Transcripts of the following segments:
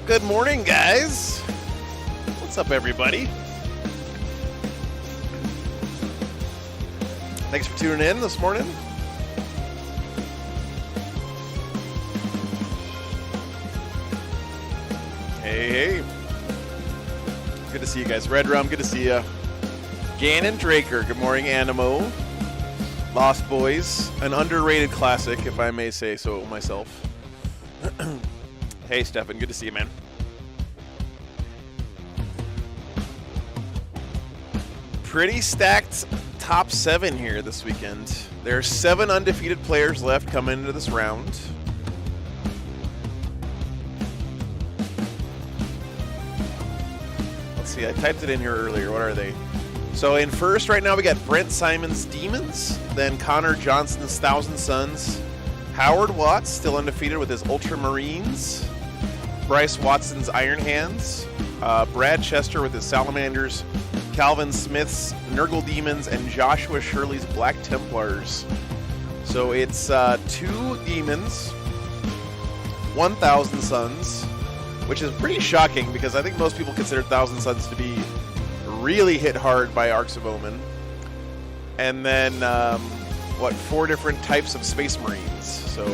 Good morning, guys. What's up, everybody? Thanks for tuning in this morning. Hey. Good to see you guys. Red Rum, good to see you. Gannon Draker, good morning, Animo. Lost Boys, an underrated classic, if I may say so myself. Hey, Stefan, good to see you, man. Pretty stacked top 7 here this weekend. There are 7 undefeated players left coming into this round. Let's see, I typed it in here earlier. What are they? So in first right now we got Brent Simon's Demons, then Connor Johnson's Thousand Sons, Howard Watts still undefeated with his Ultramarines, Bryce Watson's Iron Hands, Brad Chester with his Salamanders, Calvin Smith's Nurgle Demons, and Joshua Shirley's Black Templars. So it's 2 Demons, 1,000 Sons, which is pretty shocking because I think most people consider Thousand Sons to be really hit hard by Arcs of Omen. And then, 4 different types of Space Marines. So,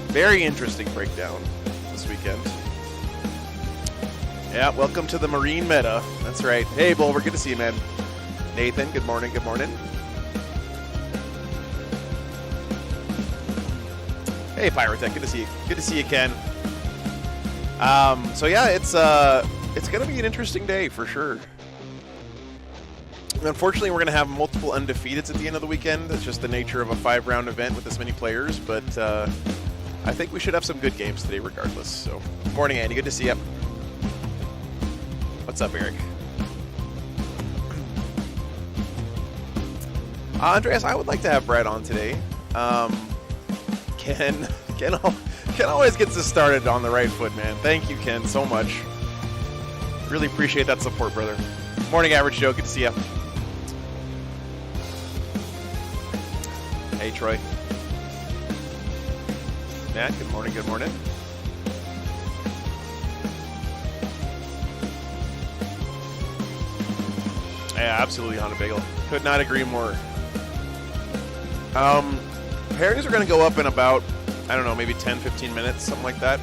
very interesting breakdown this weekend. Yeah, welcome to the Marine meta. That's right. Hey, Bulwer, good to see you, man. Nathan, good morning, good morning. Hey, Pyrotech, good to see you. Good to see you, Ken. So yeah, it's going to be an interesting day for sure. Unfortunately, we're going to have multiple undefeateds at the end of the weekend. It's just the nature of a 5-round event with this many players, but I think we should have some good games today regardless. So, morning, Andy. Good to see you. What's up, Eric? Andreas, I would like to have Brad on today. Ken always gets us started on the right foot, man. Thank you, Ken, so much. Really appreciate that support, brother. Morning, Average Joe. Good to see you. Hey, Troy. Matt, good morning, good morning. Yeah, absolutely, Honda Bagel. Could not agree more. Pairings are going to go up in about, I don't know, maybe 10, 15 minutes, something like that.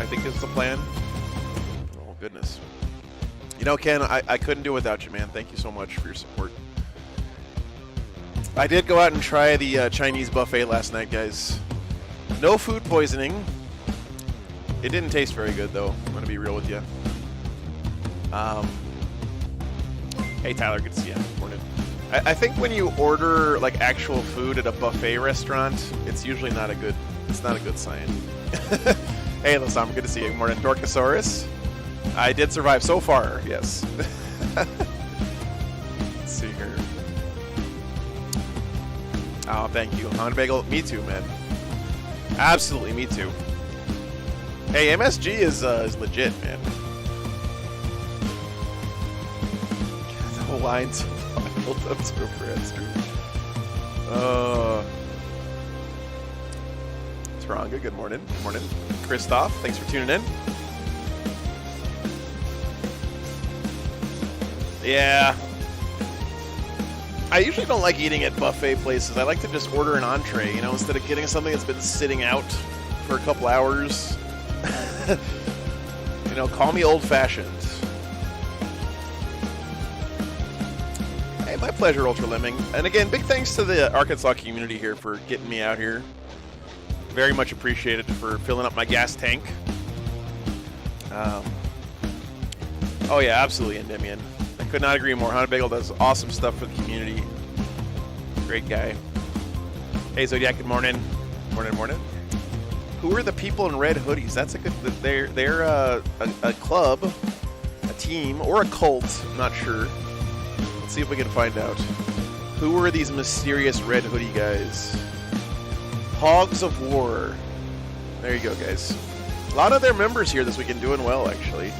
I think is the plan. Oh, goodness. You know, Ken, I couldn't do it without you, man. Thank you so much for your support. I did go out and try the Chinese buffet last night, guys. No food poisoning. It didn't taste very good, though. I'm going to be real with you. Hey, Tyler, good to see you. Morning. I think when you order like actual food at a buffet restaurant, it's usually not a good. It's not a good sign. Hey, Lasam, good to see you. Morning, Dorkosaurus. I did survive so far. Yes. Let's see here. Oh, thank you, Honda Bagel. Me too, man. Absolutely, me too. Hey, MSG is legit, man. The lines built up to a Brad stream. Taranga, good morning. Good morning. Christoph, thanks for tuning in. Yeah. I usually don't like eating at buffet places. I like to just order an entree, you know, instead of getting something that's been sitting out for a couple hours. You know, call me old-fashioned. Hey, my pleasure, Ultra Lemming. And again, big thanks to the Arkansas community here for getting me out here. Very much appreciated for filling up my gas tank. Oh yeah, absolutely, Endymion. I could not agree more. Honda Bagel does awesome stuff for the community. Great guy. Hey, Zodiac, good morning. Morning, morning. Who are the people in red hoodies? That's a good... They're a club, a team, or a cult. I'm not sure. Let's see if we can find out. Who are these mysterious red hoodie guys? Hogs of War. There you go, guys. A lot of their members here this weekend doing well, actually.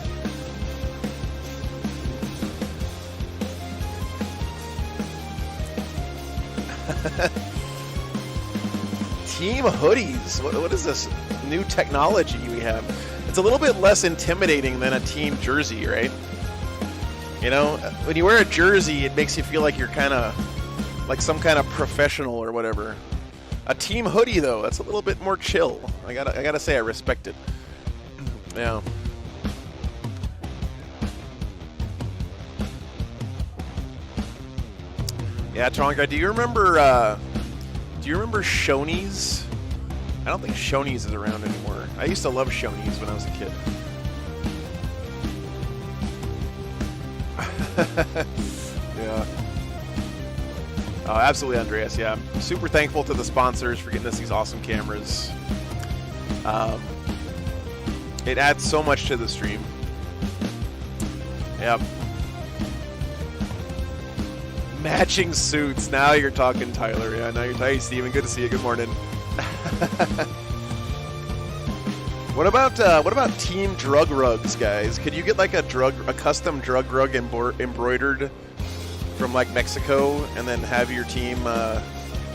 Team hoodies. What is this new technology we have? It's a little bit less intimidating than a team jersey, right? You know, when you wear a jersey, it makes you feel like you're kind of like some kind of professional or whatever. A team hoodie, though, that's a little bit more chill. I gotta say, I respect it. Yeah. Yeah, Tonka, do you remember Shoney's? I don't think Shoney's is around anymore. I used to love Shoney's when I was a kid. Yeah. Oh, absolutely, Andreas. Yeah, I'm super thankful to the sponsors for getting us these awesome cameras. It adds so much to the stream. Yep. Matching suits. Now you're talking, Tyler. Yeah, now you're talking. Hey, Steven. Good to see you. Good morning. What about team drug rugs, guys? Could you get like a custom drug rug embroidered from like Mexico, and then have your team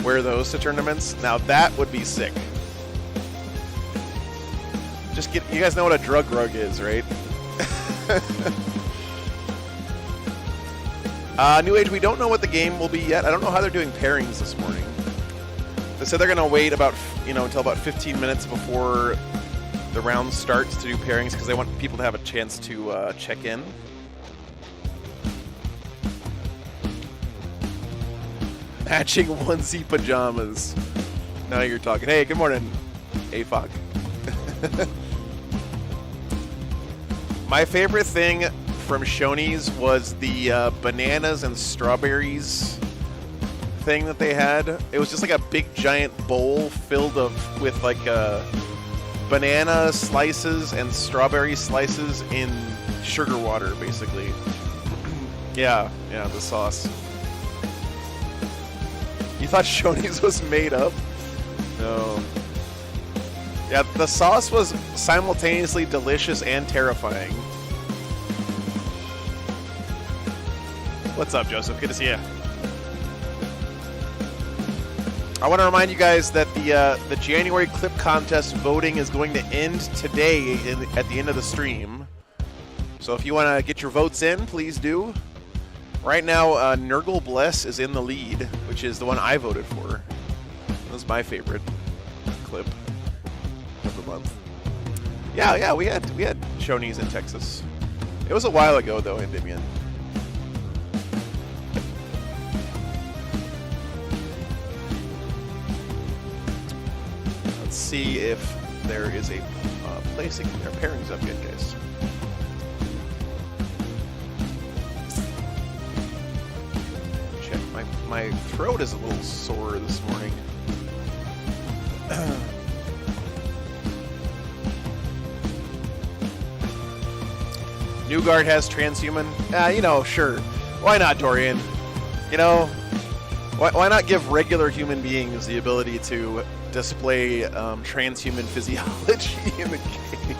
wear those to tournaments? Now that would be sick. You guys know what a drug rug is, right? New Age, we don't know what the game will be yet. I don't know how they're doing pairings this morning. They said they're going to wait about, until about 15 minutes before the round starts to do pairings, because they want people to have a chance to check in. Matching onesie pajamas. Now you're talking. Hey, good morning, AFOC. My favorite thing from Shoney's was the bananas and strawberries thing that they had. It was just like a big giant bowl filled with like banana slices and strawberry slices in sugar water, basically. Yeah, the sauce. You thought Shoney's was made up? No. Yeah, the sauce was simultaneously delicious and terrifying. What's up, Joseph? Good to see you. I want to remind you guys that the January clip contest voting is going to end today at the end of the stream. So if you want to get your votes in, please do. Right now, Nurgle Bless is in the lead, which is the one I voted for. That was my favorite clip of the month. Yeah, we had Shoney's in Texas. It was a while ago, though, Endymion. Let's see if there is a placing their pairings up yet, guys. Check. My throat is a little sore this morning. Newgard has transhuman. Sure. Why not, Dorian? Why not give regular human beings the ability to display transhuman physiology in the game?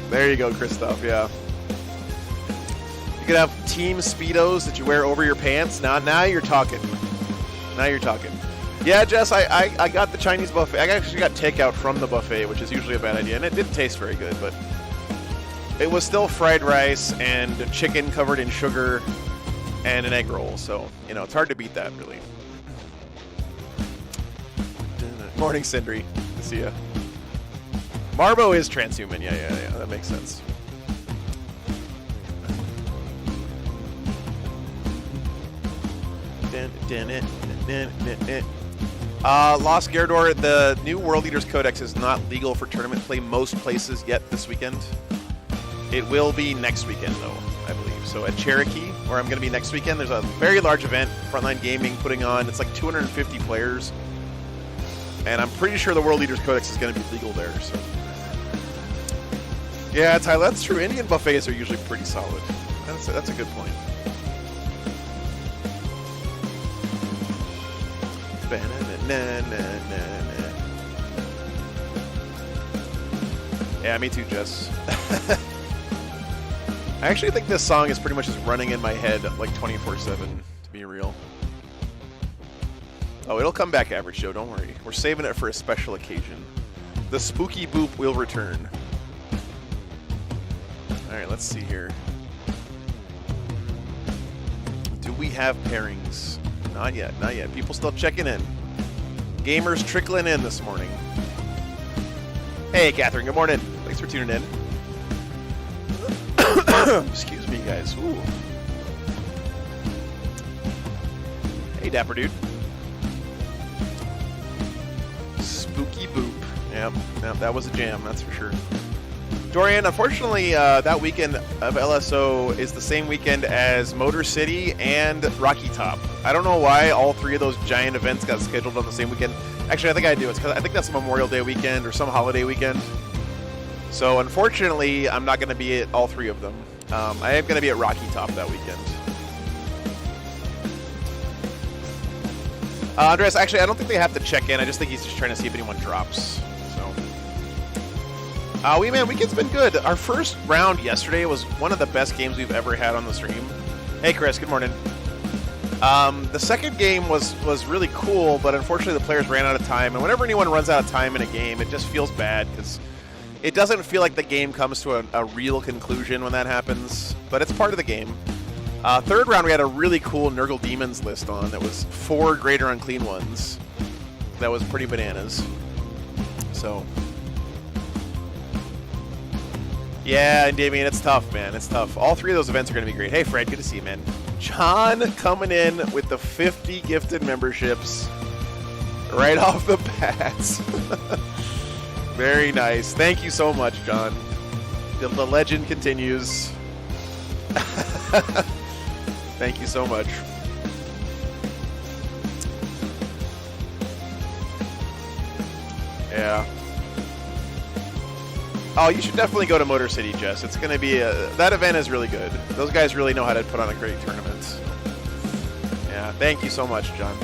There you go, Christoph. Yeah. You could have team Speedos that you wear over your pants. Now you're talking. Now you're talking. Yeah, Jess, I got the Chinese buffet. I actually got takeout from the buffet, which is usually a bad idea, and it didn't taste very good, but it was still fried rice and chicken covered in sugar and an egg roll, so, it's hard to beat that, really. Morning, Sindri. Good to see ya. Marbo is transhuman. Yeah, that makes sense. Lost Gyarados, the new World Leaders Codex is not legal for tournament play most places yet this weekend. It will be next weekend, though, I believe. So at Cherokee, where I'm going to be next weekend, there's a very large event Frontline Gaming putting on. It's like 250 players. And I'm pretty sure the World Leaders Codex is going to be legal there. So, yeah, Tyler, that's true. Indian buffets are usually pretty solid. That's a good point. Yeah, me too, Jess. I actually think this song is pretty much just running in my head like 24/7, to be real. Oh, it'll come back average, Joe. Don't worry. We're saving it for a special occasion. The spooky boop will return. All right, let's see here. Do we have pairings? Not yet, not yet. People still checking in. Gamers trickling in this morning. Hey, Catherine, good morning. Thanks for tuning in. Excuse me, guys. Ooh. Hey, Dapper Dude. Spooky boop. Yep, that was a jam, that's for sure. Dorian, unfortunately, that weekend of LSO is the same weekend as Motor City and Rocky Top. I don't know why all three of those giant events got scheduled on the same weekend. Actually, I think I do. It's because I think that's Memorial Day weekend or some holiday weekend. So, unfortunately, I'm not going to be at all three of them. I am going to be at Rocky Top that weekend. Andres, actually, I don't think they have to check in. I just think he's just trying to see if anyone drops. Weekend's been good. Our first round yesterday was one of the best games we've ever had on the stream. Hey, Chris, good morning. The second game was really cool, but unfortunately the players ran out of time. And whenever anyone runs out of time in a game, it just feels bad because it doesn't feel like the game comes to a real conclusion when that happens. But it's part of the game. Third round, we had a really cool Nurgle Demons list on. That was 4 greater unclean ones. That was pretty bananas. So... yeah, and Damien, it's tough, man. It's tough. All three of those events are going to be great. Hey, Fred, good to see you, man. John coming in with the 50 gifted memberships right off the bat. Very nice. Thank you so much, John. The legend continues. Thank you so much. Yeah. Oh, you should definitely go to Motor City, Jess. It's going to be that event is really good. Those guys really know how to put on a great tournament. Yeah, thank you so much, John.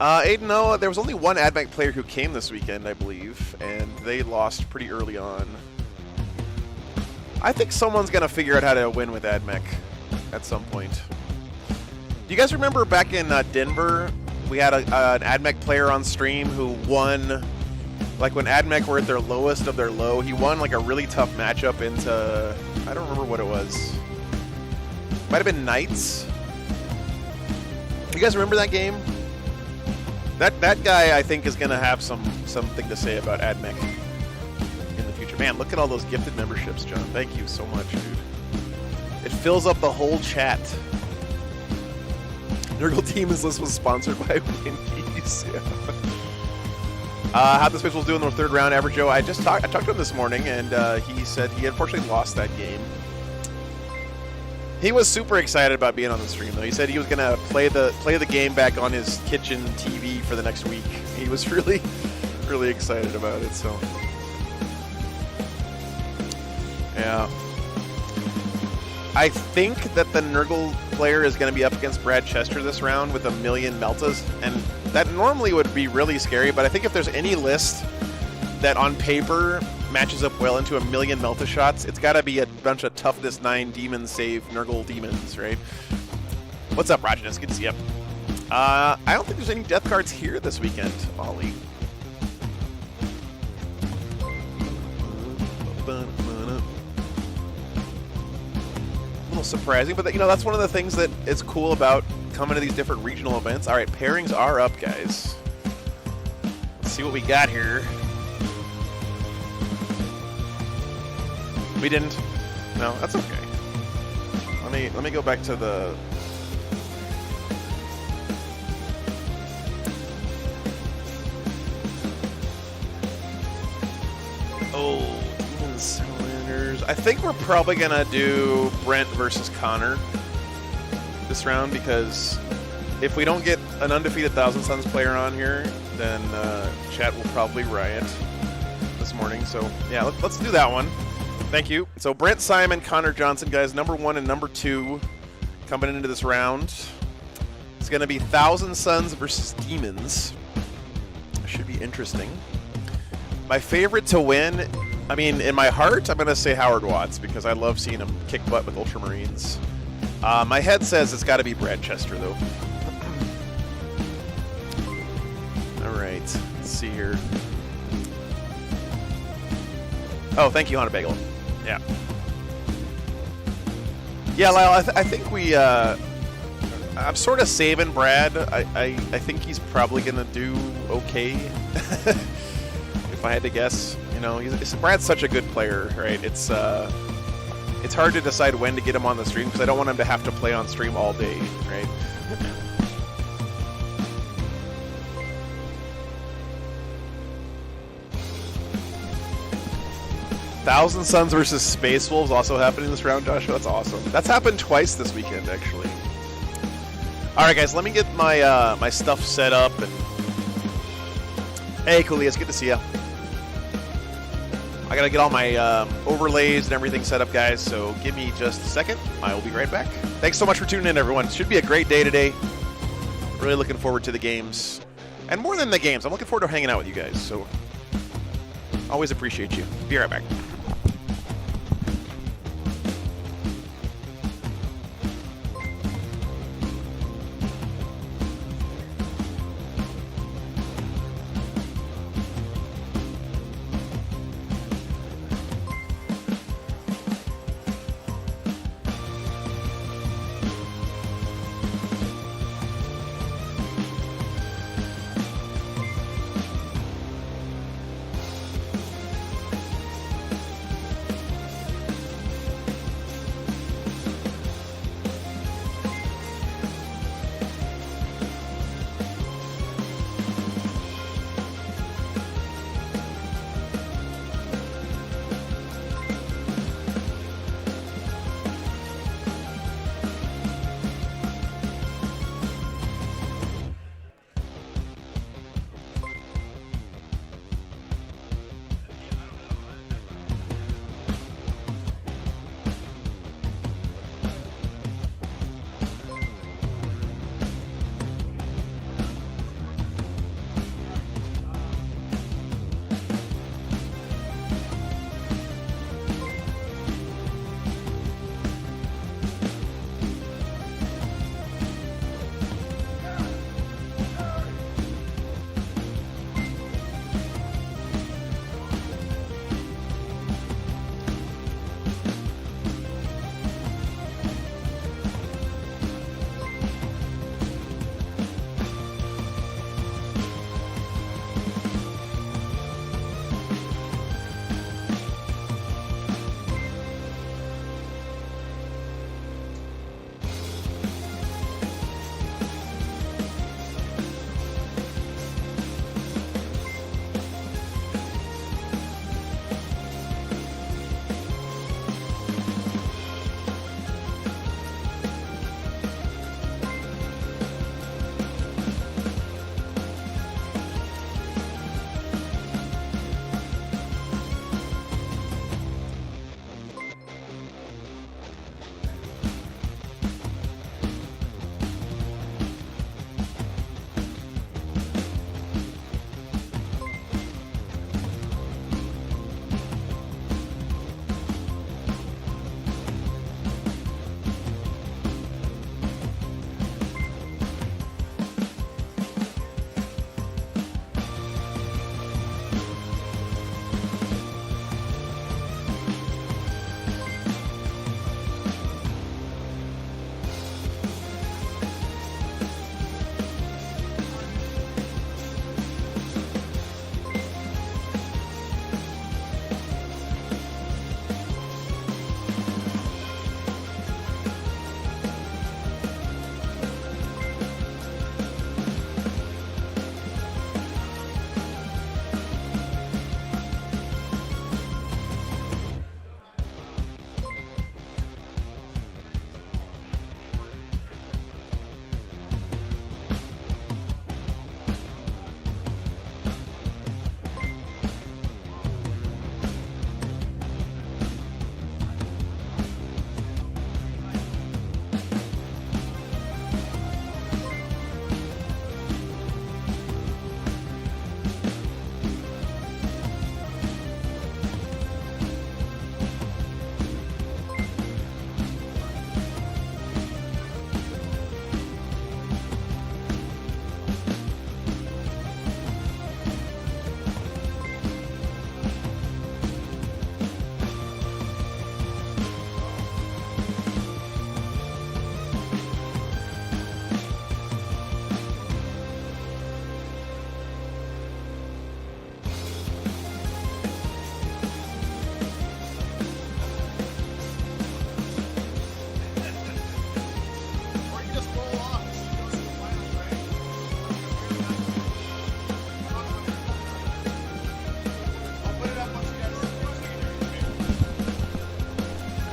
Aiden, no, there was only one AdMech player who came this weekend, I believe, and they lost pretty early on. I think someone's going to figure out how to win with AdMech at some point. Do you guys remember back in Denver? We had an AdMech player on stream who won, like when AdMech were at their lowest of their low, he won like a really tough matchup into, I don't remember what it was. Might have been Knights. You guys remember that game? That guy, I think, is going to have something to say about AdMech in the future. Man, look at all those gifted memberships, John. Thank you so much, dude. It fills up the whole chat. Nurgle Demons list was sponsored by Wendy's. Yeah. How'd the Spitz do in the third round, average Joe? I talked to him this morning, and he said he unfortunately lost that game. He was super excited about being on the stream, though. He said he was gonna play the game back on his kitchen TV for the next week. He was really, really excited about it. So, yeah. I think that the Nurgle player is going to be up against Brad Chester this round with 1,000,000 Meltas, and that normally would be really scary, but I think if there's any list that on paper matches up well into 1,000,000 Melta shots, it's got to be a bunch of Toughness 9 Demon Save Nurgle Demons, right? What's up, Roginus? Good to see you. I don't think there's any death cards here this weekend, Ollie. Surprising, but that's one of the things that is cool about coming to these different regional events. All right, pairings are up, guys. Let's see what we got here. We didn't. No, that's okay. Let me go back to the. Oh. I think we're probably going to do Brent versus Connor this round, because if we don't get an undefeated Thousand Suns player on here, then chat will probably riot this morning. So, yeah, let's do that one. Thank you. So, Brent Simon, Connor Johnson, guys, number 1 and number 2 coming into this round. It's going to be Thousand Suns versus Demons. Should be interesting. My favorite to win... in my heart, I'm going to say Howard Watts, because I love seeing him kick butt with Ultramarines. My head says it's got to be Bradchester, though. All right, let's see here. Oh, thank you, Hunter Bagel. Yeah. Yeah, Lyle, I think we... I'm sort of saving Brad. I think he's probably going to do okay, if I had to guess. You know, Brad's such a good player, right? It's hard to decide when to get him on the stream because I don't want him to have to play on stream all day, right? Thousand Suns versus Space Wolves also happening this round, Joshua. That's awesome. That's happened twice this weekend, actually. All right, guys, let me get my my stuff set up. And... Hey, Cooley, it's good to see you. I gotta get all my overlays and everything set up, guys, so give me just a second. I will be right back. Thanks so much for tuning in, everyone. Should be a great day today. Really looking forward to the games. And more than the games, I'm looking forward to hanging out with you guys, so always appreciate you. Be right back.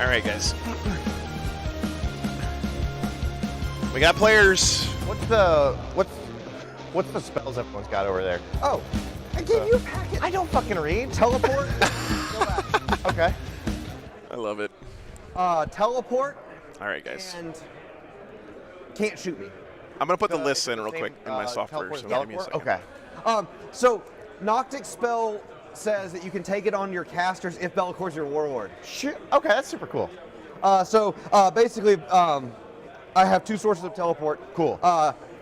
All right, guys. We got players. What's the spells everyone's got over there? Oh, I gave you a packet. I don't fucking read. Teleport. Go back. Okay. I love it. Teleport. All right, guys. And can't shoot me. I'm going to put the lists in real quick in my software. Teleport, So give me a second. Okay. So Noctic spell says that you can take it on your casters if Bellacor's your warlord. Shit. Okay, that's super cool. Basically, I have 2 sources of teleport. Cool.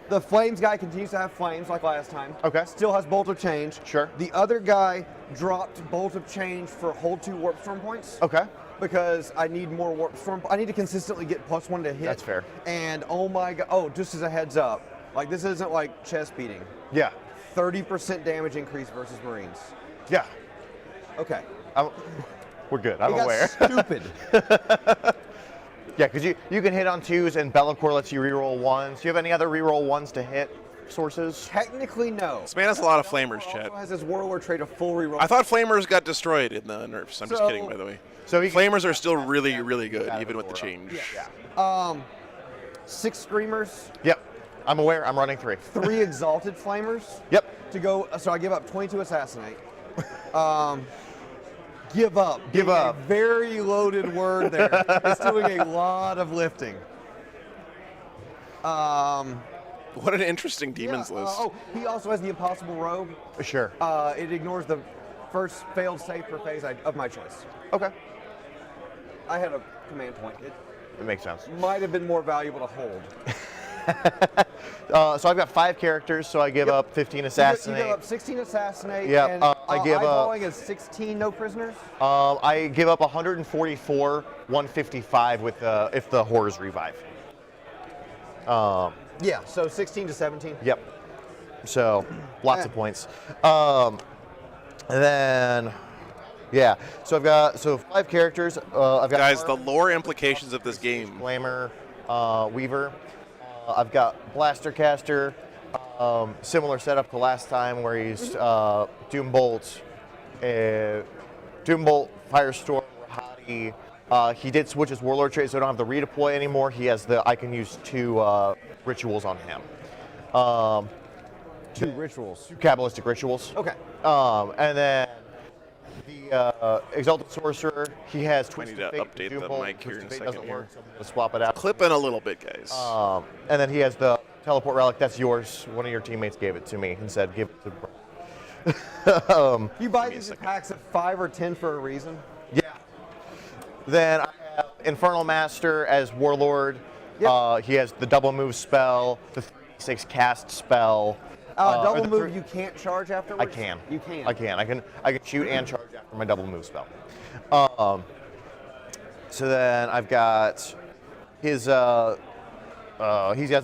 The flames guy continues to have flames like last time. Okay. Still has bolt of change. Sure. The other guy dropped bolt of change for hold 2 warp storm points. Okay. Because I need more warp storm. I need to consistently get +1 to hit. That's fair. And oh my god! Oh, just as a heads up, like this isn't like chest beating. Yeah. 30% damage increase versus Marines. Yeah. Okay. We're good. I'm It got aware. Stupid. Yeah, because you can hit on 2s and Bellacore lets you reroll 1s. Do you have any other reroll 1s to hit sources? Technically, no. This man has a lot of flamers, Also Chad. has his warlord trait of full reroll. I thought flamers got destroyed in the nerfs. I'm just So- kidding, by the way. So Flamers are still really, really good, even with the change. Yeah. 6 screamers, Yep. I'm aware. I'm running 3. 3 exalted flamers. Yep. To go. So I give up 22 assassinate. Give up. Give Being up. A very loaded word there. It's doing a lot of lifting. What an interesting demons list. He also has the impossible robe. Sure. It ignores the first failed save per phase of my choice. Okay. I had a command point. It It makes sense. might have been more valuable to hold. So I've got 5 characters, so I give up 15 You assassinate. give up 16 assassinate. Yep, And I give up- eyeballing is 16 no prisoners. I give up 144, 155 with if the horrors revive. Yeah, so 16 to 17. Yep. So lots of points. And then yeah. So I've got 5 characters. I've got Guys, the lore implications of this game. Flamer, Weaver. I've got Blaster Caster. Similar setup to last time where he's Doombolt, Firestorm, Rahadi. He did switch his Warlord trait, so I don't have the redeploy anymore. He has I can use 2 rituals on him. 2 rituals. 2 Kabbalistic rituals. Okay. And then the Exalted Sorcerer, he has I Twisted need to Fate, update the Doombolt. mic here in a Twisted Fate second doesn't here. work, so I'm going to swap it out. Clip in a little bit, guys. And then he has the Teleport Relic. That's yours. One of your teammates gave it to me and said, give it to You buy me a these second. packs of 5 or 10 for a reason. Yeah. Then I have Infernal Master as Warlord. Yep. He has the double move spell, the 6 cast spell. or Double the move, you can't charge afterwards? I can. You can. I can. I can shoot and charge after my double move spell. So then I've got his. He has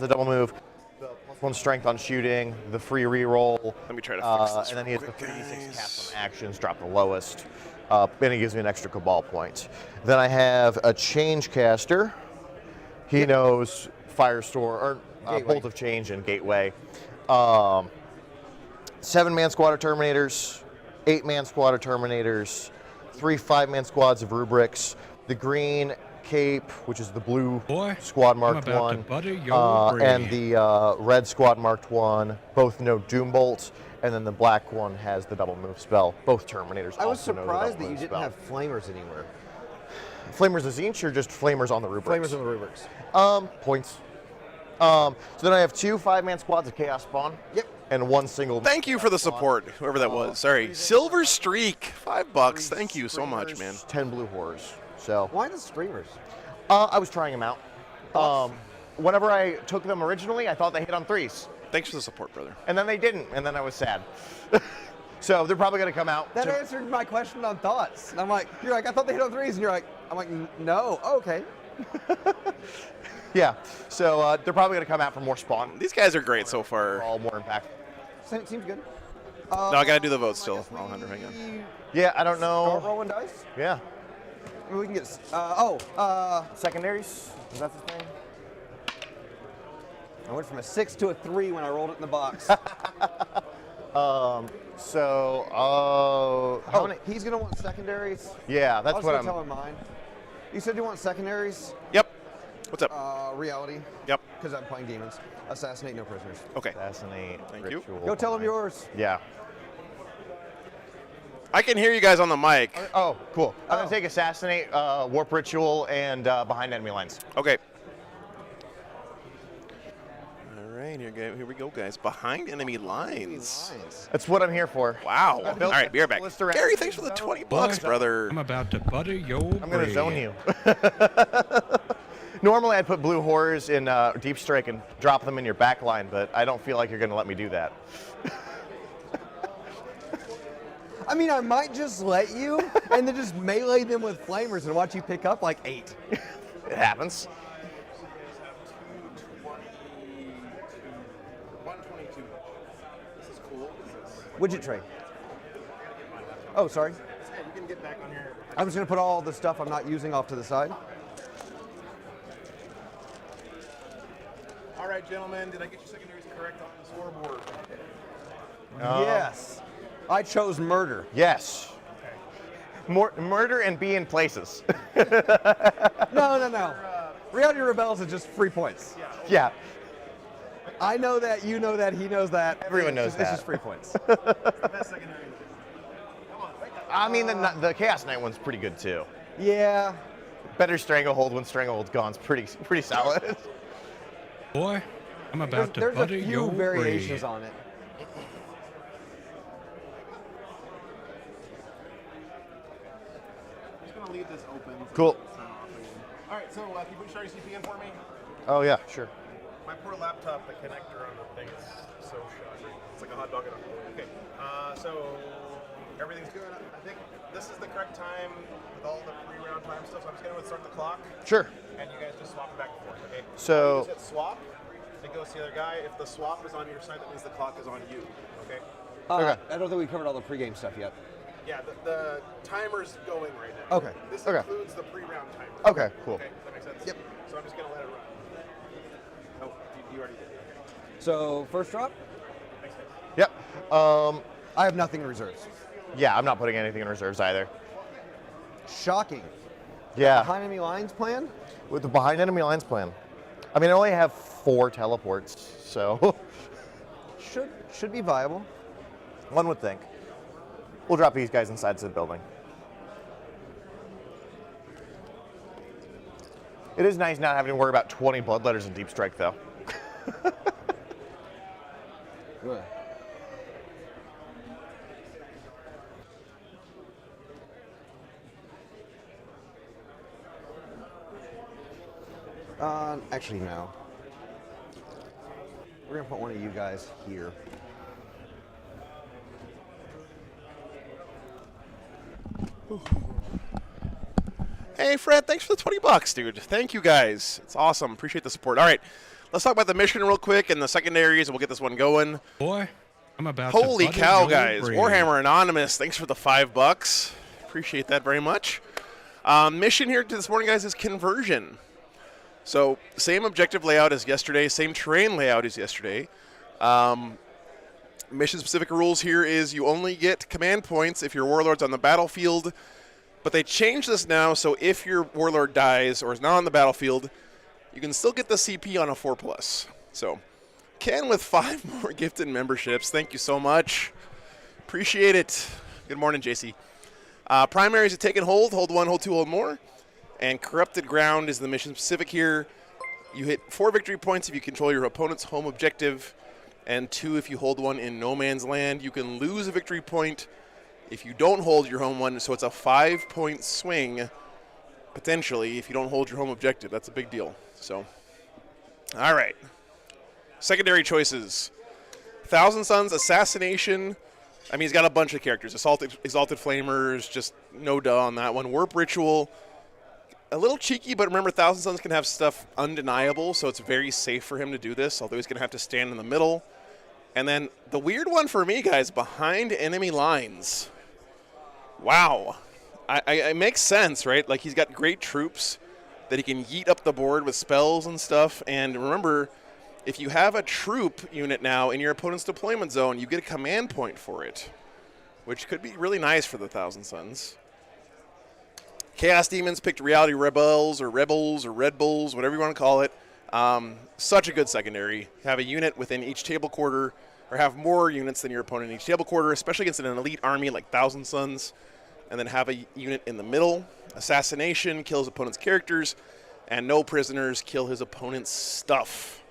the double move, the +1 strength on shooting, the free reroll. Let me try to fix this and then he has the real quick, 3d6 guys. cast on actions, drop the lowest. And he gives me an extra Cabal point. Then I have a Change Caster. He knows Firestorm or Gateway. Bolt of Change and Gateway. 7-man squad of Terminators, 8-man squad of Terminators, 3 5-man squads of Rubrics, the green cape, which is the blue squad marked I'm about 1, to butter your and brain. the red squad marked 1. Both know Doombolt, and then the black one has the double move spell. Both Terminators I was also know the surprised double that you move didn't spell. have flamers anywhere. Flamers of Zinch or just Flamers on the Rubrics? Flamers on the rubrics. Points. So then I have 2 5-man squads of Chaos Spawn. Yep. And 1 single. Thank you for the support, whoever that was. Sorry. Silver Streak, $5. Thank you so much, man. 10 blue horrors. So Why the streamers? I was trying them out. Whenever I took them originally, I thought they hit on 3s, Thanks for the support, brother. and then they didn't, and then I was sad. So they're probably going to come out. That answered my question on thoughts. And I'm like, you're like, I thought they hit on 3s, and you're like, I'm like, no. Oh, okay. Yeah. So they're probably going to come out for more spawn. These guys are great so far. All more impactful. Seems good. No, I gotta do the vote still. I'll hang on. Yeah, I don't Start know. rolling dice. Yeah. We can get. Secondaries? Is that the thing? I went from a 6 to a 3 when I rolled it in the box. How many? He's gonna want secondaries. Yeah, I'll that's just what go I'm. tell him mine. You said you want secondaries? Yep. What's up? Reality. Yep. Because I'm playing Daemons. Assassinate, no prisoners. Okay. Assassinate. Thank you. ritual. Go tell them yours. Yeah. I can hear you guys on the mic. Oh, cool. I'm going to take Assassinate, Warp Ritual, and Behind Enemy Lines. Okay. All right, here we go, guys. Behind enemy lines. That's what I'm here for. Wow. All built right, be right back. list around Gary, thanks for the 20 bucks, brother. I'm about to butter your I'm going to bread. zone you. Normally, I'd put Blue Horrors in Deep Strike and drop them in your back line, but I don't feel like you're going to let me do that. I mean, I might just let you and then just melee them with flamers and watch you pick up like 8. It happens. 122. This is cool. Widget tray. Oh, sorry. You can get back on here. I'm just going to put all the stuff I'm not using off to the side. All right, gentlemen, did I get your secondaries correct on the scoreboard? Yes. I chose murder. Yes. Murder and be in places. No. Reality Rebels is just free points. Yeah. I know that, you know that, he knows that. Everyone knows It's that. just free points. Best secondary. I mean, the Chaos Knight one's pretty good, too. Yeah. Better Stranglehold when Stranglehold's gone's pretty solid. Boy, I'm about to There's a butter few your variations bread. on it. I'm just going to leave this open. So Cool. it's not off again. All right, so can you put your CP in for me? Oh, yeah, sure. My poor laptop, the connector on the thing is so shot. It's like a hot dog in a hole. Okay, so everything's good. I think this is the correct time with all the pre-round time stuff, so I'm just going to start the clock, Sure. and you guys just swap it back and forth, okay? So- You just hit swap, it goes to the other guy. If the swap is on your side, that means the clock is on you, okay? Okay. I don't think we covered all the pregame stuff yet. Yeah, the timer's going right now. Okay. This Okay. includes the pre-round timer. Okay, cool. Okay, that makes sense? Yep. So I'm just going to let it run. Oh, you already did. So, first drop, Thanks, guys. Yep. I have nothing in reserves. Yeah, I'm not putting anything in reserves either. Shocking. Yeah. Behind enemy lines plan? With the Behind Enemy Lines plan. I mean, I only have 4 teleports, so Should be viable. one would think. We'll drop these guys inside the building. It is nice not having to worry about 20 bloodletters in Deep Strike, though. Good. Actually, no. We're gonna put one of you guys here. Hey, Fred, thanks for the 20 bucks, dude. Thank you, guys. It's awesome. Appreciate the support. All right, let's talk about the mission real quick and the secondaries, and we'll get this one going. Boy, I'm about Holy to butter cow, your guys. bread. Warhammer Anonymous, thanks for the 5 bucks. Appreciate that very much. Mission here this morning, guys, is conversion. So, same objective layout as yesterday, same terrain layout as yesterday. Mission-specific rules here is you only get command points if your warlord's on the battlefield, but they changed this now, so if your warlord dies or is not on the battlefield, you can still get the CP on a 4+. So, Ken with 5 more gifted memberships. Thank you so much. Appreciate it. Good morning, JC. Primaries are take and hold 1, hold 2, hold more. And Corrupted Ground is the mission specific here. You hit 4 victory points if you control your opponent's home objective, and 2 if you hold one in no man's land. You can lose a victory point if you don't hold your home one, so it's a 5-point swing, potentially, if you don't hold your home objective. That's a big deal. So, all right. Secondary choices. Thousand Suns, Assassination. I mean, he's got a bunch of characters. Exalted Flamers, just no duh on that one. Warp Ritual. A little cheeky, but remember, Thousand Suns can have stuff undeniable, so it's very safe for him to do this, although he's going to have to stand in the middle. And then the weird one for me, guys, Behind Enemy Lines. Wow. It makes sense, right? Like, he's got great troops that he can yeet up the board with spells and stuff. And remember, if you have a troop unit now in your opponent's deployment zone, you get a command point for it, which could be really nice for the Thousand Suns. Chaos Demons picked Reality Rebels or Red Bulls, whatever you want to call it. Such a good secondary. Have a unit within each table quarter, or have more units than your opponent in each table quarter, especially against an elite army like Thousand Suns. And then have a unit in the middle. Assassination kills opponent's characters, and no prisoners kill his opponent's stuff.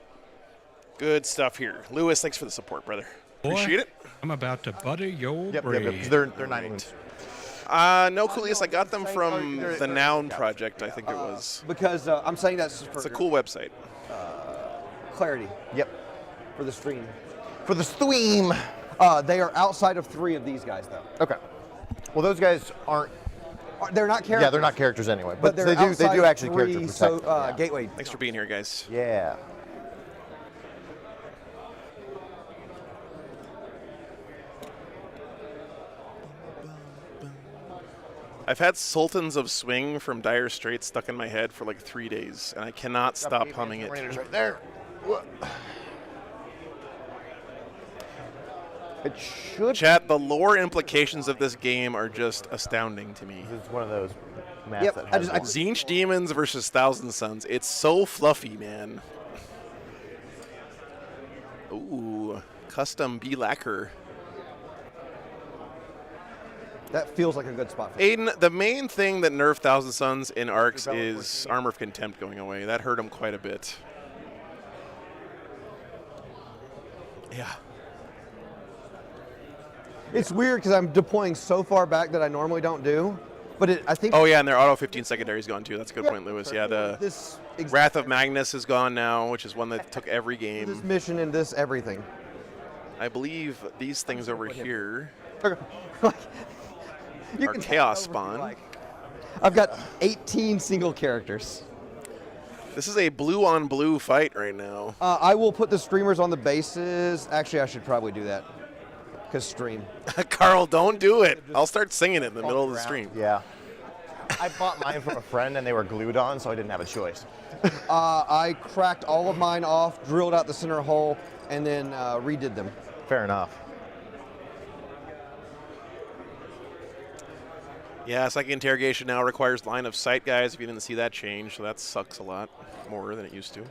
Good stuff here. Lewis, thanks for the support, brother. Boy, Appreciate it. I'm about to butter your Yep, brain. 'cause they're 9 wounds. No, Coolius, I got them from the Noun Project, I think it was. Because I'm saying that's for It's a cool website. clarity Yep. for the stream. For the stream. They are outside of 3 of these guys, though. Okay. Well, those guys aren't. They're not characters. Yeah, they're not characters anyway. But they're they outside do of actually 3, character so protect. Yeah. gateway. Thanks for being here, guys. Yeah. I've had Sultans of Swing from Dire Straits stuck in my head for like 3 days, and I cannot stop humming it. Right there. It should. Chat, the lore implications of this game are just astounding to me. It's one of those maps Yep, that I has just- I- lore. Zinch Demons versus Thousand Suns. It's so fluffy, man. Ooh, custom B-Lacquer. That feels like a good spot for Aiden, the main thing that nerfed Thousand Suns in Arcs is Armor of Contempt going away. That hurt him quite a bit. Yeah. It's weird because I'm deploying so far back that I normally don't do, but I think. Oh, yeah, and their auto 15 secondary is gone too. That's a good point, Lewis. Yeah, the this Wrath of Magnus is gone now, which is one that took every this game. mission and this everything. I believe these things over here You are can Chaos have it over if you Spawn. like. I've got 18 single characters. This is a blue-on-blue fight right now. I will put the streamers on the bases. Actually, I should probably do that because stream. Carl, don't do it. I'll start singing it in the middle of the stream. Yeah. I bought mine from a friend and they were glued on, so I didn't have a choice. I cracked all of mine off, drilled out the center hole, and then redid them. Fair enough. Yeah, Psychic Interrogation now requires line of sight, guys, if you didn't see that change, so that sucks a lot more than it used to.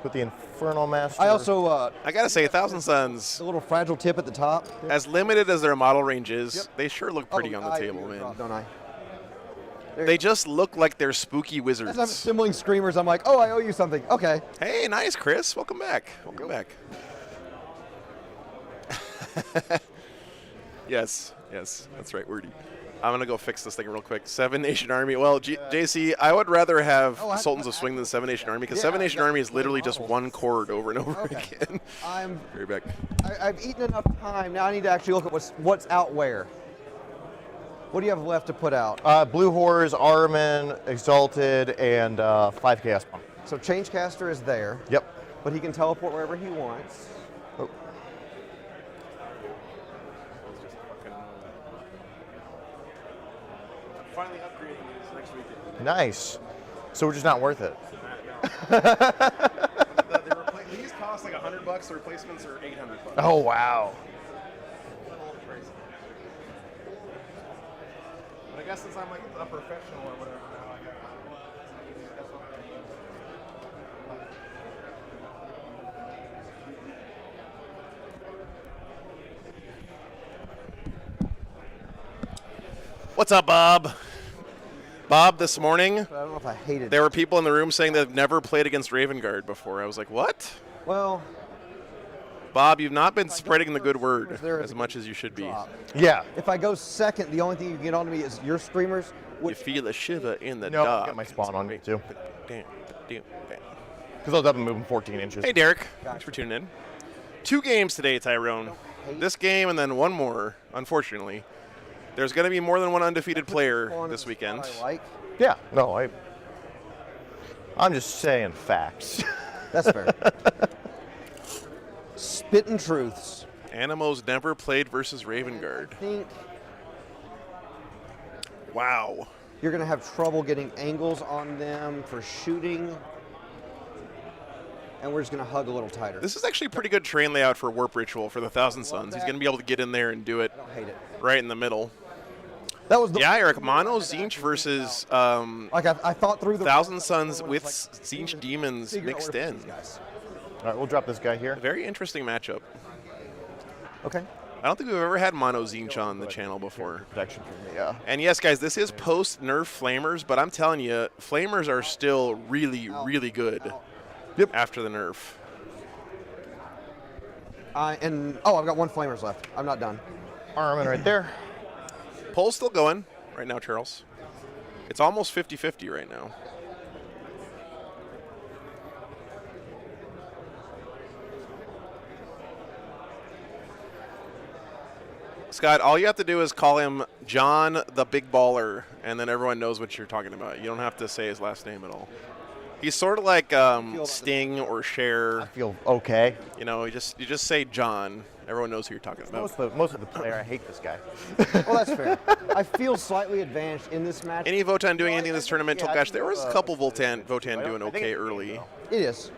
Put the Infernal Master. I also I gotta say, Thousand Suns, the little fragile tip at the top. as limited as their model range is, Yep. they sure look pretty on the I table, do man. Don't I? They just look like they're spooky As I'm wizards. assembling screamers, I'm like, oh, I owe you something. Okay. Hey, nice, Chris. Welcome back. Welcome back. Yes, that's right, Wordy. I'm going to go fix this thing real quick. 7 Nation Army. Well, JC, I would rather have Sultans of Swing than 7 Nation Army, because 7 Nation Army is literally just one chord over and over again. I'm. Very back. I've eaten enough time. Now I need to actually look at what's out where. What do you have left to put out? Blue Horrors, Armin, Exalted, and 5 Chaos Spawn. So Changecaster is there. Yep. But he can teleport wherever he wants. Oh. Finally upgrading these next weekend. Nice. So we're just not worth it. These cost like $100. The replacements are $800. Oh, wow. But I guess since I'm like a professional or whatever now, I got. What's up, Bob? Bob, this morning, But I don't know if I hated there were people in the room saying they've never played against Raven Guard before. I was like, what? Well, Bob, you've not been spreading the good word there as much as you should be. drop. Yeah. If I go second, the only thing you can get onto me is your streamers. You Which feel a shiver in the Nope, dark. got my spawn on me too. Damn, damn, damn. Because I was up and moving 14 inches. Hey, Derek. Thanks for tuning in. 2 games today, Tyrone. This game and then one more, unfortunately. There's going to be more than one undefeated player spawn this is the weekend. spot I like. Yeah. No, I'm just saying facts. That's fair. Spitting truths. Animo's never played versus Raven Guard. I think Wow. you're going to have trouble getting angles on them for shooting. And we're just going to hug a little tighter. This is actually a pretty good train layout for Warp Ritual for the Thousand Suns. He's going to be able to get in there and do it I don't hate it. right in the middle. That was the Yeah, Eric, Mono Zinch versus like I thought through the Thousand Suns with Zinch Demons figure out mixed where to put in. these guys. All right, we'll drop this guy here. Very interesting matchup. Okay. I don't think we've ever had Mono Zinch on the channel before. Protection from me, yeah. And yes, guys, this is post-nerf Flamers, but I'm telling you, Flamers are still really, really good after the nerf. And I've got 1 flamers left. I'm not done. Armament right there. Poll's still going right now, Charles. It's almost 50-50 right now. Scott, all you have to do is call him John the Big Baller, and then everyone knows what you're talking about. You don't have to say his last name at all. He's sort of like Sting or Cher. I feel okay. You know, you just say John. Everyone knows who you're talking about. Most of the player, I hate this guy. Well, that's fair. I feel slightly advantaged in this match. Any Votan doing anything in this tournament? Yeah, Gosh, there was a couple Votan I doing think okay it's early. It is.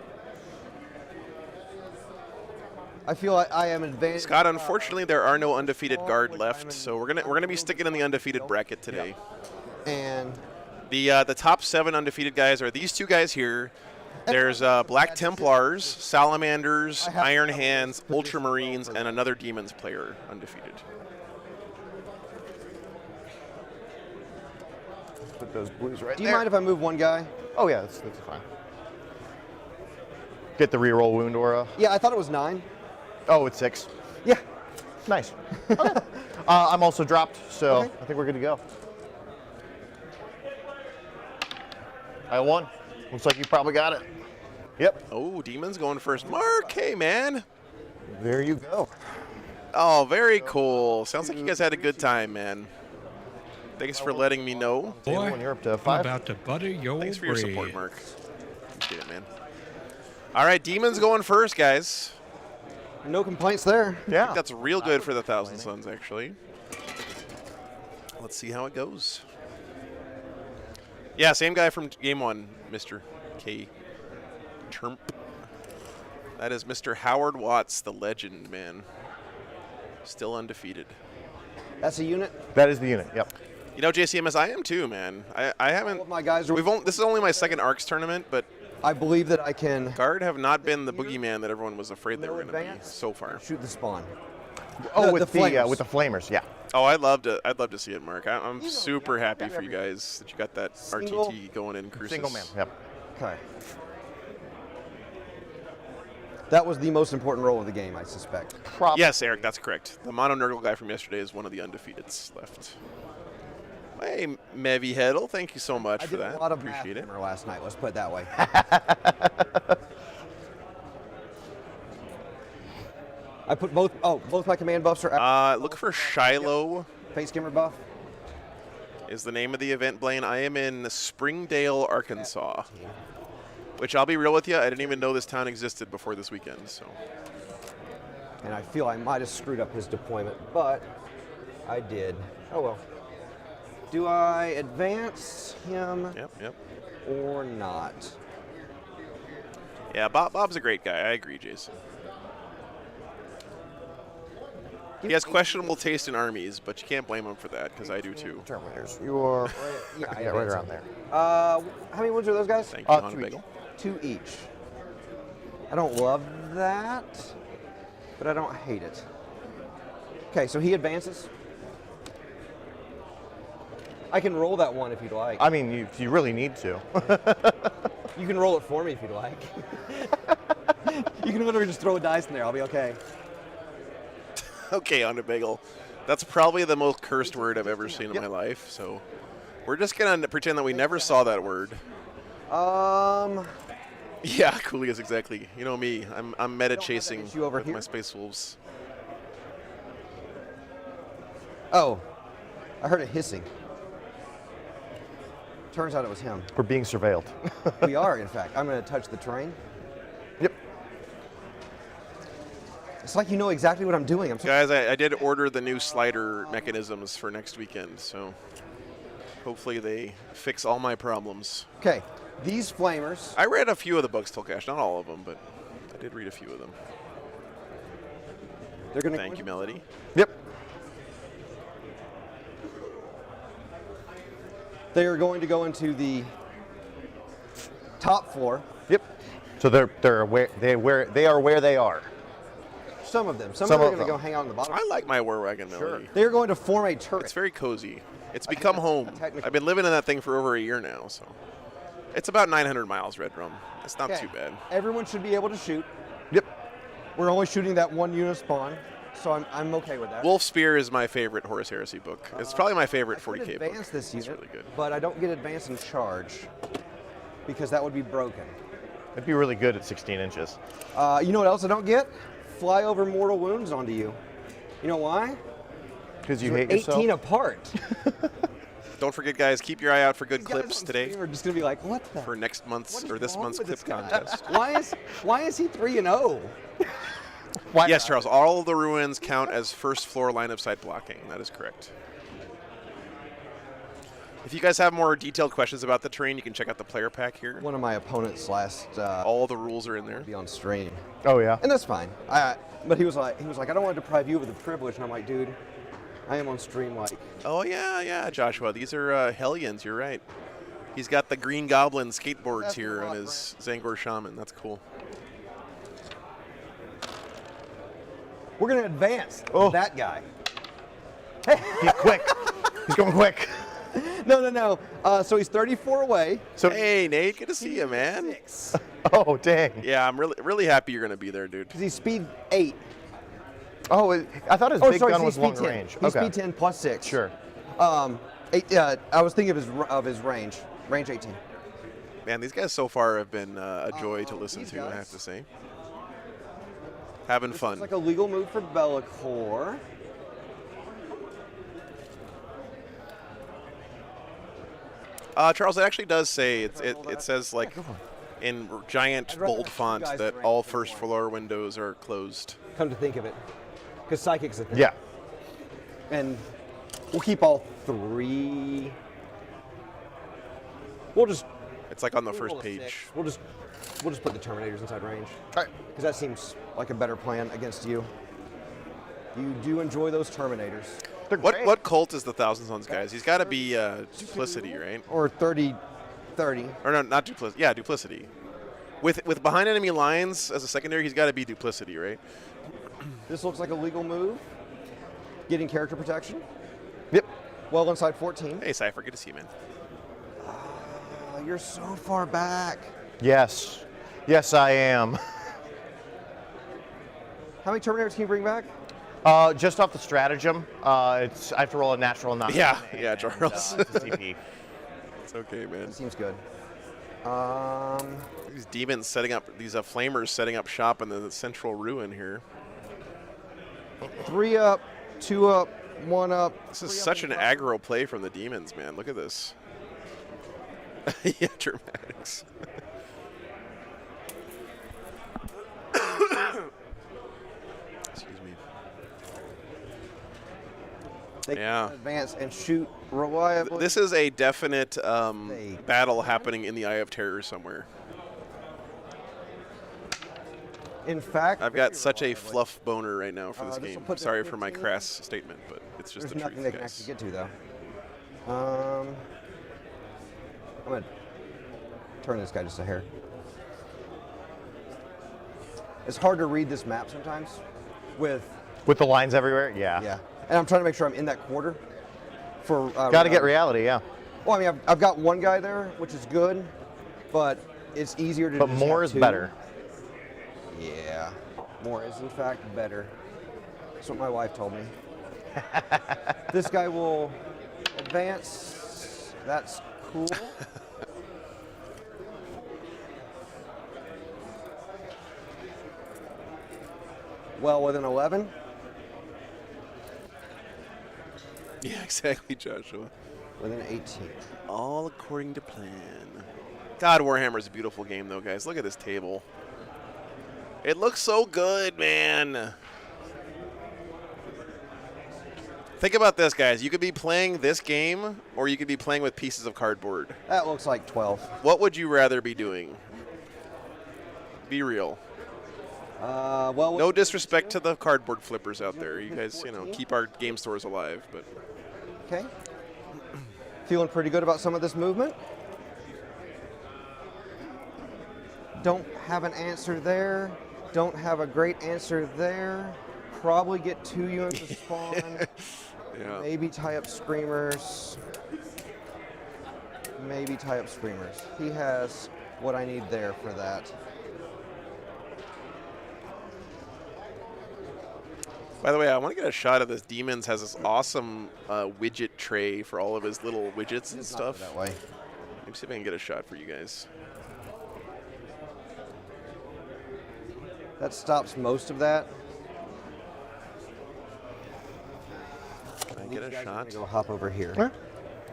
I feel like I am advanced. Scott, unfortunately, there are no undefeated guard left, so we're gonna be sticking in the undefeated bracket today. And The top 7 undefeated guys are these 2 guys here. There's Black Templars, Salamanders, Iron Hands, Ultramarines, and another Demons player undefeated. Put those blues right do you there. mind if I move 1 guy? Oh yeah, that's fine. Get the reroll wound aura. Yeah, I thought it was 9. Oh, it's 6. Yeah. Nice. Okay. I'm also dropped, so Okay. I think we're good to go. I won. Looks like you probably got it. Yep. Oh, Demons going first. Mark, hey, man. There you go. Oh, very cool. Sounds like you guys had a good time, man. Thanks for letting me know. Boy, When you're up to I'm 5. about to butter your Thanks for your bread. support, Mark. Appreciate it, man. All right, Demons going first, guys. No complaints there. Yeah. That's real good for the Thousand Suns, actually. Let's see how it goes. Yeah, same guy from Game 1, Mr. K. Chirp. That is Mr. Howard Watts, the legend, man. Still undefeated. That's a unit. That is the unit. Yep. You know, JCMS, I am too, man. I All haven't. of my guys are. This is only my second ARCS tournament, but I believe that I can Guard have not been the boogeyman that everyone was afraid they No were going to be advance. so far. shoot the spawn. Oh, The flamers. with the flamers. Yeah. Oh, I'd love to see it, Mark. I'm super happy for you guys that you got that Single- RTT going in Crucis. Single man. Yep. Okay. That was the most important role of the game, I suspect. Yes, Eric, that's correct. The Mono Nurgle guy from yesterday is one of the undefeateds left. Hey, Mevi Heddle, thank you so much I for did that. a lot of Appreciate it. math last night. Let's put it that way. I put both my command buffs are Look for Shiloh face skimmer buff. is the name of the event, Blaine. I am in Springdale, Arkansas. Which I'll be real with you, I didn't even know this town existed before this weekend. So And I feel I might have screwed up his deployment, but I did. Oh well. Do I advance him yep. or not? Yeah, Bob's a great guy. I agree, Jason. He has questionable taste in armies, but you can't blame him for that, because I do too. Terminators. You are Yeah, right around there. How many wounds are those guys? Thank you, 2 Hana each. Bagel. 2 each. I don't love that, but I don't hate it. Okay, so he advances. I can roll that one if you'd like. I mean, you really need to. You can roll it for me if you'd like. You can literally just throw a dice in there. I'll be okay. Okay, Hana Bagel. That's probably the most cursed word I've ever seen in my life, so we're just going to pretend that we never saw that word. Yeah, Coolius, exactly. You know me. I'm meta chasing you over with here? my Space Wolves. Oh, I heard it hissing. Turns out it was him. We're being surveilled. We are, in fact. I'm going to touch the terrain. Yep. It's like you know exactly what I'm doing. I'm so Guys, I did order the new slider mechanisms for next weekend, so hopefully they fix all my problems. okay. These flamers. I read a few of the books, Tolkash, not all of them, but I did read a few of them. They're going to. Thank you, Melody. Yep. They are going to go into the top floor. Yep. So they are where they are. Some of them. Some Some of them are of going to them. go hang out on the bottom. I like my war wagon, Millie. They are going to form a turret. It's very cozy. It's become home. technically- I've been living in that thing for over a year now, so it's about 900 miles, Red Rum. It's not Okay. too bad. Everyone should be able to shoot. Yep. We're only shooting that one unit spawn, so I'm okay with that. Wolf Spear is my favorite Horus Heresy book. It's probably my favorite 40k book. Advance this unit, It's really good. but I don't get advance and charge because that would be broken. It'd be really good at 16 inches. You know what else I don't get? Fly over mortal wounds onto you. You know why? Because you We're hate 18 yourself. apart. Don't forget, guys, keep your eye out for good These guys clips on today stream are just gonna be like, what the? for next month's what is or this wrong month's with clip this guy? contest. Why is he 3-0? Yes, Charles, all of the ruins count as first floor line of sight blocking. That is correct. If you guys have more detailed questions about the terrain, you can check out the player pack here. One of my opponents last All the rules are in there. be on stream, Oh yeah. and that's fine. But he was like, I don't want to deprive you of the privilege, and I'm like, dude, I am on stream like. Oh, yeah, Joshua. These are Hellions. You're right. He's got the Green Goblin skateboards That's here a on lot, his Zangor Shaman. That's cool. We're gonna advance that guy. He's quick. He's going quick. No. So he's 34 away. So Hey, Nate. Good to see you, man. 6. oh dang. Yeah, I'm really happy you're going to be there, dude. Because he's speed 8. Oh, I thought his big gun he's was speed long 10. range. He's okay. speed 10 plus 6. Sure. 8, I was thinking of his range. Range 18. Man, these guys so far have been a joy to listen these to, I guys. have to say. Having fun. It's like a legal move for Bellacore. Charles, it actually does say, it says like in giant I'd rather bold have two font guys that in range all than first one. floor windows are closed. Come to think of it. Because Psychic's a thing. Yeah. And we'll keep all 3. We'll just It's like on the we'll first roll a page. 6. We'll just put the Terminators inside range. All right. Because that seems like a better plan against you. You do enjoy those Terminators. They're great. What cult is the Thousand Sons, guys? He's got to be Duplicity, right? Or 30. Or no, not Duplicity. Yeah, Duplicity. With behind enemy lines as a secondary, he's got to be Duplicity, right? This looks like a legal move. Getting character protection. Yep. Well inside 14. Hey, Cypher, good to see you, man. Oh, you're so far back. Yes. Yes, I am. How many Terminators can you bring back? Just off the stratagem, I have to roll a natural, not Yeah, and, yeah, Charles. it's a CP. It's okay, man. Seems good. These demons setting up, these flamers setting up shop in the central ruin here. 3 up, 2 up, 1 up. This is such an aggro play from the demons, man. Look at this. Yeah, dramatics. Excuse me. They Yeah. can advance and shoot reliably. This is a definite battle happening in the Eye of Terror somewhere. In fact, I've got such a fluff boner right now for this this'll game. put them Sorry for my 15. crass statement, but it's just there's the nothing truth, they can guys. actually get to, though. I'm going to turn this guy just a hair. It's hard to read this map sometimes with, With the lines everywhere? Yeah. yeah. And I'm trying to make sure I'm in that quarter for... Got to get reality, yeah. Well, I mean, I've got one guy there, which is good, but it's easier to But just more have is 2. better. Yeah, more is in fact better. That's what my wife told me. This guy will advance. That's cool. Well within 11. Yeah, exactly, Joshua. Within 18. All according to plan. God, Warhammer is a beautiful game, though, guys. Look at this table. It looks so good, man. Think about this, guys. You could be playing this game, or you could be playing with pieces of cardboard. That looks like 12. What would you rather be doing? Be real. Well, No disrespect to the cardboard flippers out there. You guys, keep our game stores alive. But okay. Feeling pretty good about some of this movement. Don't have an answer there. Don't have a great answer there. Probably get 2 units to spawn. Yeah. Maybe tie up Screamers. Maybe tie up Screamers. He has what I need there for that. By the way, I want to get a shot of this. Daemons has this awesome widget tray for all of his little widgets and It's stuff. not that way. Let me see if I can get a shot for you guys. That stops most of that. Can I get a These guys are shot? gonna go hop over here. Where?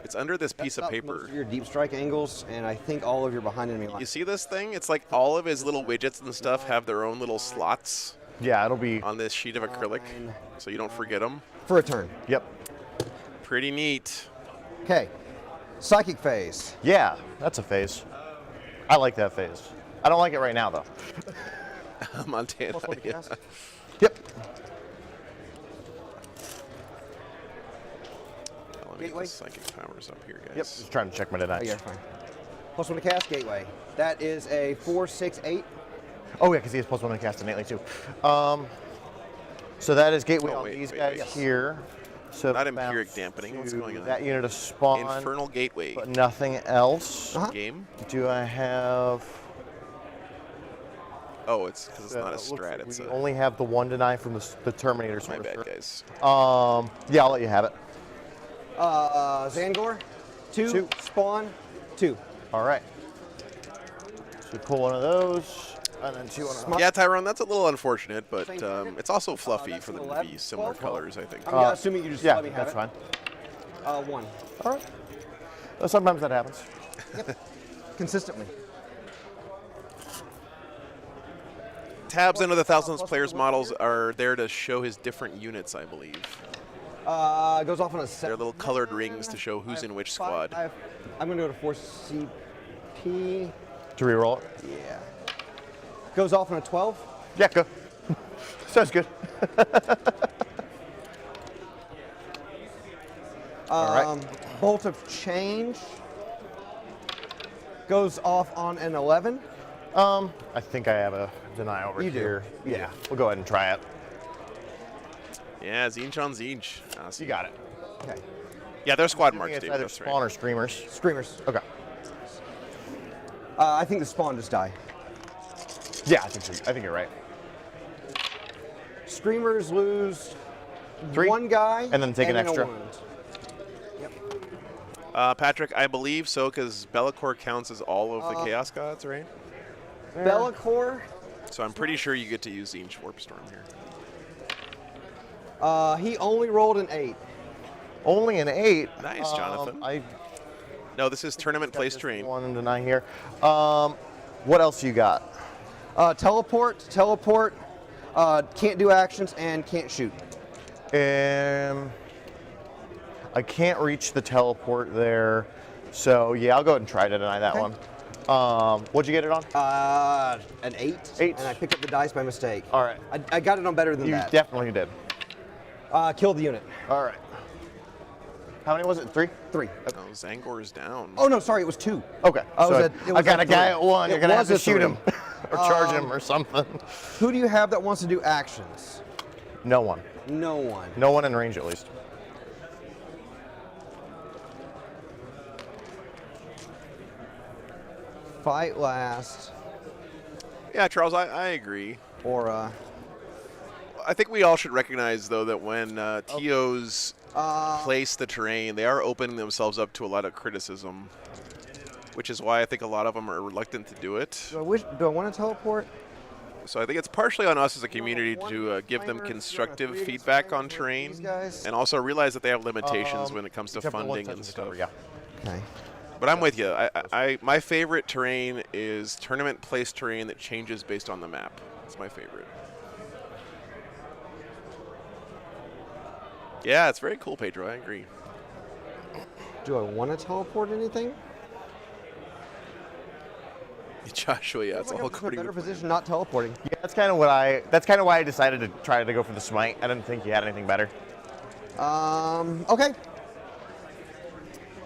It's under this That piece of stops paper. most of your deep strike angles, and I think all of your behind enemy You lines. see this thing? It's like all of his little widgets and stuff have their own little slots Yeah, it'll be. on this sheet of acrylic, so you don't forget them. For a turn. Yep. Pretty neat. Okay. Psychic phase. Yeah, that's a phase. I like that phase. I don't like it right now though. Montana. Plus 1 to Yeah. cast. Yep. Let me get Gateway. the psychic powers up here, guys. Yep. Just trying to check my denies. Oh, yeah, fine. Plus 1 to cast, Gateway. That is a 4, 6, 8. Oh yeah, because he has +1 to cast innately too. So that is gateway Oh, on wait, these wait, guys wait. here. So Not it empiric bounces dampening, what's to going on? That unit of spawn, Infernal Gateway. but nothing else. Uh-huh. Game? Do I have? Oh, it's because it's not a looks like strat. It's we a. only have the 1 deny from the Terminator My sorcerer. bad, guys. Yeah, I'll let you have it. Zangor. 2. Two. Spawn. 2. All right. So we pull one of those, and then 2 on a. Yeah, Tyrone, that's a little unfortunate, but Same target? it's also fluffy that's for them an to 11, be similar 12. colors, I think. I'm assuming you just Yeah, let me have that's it. fine. 1. All right. Sometimes that happens. Consistently. Tabs under the Thousands Players models are there to show his different units, I believe. Goes off on a 7. They're little colored rings to show who's in which squad. I'm going to go to 4 CP. To reroll it. Yeah. Goes off on a 12. Yeah, go. Sounds good. All right. Bolt of Change. Goes off on an 11. I think I have a deny over You do. here. You Yeah, we'll go ahead and try it. Yeah, Zinch on Zinch. Awesome. You got it. Okay. Yeah, they're squad I marks, think it's Dave. either That's spawn right. or screamers. Screamers. Okay. I think the spawn just die. Yeah, I think so. I think you're right. Screamers lose 3, 1 guy. and then take an a extra. wound. Patrick, I believe so, because Be'lakor counts as all of the Chaos Gods, right? Be'lakor. So I'm pretty sure you get to use Zinch Warp Storm here. He only rolled an 8. Only an 8. Nice, Jonathan. I No, this is tournament place just terrain. 1 deny here. What else you got? Teleport. Can't do actions and can't shoot. I can't reach the teleport there, so yeah, I'll go ahead and try to deny that Okay. one. What'd you get it on? An 8. 8. And I picked up the dice by mistake. All right. I got it on better than You that. definitely did. Killed the unit. All right. How many was it? 3? 3. Oh, Zangor's down. Oh no, sorry, it was 2. Okay. Oh, so it I was got a a guy 3. at 1. You're It gonna have was to a shoot 3. him or charge him or something. Who do you have that wants to do actions? No one. No one. No one in range at least. Fight last. Yeah, Charles, I agree. Or I think we all should recognize, though, that when TOs place the terrain, they are opening themselves up to a lot of criticism, which is why I think a lot of them are reluctant to do it. do I want to teleport? So I think it's partially on us as a community to give them constructive feedback on terrain, and also realize that they have limitations when it comes to Except for one funding touch and of cover, stuff. Yeah. Okay. But I'm with you. My favorite terrain is tournament place terrain that changes based on the map. It's my favorite. Yeah, it's very cool, Pedro. I agree. Do I want to teleport anything? Joshua, yeah, it's Looks like all I'm just in a according better to plan. position not teleporting. Yeah, that's kind of what I. That's kind of why I decided to try to go for the smite. I didn't think you had anything better. Okay.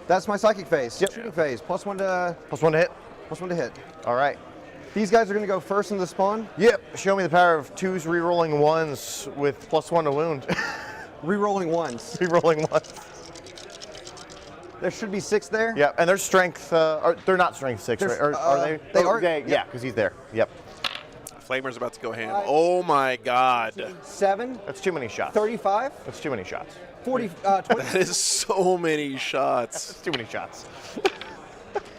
That's my psychic phase. Yep. Shooting phase. +1 to +1 to hit. +1 to hit. All right. These guys are going to go first in the spawn. Yep. Show me the power of 2s re-rolling 1s with +1 to wound. Re-rolling 1s. Re-rolling 1s. There should be 6 there. Yeah, and their strength, they're not strength 6, right? Or, are they? They Oh, are. Yeah, because he's there. Yep. Flamer's about to go ham. Oh my God. 7. That's too many shots. 35. That's too many shots. 40. 20. That is so many shots. That's too many shots.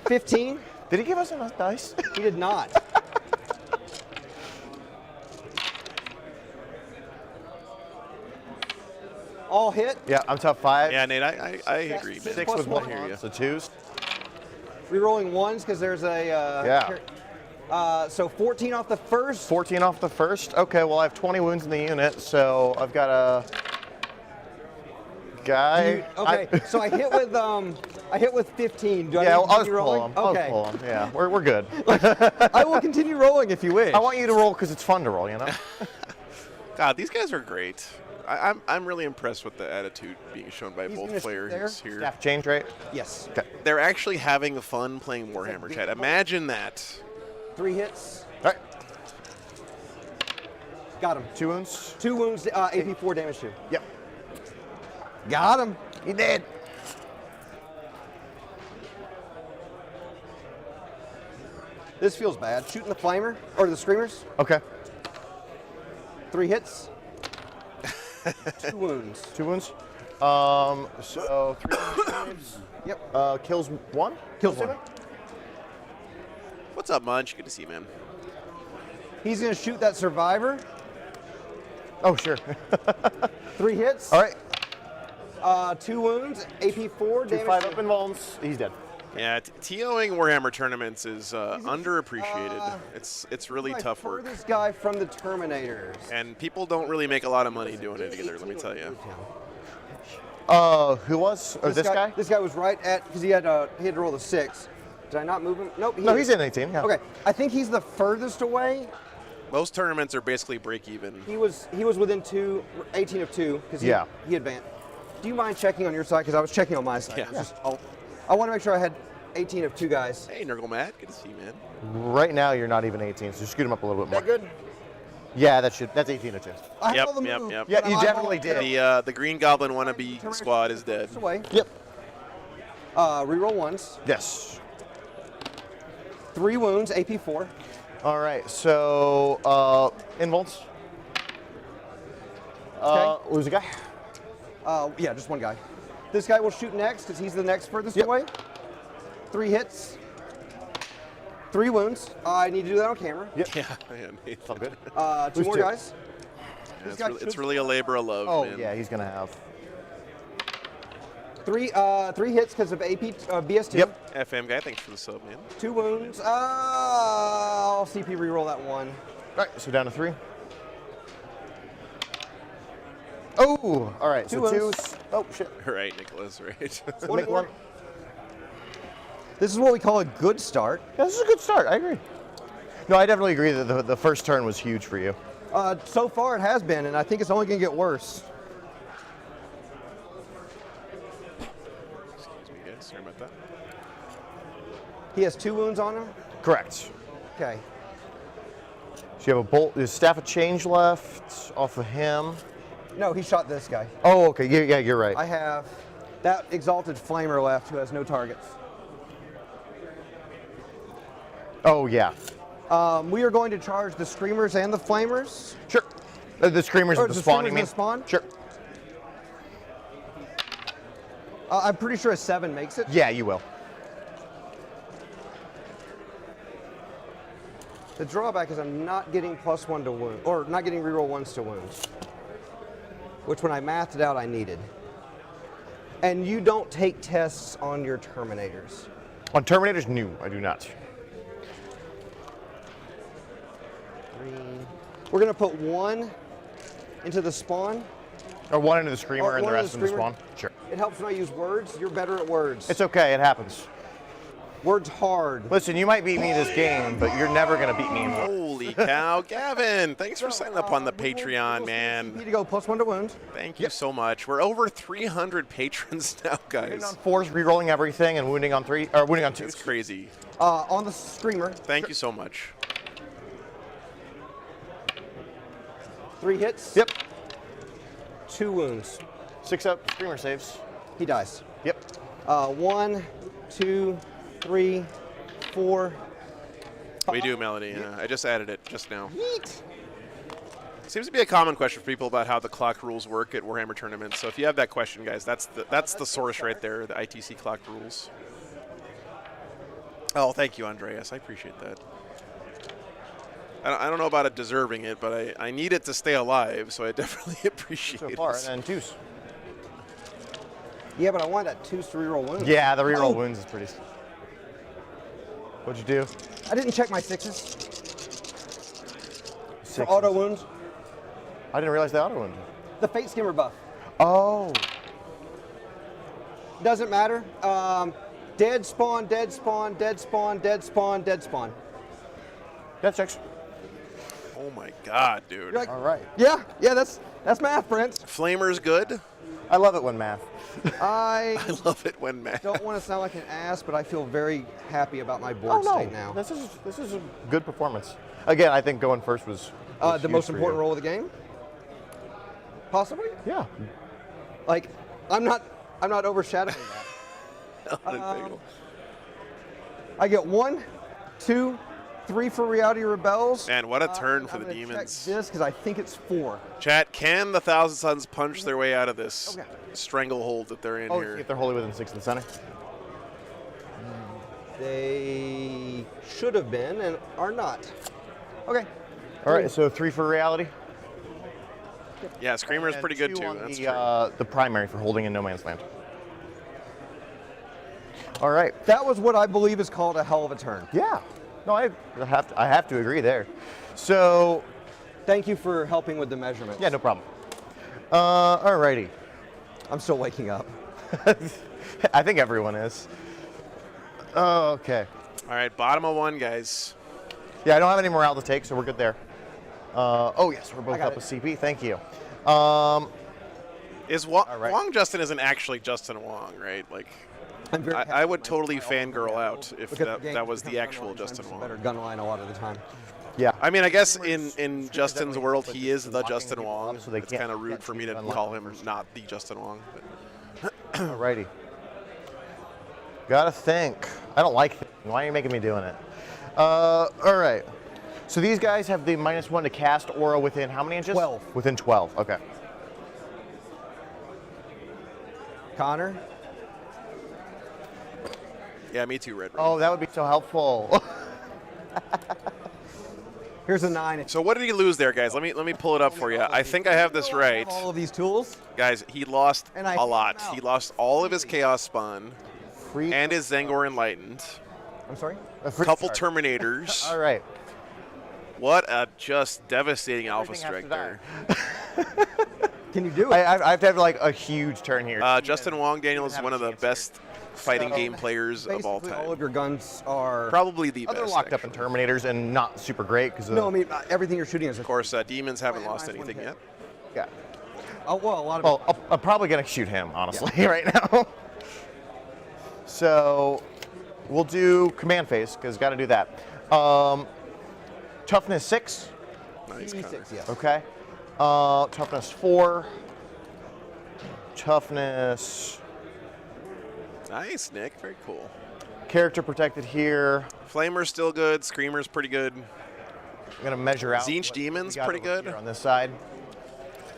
15. Did he give us enough dice? He did not. All hit. Yeah, I'm top 5. Yeah, Nate, I agree, man. 6 with +1. 1, so 2s. Re-rolling 1s because there's a. So 14 off the first. 14 off the first. Okay, well I have 20 wounds in the unit, so I've got a guy. So I hit with 15. Do I Yeah, need to I'll just continue pull rolling? him. I'll Okay. just pull him. Yeah, we're good. I will continue rolling if you wish. I want you to roll because it's fun to roll, you know? God, these guys are great. I'm really impressed with the attitude being shown by He's both gonna players sit here. Staff change rate. Yes. Okay. They're actually having fun playing Warhammer, chat. Imagine that. 3 hits. All right. Got him. 2 wounds. 2 wounds. AP 4 damage to. Yep. Got him. He did. This feels bad. Shooting the flamer or the screamers. Okay. 3 hits. 2 wounds. 2 wounds. So 3 wounds. Yep. Kills 1. Kills 1. What's up, Munch? Good to see you, man. He's gonna shoot that survivor. Oh, sure. 3 hits. All right. 2 wounds. AP 4 2 damage. 5 up in Volns. He's dead. Yeah, TOing Warhammer tournaments is underappreciated. It's really tough work. This guy from the Terminators. And people don't really make a lot of money doing it either, let me tell you. Who was? Or this guy? This guy was right at because he had to roll the 6. Did I not move him? Nope. No, he's in 18. Yeah. Okay, I think he's the furthest away. Most tournaments are basically break even. He was within 18 of 2 because he advanced. Do you mind checking on your side? Because I was checking on my side. Yeah. I want to make sure I had 18 of 2 guys. Hey, Nurgle Matt, good to see you, man. Right now, you're not even 18, so just scoot him up a little bit more. Is that good? Yeah, that's 18 of 2. I Yep, have all the yep, moves, yep. Yeah, but you I'm definitely eyeballing did. The Green Goblin wannabe squad is dead. this away. Yep. Reroll 1s. Yes. 3 wounds. AP 4. All right, so involts. Who's the guy? Yeah, just 1 guy. This guy will shoot next because he's the next furthest Yep. away. 3 hits. 3 wounds. I need to do that on camera. Yep. Yeah, Nate. All good. 2 Who's more 2? guys. It's really a labor of love, Oh, man. yeah, he's gonna have. 3 hits because of AP BS2. Yep. FM guy, thanks for the sub, man. 2 wounds. I'll CP reroll that 1. All right, so down to 3. Oh, all right. Two So wounds. 2s. Oh shit. Right, Nicholas, right. One Make more. one. This is what we call a good start. Yeah, this is a good start. I agree. No, I definitely agree that the first turn was huge for you. So far it has been, and I think it's only going to get worse. Excuse me, guys. Sorry about that. He has 2 wounds on him. Correct. Okay. So you have a bolt, there's staff of change left off of him. No, he shot this guy. Oh, okay. Yeah, you're right. I have that exalted flamer left who has no targets. Oh, yeah. We are going to charge the screamers and the flamers. Sure. The screamers Or at the the spawn, you screamers mean? at the spawn? Sure. I'm pretty sure a 7 makes it. Yeah, you will. The drawback is I'm not getting +1 to wound, or not getting reroll 1s to wounds, which when I mathed it out, I needed. And you don't take tests on your Terminators. On Terminators, no, I do not. 3. We're gonna put 1 into the spawn. Or 1 into the screamer Or and the one into rest the in the screamer? spawn. Sure. It helps when I use words. You're better at words. It's okay, it happens. Words hard. Listen, you might beat me this game, but you're never going to beat me in one. Holy Holy cow, Gavin! Thanks for signing up on the Patreon, man. Need to go +1 to wound. Thank you so much. We're over 300 patrons now, Wounding guys. on 4s, rerolling everything, and wounding on 3, or wounding on 2s. It's crazy. On the screamer. Thank you so much. 3 hits. Yep. 2 wounds. 6 up, screamer saves. He dies. Yep. 1, 2, 3, 4. We do, Melody. Yeah, I just added it just now. Yeet. Seems to be a common question for people about how the clock rules work at Warhammer tournaments. So if you have that question, guys, that's the source right there, the ITC clock rules. Oh, thank you, Andreas. I appreciate that. I don't know about it deserving it, but I need it to stay alive, so I definitely appreciate So it. far, and then 2s. Yeah, but I want that 2s to reroll wounds. Yeah, the reroll wounds is pretty. What'd you do? I didn't check my 6s. 6s. For auto wounds. I didn't realize the auto wound. The Fate Skimmer buff. Oh. Doesn't matter. Dead spawn, dead spawn, dead spawn, dead spawn, dead spawn. That checks. Oh my God, dude. You're like, All right. yeah, that's math, Prince. Flamer's good. I love it when math. I I love it when Matt. don't want to sound like an ass, but I feel very happy about my Oh board no, state now. this is a good performance. Again, I think going first was The huge most for important you. role of the game? Possibly? Yeah. Like, I'm not overshadowing that. I get 1, 2, 3 for Reality Rebels. Man, what a turn for I'm the gonna check demons. this because I think it's 4. Chat, can the Thousand Sons punch their way out of this Okay. stranglehold that they're in Oh, here? if they're wholly within 6 in the center. They should have been and are not. Okay. All right, so 3 for reality. Yeah, Screamer's And pretty good 2 too. on That's the, true. the primary for holding in no man's land. All right. That was what I believe is called a hell of a turn. Yeah. No, I have to agree there. So, Thank you for helping with the measurements. yeah, no problem. All righty. I'm still waking up. I think everyone is. Okay. All right, bottom of 1, guys. Yeah, I don't have any morale to take, so we're good there. Oh yes, we're both got up it. with CP. Thank you. Is right. Wong Justin isn't actually Justin Wong, right? Like, I'm very happy I would with totally my all fangirl the out if because that, the game that was the becomes actual gunline, Justin so I'm Wong. better gun line a lot of the time. Yeah. I mean, I guess in Justin's world, he is the locking Justin people Wong. up so they It's can't kind of rude get for me to to unlock call them him first. not the Justin Wong. But Alrighty. Gotta think. I don't like thinking. Why are you making me doing it? Alright. So these guys have the -1 to cast aura within how many inches? 12. Within 12, okay. Connor? yeah, me too, Red. Oh, that would be so helpful. Here's a 9. So what did he lose there, guys? Let me pull it up for you. I think I have this right. All of these tools. Guys, he lost And I a hit lot. him out. He lost all of his Chaos Spawn Free and his Zangor Enlightened. I'm sorry? a free Couple charge. Terminators. Alright. What a just devastating Alpha Everything has Strike to there. Can you do it? I have to have like a huge turn here. Justin Wong, Daniel, is have one a of the chance here. best fighting So, game players of all Basically, all time. of your guns are. Probably the They're best. locked up in actually. Terminators and not super great because No, I mean, everything you're shooting is a. Of course, Demons haven't Right, lost minus one anything hit. yet. yeah. Oh, well, a lot of Well, it. I'm probably gonna shoot him honestly right now. So we'll do command phase because got to do that. Toughness 6. Nice, Connor. D6, yes. Okay. Toughness 4. Toughness. Nice, Nick. Very cool. Character protected here. Flamer's still good. Screamer's pretty good. I'm gonna measure out. Zinch what we Demon's got pretty over good. here on this side.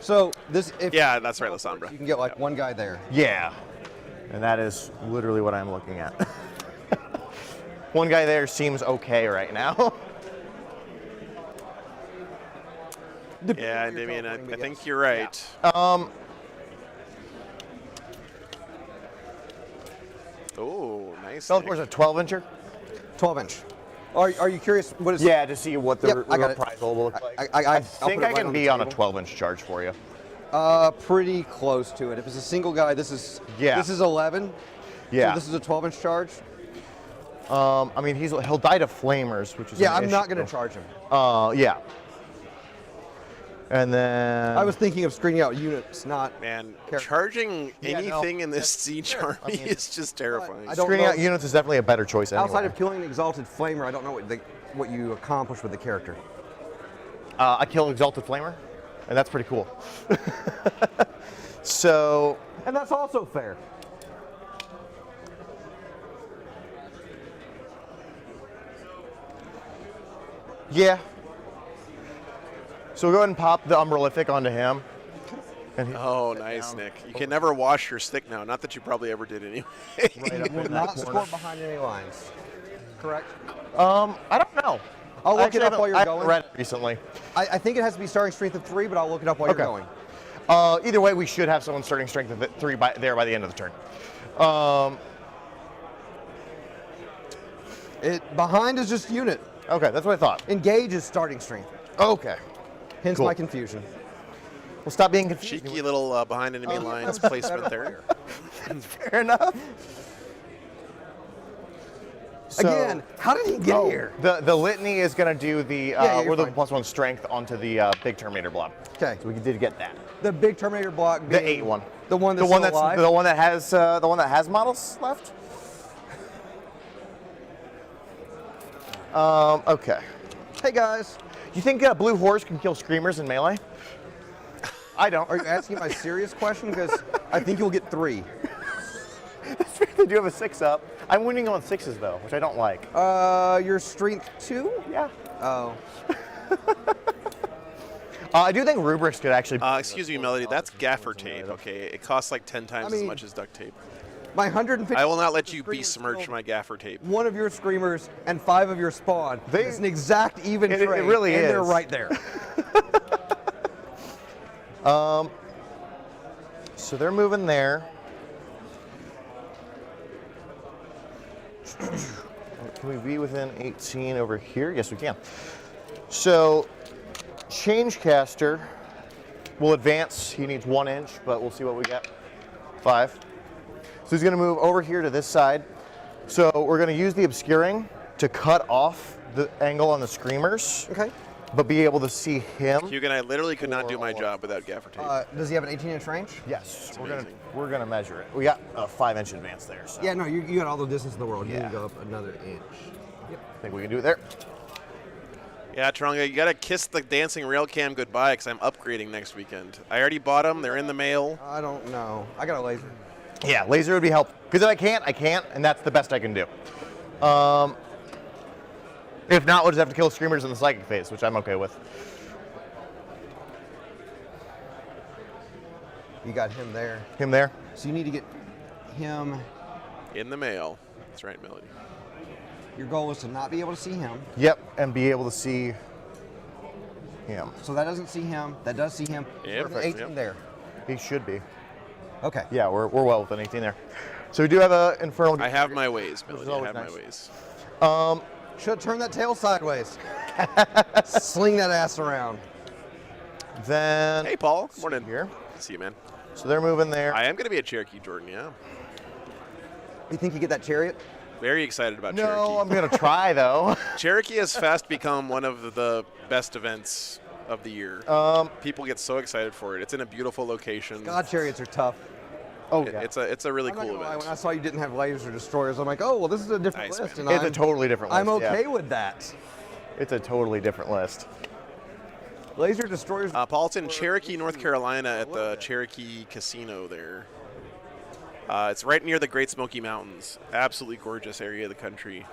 So, this. If Yeah, that's right, Lysandra. You can get like one guy there. Yeah. And that is literally what I'm looking at. One guy there seems okay right now. Yeah, Damien, I think you're right. Oh, nice. Teleport's Nick. a 12-incher. 12-inch. Are you curious what is? Yeah, to see what the Yep, I got it. reprisal will look like. I'll think put it I right can on be the on a table. 12-inch charge for you. Pretty close to it. If it's a single guy, this is. Yeah. This is 11. Yeah. So this is a 12-inch charge. I mean, he'll die to flamers, which is Yeah, an I'm not issue. going to charge him. Yeah. And then I was thinking of screening out units, not Man, character. charging Yeah, no, anything in this siege army is just terrifying. I don't screening know. out units is definitely a better choice anyway. Outside of killing an exalted flamer, I don't know what you accomplish with the character. I kill Exalted Flamer, and that's pretty cool. So, And that's also fair. yeah. So we'll go ahead and pop the Umbralific onto him. And Oh, nice, Nick. You can never wash your stick now. Not that you probably ever did anyway. right up Will in that not corner. score behind any lines. Correct? I don't know. I'll look Actually, it up while you're I haven't going. read it recently. I think it has to be starting strength of 3, but I'll look it up while Okay. you're going. Either way, we should have someone starting strength of 3 by the end of the turn. Behind is just unit. Okay, that's what I thought. Engage is starting strength. Okay. Hence Cool. my confusion. We'll stop being confused. Cheeky little behind enemy lines placement there. Fair enough. So- Again, how did he get here? The litany is going to do the you're we're the fine. +1 strength onto the big Terminator blob. Okay. So we did get that. The big Terminator block being The 8 one. The one that's the one still that's alive? the one that has models left. Okay. Hey guys, You think Blue Horse can kill screamers in melee? I don't. are you asking my serious question? Because I think you'll get 3. They do have a 6-up. I'm winning on 6s though, which I don't like. Your strength 2? Yeah. Oh. I do think rubrics could actually. Excuse me, Melody. That's gaffer tape. Okay, it costs like 10 times as mean- much as duct tape. My 150. I will not let you Screamers besmirch killed my gaffer tape. 1 of your screamers and 5 of your spawn. It's an exact even It trade. really and is. they're right there. So they're moving there. Can we be within 18 over here? Yes, we can. So, Changecaster will advance. He needs 1 inch, but we'll see what we get. 5. So he's going to move over here to this side. So we're going to use the obscuring to cut off the angle on the screamers, Okay. but be able to see him. Hugo and I literally could not do my job without gaffer tape. Does he have an 18-inch range? Yes, amazing. we're gonna measure it. We got a 5-inch advance there, so Yeah, no, you got all the distance in the world. You Yeah. need to go up another inch. I think we can do it there. Yeah, Taronga, you gotta kiss the dancing rail cam goodbye because I'm upgrading next weekend. I already bought them. They're in the mail. I don't know. I got a laser. Yeah, laser would be helpful. Because if I can't, and that's the best I can do. If not, we'll just have to kill screamers in the psychic phase, which I'm okay with. You got him there. Him there. So you need to get him. In the mail. That's right, Melody. Your goal is to not be able to see him. Yep, and be able to see him. So that doesn't see him. That does see him. Yeah, We're at perfect, 18 yep. there. He should be. Okay. Yeah, we're well within 18 there. So we do have a infernal. I have my ways, Melody. I always have my nice. ways. Should have turned that tail sideways. Sling that ass around. Then Hey, Paul. Morning. here. See you, man. So they're moving there. I am gonna be a Cherokee, Jordan. Yeah. You think you get that chariot? Very excited about No, Cherokee. I'm gonna try though. Cherokee has fast become one of the best events of the year. People get so excited for it. It's in a beautiful location. God, chariots are tough. Oh It- yeah. It's a really I'm not cool gonna lie, event. when I saw you didn't have laser destroyers, I'm like, oh, well, this is a different Nice, list. man. And It's a totally different list. I'm okay yeah. with that. It's a totally different list. Laser destroyers. Paul's in Cherokee, North Carolina at the Cherokee Casino there. It's right near the Great Smoky Mountains. Absolutely gorgeous area of the country.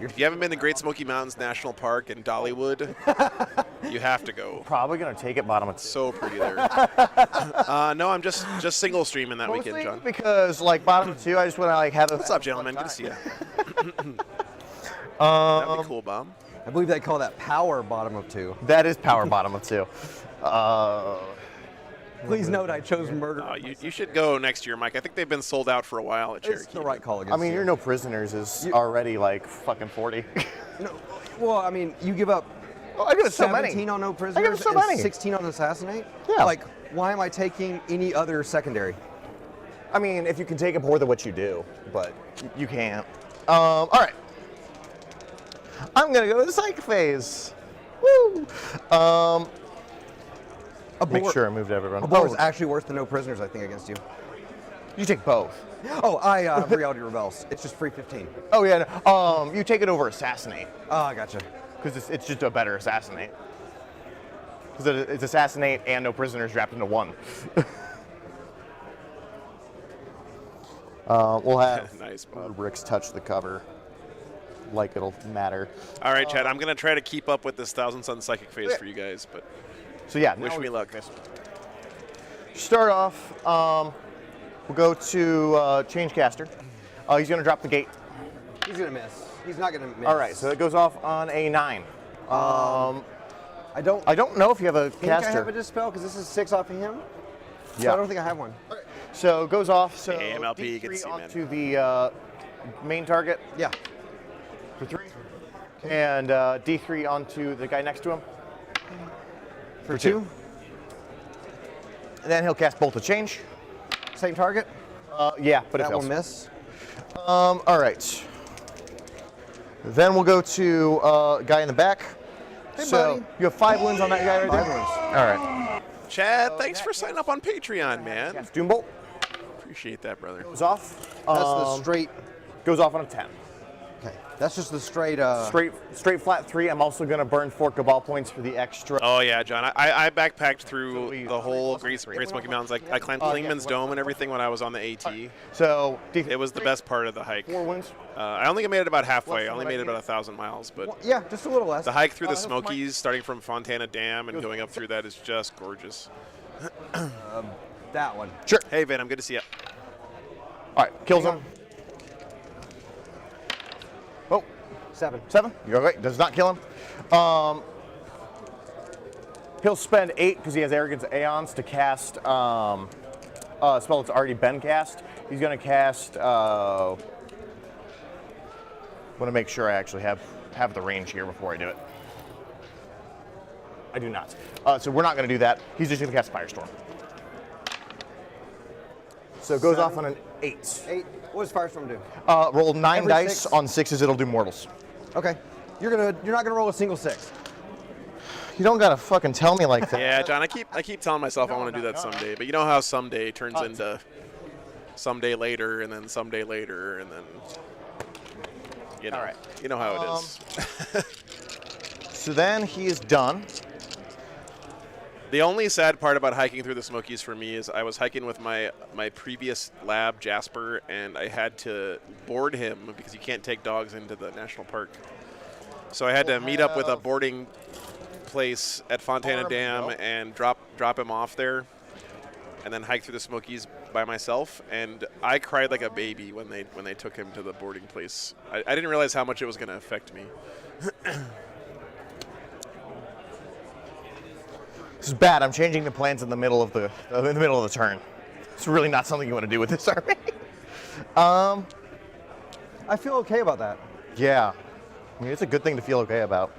If you haven't been to Great Smoky Mountains National Park in Dollywood, you have to go. Probably gonna take it bottom of 2. So pretty there. No, I'm just single streaming that weekend, John. Because like bottom of 2, I just want to like have a. What's up, gentlemen? Good to see you. That'd be cool, Bob. I believe they call that power bottom of 2. That is power bottom of 2. Please note I chose murder. You should go next year, Mike. I think they've been sold out for a while at Cherokee. It's the right call I against mean, you. you're no prisoners is already like fucking 40. No, well, I mean, you give up I give it so 17 many. on no prisoners I give it so and many. 16 on assassinate? Yeah. Like, why am I taking any other secondary? I mean, if you can take it more than what you do, but you can't. All right. I'm gonna go to the psych phase. Woo! Make sure I moved everyone. A boar is actually worse than no prisoners, I think, against you. You take both. Oh, I reality rebels. It's just free 15. Oh yeah. No. You take it over assassinate Oh, I gotcha. because it's just a better assassinate. Because it's assassinate and no prisoners wrapped into one. We'll have Nice, Bob. rubrics touch the cover, like it'll matter. All right, Chad. I'm gonna try to keep up with this Thousand Sun Psychic phase for you guys, but So yeah, wish now me luck. Start off. We'll go to change caster. He's gonna drop the gate. He's gonna miss. He's not gonna miss. All right, so it goes off on a 9. I don't know if you have a think I caster. have a dispel because this is 6 off of him. So Yeah. I don't think I have one. So it goes off. So Hey, MLP, good to D3 see you, man. onto the main target Yeah. for 3, and D3 onto the guy next to him For 2. And then he'll cast Bolt of Change. Same target. Yeah, but it That fails. will miss. All right. Then we'll go to guy in the back. Hey, so buddy. you have 5 wounds on that guy right 5 there. wounds. All right. Chad, thanks for signing up on Patreon, man. Cast Doom Bolt Appreciate that, brother. goes off. That's the straight. Goes off on a 10. Okay. That's just the straight. Straight flat 3. I'm also gonna burn 4 Cabal points for the extra. Oh yeah, John. I backpacked So through we- the whole Great Smoky Mountains. I climbed Klingman's Dome and everything when I was on the AT. So It was the best part of the hike. 4 wounds. I only made it about halfway. Less I only than what made I it about needed. 1,000 miles, but Yeah, just a little less. the hike through the that's fine. Smokies, starting from Fontana Dam and going up through that, is just gorgeous. That one. Sure. Hey, Vin, I'm good to see you. All right. Kills him. Oh, 7. 7. You're right. Does not kill him. He'll spend 8 because he has Arrogance Aeons to cast a spell that's already been cast. He's going to cast. Want to make sure I actually have the range here before I do it. I do not. So we're not going to do that. He's just going to cast Firestorm. So it goes off on an 8. 8. What does Firestorm do? Roll 9 Every dice. 6? On 6s, it'll do mortals. Okay. You're not gonna roll a single 6. You don't gotta fucking tell me like that. Yeah, John, I keep telling myself I want to do that someday, but you know how someday turns into someday later, and then someday later, and then you know, All right. you know how it is. So then he is done. The only sad part about hiking through the Smokies for me is I was hiking with my previous lab, Jasper, and I had to board him because you can't take dogs into the national park. So I had to meet up with a boarding place at Fontana Dam and drop him off there, and then hike through the Smokies by myself. And I cried like a baby when they took him to the boarding place. I didn't realize how much it was going to affect me. This is bad. I'm changing the plans in the middle of the turn. It's really not something you want to do with this army. I feel okay about that. Yeah. I mean, it's a good thing to feel okay about.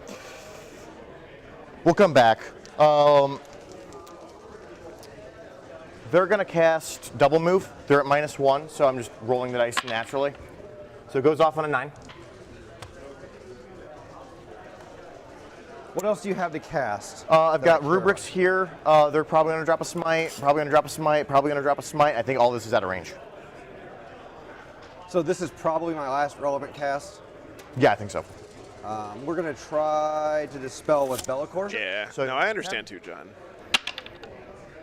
We'll come back. They're going to cast double move. They're at -1, so I'm just rolling the dice naturally. So it goes off on a 9. What else do you have to cast? I've that I got care rubrics here. They're probably going to drop a smite, probably going to drop a smite, probably going to drop a smite. I think all this is out of range. So this is probably my last relevant cast. Yeah, I think so. We're gonna try to dispel with Bellicor. Yeah. So- No, I understand too, John.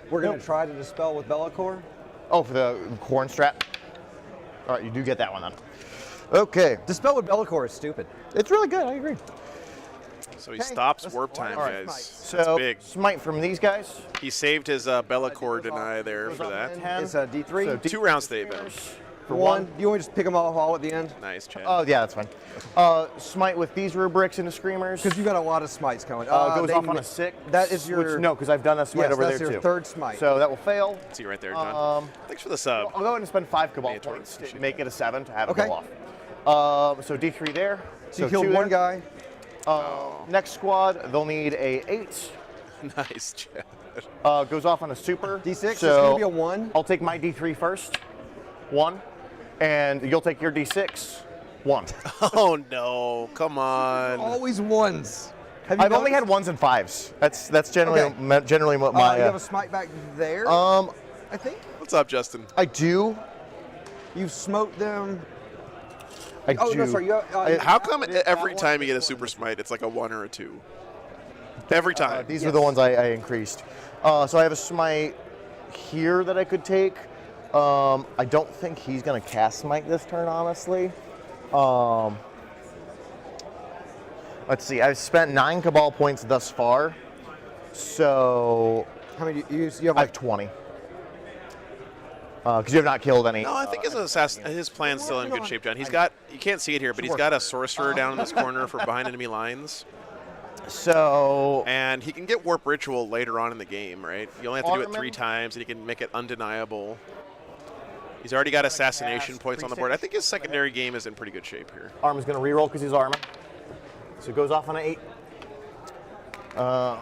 We're gonna try to dispel with Bellicor. Oh, for the corn strat? All right, you do get that one then. Okay. Dispel with Bellicor is stupid. It's really good, I agree. So he Okay, stops let's- warp why time, not guys. smite? That's So, big. smite from these guys. He saved his Bellacore deny there for that. 10. It's a D3. So 2 rounds save him. For one. Do you want me to just pick them all at the end? Nice, Chad. Oh, yeah, that's fine. Smite with these rubrics into screamers. Because you got a lot of smites coming. Goes they off on mi- a 6. That is your. Which, no, because I've done that smite Yes, over that's there your too. third smite. So that will fail. See you right there, John. Thanks for the sub. I'll go ahead and spend 5 Cabal Hey, Tori, points to appreciate make it a 7 to have Okay. it go off. So D3 there. So you killed 2 one there. guy. Next squad, they'll need a 8. Nice, Chad. Goes off on a super. D6. So it's gonna be a 1. I'll take my D3 first. 1. And you'll take your D6. 1. Oh no! Come on. Always ones. Have you I've only had noticed? 1s and 5s. That's generally Okay. generally what my. You have a smite back there, I think. What's up, Justin? I do. You've smoked them. I Oh, do. no, sorry. How come that every one- time you get a super smite, it's like a 1 or a 2? Every time. These are the ones I increased. So I have a smite here that I could take. I don't think he's going to cast smite this turn, honestly. Let's see. I've spent 9 Cabal points thus far. So How many? You have I have like 20. Because you have not killed any. No, I think his plan's still in good shape, John. He's got, you can't see it here, but he's got a sorcerer down in this corner for behind enemy lines. So And he can get Warp Ritual later on in the game, right? You only have to do it 3 Armin? times, and he can make it undeniable. He's already got assassination points on the board. I think his secondary game is in pretty good shape here. Armin's going to reroll because he's Armin. So it goes off on an 8. Now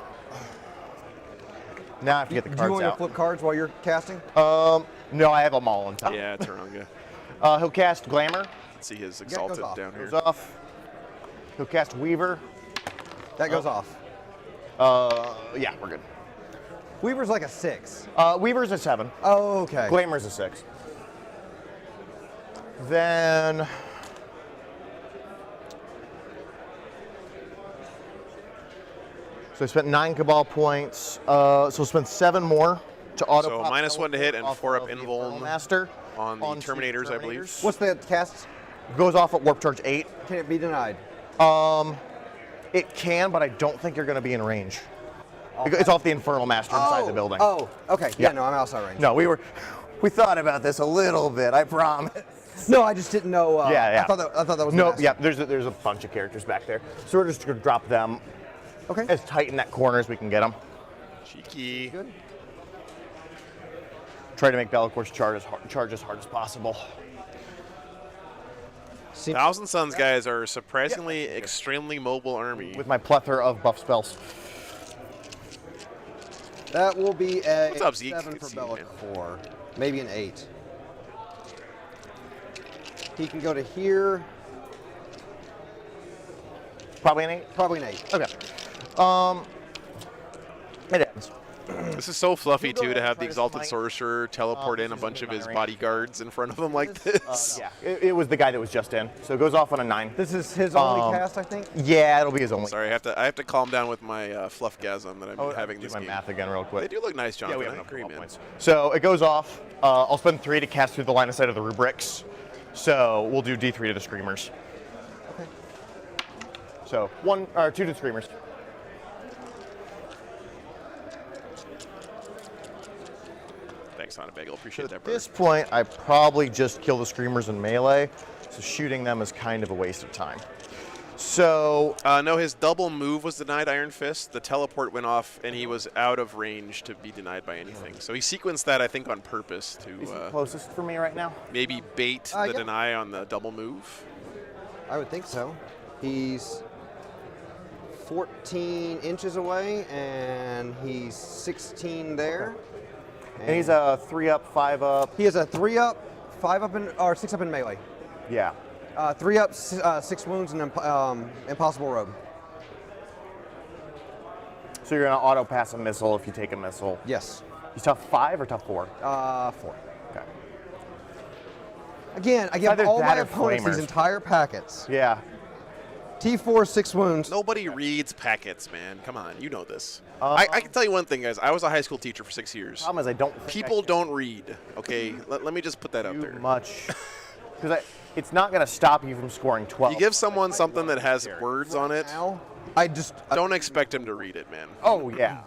I have to get the Do you cards want to out. flip cards while you're casting? No, I have them all on top. Yeah, Taranga. He'll cast Glamour. Let's see his goes Exalted off. down here. Goes off. He'll cast Weaver. That goes off. Yeah, we're good. Weaver's like a 6. Weaver's a 7. Oh, okay. Glamour's a 6. Then so I spent 9 Cabal points. So we'll spend 7 more to auto. So pop -1 to hit and off 4 up of the Invuln Infernal Master on the onto Terminators, I believe. Terminators. What's the cast? Goes off at Warp Charge 8. Can it be denied? It can, but I don't think you're going to be in range. It's off the Infernal Master inside the building. Oh, okay. Yeah, Yeah. no, I'm outside range. No, we thought about this a little bit. I promise. No, I just didn't know. Yeah. I thought that was No, an yeah. There's a bunch of characters back there, so we're just gonna drop them Okay. as tight in that corner as we can get them. Cheeky. Good. Try to make Bellacor's charge as hard as possible. Thousand Suns guys are surprisingly extremely mobile army. With my plethora of buff spells. That will be a What's up, Zeke? 7 Good for to see you, man. Bellacore. Maybe an 8. He can go to here. Probably an 8. Probably an 8. Okay. It ends. This is so fluffy Go too ahead to and have try the to Exalted smite. Sorcerer teleport in a this is bunch of in his my range. bodyguards in front of him like this. Yeah, it was the guy that was just in, so it goes off on a 9. This is his only cast, I think. Yeah, it'll be his only. Sorry, I have to calm down with my fluffgasm that I'm having do this my game. math again real They quick. do look nice, Yeah, Jonathan. we have I enough agree, Cabal man. points. So it goes off. I'll spend 3 to cast through the line of sight of the rubrics. So we'll do D3 to the Screamers. Okay. So 1 or 2 to the Screamers. Thanks, Hana Bagel. Appreciate At that, brother. this point, I probably just kill the Screamers in melee. So shooting them is kind of a waste of time. So No, his double move was denied Iron Fist. The teleport went off, and he was out of range to be denied by anything. So he sequenced that, I think, on purpose he's the to closest for me right now. maybe bait the yeah. deny on the double move. I would think so. He's 14 inches away, and he's 16 there. And he's a 3-up, 5-up. He has a 3-up, 5-up, or 6-up in melee. Yeah. 3-up, 6 wounds, and impossible robe. So you're gonna auto pass a missile if you take a missile. Yes. He's tough 5 or tough 4? 4. Okay. Again, I give either all that my or opponents these flamers. entire packets. Yeah. T4, 6 wounds. Nobody reads packets, man. Come on, you know this. I can tell you one thing, guys. I was a high school teacher for 6 years. Problem is I don't think People don't read, okay? Let me just put that out too there. much because it's not gonna stop you from scoring 12. You give someone something that has words on it, Now, I just don't expect him to read it, man. Oh yeah.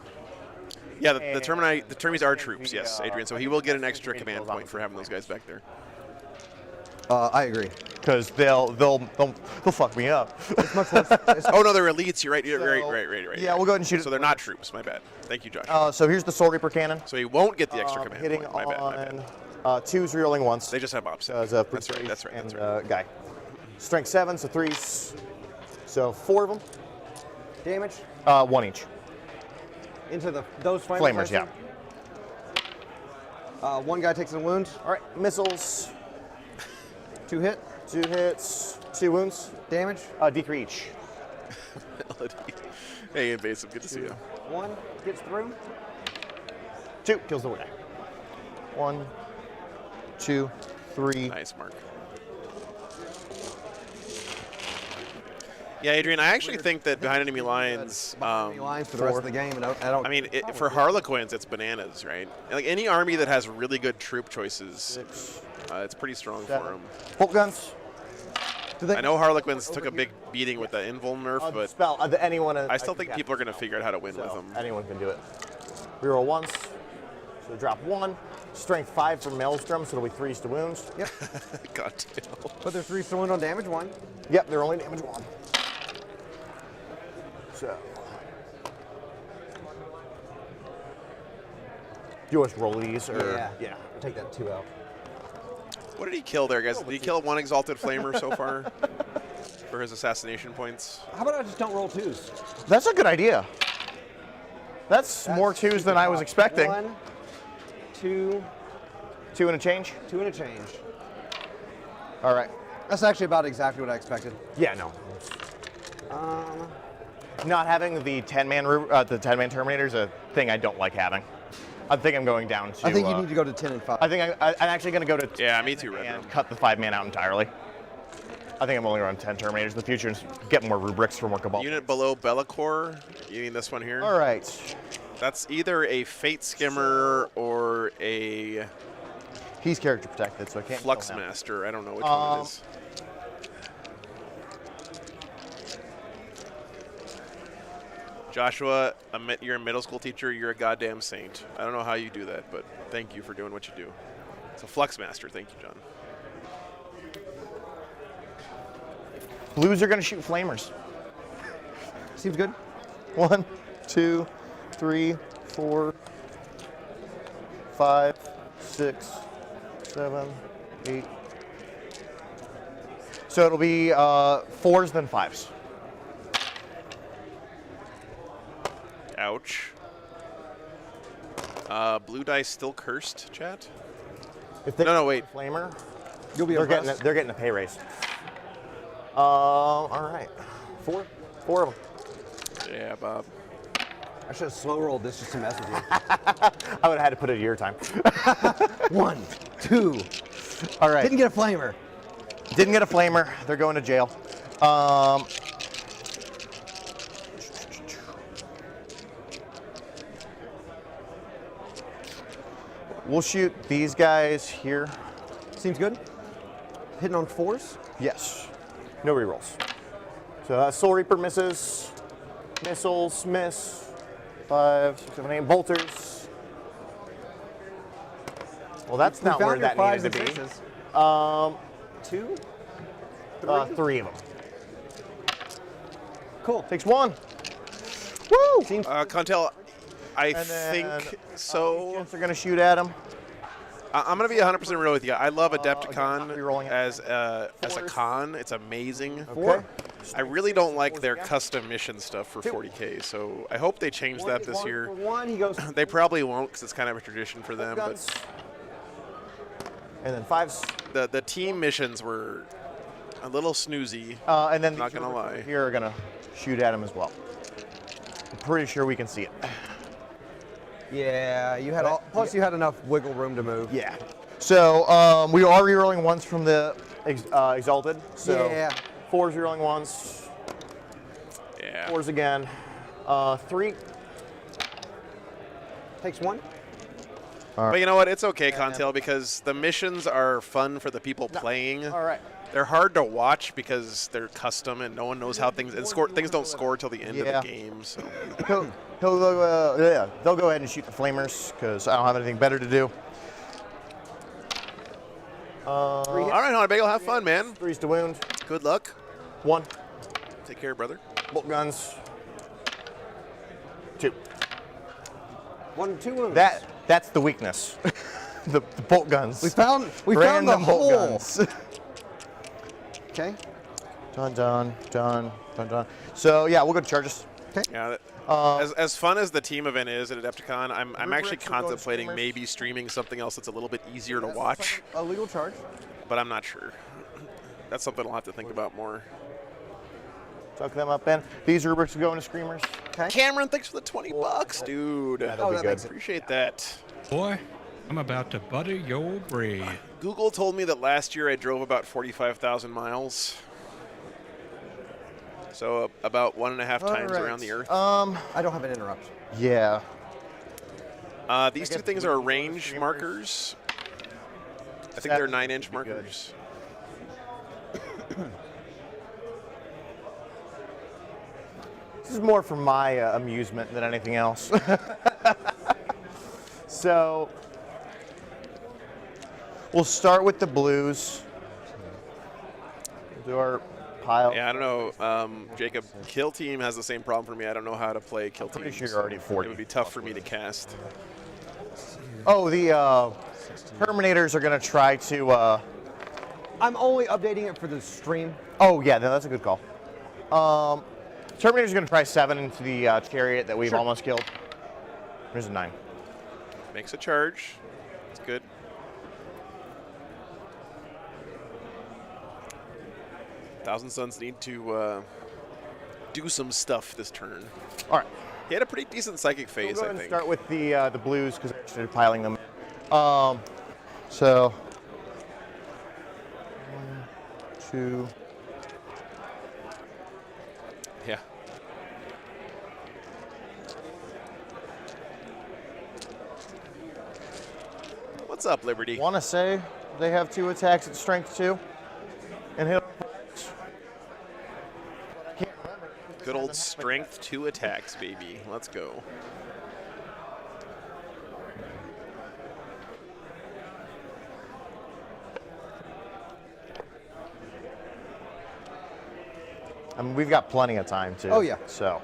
Yeah, the Termies are troops, yes, Adrian. So he will get an extra command point for having those guys back there. I agree. Because they'll fuck me up. It's much less. It's, Oh no, they're elites. You're right. You're So, right. yeah, we'll go ahead and shoot it. So they're not troops. My bad. Thank you, Josh. So here's the Soul Reaper cannon. So he won't get the extra command Hitting point. My bad. on My bad. 2s, rerolling once. They just have opposite. As a That's right. That's right. and That's right. guy. Strength 7, so 3s. So 4 of them. damage 1 each. into those flamers. Flamers, yeah. One guy takes a wound. All right, missiles. 2 hit. 2 hits. 2 wounds. Damage. D3 each. Hey, Invasive, good to see you. 1 gets through. 2 kills the guy. 1, 2, 3. Nice, Mark. Yeah, Adrian, I actually think that behind enemy lines, Enemy lines for the rest of the game, and I don't. I mean, for Harlequins, it's bananas, right? Like any army that has really good troop choices, it's pretty strong for them. Bolt guns. I know Harlequins took a big beating with the invul nerf, but spell anyone. I still think people are going to figure out how to win with them. Anyone can do it. Reroll once. So drop 1. Strength 5 for Maelstrom, so it'll be 3s to wounds. Yep. God damn. But they're 3 to wound on damage 1. Yep, they're only damage 1. So. Do you want us to roll these? Or? Yeah. Take that 2 out. What did he kill there, guys? Did he kill 1 Exalted Flamer so far for his assassination points? How about I just don't roll 2s? That's a good idea. That's more 2s than I was expecting. 1, 2, 2 and a change? 2 and a change. All right. That's actually about exactly what I expected. Yeah, no. Not having the 10-man Terminator is a thing I don't like having. I think I'm going down to. I think you need to go to 10 and 5. I think I'm actually going to go to. Yeah, me too, Red And Room. cut the 5-man out entirely. I think I'm only going to run 10 Terminators in the future and get more rubrics for more Cabal. Unit below Bellicor, you mean this one here? All right. That's either a Fate Skimmer or a He's character protected, so I can't. Flux kill him. Master. I don't know which one it is. Joshua, you're a middle school teacher. You're a goddamn saint. I don't know how you do that, but thank you for doing what you do. It's a Flux Master. Thank you, John. Blues are going to shoot flamers. Seems good. 1, 2, 3, 4, 5, 6, 7, 8. So it'll be 4s then 5s. Ouch. Blue dice still cursed, chat? If they No, wait. Flamer, You'll be they're impressed. getting a pay raise. All right. 4 of them. Yeah, Bob. I should have slow rolled this just to mess with you. I would have had to put it at your time. 1, 2. All right. Didn't get a flamer. Didn't get a flamer. They're going to jail. We'll shoot these guys here. Seems good. Hitting on 4s. Yes. No rerolls. So Soul Reaper misses. Missiles miss. 5, 6, 7, 8 bolters. Well, that's not where that needed to be. 2? 3 of them. Cool. Takes 1. Woo! Contel, I And then, think so. They're going to shoot at him. I'm going to be 100% real with you. I love again, Adepticon not rerolling it. as a con. It's amazing. Okay. I really don't like their custom mission stuff for 40k, so I hope they change that this year. 1, he goes. They probably won't because it's kind of a tradition for them. Guns. But And then 5s. the team missions were a little snoozy. And then Not these gonna rubrics over lie. here are going to shoot at him as well. I'm pretty sure we can see it. Yeah, you had all. Plus, you had enough wiggle room to move. Yeah. So we are rerolling ones from the Exalted. So Yeah. 4s rerolling ones. Yeah. 4s again. 3. Takes 1. But you know what? It's okay, Contel, because the missions are fun for the people playing. All right. They're hard to watch because they're custom and no one knows how things things don't score till the end of Yeah. the game. So They'll go ahead and shoot the flamers because I don't have anything better to do. all right, Hon Bagel, have fun, man. 3s to wound. Good luck. 1. Take care, brother. Bolt guns. 2. 1, 2 wounds. That's the weakness. the bolt guns. We found the Random bolt hole. guns. Okay. Dun dun dun dun dun. So yeah, we'll go to charges. Yeah. As fun as the team event is at Adepticon, I'm actually Rubrics are going contemplating streamers. maybe streaming something else that's a little bit easier to watch, A legal charge. but I'm not sure. That's something I'll have to think about more. Tuck them up in. These rubrics go into screamers. Okay. Cameron, thanks for the $20, dude. That'll be that good. makes it. Appreciate that. Boy, I'm about to butter your bread. Google told me that last year I drove about 45,000 miles. So about 1.5 times right. around the Earth. I don't have an interrupt. Yeah. These two things are range markers. I think they're 9-inch Be good. markers. This is more for my amusement than anything else. So, we'll start with the blues. We'll do our pile. Yeah, I don't know, Jacob. Kill Team has the same problem for me. I don't know how to play Kill Team. pretty sure you're already 40. It would be tough for me to cast. Oh, the Terminators are going to try to. I'm only updating it for the stream. Oh, yeah, no, that's a good call. Terminator's going to try 7 into the chariot that we've almost killed. There's a 9. Makes a charge. It's good. Thousand Suns need to do some stuff this turn. All right. He had a pretty decent psychic We'll phase, go I ahead and think. start with the blues because I started piling them. So 1, 2. Yeah. What's up, Liberty? Want to say they have 2 attacks at strength 2 and hit. Good old strength 2 attacks, baby. Let's go. I mean, we've got plenty of time too. Oh, yeah. So.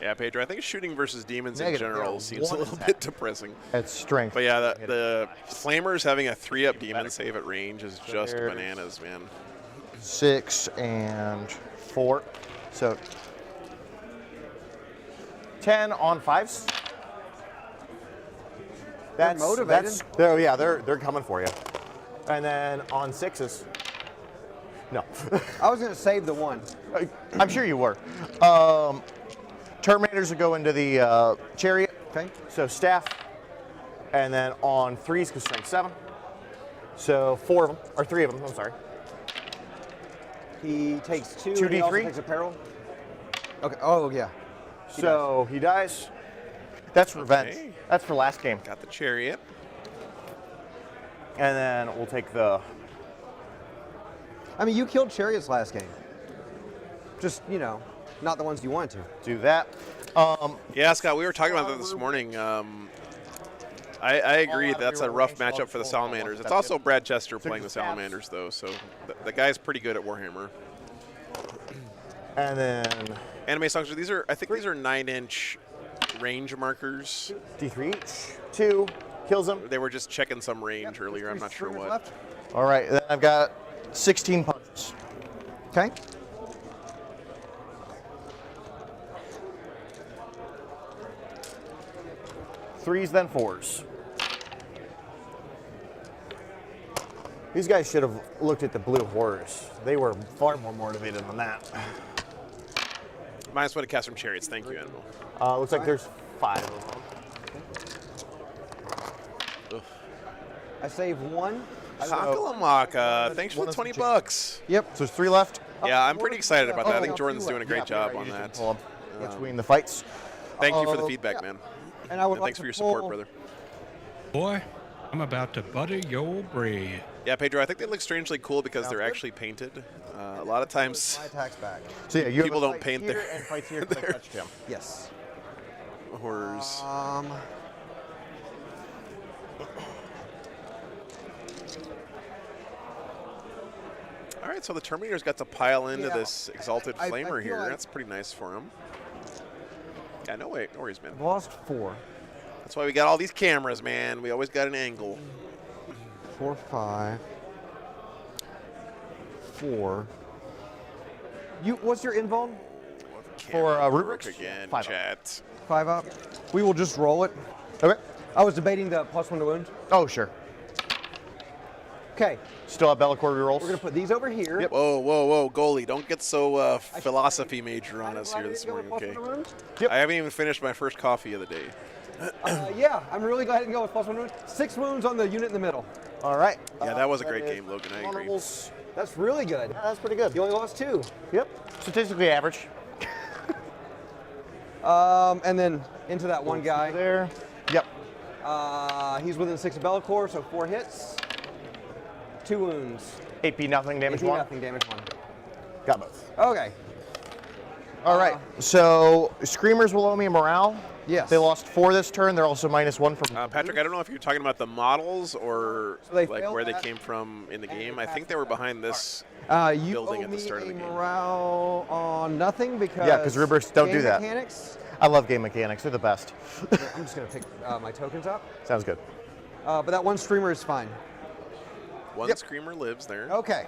Yeah, Pedro, I think shooting versus demons Negative. in general Yeah, seems a 1 little attack. bit depressing. At strength. But yeah, the Flamers having a 3-up demon save at range is just there's- bananas, man. 6 and 4. So 10 on 5s. That's motivated. They're coming for you. And then on 6s. No. I was going to save the 1. I'm sure you were. Terminators will go into the chariot. Okay. So staff. And then on 3s, because strength 7. So 4 of them, or 3 of them, I'm sorry. He takes 2. 2d3? And he also takes a peril. Okay. Oh, yeah. So he dies. That's revenge. Okay. That's for last game. Got the chariot. And then we'll take the. I mean, you killed chariots last game. Just, you know, not the ones you wanted to. Do that. Yeah, Scott, we were talking about that this morning. I agree that's a rough matchup for the Salamanders. It's also Brad Chester playing the Salamanders, though, so the guy's pretty good at Warhammer. And then Anime Songs, I think these are 9-inch range markers. D3 each. 2 kills him. They were just checking some range earlier. I'm not sure what. Left. All right. Then I've got 16 punches. Okay. Threes, then 4s. These guys should have looked at the blue horrors. They were far more motivated than that. -1 to cast from chariots. Thank you, Animal. Looks like there's 5 of them. I save 1. Kakalomaka, thanks for the $20. Yep. So there's 3 left. Yeah, I'm pretty excited about that. I think Oh, Jordan's doing a great job on You can that. pull 'em between the fights. Thank you for the feedback, man. And I would And like thanks to for your support, pull- brother. Boy, I'm about to butter your bread. Yeah, Pedro, I think they look strangely cool because they're actually painted. A lot of times, My attacks back. So yeah, you People have a don't fight paint here their- and fights here 'cause I touched him. Yes. horrors. All right, so the Terminator's got to pile into Yeah. this Exalted I Flamer feel here. like- That's pretty nice for him. Yeah, no worries, man. I've lost 4. That's why we got all these cameras, man. We always got an angle. 4, 5. 4. What's your invuln? For rubrics? again, 5 up. chat. 5 up. We will just roll it. Okay. I was debating the +1 to wound. Oh, sure. Okay, Still have Bellacore rerolls. we're gonna put these over here. Yep. Whoa, whoa, whoa, goalie! Don't get so philosophy major on us here this morning, okay? Yep. I haven't even finished my first coffee of the day. Yeah, I'm really glad I didn't go with +1 to wound. 6 wounds on the unit in the middle. All right. Yeah, that was a That great is game, Logan. I agree. honorables. That's really good. Yeah, that's pretty good. You only lost 2. Yep. Statistically average. And then into that one guy. There. Yep. He's within 6 of Bellacore, so 4 hits. 2 wounds. AP nothing, damage 1. Nothing, damage 1. Got both. Okay. All right. So Screamers will owe me morale. Yes. They lost 4 this turn. They're also -1 from. Patrick, I don't know if you're talking about the models or So they like failed where they that, came from in the and game. they I think passed they were that. behind this. You building owe at the me start of the a game. morale on nothing because. Yeah, 'cause rubrics don't game do that. Mechanics. I love game mechanics. They're the best. I'm just gonna pick my tokens up. Sounds good. But that one streamer is fine. One screamer lives there. Okay.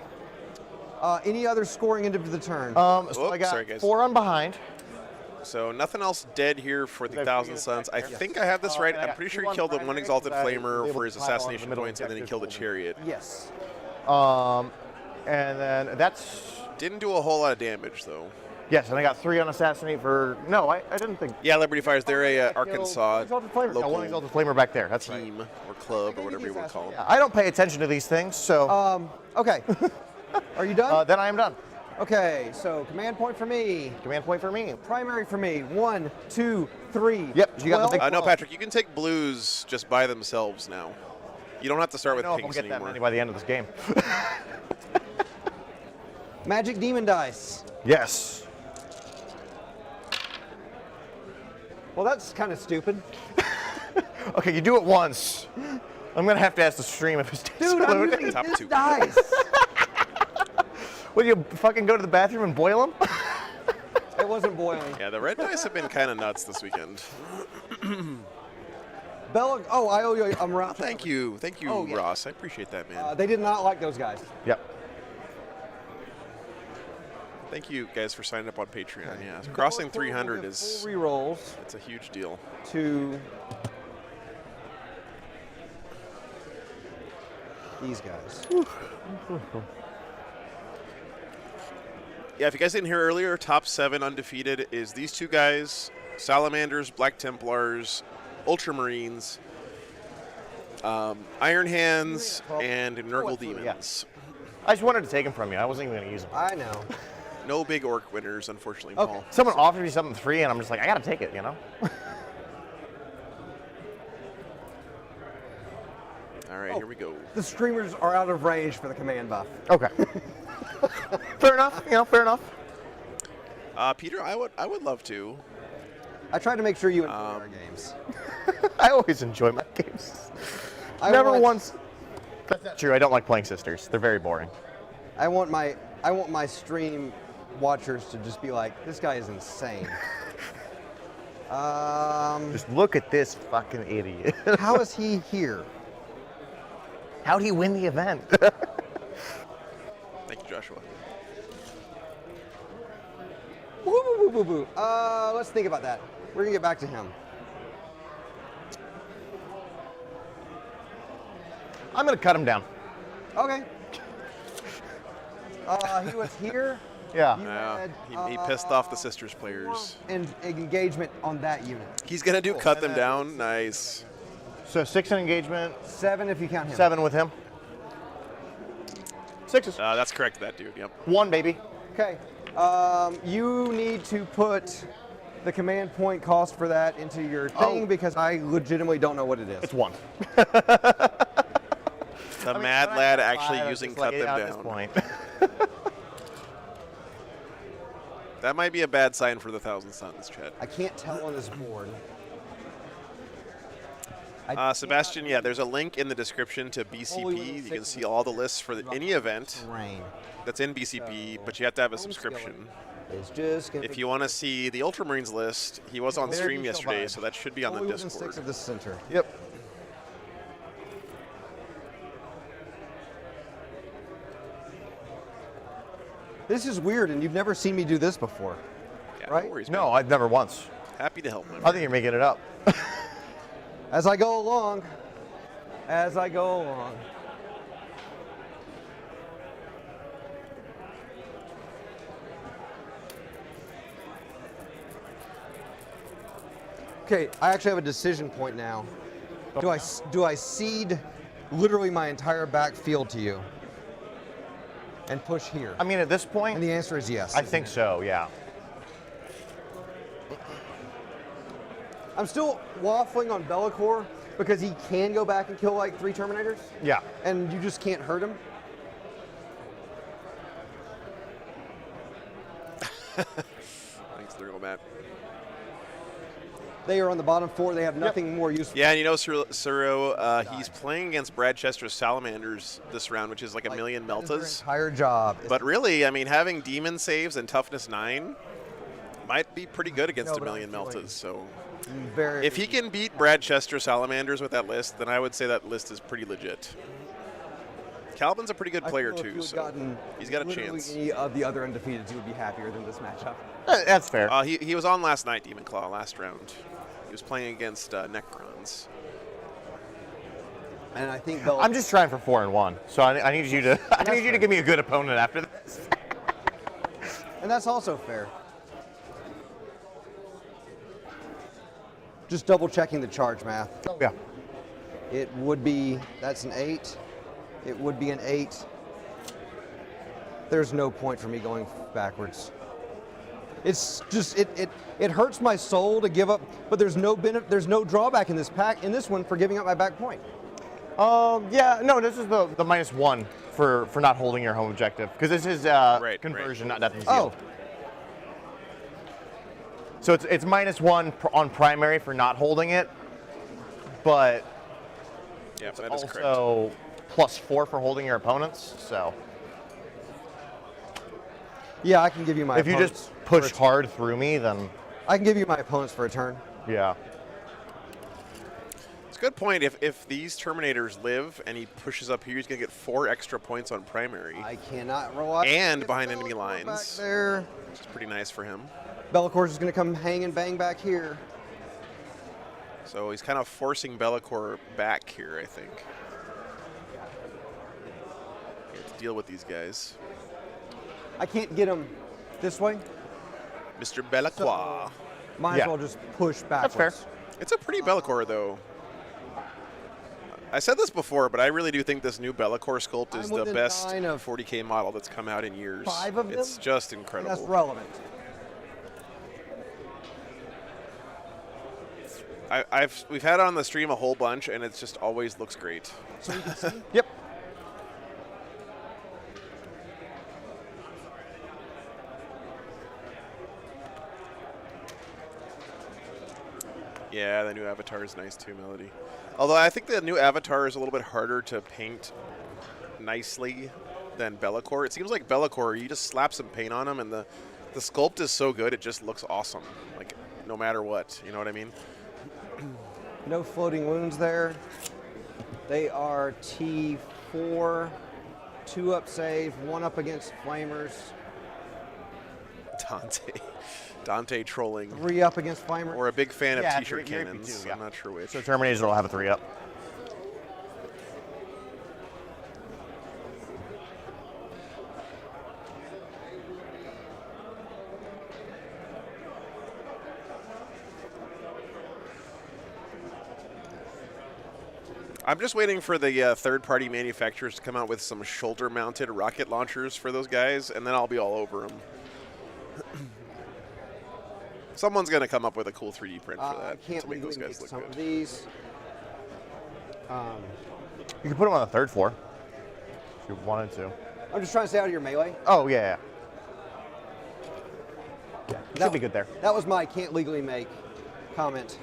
Any other scoring end of the turn? So I got sorry, guys. 4 on behind. So nothing else dead here for the Did I Thousand figure Suns. back I there? think I have this right. I I'm got pretty sure 2 he on killed the primary one Exalted because I was Flamer able for to his pile on the assassination middle points, and then he killed the objectives. chariot. Yes. And then that's Didn't do a whole lot of damage though. yes, and I got 3 on assassinate for no, I didn't think. Yeah, Liberty Fires. They're a I killed Arkansas Exalted Flamer. Got one local Exalted Flamer back there. That's right. team or club or whatever you want to call them. Yeah, I don't pay attention to these things, so Okay. Are you done? then I am done. Okay. So command point for me. Command point for me. Primary for me. 1, 2, 3. Yep, you got the 12. big- No, Patrick, you can take blues just by themselves now. You don't have to start I with don't know if I'll pinks get that anymore. many by the end of this game. Magic demon dice. Yes. Well, that's kind of stupid. Okay, you do it once. I'm gonna have to ask the stream if it's Dude, I'm using Top his 2. dice. Will you fucking go to the bathroom and boil them? It wasn't boiling. Yeah, the red dice have been kind of nuts this weekend. Bella. Oh, I owe you a morale. Thank you, Oh, yeah. Ross. I appreciate that, man. They did not like those guys. Yep. Thank you guys for signing up on Patreon. Yeah, crossing 300 Full is rerolls it's a huge deal. to these guys. Yeah, if you guys didn't hear earlier, top 7 undefeated is these 2 guys: Salamanders, Black Templars, Ultramarines, Iron Hands, and Nurgle Demons. I just wanted to take them from you. I wasn't even gonna use them. I know. No big orc winners, unfortunately, Okay. Paul. Someone offered me something free, and I'm just like, I gotta take it, you know? All right, here we go. The streamers are out of range for the command buff. Okay. Fair enough. You know, fair enough. Peter, I would love to. I tried to make sure you enjoy our games. I always enjoy my games. I Never want- once. That's not true. I don't like playing Sisters. They're very boring. I want my stream watchers to just be like, this guy is insane. Just look at this fucking idiot. How is he here? How'd he win the event? Thank you, Joshua. Woo, woo, woo, woo, woo. Let's think about that. We're gonna get back to him. I'm gonna cut him down. Okay. He was here. Yeah. You Yeah, had, he pissed off the Sisters players. and engagement on that unit. He's gonna do cut them down. Nice. So 6 in engagement, 7 if you count him. 7 with him. 6s. That's correct, that dude. Yep. 1, baby. Okay. You need to put the command point cost for that into your thing because I legitimately don't know what it is. It's 1. The mad lad actually using cut them At this down. point. That might be a bad sign for the Thousand Suns, Chet. I can't tell on this board. Sebastian, yeah, there's a link in the description to BCP. You can see all the lists for any event Rain. that's in BCP, but you have to have a subscription. It's just gonna If you want to see the Ultramarines list, he was on There stream you shall yesterday, abide. so that should be on the only within Discord. 6 of the center. Yep. This is weird, and you've never seen me do this before. Yeah. right? worries, No, man. I've never once. Happy to help, my I friend. think you're making it up. As I go along. As I go along. Okay, I actually have a decision point now. Do I cede literally my entire backfield to you and push here? I mean, at this point, And the answer is yes. I think so, yeah. I'm still waffling on Be'lakor because he can go back and kill like 3 Terminators, Yeah. and you just can't hurt him. Thanks, Thurl, Matt. They are on the bottom 4. They have nothing more useful. Yeah, and you know, Suro, he's playing against Brad Chester's Salamanders this round, which is like a million That is their meltas. entire job. But really, I mean, having demon saves and toughness 9 might be pretty good against No, a but million I'm feeling meltas. So very. if he can beat Brad Chester Salamanders with that list, then I would say that list is pretty legit. Calvin's a pretty good player too, so he's got a chance. Any of the other undefeated, he would be happier than this matchup. That's fair. He was on last night, Demon Claw, last round. He was playing against Necrons. And I think I'm just trying for 4-1, so I need you to I need you to give me a good opponent after this. And that's also fair. Just double checking the charge math. Yeah. It would be, that's an 8. It would be an 8. There's no point for me going backwards. It's just, it hurts my soul to give up, but there's no there's no drawback in this one for giving up my back point. Yeah, no, this is the -1 for not holding your home objective, because this is conversion, not death and seal. Oh, So it's -1 on primary for not holding it, but Yeah, that is correct. also +4 for holding your opponents. So yeah, I can give you my if you opponents just for push a hard through me, then I can give you my opponents for a turn. yeah. It's a good point. If these Terminators live and he pushes up here, he's going to get 4 extra points on primary, I cannot rely. and behind enemy Back lines, there. which is pretty nice for him. Be'lakor's is going to come hang and bang back here. So he's kind of forcing Be'lakor back here, I think. You have to deal with these guys. I can't get him this way. Mr. Be'lakor. Might Yeah. as well just push That's backwards. fair. It's a pretty Be'lakor, though. I said this before, but I really do think this new Be'lakor sculpt is I'm the within best 9 of 40k model that's come out in years. 5 of them? It's just And incredible. that's relevant. We've had it on the stream a whole bunch, and it just always looks great. So you can see. Yep. Yeah, the new avatar is nice too, Melody. Although I think the new avatar is a little bit harder to paint nicely than Be'lakor. It seems like Be'lakor, you just slap some paint on him, and the sculpt is so good, it just looks awesome. Like, no matter what, you know what I mean? No floating wounds there. They are T4, 2 up save, 1 up against flamers, Dante trolling. 3 up against flamers. Or a big fan of Yeah, t-shirt you're cannons. AP2, yeah. I'm not sure which. So Terminators will have a 3-up. I'm just waiting for the third-party manufacturers to come out with some shoulder-mounted rocket launchers for those guys, and then I'll be all over them. Someone's going to come up with a cool 3D print for I that can't to make those legally guys make look some good. of these. You can put them on the 3rd floor if you wanted to. I'm just trying to stay out of your melee. Oh, yeah. Yeah, should be good there. That was my can't legally make comment.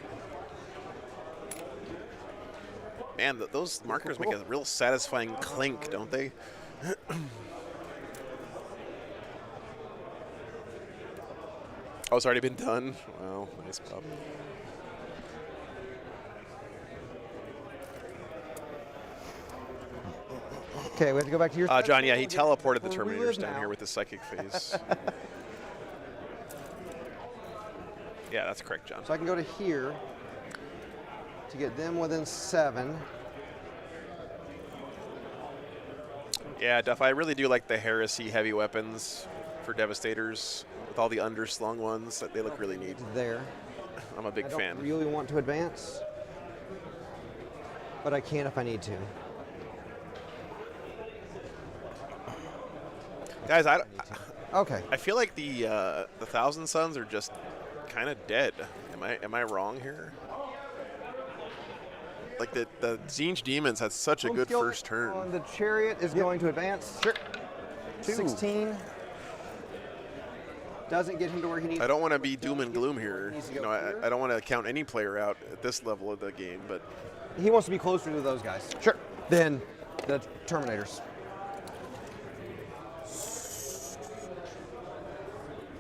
Man, those markers make a real satisfying clink, don't they? Oh, it's already been done? Wow, nice pop. Okay, we have to go back to your. John, yeah, he teleported the Where we Terminators live down now. here with the psychic phase. Yeah, that's correct, John. So I can go to here to get them within 7. Yeah, Duff, I really do like the Heresy heavy weapons for Devastators with all the underslung ones. They look really neat. There. I'm a big I fan. don't really want to advance, but I can if I need to. Guys, Okay. I feel like the Thousand Sons are just kind of dead. Am I wrong here? Like the Tzeentch Demons had such a good Skill first turn. on the chariot is going to advance. Sure. 16. Doesn't get him to where he needs. I don't want to be doom and gloom here. Needs to You go know, here. I don't want to count any player out at this level of the game, but He wants to be closer to those guys. Sure. Than the Terminators.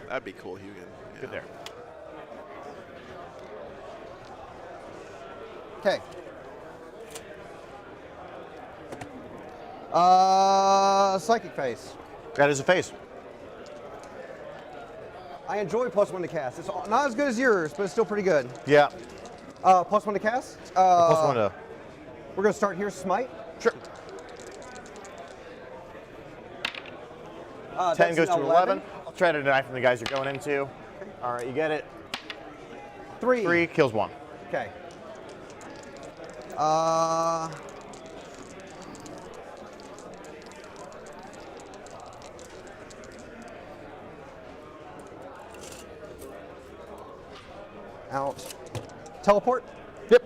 that'd be cool, Hugin. Yeah. Good there. Okay. Psychic Phase. That is a phase. I enjoy +1 to cast. It's not as good as yours, but it's still pretty good. Yeah. +1 to cast. +1 to. We're going to start here, Smite. Sure. 10 That's goes an to 11. I'll try to deny from the guys you're going into. All right, you get it. 3. 3 kills 1. Okay. Out. Teleport. Yep.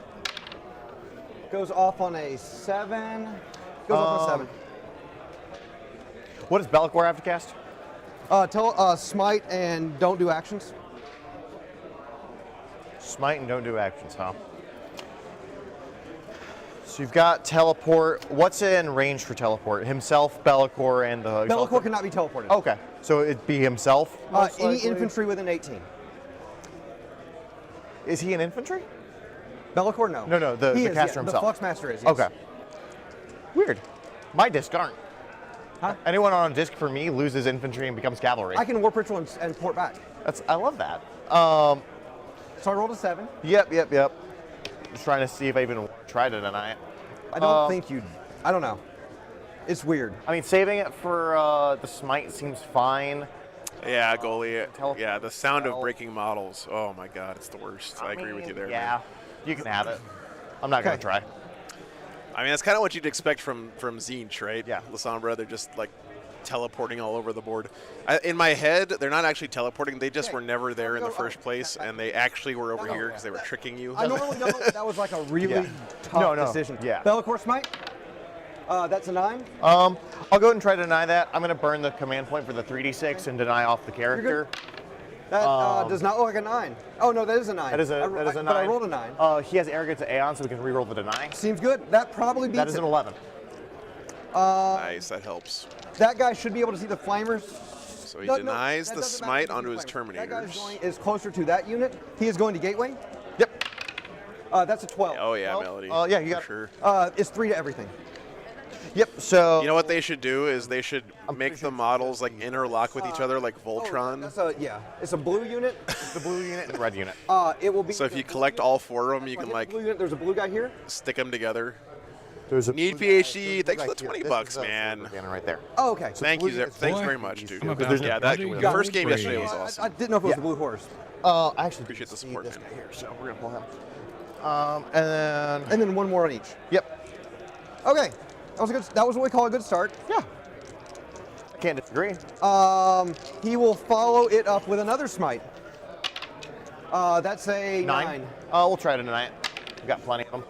Goes off on a 7. Goes off on a 7. What does Bellicor have to cast? Smite and don't do actions. Smite and don't do actions, huh? So you've got teleport. What's in range for teleport? Himself, Bellicor, and the. Bellicor cannot be teleported. Okay, so it'd be himself. most Any likely? infantry within 18. Is he an infantry? Bellicor, no. No, the He is, caster yeah, himself. The Fluxmaster is. Yes. Okay. Weird. My disc aren't. Huh? Anyone on a disc for me loses infantry and becomes cavalry. I can warp ritual and port back. I love that. So I rolled a 7. Yep. Just trying to see if I even try to deny it. I don't think you. I don't know. It's weird. I mean, saving it for the smite seems fine. Yeah, goalie. Teleport Yeah, the sound of itself. breaking models. Oh my God, it's the worst. I agree with you there. Yeah, Man. you can have it. I'm not gonna Okay. try. I mean, that's kind of what you'd expect from Tzeentch, right? Yeah. Lasombra, they're just like teleporting all over the board. In my head, they're not actually teleporting. They just were never there in the first place, and they actually were over here because they were tricking you. I normally don't. That was like a really Yeah. tough No, decision. yeah. Bellicor Smite. That's a 9. I'll go ahead and try to deny that. I'm gonna burn the command point for the 3d6 and deny off the character. That does not look like a 9. Oh no, that is a 9. That is a 9. But I rolled a 9. He has arrogance to Aeon, so we can reroll the deny. Seems good. That probably beats That is an it. 11. Nice, that helps. That guy should be able to see the flamers. So he denies that the doesn't smite matter. onto his That guy's Terminators. is closer to that unit. He is going to Gateway. Yep. That's a 12. Oh yeah, Well, Melody. yeah, you for got- sure. It's 3 to everything. Yep. So You know what they should do is they should make the models like interlock with each other like Oh, Voltron. that's a, yeah. It's a blue unit. the blue unit and the red unit. It will be. So if you collect all 4 of them, you can Hit the like blue unit. There's a blue guy here. stick them together. There's a Need blue PhD. guy- Thanks for the there's a blue 20 guy here. bucks, This is a man. silver cannon right there. Oh, okay. So Thank you, blue- thanks Boy, very much, dude. I'm about Yeah, to that buddy the first game your yesterday was brain. awesome. I didn't know if it was Yeah. the blue horse. I actually Appreciate the see support, this man. guy here, so we're gonna pull him. And then And then one more on each. yep. Okay. That was what we call a good start. Yeah. I can't disagree. He will follow it up with another smite. That's a 9. We'll try to deny it. We got plenty of them.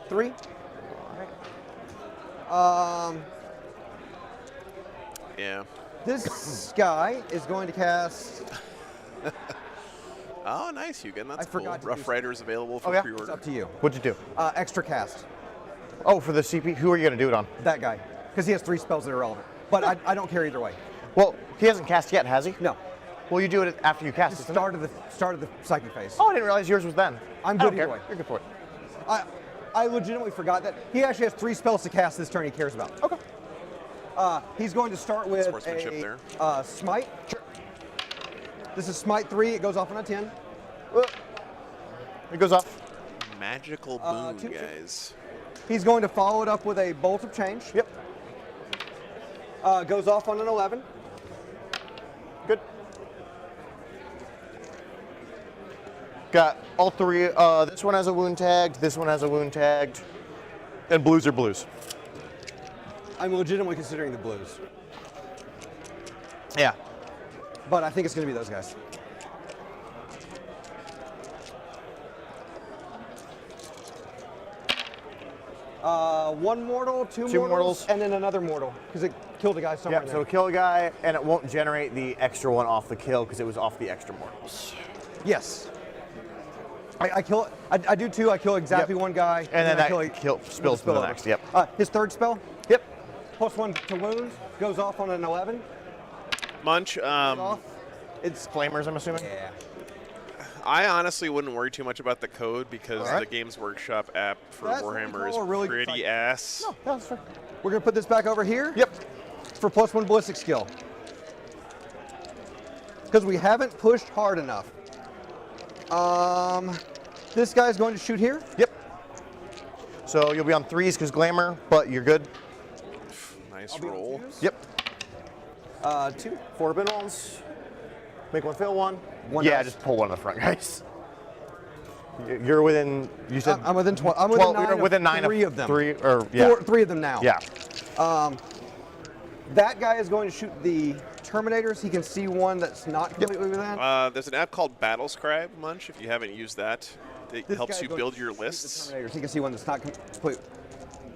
3. Yeah. This guy is going to cast. Oh, nice, Hugin. That's I cool. forgot to Rough do Riders available for Oh, yeah? pre-order. It's up to you. What'd you do? Extra cast. Oh, for the CP. Who are you gonna do it on? That guy, because he has 3 spells that are relevant. But I don't care either way. Well, he hasn't cast yet, has he? No. Well, you do it after you cast. isn't it? Start of the psychic phase. Oh, I didn't realize yours was then. I'm I don't good care. either way. You're good for it. I legitimately forgot that he actually has 3 spells to cast this turn he cares about. Okay. He's going to start with Sportsmanship a there. smite. This is smite 3. It goes off on a 10. It goes off. Magical boon, 2. guys. He's going to follow it up with a bolt of change. Yep. Goes off on an 11. Good. Got all 3. This one has a wound tagged. This one has a wound tagged. And blues are blues. I'm legitimately considering the blues, Yeah. but I think it's going to be those guys. One mortal, two mortals, and then another mortal, because it killed a guy somewhere Yeah, in so there. it'll kill a guy, and it won't generate the extra one off the kill because it was off the extra mortals. Yes. I kill it. I do 2. I kill exactly Yep. one guy. And then I that kill spills to the over. next. Yep. His third spell, Yep. +1 to wounds, goes off on an 11. Munch, Off. It's flamers, I'm assuming. Yeah. I honestly wouldn't worry too much about the code because Alright. the Games Workshop app for That's what we Warhammer call a is really pretty good ass. No, that's fair. We're going to put this back over here. Yep. For +1 ballistic skill. Because we haven't pushed hard enough. This guy's going to shoot here. Yep. So you'll be on 3s because glamour, but you're good. Nice I'll be on roll. 2s. Yep. 2. 4 bin rolls. Make one fail one. One yeah, dice. just pull one of the front guys. You're within. You said I'm within 12. I'm 12. within 9 Within 9 3 of them. 3 or yeah. 3 of them now. Yeah. That guy is going to shoot the Terminators. He can see one that's not completely within. There's an app called Battlescribe, Munch, if you haven't used that. It This helps guy's you going build to your shoot the lists. Terminators. He can see one that's not complete.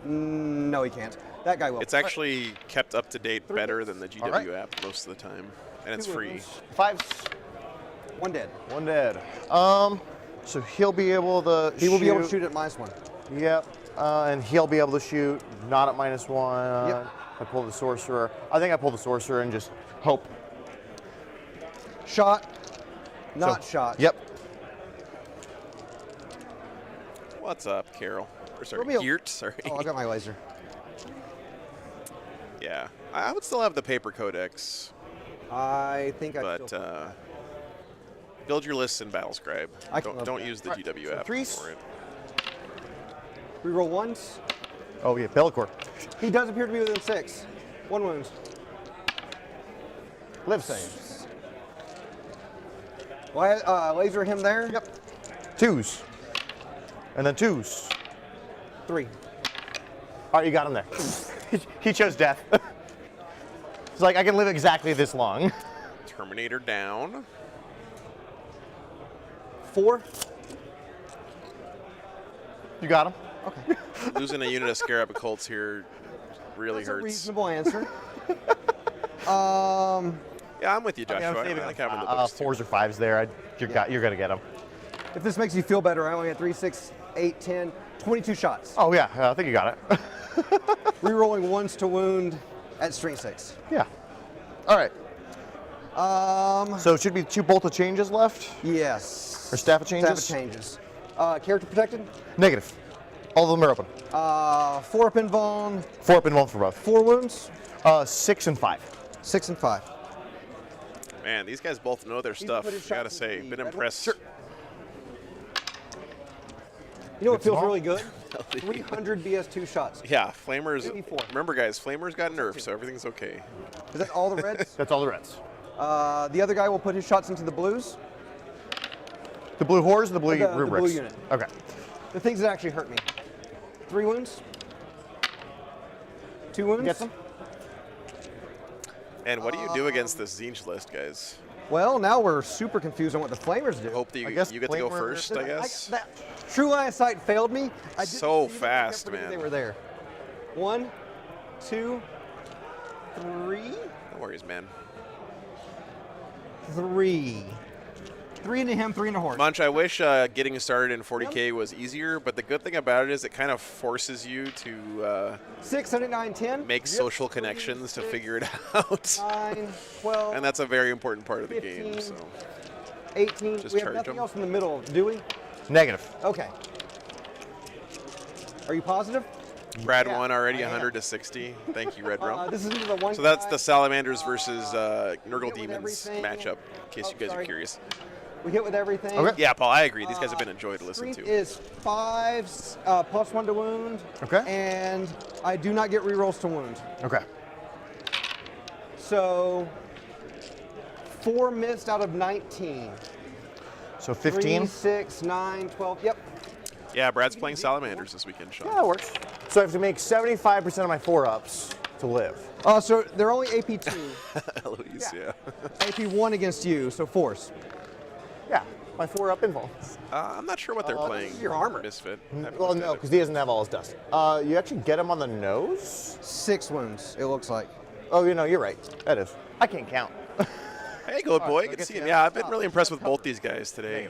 No, he can't. That guy will. It's actually kept up to date better than the GW Alright. app most of the time, and it's 2 free. wounds. 5s. 1 dead. 1 dead. So he'll be able to. He will be able to shoot at -1. Yep. And he'll be able to shoot not at -1. Yep. I pull the sorcerer. I think I pull the sorcerer and just hope. Shot. Not So, shot. Yep. What's up, Carol? Or sorry, Romeo. Geert, sorry. Oh, I got my laser. Yeah, I would still have the paper codex, I think I but still. build your lists in Battlescribe. I can love Don't that. use the Alright, GW so app 3s. for it. Reroll 1s. Oh yeah, Bellicor. He does appear to be within 6. 1 wound. Live saves. Laser him there. Yep. 2s. And then 2s. 3. All right, you got him there. He chose death. It's like I can live exactly this long. Terminator down. 4. You got him. Okay. Losing a unit of Scarab Occults here really That's a hurts. reasonable answer. Yeah, I'm with you, Joshua. I'm I saving like like having the books too. 4s or 5s there. You're gonna get them. If this makes you feel better, I only had 3, 6, 8, 10, 22 shots. Oh yeah, I think you got it. Rerolling 1s to wound at string 6. Yeah. All right. So it should be 2 bolt of changes left. Yes. Or staff of changes? Staff of changes. Character protected. Negative. All of them are open. 4 up in Vaughn. 4 up and 1 for both. 4 wounds. 6 and 5. 6 and 5. Man, these guys both know their stuff. put his I gotta shots say, into the been red impressed. one? You know what feels small. really good? 300 BS2 shots. Yeah, Flamers. 54. Remember, guys, Flamers got nerfed, so everything's okay. Is that all the reds? That's all the reds. The other guy will put his shots into the blues. The blue horrors or the blue The blue rubrics? unit. Okay. The things that actually hurt me. 3 wounds. 2 wounds. Get them? And what do you do against this Zinj list, guys? Well, now we're super confused on what the Flamers do. Hope that I you guess get to go Flamer- first, I guess. That true line of sight failed me. I didn't So see them, I kept fast, forgetting man. They were there. 1, 2, 3, No worries, man. 3. 3 into him, 3 into horse. Munch, I wish getting started in 40k was easier, but the good thing about it is it kind of forces you to 6, 7, 8, 9, 10. make social connections to figure it out. 9, 12, And that's a very important part of the 15. game. So 18. Just We have charge nothing them. else in the middle, do we? Negative. Okay. Are you positive? Brad Yeah, won already, I am. 100 to 60. Thank you, Red Rum. This is the one. So that's guy- the Salamanders versus Nurgle with Demons everything. matchup, in case you guys are sorry. curious. We hit with everything. Okay. Yeah, Paul, I agree. These guys have been a joy to listen Strength to. is 5 +1 to wound. Okay. And I do not get rerolls to wound. Okay. So 4 missed out of 19. So 15. 3, 6, 9, 12. Yep. Yeah, Brad's playing Salamanders this weekend, Sean. Yeah, that works. So I have to make 75% of my 4-ups to live. So they're only AP 2. Eloise, yeah. AP 1 against you, so force. Yeah, my 4-up involves. I'm not sure what they're playing. your armor. Misfit. I haven't Well, looked no, at it. because he doesn't have all his dust. You actually get him on the nose? 6 wounds, it looks like. Oh, you know, you're right. That is. I can't count. Hey, good boy. Good to get see you him. out. Yeah, I've been really impressed with both these guys today.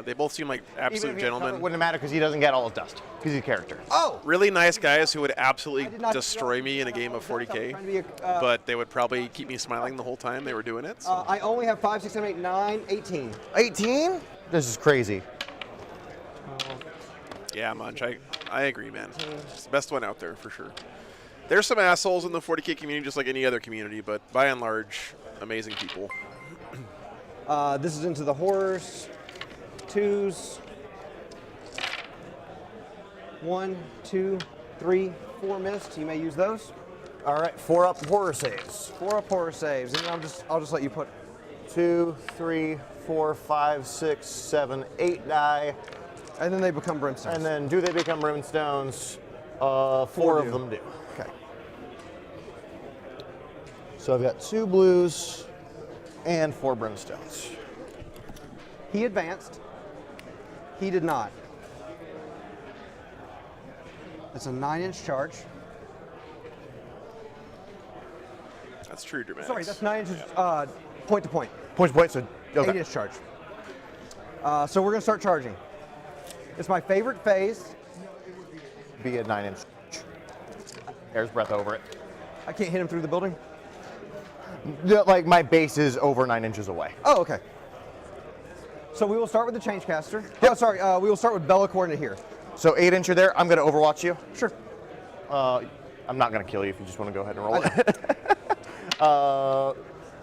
They both seem like Even absolute if he gentlemen. It wouldn't matter because he doesn't get all his dust because he's a character. Oh! Really nice guys who would I absolutely did not- destroy me in a game of 40k, Trying to be but they would probably keep me smiling the whole time they were doing it. So. I only have 5, 6, 7, 8, 9, 18. 18? This is crazy. Yeah, Munch, I agree, man. It's the best one out there for sure. There's some assholes in the 40k community, just like any other community, but by and large, amazing people. This is into the horrors. 2s. 1, 2, 3, 4 missed. You may use those. All right, 4-up horror saves. 4 up horror saves, and I'll just let you put. 2, 3, 4, 5, 6, 7, 8 die. And then they become brimstones. And then do they become runestones? 4 of do. them do. Okay. So I've got 2 blues and 4 brimstones. He advanced. He did not. It's a 9-inch charge. That's true dramatics. Sorry, that's 9 inches point to point. Point to point, so okay. 8-inch charge. So we're gonna start charging. It's my favorite phase. Be a 9-inch. Air's breath over it. I can't hit him through the building. Like my base is over 9 inches away. Oh, okay. So we will start with the change caster. Oh, sorry. We will start with Bellacore into here. So 8-incher there. I'm gonna overwatch you. Sure. I'm not gonna kill you if you just want to go ahead and roll it.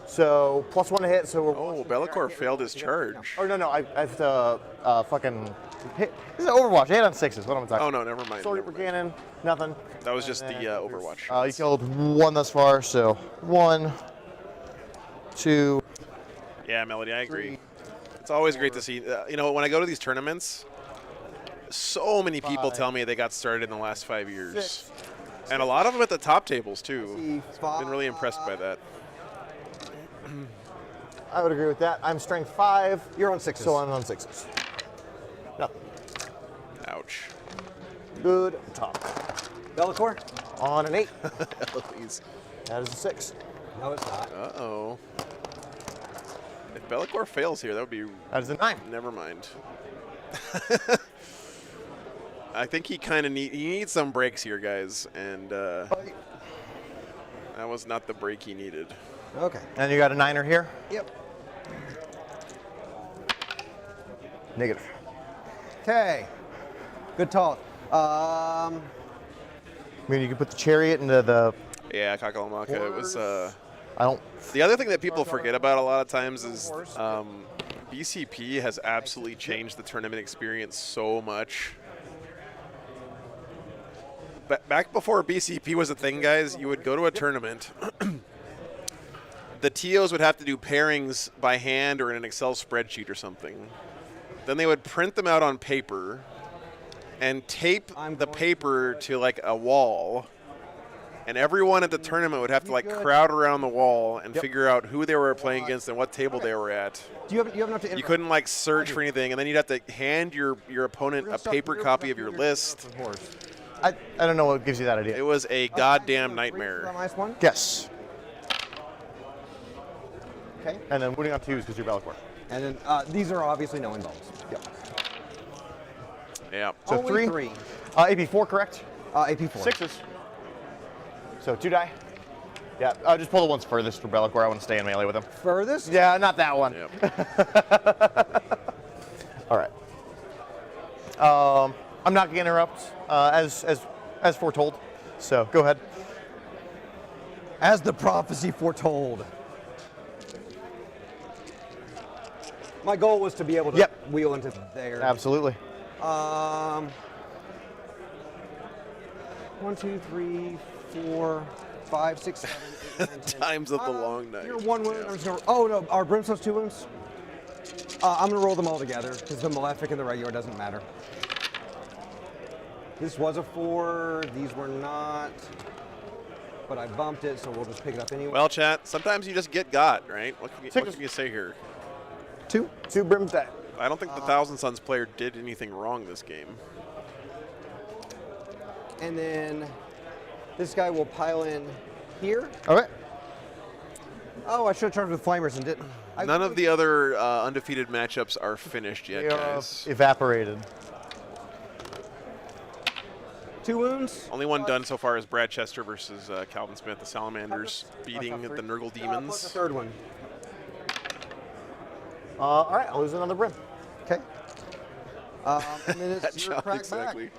So +1 to hit. So we're. Oh, Bellacore failed his charge. Oh no, I have to fucking hit. This is Overwatch. I hit on 6s. What am I talking? Oh, no, never mind. Sword never Reaper mind. Cannon, nothing. That was just the Overwatch. You killed 1 thus far, so 1, 2. Yeah, Melody, I agree. It's always great to see. You know, when I go to these tournaments, so many people tell me they got started in the last 5 years. 6. And a lot of them at the top tables, too. 5. Been really impressed by that. I would agree with that. I'm strength 5. You're on 6s. So I'm on 6s. Nothing. Ouch. Good talk. Bellacore? On an 8. Please. That is a 6. No, it's not. Uh-oh. If Bellacore fails here, that would be... That is a 9. Never mind. I think he kind of he needs some breaks here, guys, and that was not the break he needed. Okay. And you got a 9er here? Yep. Negative. Okay. Good talk. I mean, you can put the chariot into the. Yeah, Kakalamaka. It was. I don't. The other thing that people forget about a lot of times is BCP has absolutely changed the tournament experience so much. Back before BCP was a thing, guys, you would go to a tournament. The TOs would have to do pairings by hand or in an Excel spreadsheet or something. Then they would print them out on paper and tape the paper to like a wall. And everyone at the tournament would have to like crowd around the wall and figure out who they were playing against and what table they were at. Do you have enough to? You couldn't like search for anything, and then you'd have to hand your opponent a paper copy of your list. I don't know what gives you that idea. It was a goddamn nightmare. One. Yes. Okay. And then putting on 2s because you're Bellacore. And then these are obviously no involves. Yep. Yeah. So Only 3. 3. AP4, correct? AP4. 6s. So 2 die. Yeah, just pull the ones furthest for Bellacore. I want to stay in melee with him. Furthest? Yeah, not that one. Yep. All right. I'm not going to interrupt as foretold. So go ahead. As the prophecy foretold. My goal was to be able to Yep. wheel into there. Absolutely. 1, 2, 3, 4, 5, 6, 7, 8, 9, 10. Times of the long night. You're 1 wound. I'm just gonna. Oh no, our brimstone's 2 wounds. I'm gonna roll them all together because the malefic and the regular doesn't matter. This was a 4. These were not. But I bumped it, so we'll just pick it up anyway. Well, chat, sometimes you just get got, right? What can you say here? 2. 2 brims back. I don't think the Thousand Suns player did anything wrong this game. And then this guy will pile in here. Okay. Oh, I should have charged with flamers and didn't. None of the other undefeated matchups are finished yet, They are guys. evaporated. 2 wounds. Only one done so far is Brad Chester versus Calvin Smith, the Salamanders, beating the Nurgle Plus the Demons. 3rd one. All right, I'll lose another brim. Okay. And then That it's your job, crack exactly.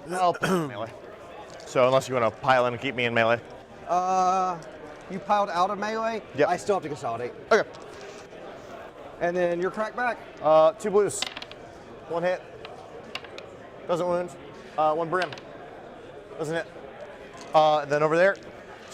back. I'll put it in melee. So unless you want to pile in and keep me in melee. You piled out of melee. Yep. I still have to consolidate. Okay. And then you're crack back. 2 blues. 1 hit. Doesn't wound. 1 brim. Doesn't hit. Then over there.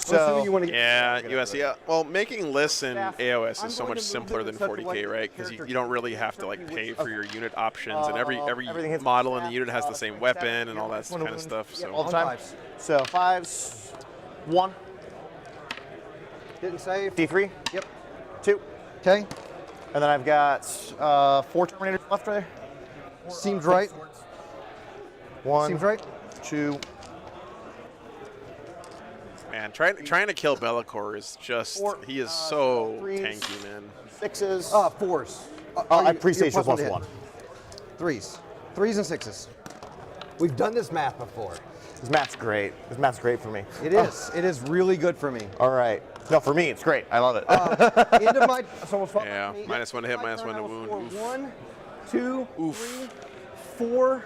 I'm assuming you want to get. Yeah, US. Yeah. Well, making lists in Staff. AOS I'm is so going much to move simpler them than in such a 40k, way right? Because character you don't really have to like can pay be for your unit options, and every everything hits model in the staff, unit has the same weapon and all that one kind of wound. stuff. So All the time. Fives. So 5s. 1. Didn't save. D3. Yep. 2. Okay. And then I've got 4 Terminators left right there. Seems right. 1. Seems right. 2. man, trying to kill Be'lakor is just he is so threes. tanky, man. 6s. 4s. I pre-stage you're plus to hit. 1. 3s. 3s and 6s. We've done this math before. This math's great. This math's great for me. It is. It is really good for me. All right. No, for me, it's great. I love it. End of my. So we'll swap Yeah, me. -1 to hit, My -1 turn, to I will wound. score Oof. 1, 2, Oof. 3, 4,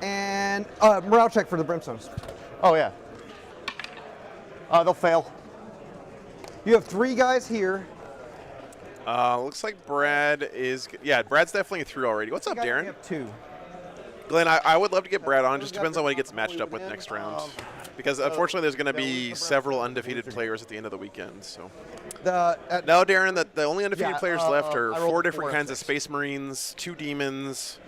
and morale check for the brimstones. Oh, yeah. They'll fail. You have 3 guys here. Looks like Brad is. Yeah, Brad's definitely through already. What's up, You Darren? have 2. Glenn, I would love to get Brad on. Just depends on what he gets matched up with next round. Because unfortunately, there's going to be several undefeated players at the end of the weekend. So no, Darren, the only undefeated players left are I rolled 4 different 4 and kinds of 6. Space Marines, 2 Demons,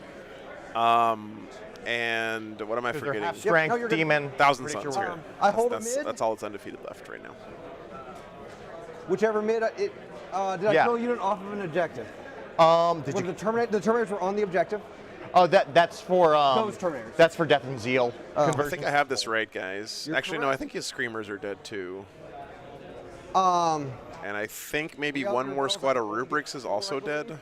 and what am I They're forgetting? half strength, no, you're good. demon. Thousand Pretty Suns sure here. we're I hold a That's mid. that's all that's undefeated left right now. Whichever mid. Did I Yeah. kill a unit off of an objective? Did Well, you? the Terminators were on the objective. Oh, that's for Those Terminators. That's for Death and Zeal I conversion. think I have this right, guys. You're Actually, no, correct. I think his Screamers are dead too. Um, And I think maybe The one other more girls squad are of Rubrics is also dead.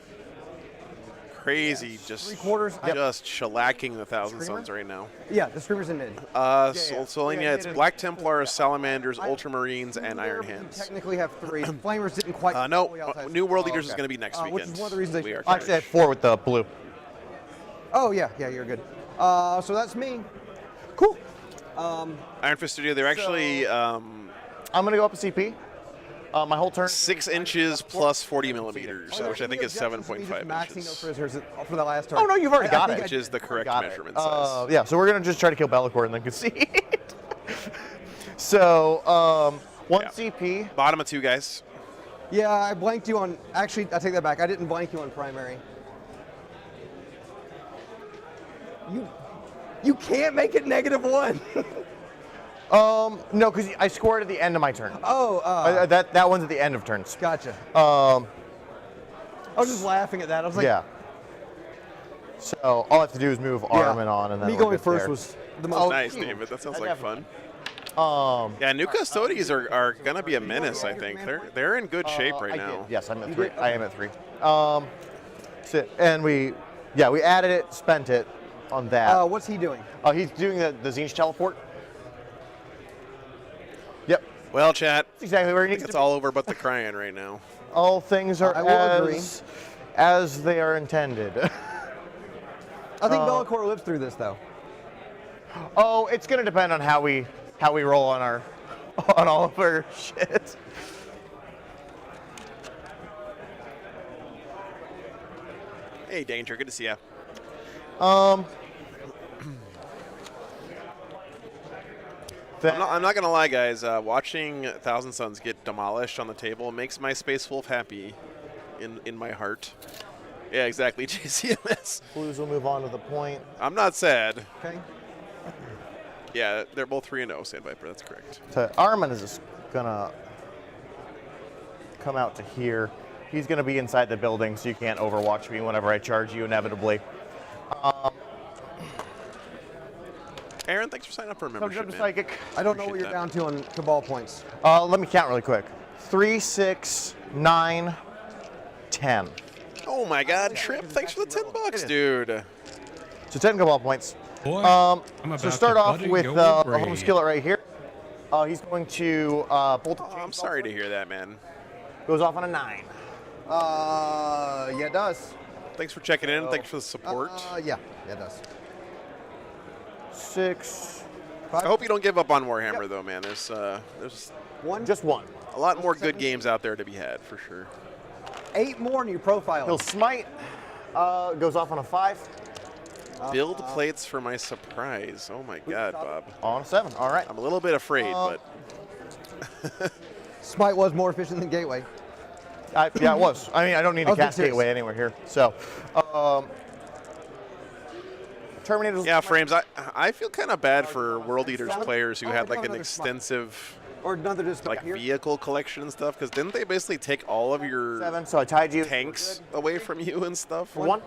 Crazy, just 3/4. Yep. just shellacking the Thousand Screamer? Suns right now. Yeah, the Screamers in mid. Solenia, it's Black Templars, Salamanders, Ultramarines, and Iron We Hands. technically have 3. Flamers didn't quite. No, fully outside. New World Eaters is okay. going to be next Which weekend. is one of the reasons We they. are Actually, I had 4 with the blue. Oh yeah, you're good. So that's me. Cool. Iron Fist Studio, they're actually I'm gonna go up a CP. My whole turn. 6 inches plus 40 millimeters, which I think is 7.5 Maxing those inches, prisoners for the last turn. Oh no, you've already got it. which is the correct Got it. measurement size. Yeah, so we're gonna just try to kill Be'lakor and then concede. So 1 Yeah. CP. Bottom of 2, guys. Yeah, I blanked you on. Actually, I take that back. I didn't blank you on primary. You can't make it -1. No, because I scored at the end of my turn. Oh, That one's at the end of turns. gotcha. Um, I was just laughing at that. I was like, yeah. So all I have to do is move Armin on, and then me we're going good first there. was the most. Nice, David. That sounds like fun. Um, Yeah, new custodies are going to be a menace, I think. They're in good shape right I now. did. Yes, I'm at You 3. did? I am at 3. And we added it, spent it on that. What's he doing? He's doing the Zinj teleport. Yep, Well, chat, that's exactly where he I needs think to it's be. all over but the crying right now. All things are I will agree. as they are intended. I think Be'lakor lives through this though. Oh, it's gonna depend on how we roll on all of our shit. Hey, Danger. Good to see you. I'm not gonna lie, guys. Watching Thousand Suns get demolished on the table makes my Space Wolf happy, in my heart. Yeah, exactly. JCMS. Blues will move on to the point. I'm not sad. Okay. Yeah, they're both 3-0. Sand Viper. That's correct. So Armin is just gonna come out to here. He's gonna be inside the building, so you can't overwatch me whenever I charge you. Inevitably. Aaron, thanks for signing up for a membership, man. Psychic. I don't know what Appreciate you're that. down to on Cabal points. Let me count really quick. 3, 6, 9, 10. Oh my God, Trip! Thanks for the $10, dude. So 10 Cabal points. Boy, I'm about So start to off butter with your the brain. home skillet right here. He's going to bolt. Oh, I'm sorry to hear that, man. Goes off on a 9. Yeah, it does. Thanks for checking in. Thanks for the support. Yeah, it does. 6. I hope you don't give up on Warhammer, though, man. There's One. Just 1. a lot more good games out there to be had, for sure. 8 more new profile. He'll smite. Goes off on a 5. Build plates for my surprise. Oh my God, Bob. On a 7. All right. I'm a little bit afraid, but Smite was more efficient than Gateway. Yeah, it was. I mean, I don't need to I was being cast serious. Gateway anywhere here. So, Terminators. yeah, Frames. I feel kind of bad for World Eaters players who had like an Another smite. extensive Or another just like here. vehicle collection and stuff. Because didn't they basically take all of your 7. So I tied you. tanks away from you and stuff? For 1.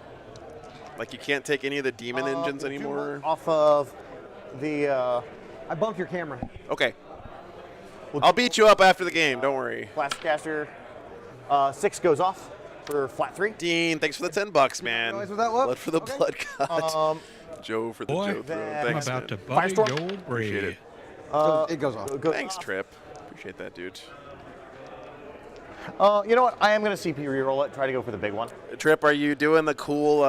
Like you can't take any of the demon engines We'll do anymore. Off of the. I bumped your camera. Okay. I'll beat you up after the game. Don't worry. Blastcaster. 6 goes off for flat 3. Dean, thanks for the $10, man. realize what that was? Blood for the Okay. blood cut. Joe for the Boy, Joe throw. I'm Thanks, I'm man. about to butter Firestorm? your Appreciate brain. it. It goes off. Goes Thanks, off. Trip. Appreciate that, dude. You know what? I am going to CP reroll it. Try to go for the big one. Trip, are you doing the cool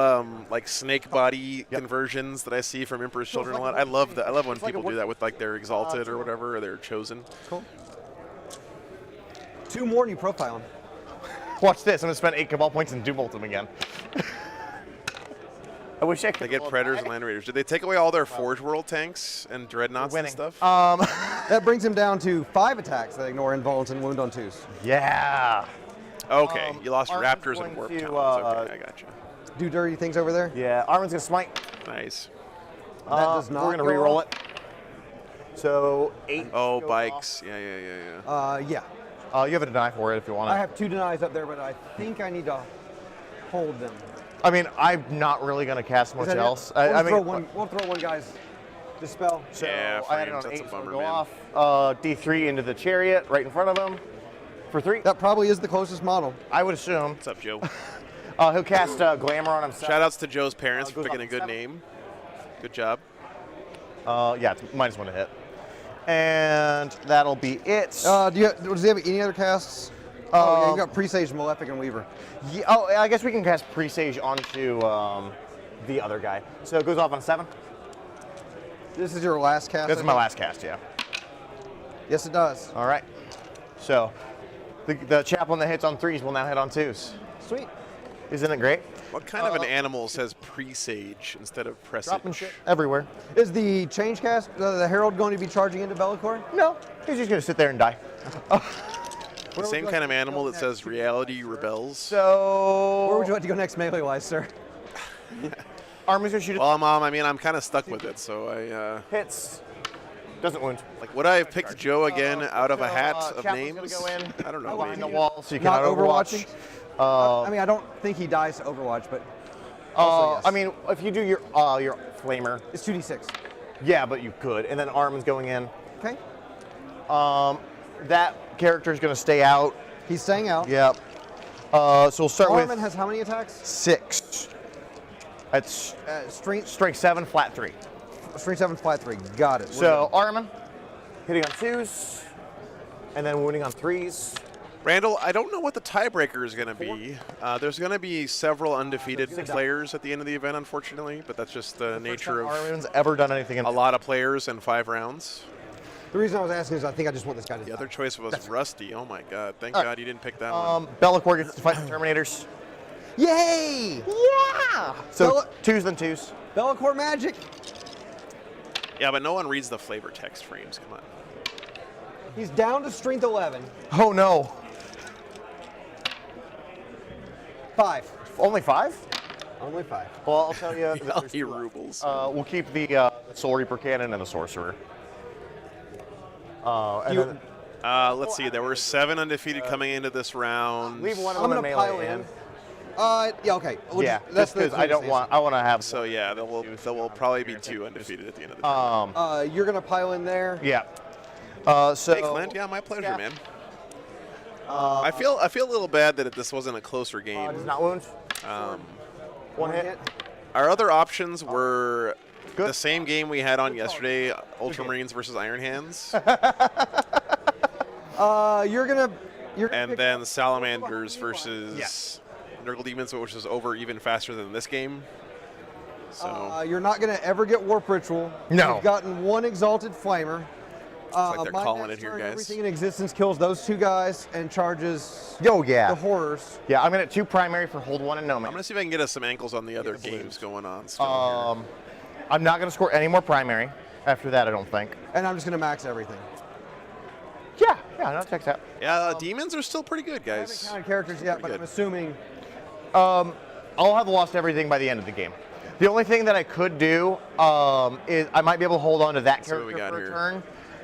like snake body conversions that I see from Emperor's Children a lot? I love that. I love when like a people do that with like their exalted or whatever, or their chosen. Cool. 2 more new profile. Watch this. I'm going to spend 8 Cabal points and do bolt them again. I wish I could. They get roll Predators back. and Land Raiders. Did they take away all their Forge World tanks and Dreadnoughts and Winning. stuff? That brings him down to 5 attacks that ignore invulns and wound on 2s. Yeah. Okay, you lost Armin's Raptors going and Warp to, Talons. Okay, I gotcha. Do dirty things over there. Yeah. Armin's going to smite. Nice. That does not We're going to go reroll off. it. So 8. Oh, goes bikes. Yeah. Yeah. off. You have a deny for it if you want I it. have 2 denies up there, but I think I need to hold them. I mean, I'm not really going to cast much Is that it? else. We'll throw one guy's dispel. So Yeah, I had it frames, on that's 8, a so it'll bummer, go man. off. D3 into the chariot right in front of him for 3. That probably is the closest model. I would assume. What's up, Joe? He'll cast Glamour on himself. Shout outs to Joe's parents for goes picking up a good 7. name. Good job. Yeah, it's -1 to hit. And that'll be it. Does he have any other casts? Yeah, you got Presage, Malefic, and Weaver. Yeah, I guess we can cast Presage onto the other guy. So it goes off on a 7. This is your last cast? This I is my think? last cast, yeah. Yes, it does. All right. So the chaplain that hits on 3s will now hit on 2s. Sweet. Isn't it great? What kind of an animal says presage instead of Dropping presage? shit everywhere. Is the change cast, the Herald, going to be charging into Bellicor? No, he's just going to sit there and die. The same kind of animal that says reality rebels. So Where would you like to go next melee-wise, sir? Armin's going to shoot it. Well, Mom, I mean, I'm kind of stuck with it, so I Hits. Doesn't wound. like. Would I have picked Joe again out of a hat of Chaplain's names? gonna go in. I don't know, Behind the man. wall, so you Not cannot overwatching? overwatch. I mean, I don't think he dies to Overwatch, but also, yes. I mean, if you do your flamer, it's 2d6. yeah, but you could. And then Armin's going in. Okay. That character is going to stay out. He's staying out. Yep. So we'll start Armin with has how many attacks? 6. That's Strength strength 7, flat 3. 7, flat 3. Got it. We're So good. Armin hitting on 2s, and then wounding on 3s. Randall, I don't know what the tiebreaker is going to be. There's going to be several undefeated players at the end of the event, unfortunately, but that's just the nature of Armin's ever done anything in a lot of players and 5 rounds. The reason I was asking is I think I just want this guy to The die. other choice was Rusty. Oh my God! Thank God you didn't pick that one. Bellicor gets to fight the Terminators. Yay! Yeah! So Bella- 2s then 2s. Bellacore Magic. Yeah, but no one reads the flavor text frames. Come on. He's down to strength 11. Oh no. 5. Only 5? Only 5. Well, I'll tell you. there's He two left. rubles. We'll keep the Soul Reaper Cannon and the Sorcerer. And then Let's see. There were 7 undefeated coming into this round. leave one of I'm them gonna in pile melee in. Yeah, okay. We'll Yeah, that's just because I don't want. I want to have. So yeah, there will probably be 2 undefeated at the end of the tournament. You're gonna pile in there. Yeah. So. Hey Clint, yeah, my pleasure, man. I feel a little bad that this wasn't a closer game. Does not wound. One hit. Our other options were Good. the same game we had on yesterday, Ultramarines versus Iron Hands, You're gonna and pick then up- Salamanders versus Yes. Nurgle Demons, which is over even faster than this game. So You're not gonna ever get Warp Ritual. No. You've gotten 1 Exalted Flamer. like they're my calling next it here, turn, guys. Everything in existence kills those 2 guys and charges Yo, yeah. the horrors. Yeah, I'm gonna 2 primary for hold 1 and no I'm man. gonna see if I can get us some ankles on the other games going on. Still I'm not gonna score any more primary after that. I don't think. And I'm just gonna max everything. Yeah, no, checks out. here. Yeah, Demons are still pretty good, I haven't guys. counted characters yet, but good. I'm assuming I'll have lost everything by the end of the game. The only thing that I could do is I might be able to hold on to that see what we character got for a here. turn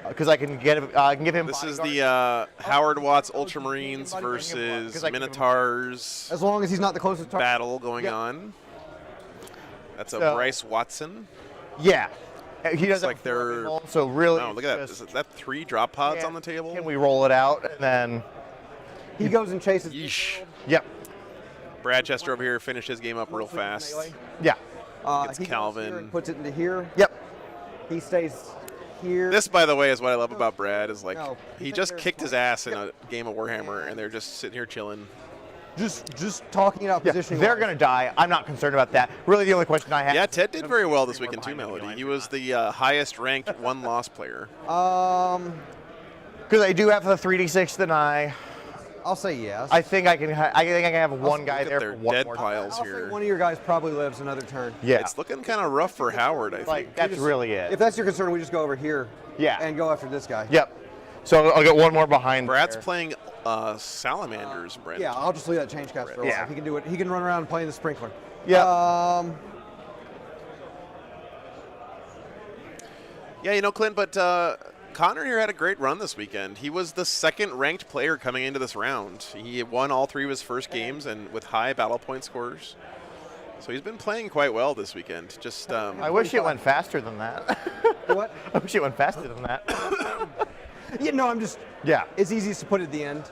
because I can give him. This is bodyguard. the Howard Watts Ultramarines Because versus I can give him- Minotaurs as long as he's not the closest target. battle going Yeah. on. That's a So- Bryce Watson. Yeah, he does. like they're- so really. Oh, look at that. just- Is that 3 drop pods can- on the table? Can we roll it out and then? He goes and chases. Yeesh. Yep. Bradchester over here finished his game up real fast. Yeah. Gets He goes Calvin. here and puts it into here. Yep. He stays here. This, by the way, is what I love about Brad. Is like No, he he's just right there. kicked his ass in a game of Warhammer, and they're just sitting here chilling. just talking out Yeah. positioning. They're gonna die. I'm not concerned about that. Really, the only question I have. Yeah, Ted did very well this weekend too, Melody. He was the highest ranked 1-loss player. Because I do have the 3d6 deny. I'll say yes. I think I can. I think I can have one guy Look there at for their one dead more. piles I'll here. say one of your guys probably lives another turn. Yeah. It's looking kind of rough for Howard, I think. Like that's really it. If that's your concern, we just go over here. Yeah. And go after this guy. Yep. So I'll get one more behind. Brad's there. playing Salamanders, Brent. Yeah, I'll just leave that change cast for a Yeah. while. He can do it. He can run around and play the sprinkler. Yeah. Yeah, you know, Clint, but Connor here had a great run this weekend. He was the 2nd ranked player coming into this round. He won all 3 of his first games and with high battle point scores. So he's been playing quite well this weekend. Just I wish it went faster than that. What? I wish it went faster than that. Yeah, no, I'm just. Yeah. It's easiest to put at the end.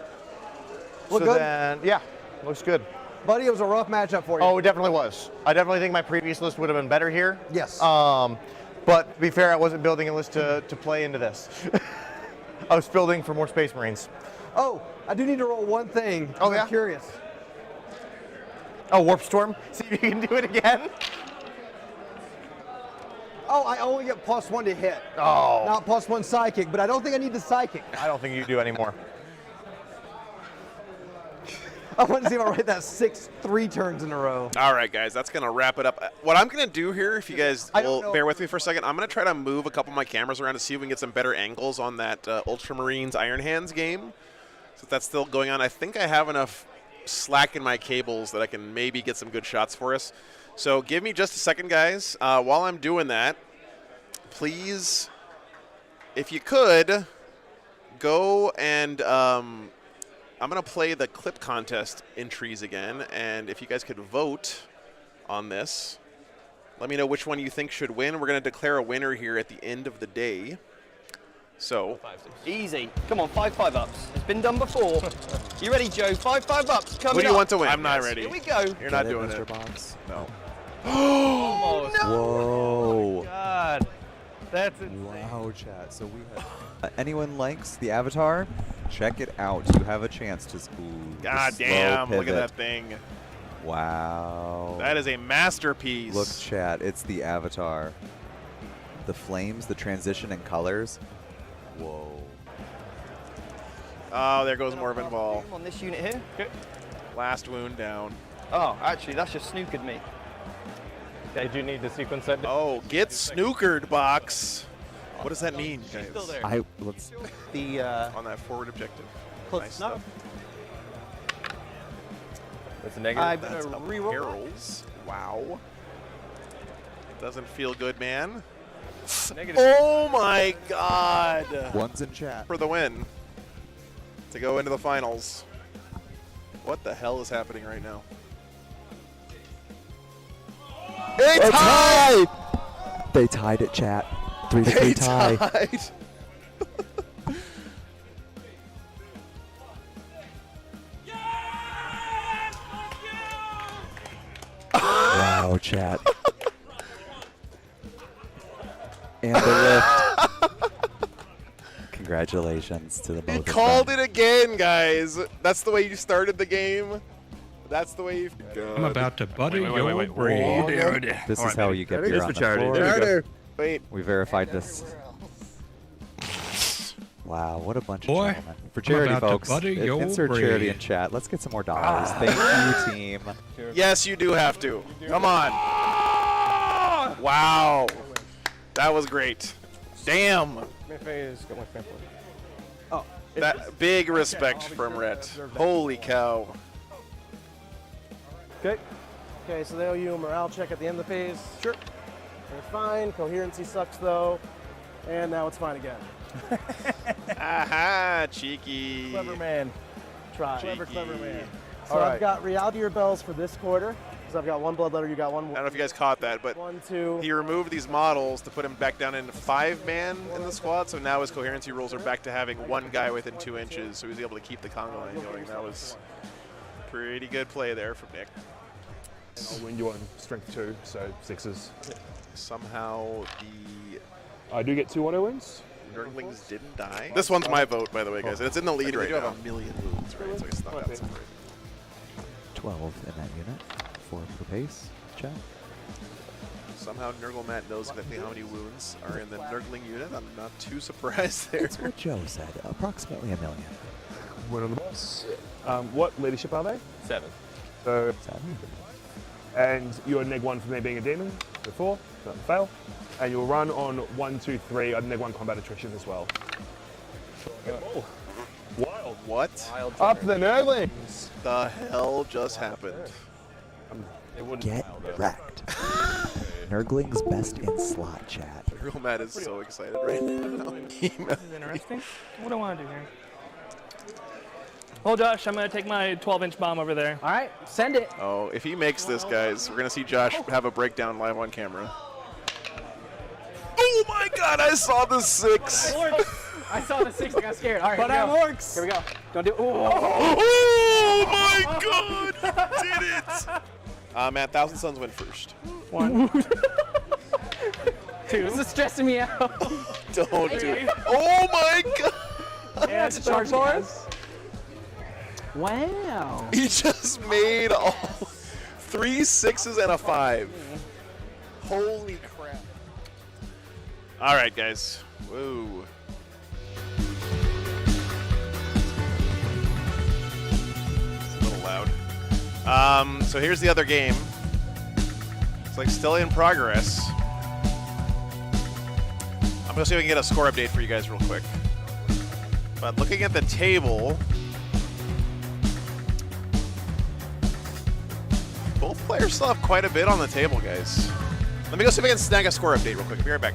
Look So good, then, yeah, looks good. buddy. It was a rough matchup for you. Oh, it definitely was. I definitely think my previous list would have been better here. Yes. But to be fair, I wasn't building a list to play into this. I was building for more Space Marines. Oh, I do need to roll one thing. Oh, yeah? I'm curious. Oh, Warp Storm. See if you can do it again. Oh, I only get +1 to hit. Oh. Not +1 psychic, but I don't think I need the psychic. I don't think you do anymore. I want to see if I write that 3 turns in a row. all right, guys, that's going to wrap it up. What I'm going to do here, if you guys I don't will know. bear with me for a second, I'm going to try to move a couple of my cameras around to see if we can get some better angles on that Ultramarines Iron Hands game. So if that's still going on, I think I have enough slack in my cables that I can maybe get some good shots for us. So give me just a second, guys. While I'm doing that, please, if you could, go and I'm going to play the clip contest entries again, and if you guys could vote on this, let me know which one you think should win. We're going to declare a winner here at the end of the day. So, Easy. Come on, 5 ups. It's been done before. You ready, Joe? 5 ups. Coming who do you up. want to win? I'm not ready. Here we go. You're not doing Mr. it. Box. No. Almost. Whoa. God. That's insane. Wow, chat. So we have. Anyone likes the avatar? Check it out. You have a chance to school. God damn, look at that thing. Wow. That is a masterpiece. Look, chat. It's the avatar. The flames, the transition and colors. Whoa. Oh, there goes Morven Ball. On this unit here. Last wound down. Oh, actually, that's just snookered me. Did you need to sequence that? Oh, get snookered, box. What does that mean, guys? Still there. Let's. The On that forward objective. Close Nice enough. stuff. It's a negative. I'm That's gonna up reroll. barrels. Wow. Doesn't feel good, man. Negative. Oh my God! One's in chat. For the win. To go into the finals. What the hell is happening right now? They tied! They tied it, chat. 3-3 tie. Tied. Wow, chat. And the lift. Congratulations to the both You of called them. it again, guys. That's the way you started the game. That's the way you. I'm about to butter your wait. brain. This is how you get It beer is on for the charity. floor. There we go. Wait. We verified this. Wow, what a bunch Boy, of gentlemen. For charity, about to folks, butter your insert charity brain. in chat. Let's get some more dollars. Thank you, team. Yes, you do have to. Come on. Wow. That was great. Damn. Oh, That big respect from Rhett. Holy cow. Okay. Okay, so they owe you a morale check at the end of the phase. Sure. They're fine. Coherency sucks though. And now it's fine again. Aha, cheeky. Clever man. Try. Cheeky. Clever man. So All I've right. got reality rebels for this quarter. Because I've got one bloodletter, you got one. I don't know if you guys caught that, but 1, 2. he removed these models to put him back down into 5-man in the squad, so now his coherency rules are back to having one guy within 2 inches, so he's able to keep the Congo line going. That was pretty good play there from Nick. I'll win you on strength 2, so 6s. Somehow the I do get 2 auto wins. Nerdlings didn't die. This one's my vote, by the way, guys. And it's in the lead right now. We do have a million wounds, right? So he snuck out some. 12 in that unit. 4 per pace. Chat. Somehow Nurgle knows exactly how many wounds are in the Nurgling unit. I'm not too surprised there. That's what Joe said. Approximately 1 million. Win on the boss. What leadership are they? 7. So, 7. and you're neg 1 for me being a demon. So 4, so that'll fail. And you'll run on 1, 2, 3 on neg 1 combat attrition as well. Oh, wild. What Up the Nerdlings! the hell just happened? Get wrecked. Nurgling's best in slot, chat. Real Matt is so excited right now. This is interesting. What do I want to do here? Oh, Josh, I'm going to take my 12-inch bomb over there. All right, send it. Oh, if he makes this, guys, we're going to see Josh have a breakdown live on camera. Oh my god, I saw the 6! I saw the 6, I got scared. All right, But here I'm we go. orcs. Here we go. Don't do. Oh my god! Did it! Matt, Thousand Suns went first. 1. 2. This is stressing me out. Don't do it. Oh my god! And to charge force. Wow. He just made all 3 6s and a 5. Holy crap. Alright, guys. Whoa. It's a little loud. So here's the other game. It's like still in progress. I'm gonna see if we can get a score update for you guys real quick. But looking at the table, both players still have quite a bit on the table, guys. Let me go see if I can snag a score update real quick. Be right back.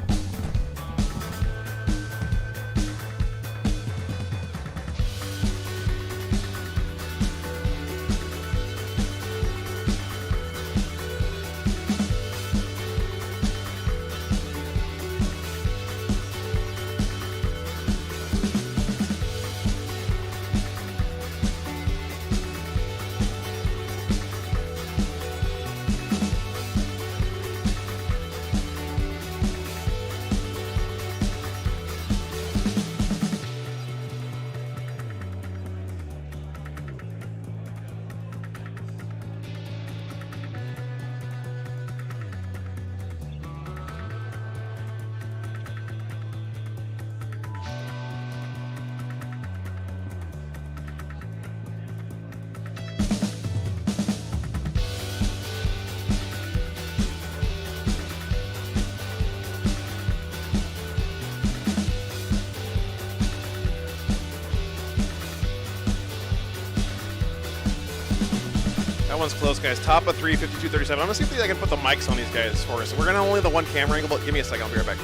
That one's close, guys. Top of 3, 52-37. I'm gonna see if I can put the mics on these guys for us. We're gonna only the one camera angle, but give me a second. I'll be right back.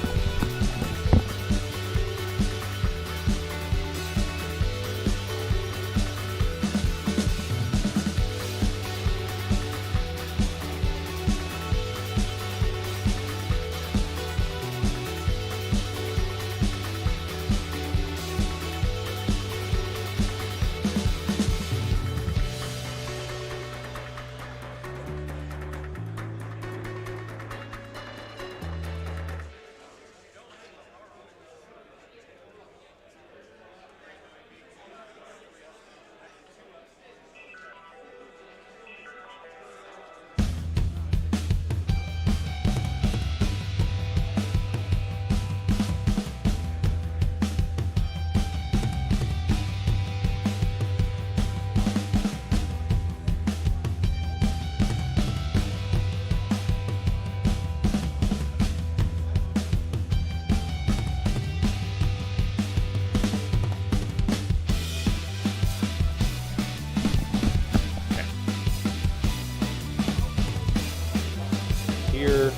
Here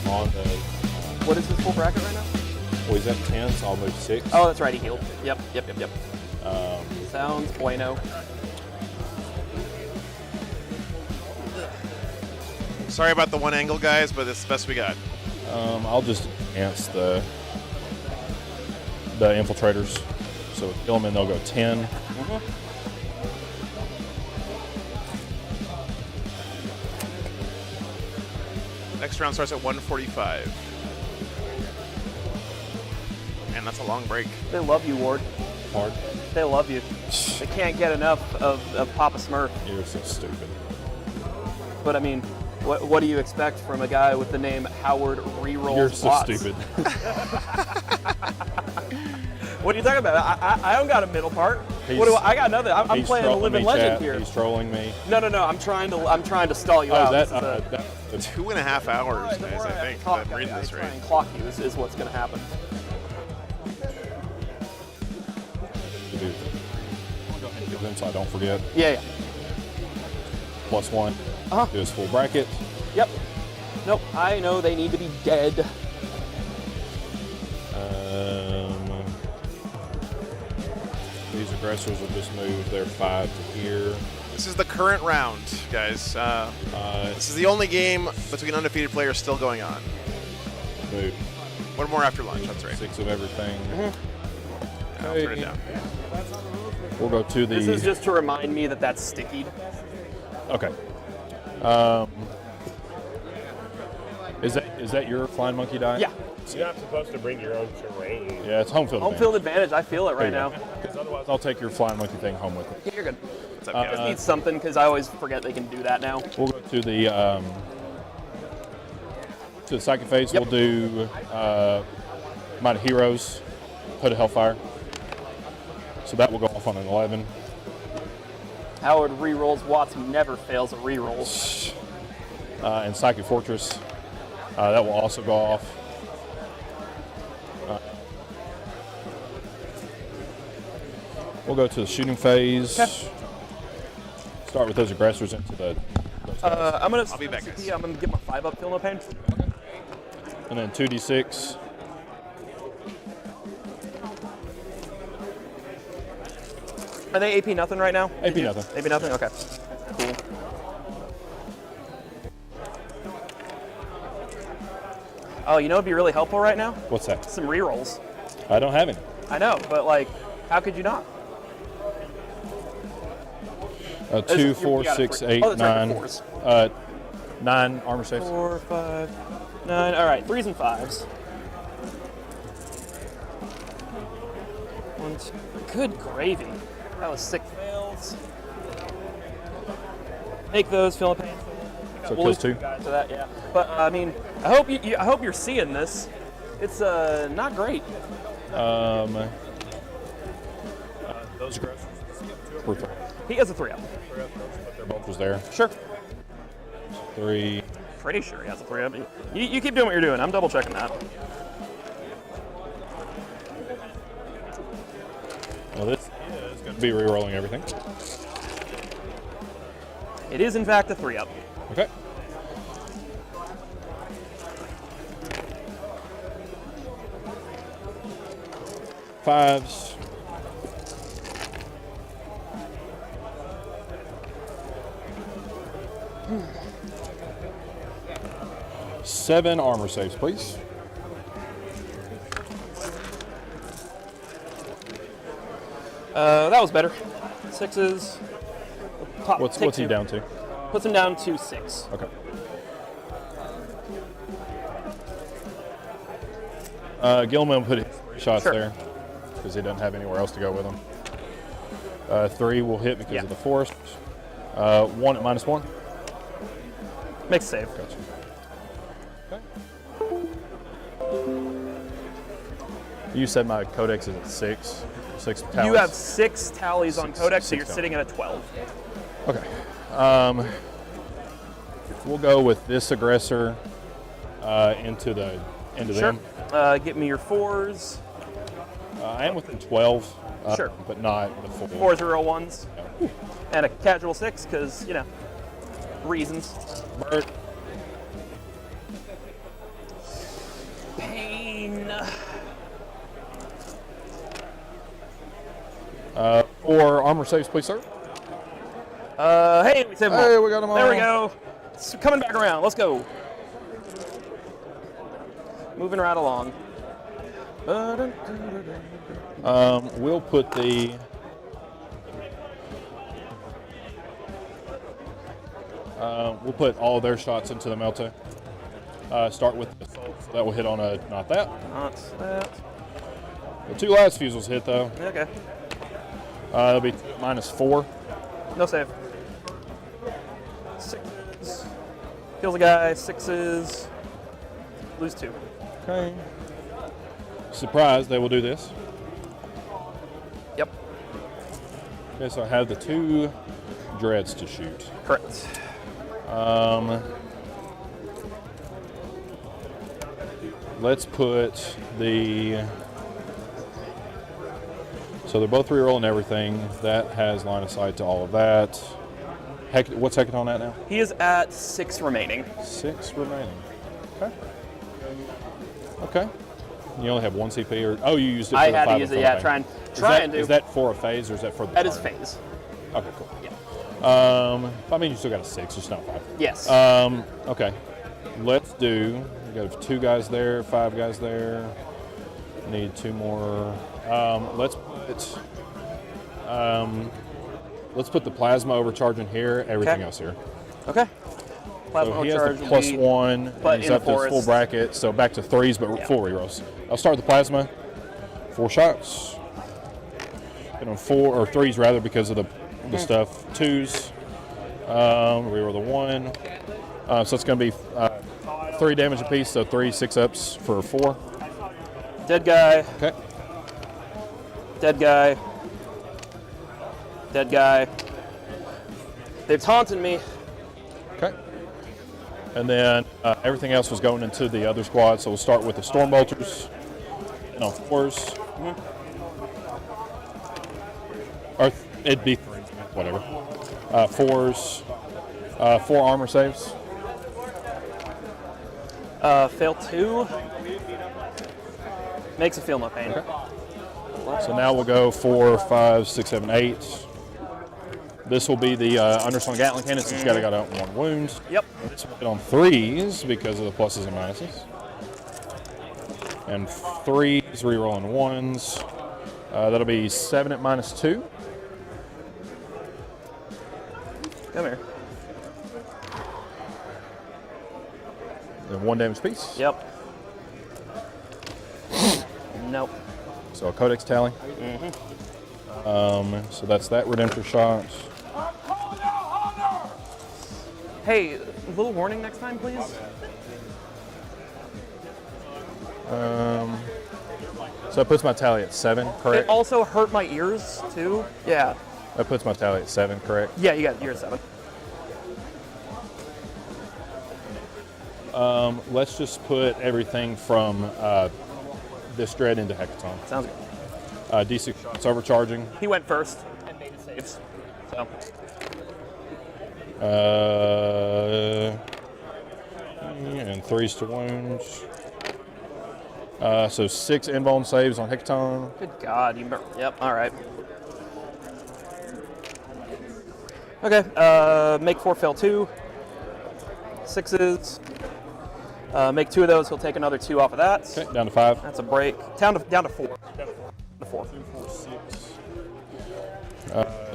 on the. What is his full bracket right now? Well, he's at 10, so I'll move 6. Oh, that's right, he healed. Yep. Sounds bueno. Sorry about the one angle, guys, but it's the best we got. I'll just advance the infiltrators. So with Gilman, they'll go 10. Next round starts at 1:45. Man, that's a long break. They love you, Ward. Hard. They love you. They can't get enough of Papa Smurf. You're so stupid. But I mean, what do you expect from a guy with the name Howard Rerolls You're so Watts? stupid. What are you talking about? I don't got a middle part. I got nothing. I'm playing a living legend here. He's trolling me. No. I'm trying to stall you out. That's 2.5 hours, guys. I think. I'm reading this try right. and clock you is what's going to happen. Give them so I don't forget. Yeah. +1. Do his full bracket. Yep. Nope. I know they need to be dead. These aggressors will just move their 5 to here. This is the current round, guys. This is the only game between undefeated players still going on. Move. One more after lunch, that's right. 6 of everything. I'll turn it down. We'll go to the... This is just to remind me that that's stickied. Okay. Is that your flying monkey die? Yeah. You're not supposed to bring your own terrain. Yeah, it's home field Home field advantage. I feel it right now. Because otherwise, I'll take your flying monkey thing home with me. Yeah, you're good. What's up, I just need something because I always forget they can do that now. We'll go to the second phase. Yep. We'll do Mighty Heroes, Hood of Hellfire. So that will go off on an 11. Howard rerolls Watts never fails a reroll. And Psychic Fortress. That will also go off. We'll go to the shooting phase. Okay. Start with those aggressors into the. I'll be back, guys. I'm gonna get my 5 up, feel no pain. And then 2d6. Are they AP nothing right now? AP nothing. AP nothing? Okay. Cool. Oh, you know what'd be really helpful right now? What's that? Some rerolls. I don't have any. I know, but like, how could you not? 2, 4, 6, 8, Oh, that's right, 9. the fours. 9 armor saves. 4, 5, 9. All right, 3s and 5s. 1, 2. Good gravy. That was 6 fails. Make those, feel no pain. So +2. To that, yeah. But I mean, I hope you're seeing this. It's not great. Those aggressors. 2 or 3. He has a 3 up. Their bolt was there. Sure. 3. Pretty sure he has a 3 up. You keep doing what you're doing. I'm double checking that. Well, this is going to be re-rolling everything. It is, in fact, a 3-up. Okay. Fives. Seven armor saves, please. That was better. 6s. What's he down to? Puts him down to 6. Okay. Gilman put 3 shots there because he doesn't have anywhere else to go with him. 3 will hit because of the forest. 1 at -1. Makes a save. Gotcha. You said my codex is at 6. 6 tallies. You have 6 tallies on codex, so you're tallies. sitting at a 12. Okay. We'll go with this aggressor into them. Get me your 4s. I am within 12, Sure. but not the full. 4s are real 1s. No. And a casual 6, because, you know, reasons. Bert. Pain. 4 armor saves, please, sir. Hey, we saved them all. Hey, we got them all. There we go. It's coming back around. Let's go. Moving right along. We'll put the we'll put all their shots into the Melta. Start with the assault, so that will hit on a not that. Not that. The 2 last fusils hit though. Okay. It'll be -4. No save. 6s. Kills a guy. 6s. Lose 2. Okay. Surprise, they will do this. Yep. Okay, so I have the 2 dreads to shoot. Correct. Let's put the. So they're both rerolling everything. That has line of sight to all of that. What's Hecate on that now? He is at 6 remaining. 6 remaining. Okay. Okay. You only have 1 CP, or you used it for I the had 5 to use and it. 4 Yeah, thing. try and do. Is that for a phase, or is that for the? That is target? phase. Okay, cool. Yeah. I mean, you still got a 6, just not 5. Yes. Okay. Let's do. We got 2 guys there, 5 guys there. Need 2 more. Let's put the plasma overcharging here. Everything else here. Okay. Plasma So he has overcharge the will plus be- 1. but And he's in up the to his full forest. bracket. So back to 3s, but full rerolls. I'll start with the plasma. 4 shots. Hit on 4 or 3s rather because of the stuff. 2s. Reroll the 1. So it's going to be 3 damage apiece. So 3 6-ups for 4. Dead guy. Okay. Dead guy. Dead guy. They're taunting me. Okay. And then everything else was going into the other squad. So we'll start with the Storm Bolters. And on 4s. Or it'd be 3, whatever. 4s. 4 armor saves. Fail 2. Makes it feel no pain. Okay. So now we'll go 4, 5, 6, 7, 8. This will be the underslung Gatling cannon since it's got out 1 wound. Yep. This will hit on 3s because of the pluses and minuses. And 3s, rerolling 1s. That'll be 7 at -2. Come here. And 1 damage piece. Yep. Nope. So a Codex tally. So that's that Redemptor shot. Hey, a little warning next time, please. So that puts my tally at 7, correct? It also hurt my ears, too. Yeah. That puts my tally at 7, correct? Yeah, you got you're at 7. Let's just put everything from this dread into Hecaton. Sounds good. D6 shots overcharging. He went first and made his saves. So. And 3s to wounds. So 6 invuln saves on Hecaton. Good God, yep, all right. Okay, make 4 fail 2. 6s. Make 2 of those, he'll take another 2 off of that. Okay, down to 5. That's a break. Down to 4. Down to 4.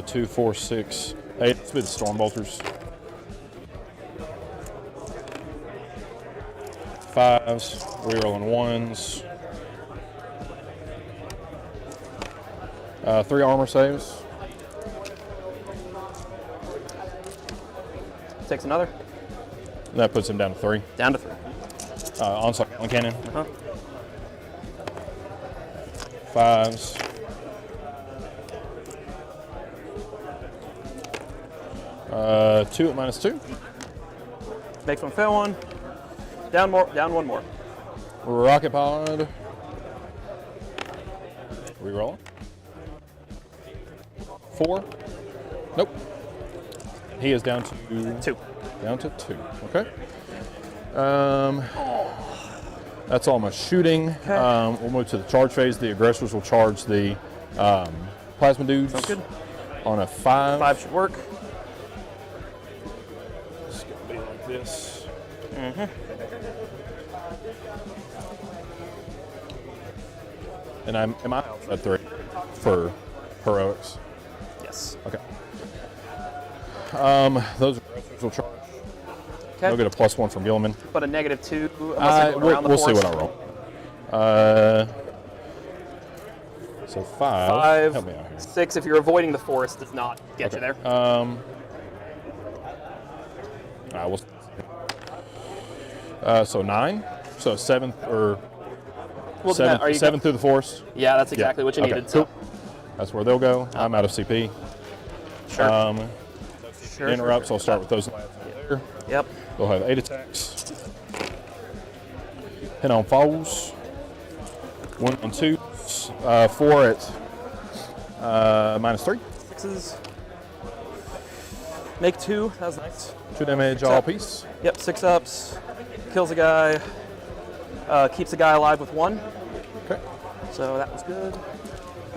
2, 4, 6, 8. Let's be the Storm Bolters. 5s, rerolling 1s. 3 armor saves. Takes another. That puts him down to 3. Down to 3. Onslaught cannon. 5s. Uh, 2 at -2. Makes 1 fail 1. Down 1 more. Rocket pod. Reroll. 4. Nope. He is down to 2. Down to 2. Okay. That's all my shooting. Okay. We'll move to the charge phase. The aggressors will charge the plasma dudes. Sounds good. On a 5. 5 should work. It's gonna be like this. And am I at 3 for heroics? Yes. Okay. Those aggressors will charge. Okay. They'll get a +1 from Gilliman. But a -2 unless they go around the We'll see force. what I roll. So 5. 5. Help me out here. 6 if you're avoiding the force does not get you there. So 9. So 7th or Well, 7th, are you 7th through the force. Yeah, that's exactly what you Okay, needed. cool. So. That's where they'll go. I'm out of CP. Sure. Interrupts. I'll start with those. There. Yep. They'll have 8 attacks. Hit on falls. 1 and 2. 4 at -3. 6s. Make 2. That was nice. 2 damage 6 all up. piece. Yep. 6 ups. Kills a guy. Keeps a guy alive with 1. Okay. So that was good.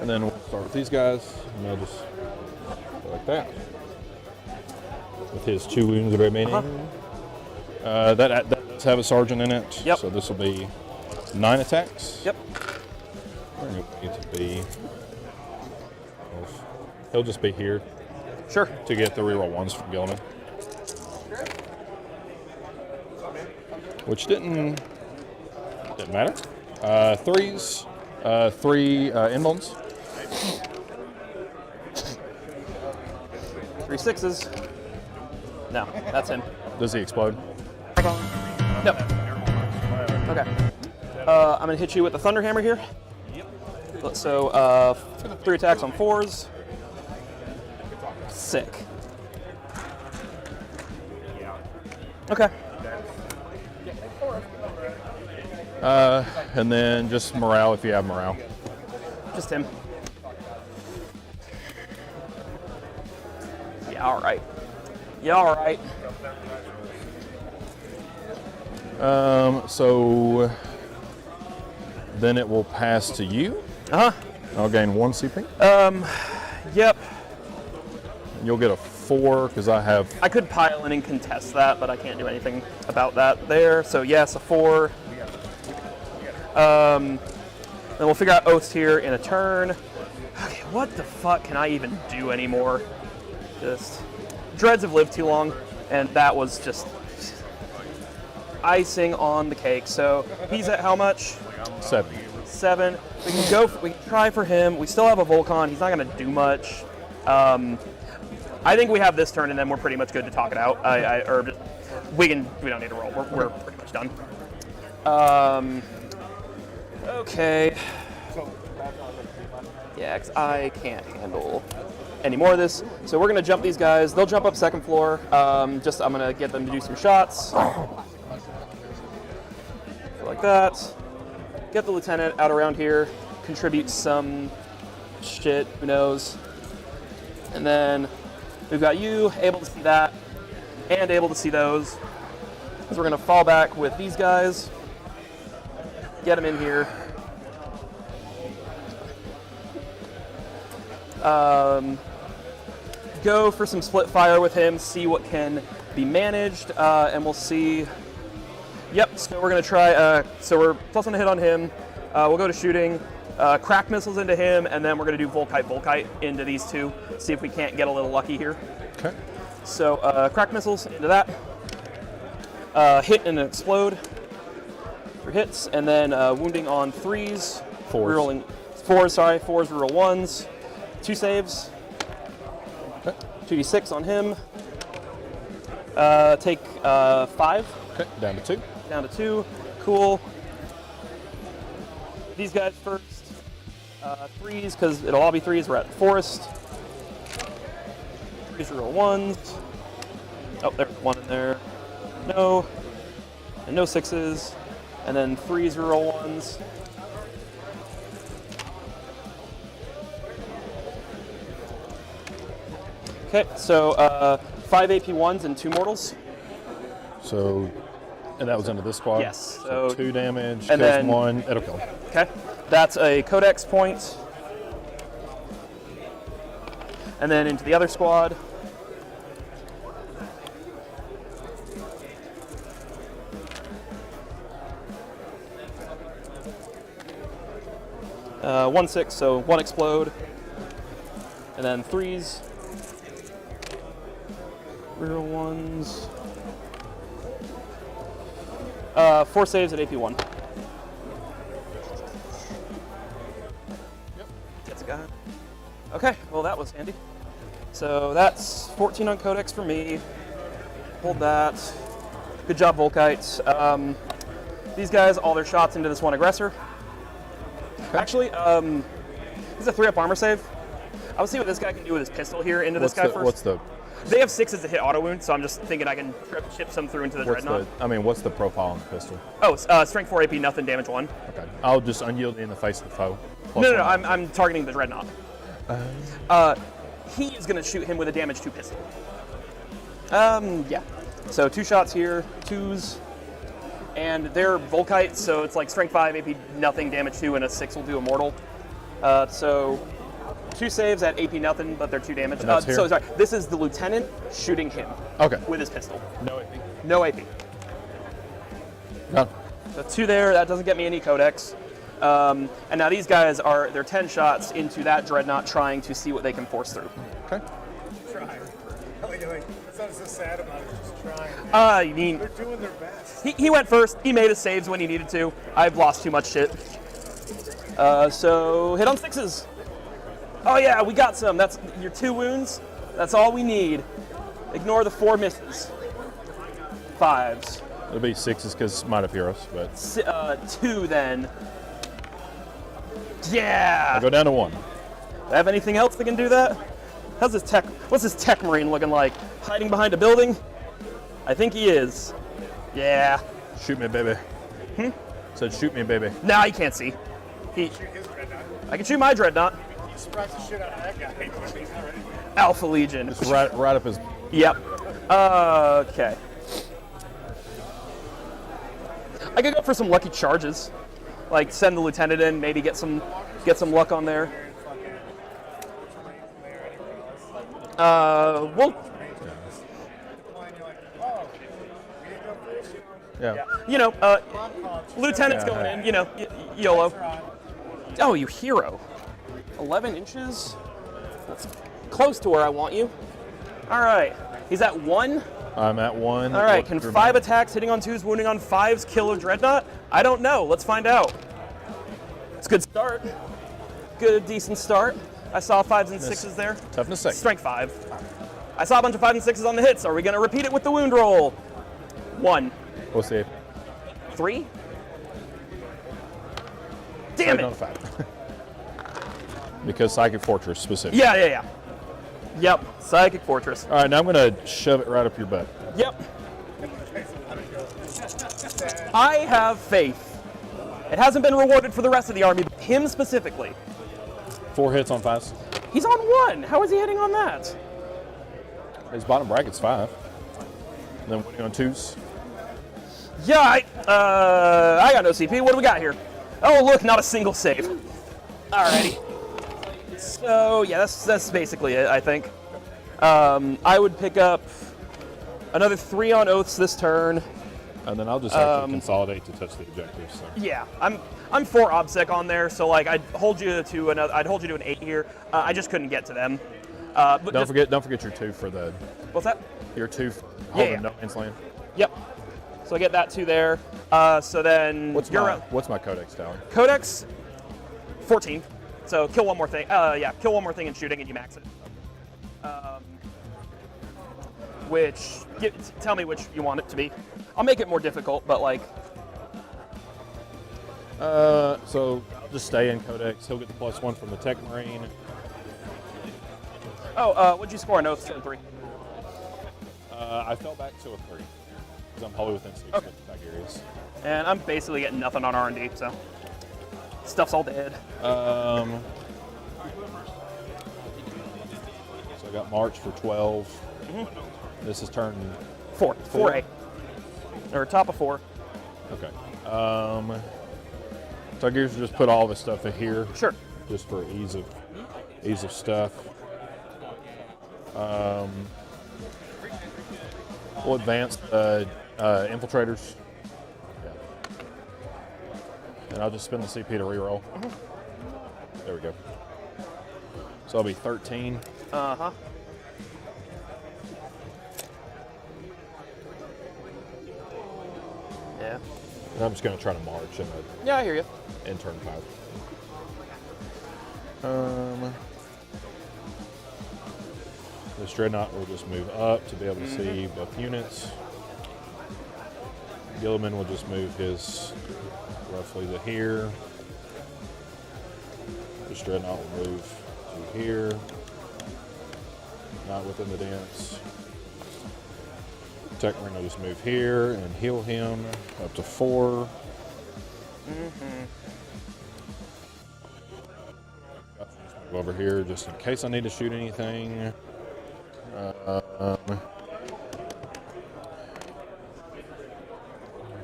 And then we'll start with these guys. And they'll just go like that. With his 2 wounds remaining. That does have a sergeant in it. Yep. So this will be 9 attacks. Yep. Where do we need to be? He'll just be here. Sure. To get the reroll 1s from Gilliman. Which didn't matter. 3s. 3 invulns. 3 6s. No, that's him. Does he explode? No. Okay. I'm gonna hit you with the Thunder Hammer here. So 3 attacks on 4s. Sick. Okay. And then just morale if you have morale. Just him. Yeah, all right. Yeah, all right. So then it will pass to you. I'll gain 1 CP. Yep. And you'll get a 4 because I could pile in and contest that, but I can't do anything about that there. So yes, a 4. Then we'll figure out oaths here in a turn. Okay, what the fuck can I even do anymore? Just dreads have lived too long, and that was just icing on the cake. So he's at how much? 7. 7. We can try for him. We still have a Volcon. He's not gonna do much. I think we have this turn, and then we're pretty much good to talk it out. We don't need to roll. We're pretty much done. Okay. Yeah, 'cause I can't handle any more of this. So we're gonna jump these guys. They'll jump up 2nd floor. I'm gonna get them to do some shots. Like that. Get the lieutenant out around here. Contribute some shit, who knows. And then we've got you able to see that. and able to see those. So we're going to fall back with these guys, get them in here. Go for some split fire with him, see what can be managed, and we'll see. Yep, so we're going to try, so we're +1 to hit on him. We'll go to shooting, crack missiles into him, and then we're going to do Volkite into these two, see if we can't get a little lucky here. Okay. So crack missiles into that, hit and explode for hits, and then wounding on 3s. Fours. Rerolling 4s, sorry, 4s, reroll 1s. 2 saves. 2d6 on him. Take 5. Okay, down to 2. Down to 2. Cool. These guys first. 3s, because it'll all be 3s. We're at the forest. 3s, reroll 1s. Oh, there's 1 in there. No. And no 6s. And then 3s, reroll 1s. Okay, so 5 AP 1s and 2 mortals. So, and that was into this squad? Yes. So 2 damage, and kills then 1, it'll kill him. Okay, that's a codex point. And then into the other squad. Uh, 1/6, so 1 explode. And then 3s. Real 1s. 4 saves at AP 1. Yep. Gets a guy. Okay, well that was handy. So that's 14 on Codex for me. Hold that. Good job, Volkites. These guys, all their shots into this one aggressor. Okay. Actually, this is a 3-up armor save. I'll see what this guy can do with his pistol here into this guy first. They have 6s to hit auto wound, so I'm just thinking I can chip some through into the dreadnought. What's the profile on the pistol? Oh, strength 4 AP, nothing, damage 1. Okay. I'll just unyielding in the face of the foe. No, I'm targeting the dreadnought. He is going to shoot him with a damage 2 pistol. Yeah. So 2 shots here, 2s, and they're Volkite, so it's like strength 5 AP, nothing, damage 2, and a 6 will do a mortal. So 2 saves at AP nothing, but they're 2 damage. So sorry, this is the lieutenant shooting him. Okay. With his pistol. No AP. No AP. No. So 2 there, that doesn't get me any codex. And now these guys they're 10 shots into that dreadnought trying to see what they can force through. Okay. Trying. That's not so sad about it, just trying. I mean, they're doing their best. He went first, he made his saves when he needed to. I've lost too much shit. So hit on 6s. Oh yeah, we got some. That's your 2 wounds. That's all we need. Ignore the 4 misses. 5s. It'll be 6s because might have heroes, but 2 then. Yeah. I'll go down to 1. Do I have anything else that can do that? What's this tech marine looking like? Hiding behind a building? I think he is. Yeah. Shoot me, baby. Said shoot me, baby. Nah, he can't see. I can shoot my dreadnought. You surprised the shit out of that guy. He's not ready. Alpha Legion. Just right up his. Yep. Okay. I could go for some lucky charges, like send the lieutenant in, maybe get some luck on there. Well. Yeah. You know, lieutenant's going in. You know, YOLO. Oh, you hero. 11 inches. That's close to where I want you. All right. He's at 1. I'm at 1. All right. Can 5 attacks, hitting on 2s, wounding on 5s, kill a dreadnought? I don't know. Let's find out. It's a good start. Good, decent start. I saw 5s and 6s there. Toughness 6. Strength 5. I saw a bunch of 5s and 6s on the hits. Are we going to repeat it with the wound roll? 1. We'll see. 3. Damn it. 5. Because Psychic Fortress specific. Yeah. Yep. Psychic Fortress. All right, now I'm going to shove it right up your butt. Yep. I have faith. It hasn't been rewarded for the rest of the army, but him specifically. 4 hits on 5s. He's on 1. How is he hitting on that? His bottom bracket's 5. And then winning on 2s. Yeah, I got no CP. What do we got here? Oh, look, not a single save. Alrighty. So, yeah, that's basically it, I think. I would pick up another 3 on oaths this turn. And then I'll just have to consolidate to touch the objectives. So. Yeah, I'm 4 obsec on there, so like I'd hold you to an 8 here. I just couldn't get to them. But don't forget your 2 for the. What's that? Your 2 for holding no man's land. Yep. So I get that 2 there. So then What's my codex tower? Codex 14. So kill one more thing. Kill one more thing in shooting and you max it. Tell me which you want it to be. I'll make it more difficult, but like. So I'll just stay in codex. He'll get the +1 from the Tech Marine. Oh, what'd you score on oaths in 3? I fell back to a 3 because I'm wholly within 6 attack areas. And I'm basically getting nothing on R&D, so stuff's all dead. So I got March for 12. Mm-hmm. This is turn 4. 4A. Or top of 4. Okay. So I guess just put all this stuff in here. Sure. Just for ease of stuff. We'll advance infiltrators. Yeah. And I'll just spend the CP to reroll. Mm-hmm. There we go. So I'll be 13. Uh-huh. Yeah. And I'm just going to try to march Yeah, I hear you. In turn 5. This Dreadnought will just move up to be able to see both units. Gilliman will just move his roughly to here. This Dreadnought will move to here. Not within the dance. Tech Marine will just move here and heal him up to 4. Move over here just in case I need to shoot anything.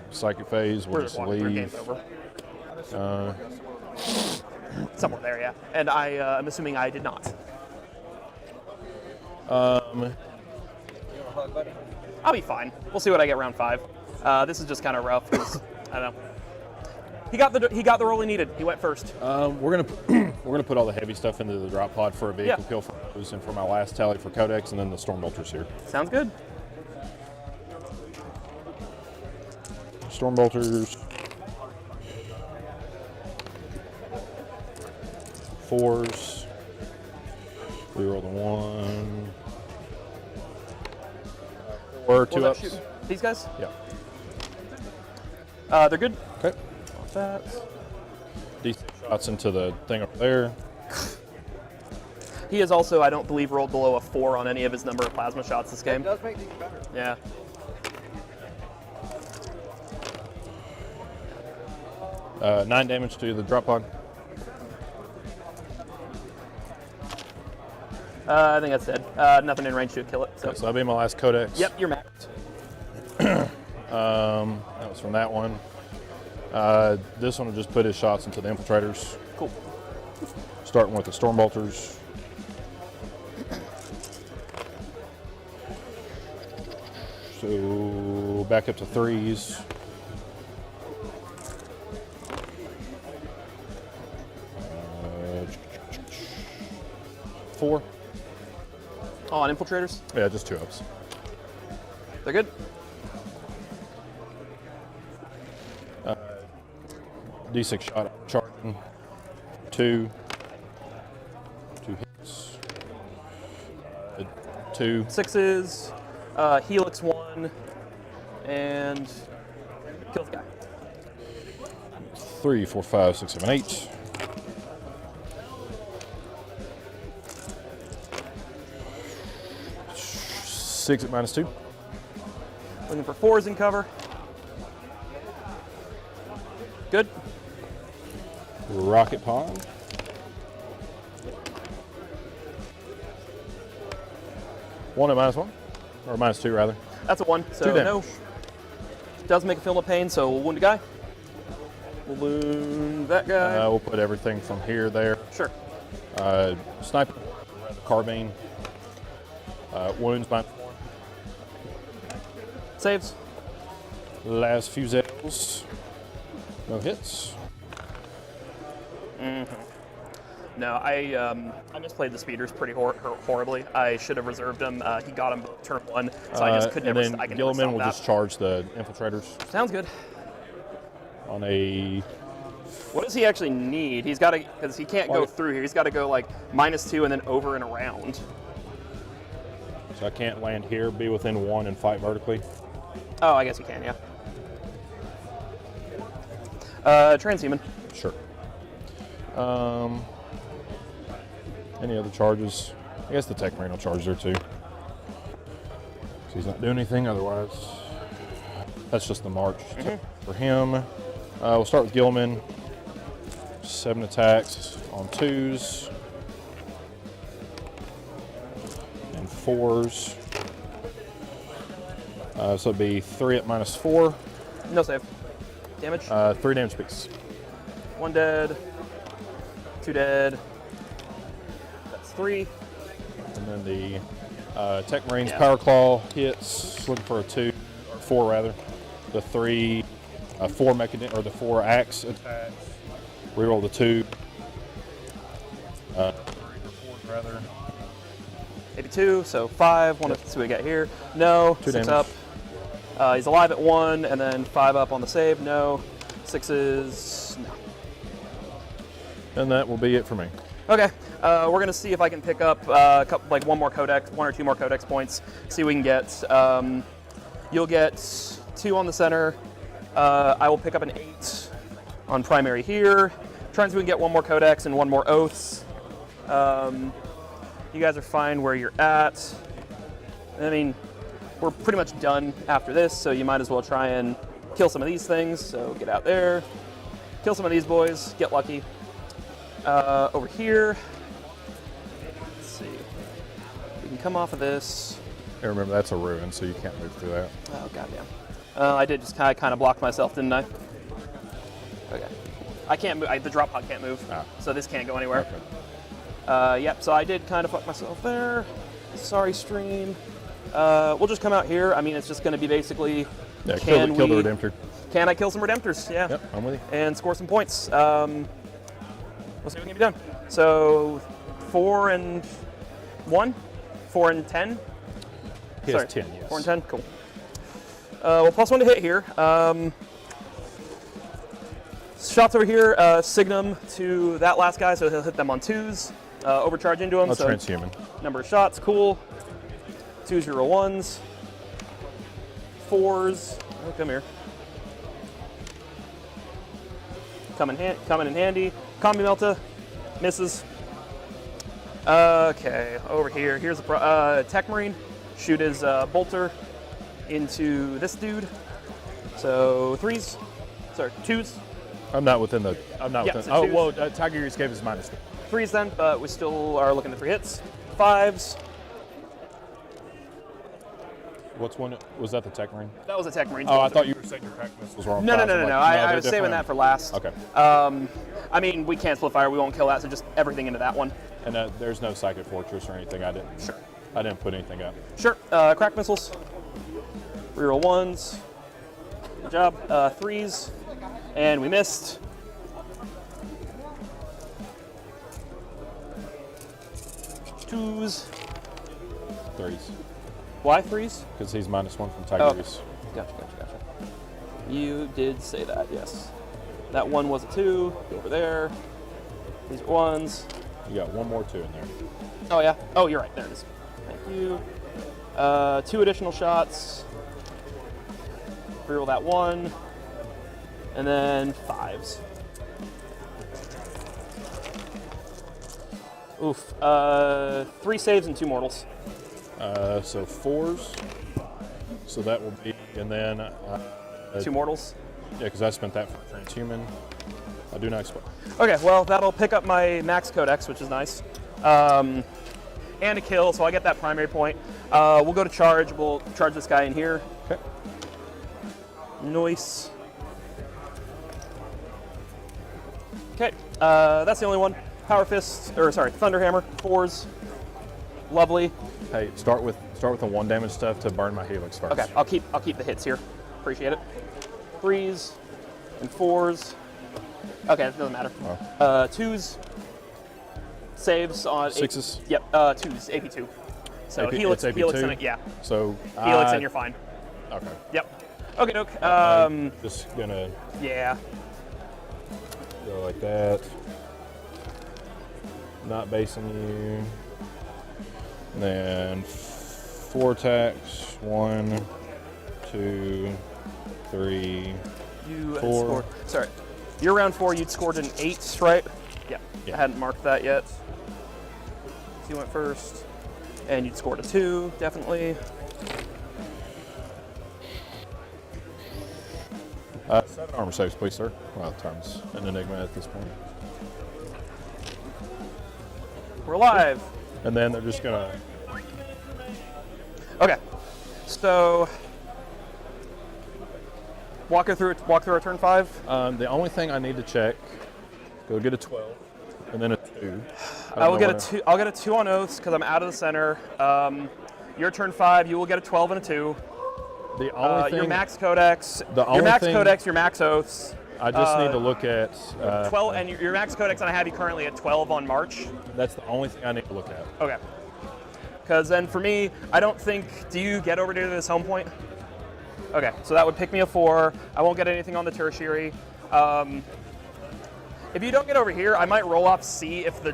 Psychic phase, we'll just leave. Somewhere there, yeah. And I'm assuming I did not. I'll be fine. We'll see what I get round 5. This is just kind of rough because I don't know. He got the roll he needed. He went first. We're gonna put all the heavy stuff into the drop pod for a vehicle kill for those, and for my last tally for Codex, and then the Storm Bolters here. Sounds good. Storm Bolters. 4s. Reroll the 1. Or 2 ups. These guys? Yeah. They're good. Okay. That. Decent shots into the thing over there. He has also, I don't believe, rolled below a 4 on any of his number of plasma shots this game. It does make things better. Yeah. Uh, 9 damage to the drop pod. I think that's dead. Nothing in range to kill it. So, Okay, so that'll be my last Codex. Yep, you're maxed. That was from that one. This one will just put his shots into the infiltrators. Cool. Starting with the Storm Bolters. So back up to 3s. Four. Oh, on infiltrators? Yeah, just 2 ups. They're good. D6 shot charging. 2. 2 hits. 2. 6s. Helix 1. And kill the guy. 3, 4, 5, 6, 7, 8. Six at -2. Looking for 4s in cover. Good. Rocket pod. One at -1. or -2 rather. That's a 1, so 2 damage. no. Does make a film of pain, so we'll wound a guy. We'll wound that guy. We'll put everything from here there. Sure. Sniper, carbine, wounds -1. Saves. Last few zails, no hits. No, I misplayed the speeders pretty horribly. I should have reserved him. He got him turn 1, so I just could never. And then Gilliman will just charge the infiltrators. Sounds good. On a. What does he actually need? He's got to, because he can't go through here. He's got to go like -2 and then over and around. So I can't land here, be within 1, and fight vertically. Oh, I guess you can, yeah. Transhuman. Sure. Any other charges? I guess the Tech Marine will charge there too. So he's not doing anything otherwise. That's just the march for him. We'll start with Gilman. 7 attacks on 2s and 4s. So it'd be 3 at -4. No save. Damage. 3 damage apiece. 1 dead. 2 dead. That's 3. And then the Tech Marines Power Claw hits, looking for a 2, or 4 rather. The 3, 4 or the 4 axe attacks. Reroll the 2. 3 or 4 rather. 82, so 5. One of the 2 we got here. No. 2 6 damage. up. He's alive at 1, and then 5 up on the save. No. 6s. No. And that will be it for me. Okay, we're gonna see if I can pick up like 1 or 2 more codex points. See what we can get. You'll get 2 on the center. I will pick up an 8 on primary here. Try and see if we can get 1 more codex and 1 more oaths. You guys are fine where you're at. I mean, we're pretty much done after this, so you might as well try and kill some of these things. So get out there, kill some of these boys, get lucky. Over here, let's see. We can come off of this. Hey, remember, that's a ruin, so you can't move through that. Oh, goddamn. I did just kind of block myself, didn't I? Okay. I can't move. The drop pod can't move, so this can't go anywhere. Okay. Yep, so I did kind of fuck myself there. Sorry, stream. We'll just come out here. I mean, it's just going to be basically, kill the Redemptor. Can I kill some Redemptors? Yeah. Yep, I'm with you. And score some points. We'll see what can be done. So 4 and 1? 4 and 10? He has 10, yes. 4 and 10, cool. Well, +1 to hit here. Shots over here, Signum to that last guy, so he'll hit them on 2s. Overcharge into him. That's so transhuman. Number of shots, cool. 2s, 0, 1s. 4s. Oh, come here. Coming in handy. Combi Melta. Misses. Okay, over here. Here's a Tech Marine. Shoot his bolter into this dude. So 3s. Sorry, 2s. I'm not within the. I'm not within. So Oh, 2s. well, Tiger Ears gave us -3. 3s then, but we still are looking at 3 hits. 5s. What's one? Was that the Tech Marine? That was a Tech Marine. Oh, I thought you were saying your crack missiles were on No. fives. I'm like, I was saving that for last. Okay. I mean, we can't split fire. We won't kill that, so just everything into that one. And there's no Psychic Fortress or anything. I didn't put anything up. Sure. Crack missiles. Reroll 1s. Good job. 3s. And we missed. Twos. 3s. Why 3s? Because he's -1 from Tiger Ears. Gotcha. You did say that, yes. That 1 was a 2. Go over there. These are 1s. You got 1 more 2 in there. Oh, yeah. Oh, you're right. There it is. Thank you. 2 additional shots. Reroll that 1. And then 5s. Oof. 3 saves and 2 mortals. So 4s. So that will be, and then 2 mortals. Yeah, because I spent that for transhuman. I do not expect. Okay, well that'll pick up my max codex, which is nice. and a kill, so I get that primary point. We'll go to charge. We'll charge this guy in here. Okay. Nice. Okay, that's the only one. Power Fist, or sorry, Thunderhammer, 4s. Lovely. Hey, start with the 1 damage stuff to burn my helix first. Okay, I'll keep the hits here. Appreciate it. 3s and 4s. Okay, it doesn't matter. 2s. Saves on 6s. Yep, 2s, AP2. So helix in it, yeah. So helix and you're fine. Okay. Yep. Okay, doke. Just gonna Yeah. go like that. Not basing you. And then 4 attacks. 1, 2, 3, You 4. scored. Sorry. You're round 4. You'd scored an 8, right? Yeah. I hadn't marked that yet. So you went first, and you'd scored a 2, definitely. 7 armor saves, please, sir. Well, turns an enigma at this point. We're live. And then they're just gonna. Okay. So walk through our turn 5. The only thing I need to check, go get a 12, and then a 2. I'll get a 2 on oaths because I'm out of the center. Your turn 5, you will get a 12 and a 2. The only thing. Your max codex. Your max oaths. I just need to look at 12 and your max codex, and I have you currently at 12 on March. That's the only thing I need to look at. Okay. Because then for me, I don't think. Do you get over to this home point? Okay, so that would pick me a 4. I won't get anything on the tertiary. If you don't get over here, I might roll off C if you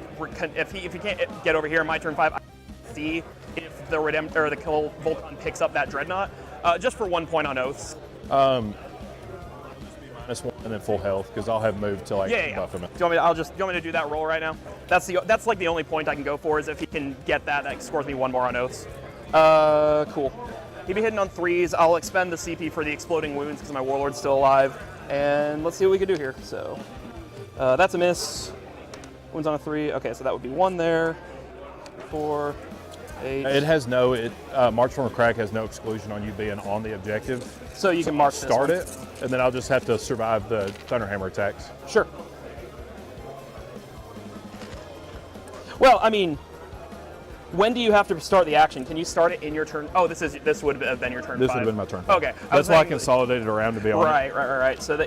can't get over here in my turn 5. I C if the the kill Volcon picks up that dreadnought, just for 1 point on oaths. -1 and then full health because I'll have moved to buff him. Do you want me to do that roll right now? That's like the only point I can go for is if he can get that scores me 1 more on oaths. Cool. He'd be hitting on 3s. I'll expend the CP for the exploding wounds because my warlord's still alive. And let's see what we can do here. So that's a miss. Wounds on a 3. Okay, so that would be 1 there. 4, 8. It has March from a Crack has no exclusion on you being on the objective. So you can mark start it, and then I'll just have to survive the Thunderhammer attacks. Sure. Well, I mean, when do you have to start the action? Can you start it in your turn? Oh, this would have been your turn 5. This would have been my turn 5. Okay. That's why I consolidated around to be on it. Right. So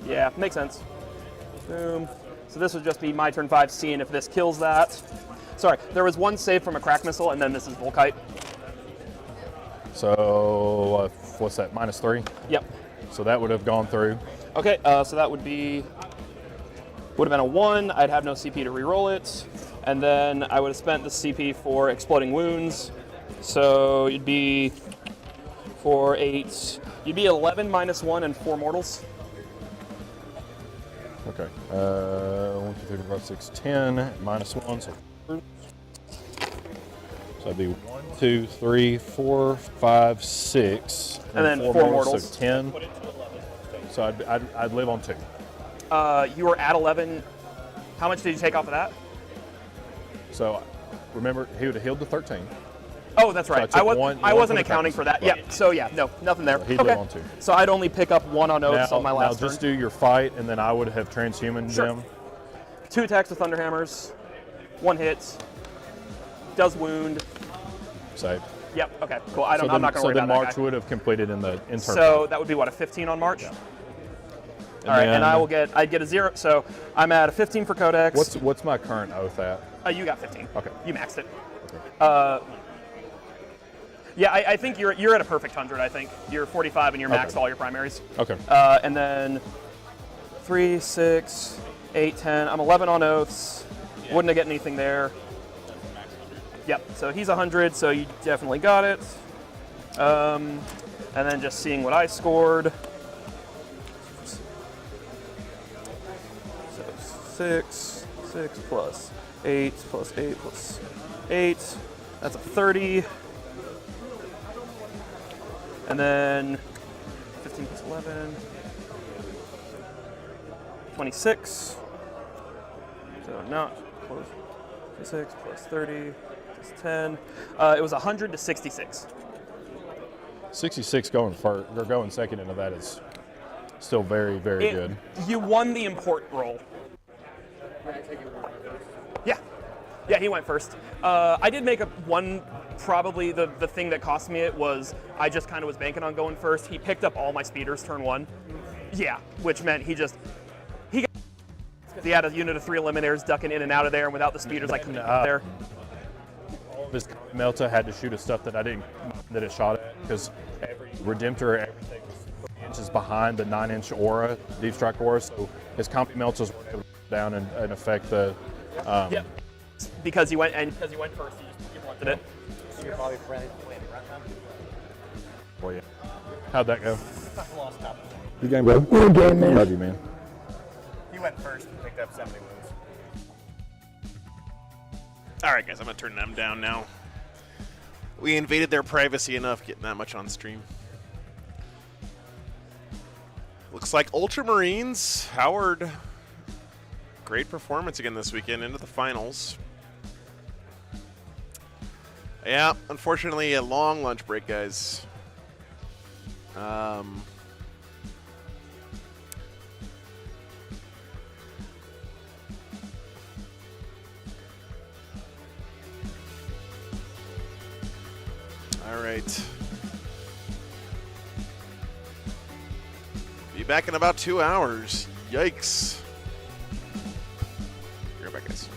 yeah, makes sense. Boom. So this would just be my turn 5, seeing if this kills that. Sorry, there was 1 save from a crack missile, and then this is Volkite. So what's that? -3. Yep. So that would have gone through. Okay. So that would have been a 1. I'd have no CP to re-roll it. And then I would have spent the CP for exploding wounds. So you'd be 4, 8. You'd be 11 -1 and 4 mortals. Okay. 1, 2, 3, 4, 5, 6, 10 -1. So that'd be 1, 2, 3, 4, 5, 6, and then 4 mortals. So 10. So I'd live on 2. You were at 11. How much did you take off of that? So remember, he would have healed to 13. Oh, that's right. So I wasn't accounting for that. Right. Yeah. So yeah, no, nothing there. So he'd live on 2. So I'd only pick up 1 on oaths on my last Now just turn. do your fight, and then I would have transhumaned them. 2 attacks with Thunderhammers. 1 hit. Does wound. Save. Yep. Okay. Cool. I'm not going to worry about that. So then March guy. would have completed in the turn. So that would be what, a 15 on March? Yeah. All right, and I'd get a 0. So I'm at a 15 for Codex. What's my current oath at? You got 15. Okay. You maxed it. Okay. Yeah, I think you're at a perfect 100. I think you're 45 and you're maxed all your primaries. Okay. And then 3, 6, 8, 10. I'm 11 on oaths. Yeah. Wouldn't have get anything there. Yep. So he's 100. So you definitely got it. And then just seeing what I scored. So 6 plus 8 plus 8 plus 8. That's a 30. And then 15 plus 11. 26. So not close. 26 plus 30. It's 10. It was 100 to 66. 66 going first or going second into that is still very, very good. You won the important roll. Yeah. Yeah, he went first. I did make probably the thing that cost me it was I just kind of was banking on going first. He picked up all my speeders turn 1. Yeah, which meant he had a unit of 3 eliminators ducking in and out of there, and without the speeders I couldn't get there. All of his Melta had to shoot at stuff that I didn't that it shot at, because every Redemptor, everything was 3 inches behind the 9-inch aura, Deep Strike aura, so his Compi Meltas were able to go down and affect the... Yep. Because he went first, he blunted it. You're probably playing front now? Oh, yeah. How'd that go? Lost top. Good game, bro. Good game, man. Love you, man. He went first and picked up 70 wounds. All right, guys, I'm going to turn them down now. We invaded their privacy enough getting that much on stream. Looks like Ultramarines, Howard, great performance again this weekend into the finals. Yeah, unfortunately, a long lunch break, guys. All right. Be back in about 2 hours. Yikes. Be right back, guys.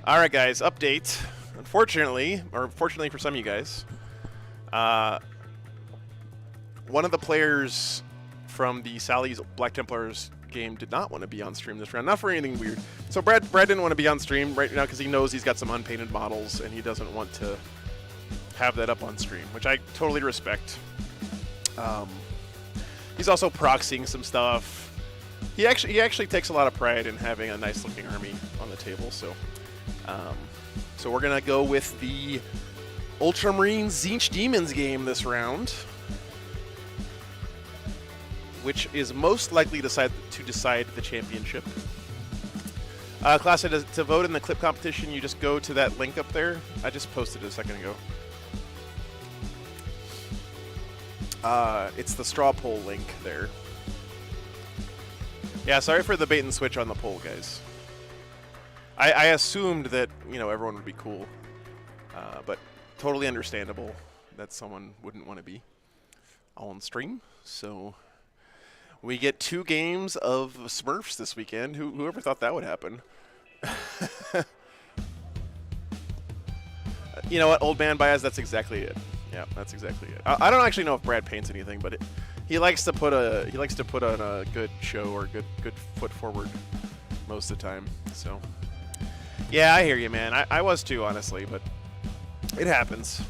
All right, guys, update. Unfortunately, or fortunately for some of you guys, one of the players from the Sally's Black Templars game did not want to be on stream this round. Not for anything weird. So Brad didn't want to be on stream right now because he knows he's got some unpainted models and he doesn't want to have that up on stream, which I totally respect. He's also proxying some stuff. He actually takes a lot of pride in having a nice looking army on the table. So we're gonna go with the Ultramarines Tzeentch Demons game this round, which is most likely to decide the championship. Class, to vote in the clip competition, you just go to that link up there. I just posted it a second ago. It's the straw poll link there. Yeah, sorry for the bait and switch on the poll, guys. I assumed that, you know, everyone would be cool, but totally understandable that someone wouldn't want to be on stream. So we get 2 games of Smurfs this weekend. Whoever thought that would happen? You know what, Old Man Baez, that's exactly it. Yeah, that's exactly it. I don't actually know if Brad paints anything, but he likes to put on a good show or good foot forward most of the time. So yeah, I hear you, man. I was too, honestly, but it happens.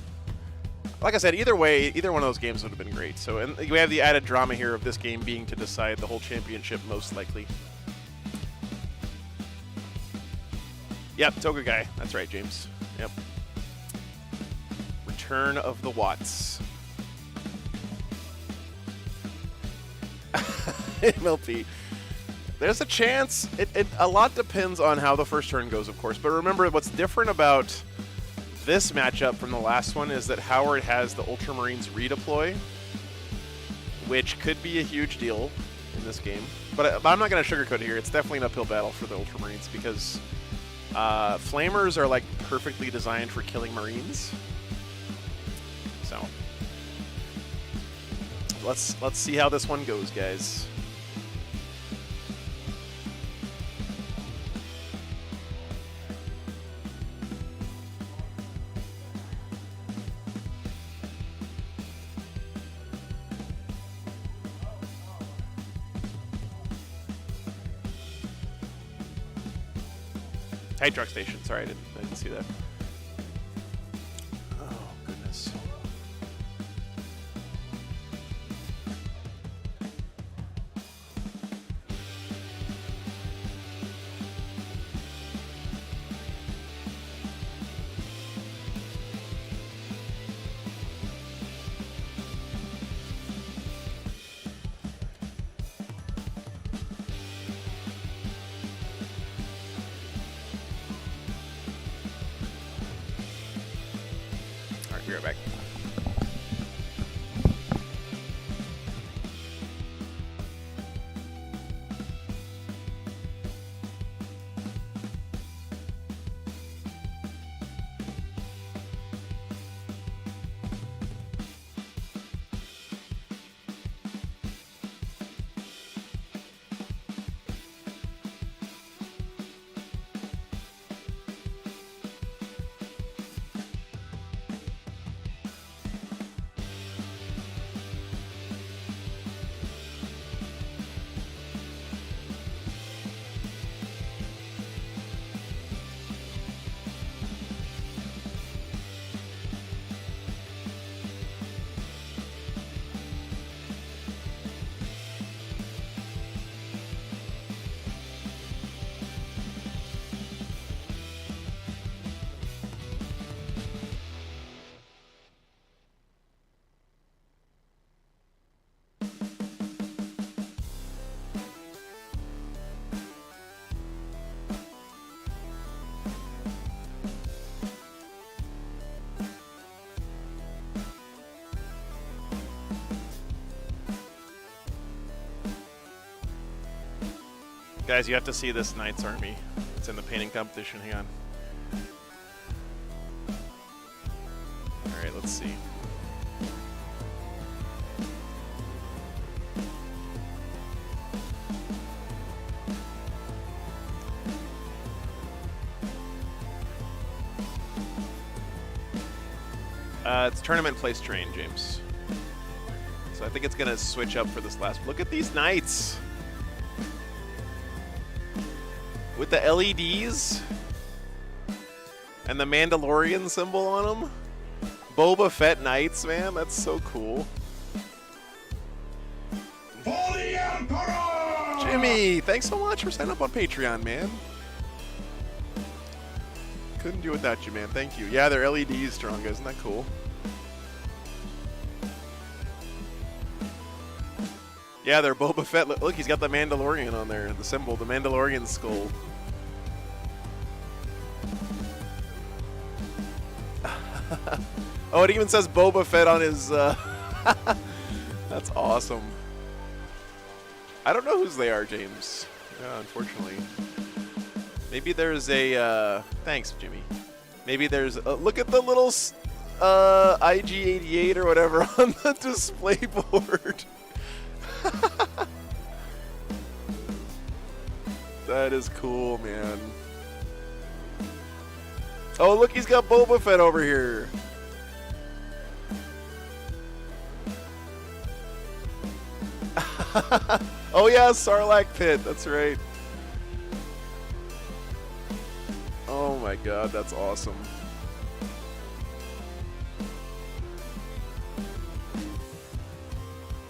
Like I said, either way, either one of those games would have been great. So, and we have the added drama here of this game being to decide the whole championship, most likely. Yep, Toga guy. That's right, James. Yep. Return of the Watts. MLP. There's a chance. A lot depends on how the first turn goes, of course. But remember, what's different about this matchup from the last one is that Howard has the Ultramarines redeploy, which could be a huge deal in this game. But I'm not going to sugarcoat it here. It's definitely an uphill battle for the Ultramarines because Flamers are like perfectly designed for killing Marines. So let's see how this one goes, guys. Hey, truck station. Sorry, I didn't see that. Oh, goodness. Be right back. Guys, you have to see this Knight's army. It's in the painting competition. Hang on. Alright, let's see. It's tournament place train, James. So I think it's gonna switch up for this last. Look at these knights with the LEDs and the Mandalorian symbol on them. Boba Fett knights, man, that's so cool. For the Emperor! Jimmy, thanks so much for signing up on Patreon, man. Couldn't do without you, man. Thank you. Yeah, they're LEDs, Strong. Isn't that cool? Yeah, they're Boba Fett. Look, he's got the Mandalorian on there, the symbol, the Mandalorian skull. Oh, it even says Boba Fett on his... That's awesome. I don't know whose they are, James. Yeah, unfortunately. Maybe there's a... thanks, Jimmy. Maybe there's... look at the little IG-88 or whatever on the display board. That is cool, man. Oh, look, he's got Boba Fett over here. Oh yeah, Sarlacc Pit, that's right. Oh my god, that's awesome.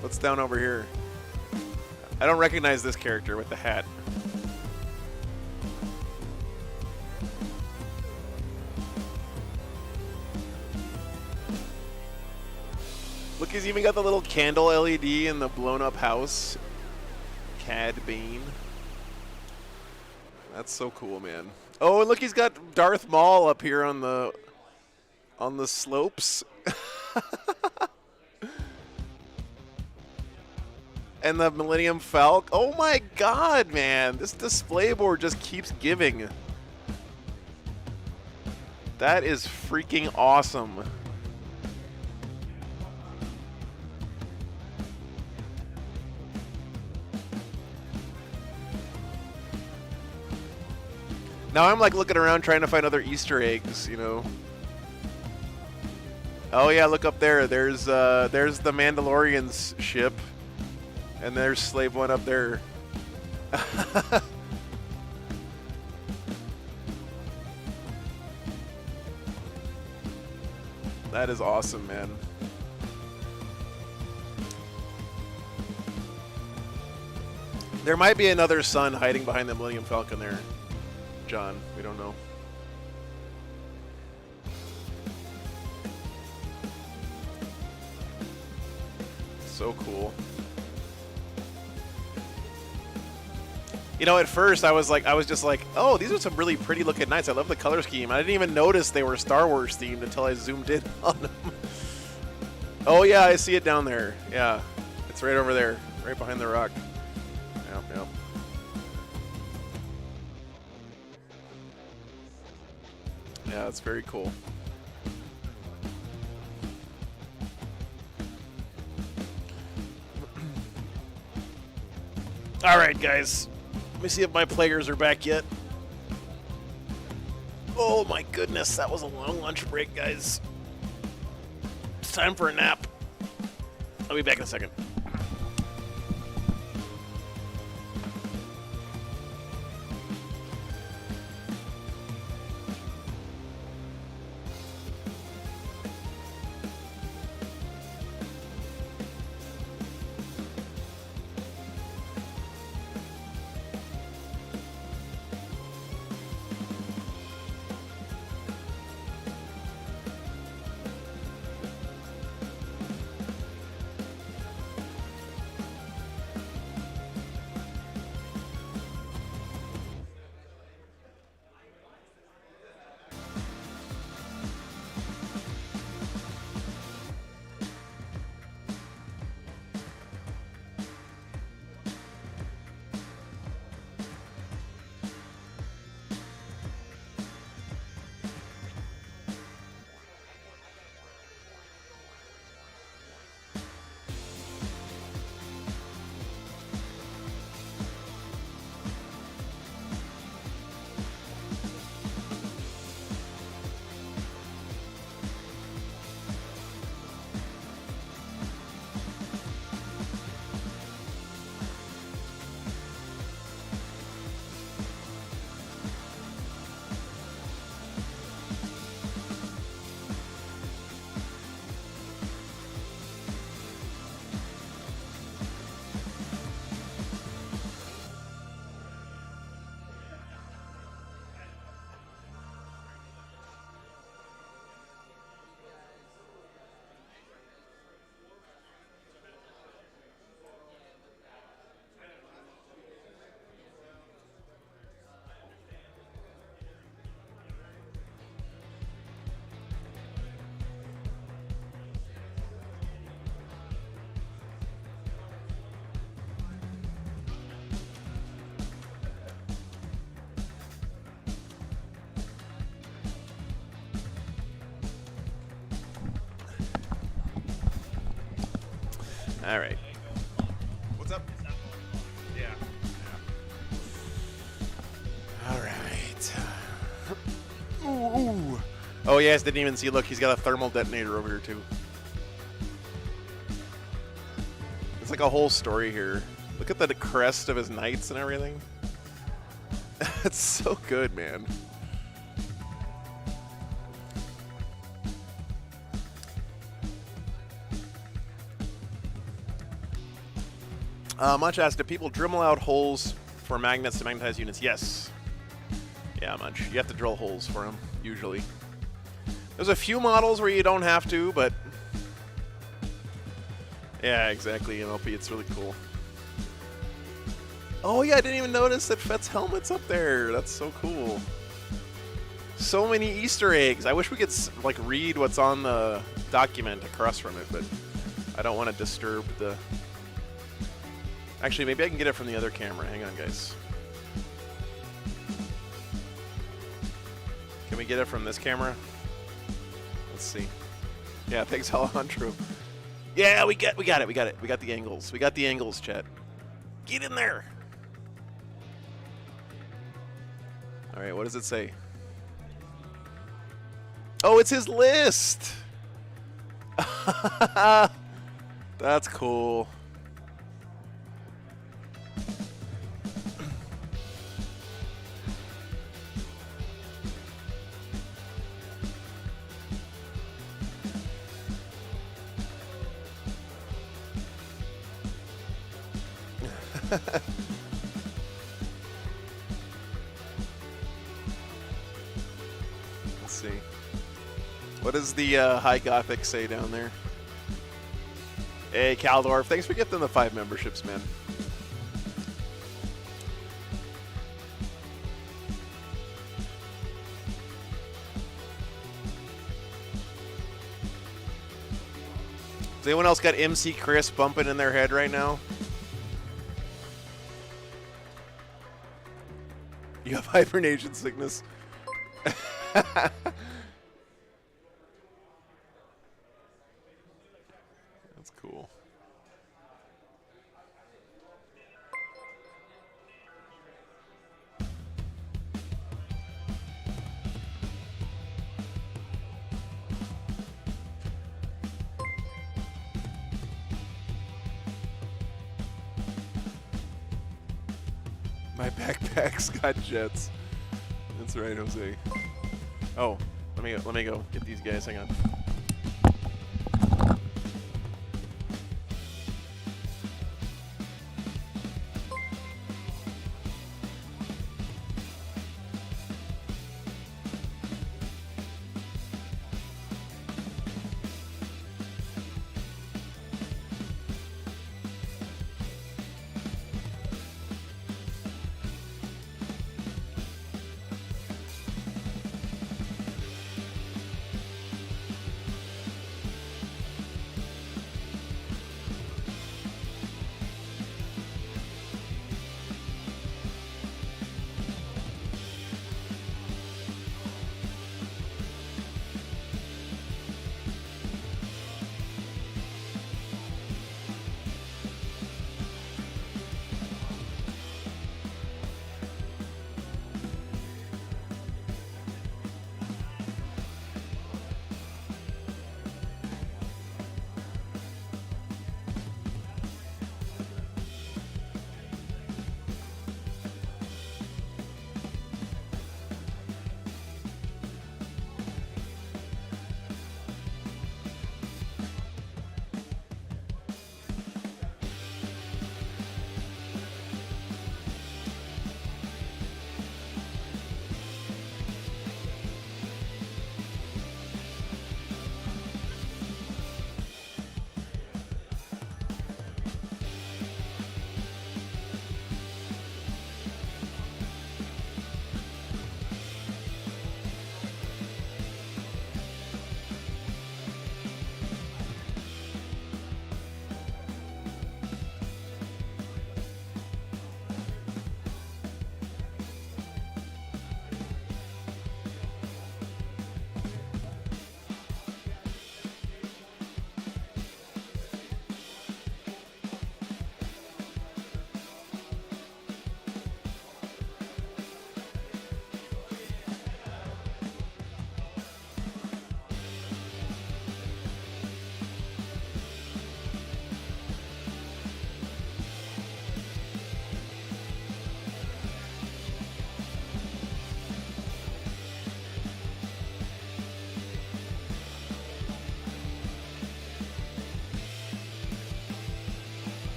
What's down over here? I don't recognize this character with the hat. Look, he's even got the little candle LED in the blown up house. Cad Bane. That's so cool, man. Oh, and look, he's got Darth Maul up here on the slopes. And the Millennium Falcon. Oh my god, man. This display board just keeps giving. That is freaking awesome. Now I'm like looking around trying to find other Easter eggs, you know. Oh yeah, look up there. There's the Mandalorian's ship. And there's Slave One up there. That is awesome, man. There might be another sun hiding behind the Millennium Falcon there, John. We don't know. So cool. You know, at first I was just like, oh, these are some really pretty looking knights. I love the color scheme. I didn't even notice they were Star Wars themed until I zoomed in on them. Oh yeah, I see it down there. Yeah, it's right over there, right behind the rock. Yep, yep. Yeah, it's very cool. All right, guys. Let me see if my players are back yet. Oh my goodness, that was a long lunch break, guys. It's time for a nap. I'll be back in a second. All right. What's up? Yeah. All right. Ooh. Oh, yes, didn't even see. Look, he's got a thermal detonator over here, too. It's like a whole story here. Look at the crest of his knights and everything. It's so good, man. Munch asked, do people Dremel out holes for magnets to magnetize units? Yes. Yeah, Munch. You have to drill holes for them, usually. There's a few models where you don't have to, but... Yeah, exactly, MLP. It's really cool. Oh, yeah, I didn't even notice that Fett's helmet's up there. That's so cool. So many Easter eggs. I wish we could, like, read what's on the document across from it, but I don't want to disturb the... Actually, maybe I can get it from the other camera. Hang on, guys. Can we get it from this camera? Let's see. Yeah, thanks, Alejandro. Yeah, we got it. We got the angles. We got the angles, chat. Get in there. All right, what does it say? Oh, it's his list. That's cool. Let's see. What does the High Gothic say down there? Hey, Caldorf, thanks for getting the 5 memberships, man. Has anyone else got MC Chris bumping in their head right now? You have hibernation sickness. That's cool. My backpack's got jets. That's right, Jose. Oh, let me go get these guys. Hang on.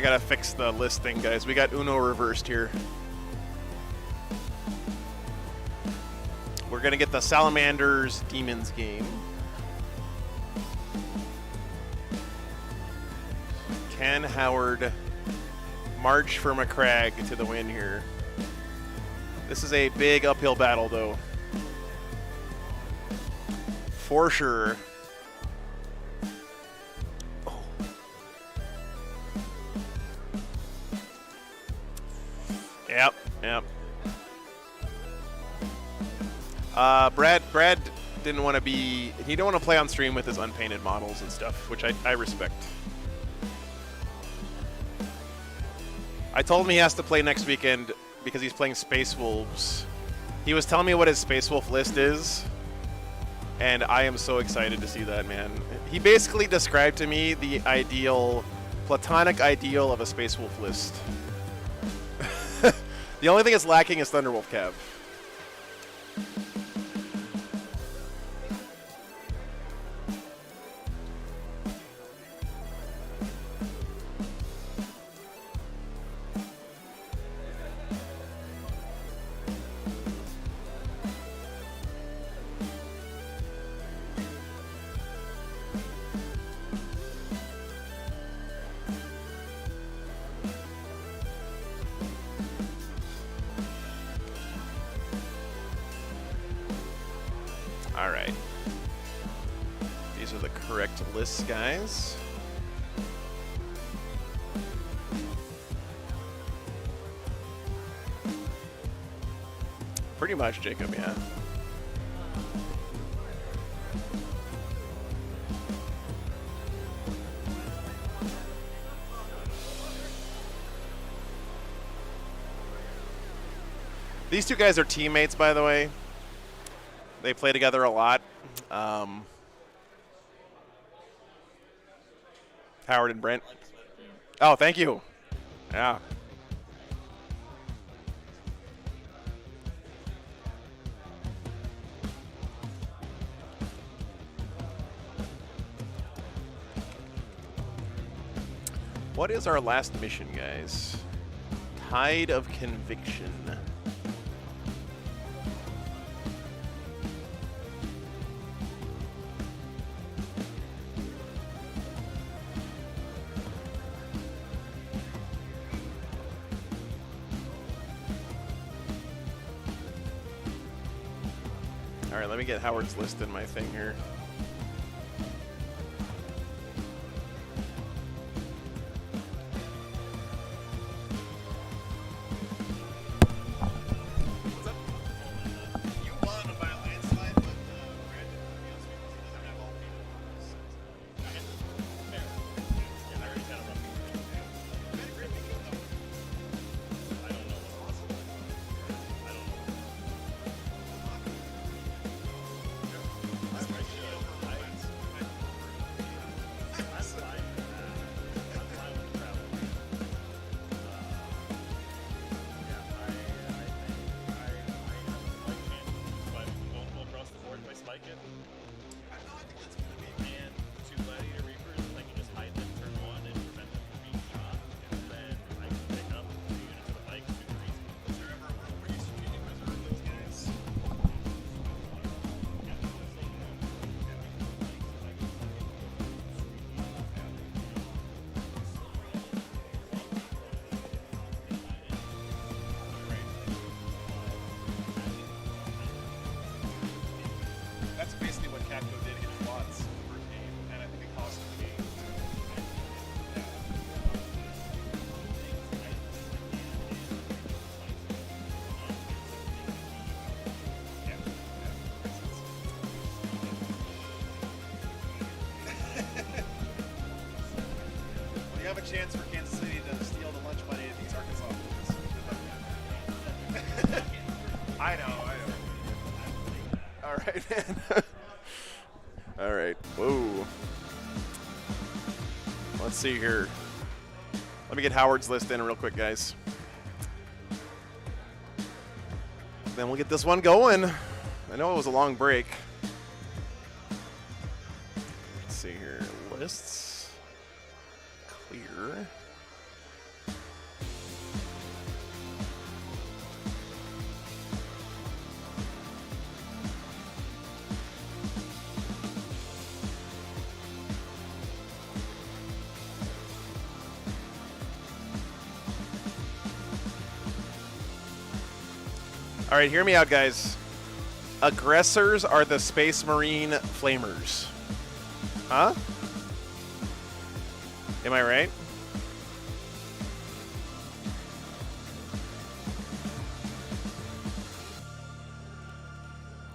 gotta fix the listing, guys. We got Uno reversed here. We're gonna get the Salamanders Demons game. Can Howard march for McCragg to the win here? This is a big uphill battle, though. For sure. Yep, yep. Brad didn't want to be. He didn't want to play on stream with his unpainted models and stuff, which I respect. I told him he has to play next weekend because he's playing Space Wolves. He was telling me what his Space Wolf list is, and I am so excited to see that, man. He basically described to me the ideal, platonic ideal of a Space Wolf list. The only thing it's lacking is Thunderwolf Cav. All right. These are the correct lists, guys. Pretty much, Jacob, yeah. These two guys are teammates, by the way. They play together a lot. Howard and Brent. Oh, thank you. Yeah. What is our last mission, guys? Tide of Conviction. All right, let me get Howard's list in my thing here. Chance for Kansas City to steal the lunch money at these Arkansas foods. I know. All right, man. All right. Whoa. Let's see here. Let me get Howard's list in real quick, guys. Then we'll get this one going. I know it was a long break. Let's see here. Lists. Clear. All right, hear me out, guys. Aggressors are the Space Marine Flamers. Huh? Am I right?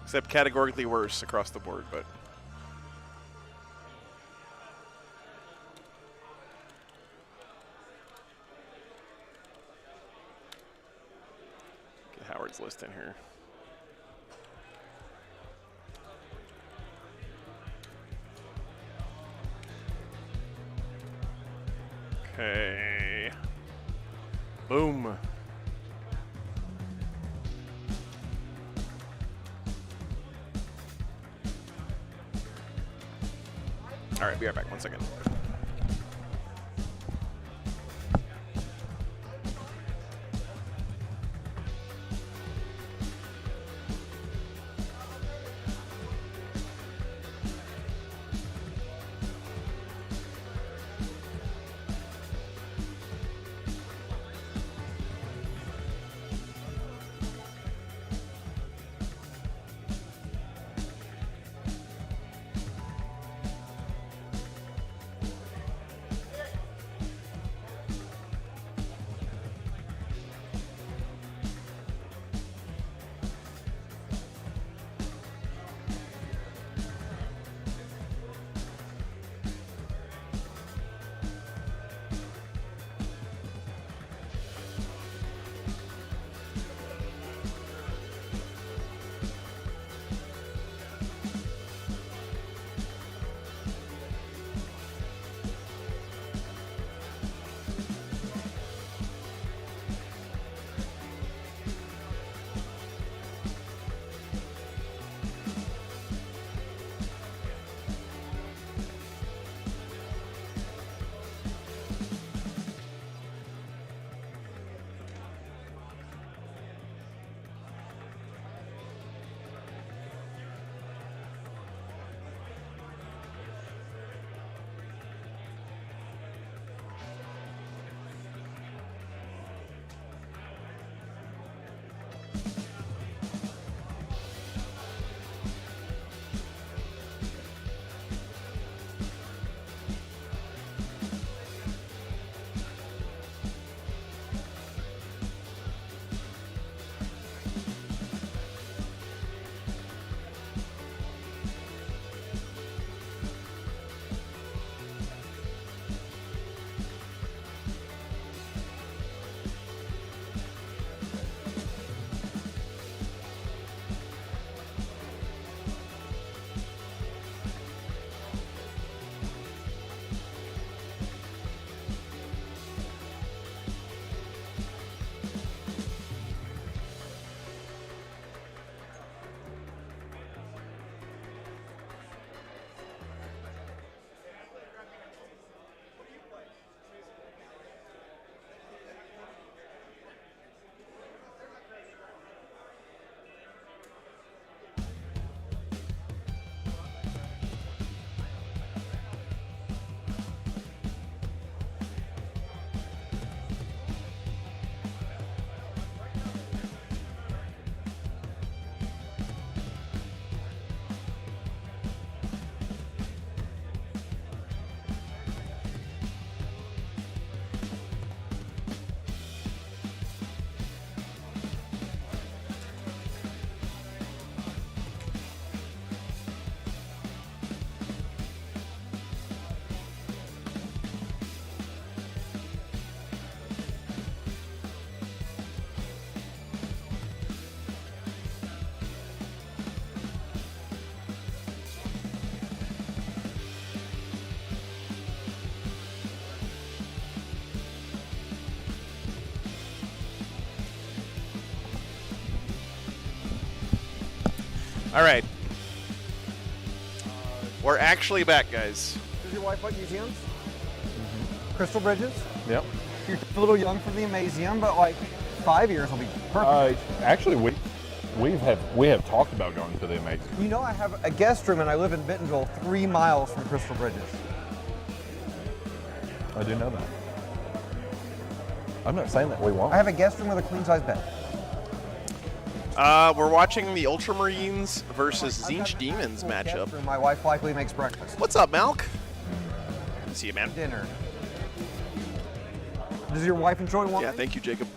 Except categorically worse across the board, but. Get Howard's list in here. Okay. Boom. All right, be right back. 1 second. All right. We're actually back, guys. Does your wife like museums? Crystal bridges? Yep. You're a little young for the Amazium, but like 5 years will be perfect. Actually, we have talked about going to the Amazing. You know, I have a guest room and I live in Bentonville, 3 miles from Crystal Bridges. I do know that. I'm not saying that we won't. I have a guest room with a queen size bed. We're watching the Ultramarines versus Tzeentch Demons matchup. My wife likely makes breakfast. What's up, Malk? Good to see you, man. Dinner. Does your wife enjoy wine? Yeah, thank you, Jacob.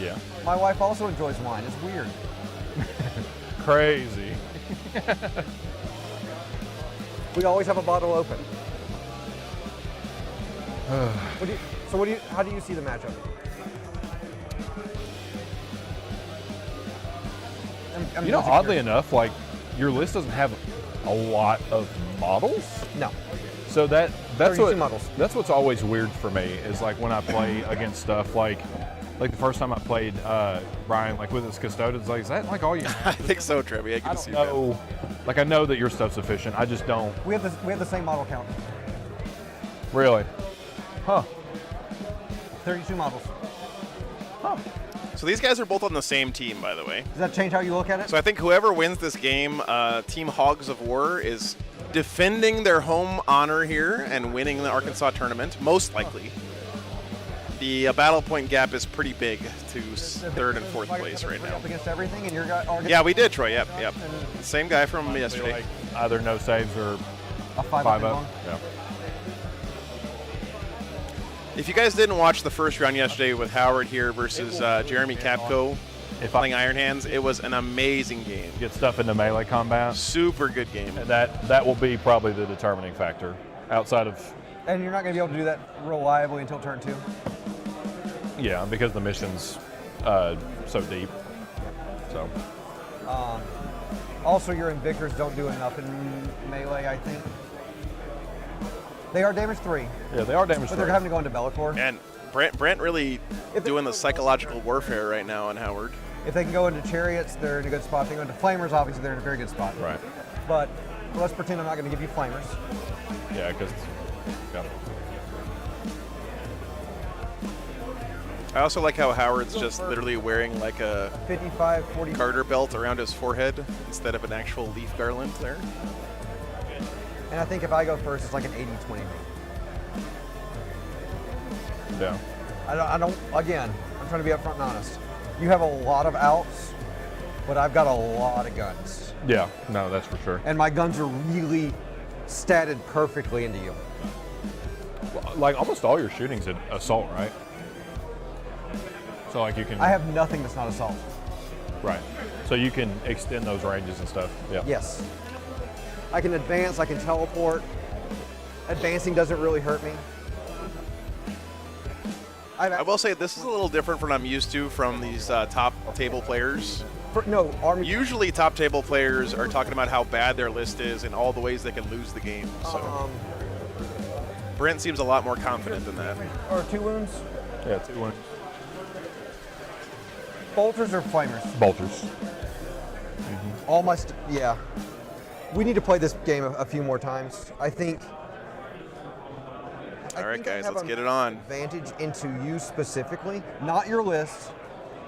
Yeah. My wife also enjoys wine. It's weird. Crazy. We always have a bottle open. How do you see the matchup? You know, oddly enough, like your list doesn't have a lot of models. No. So that's 32 models. That's what's always weird for me is like when I play against stuff like the first time I played Brian, like with his custodians, like is that like all you have? I think so, Trevi. I can see that. Like I know that your stuff's sufficient. I just don't. We have the same model count. Really? Huh. 32 models. Huh. So these guys are both on the same team, by the way. Does that change how you look at it? So I think whoever wins this game, Team Hogs of War, is defending their home honor here and winning the Arkansas tournament, most likely. The battle point gap is pretty big to third and fourth place right now. Up against everything, and your guy. Yeah, we did, Troy. Yep. Same guy from yesterday. Like either no saves or a 5 up. Yeah. If you guys didn't watch the first round yesterday with Howard here versus Jeremy Capco playing Iron Hands, it was an amazing game. Get stuff into melee combat. Super good game. And that will be probably the determining factor outside of. And you're not going to be able to do that reliably until turn 2. Yeah, because the mission's so deep. So. Also, your Invictors don't do enough in melee, I think. They are damage 3. Yeah, they are damage 3. But they're having to go into Be'lakor. And Brent really doing the psychological warfare right now on Howard. If they can go into Chariots, they're in a good spot. If they go into Flamers, obviously they're in a very good spot. Right. But let's pretend I'm not going to give you Flamers. Yeah, because. Yeah. I also like how Howard's just literally wearing like a 55, 40 garter belt around his forehead instead of an actual leaf garland there. And I think if I go first, it's like an 80-20. Yeah. I don't, again, I'm trying to be upfront and honest. You have a lot of outs, but I've got a lot of guns. Yeah, no, that's for sure. And my guns are really statted perfectly into you. Like almost all your shooting's at assault, right? So like you can. I have nothing that's not assault. Right. So you can extend those ranges and stuff. Yeah. Yes. I can advance, I can teleport. Advancing doesn't really hurt me. I will say this is a little different from what I'm used to from these top table players. Usually top table players are talking about how bad their list is and all the ways they can lose the game. So Brent seems a lot more confident than that. Or 2 wounds? Yeah, 2 wounds. Bolters or Flamers? Bolters. All my yeah. We need to play this game a few more times. I think. All right, guys, let's get it on. Advantage into you specifically, not your list,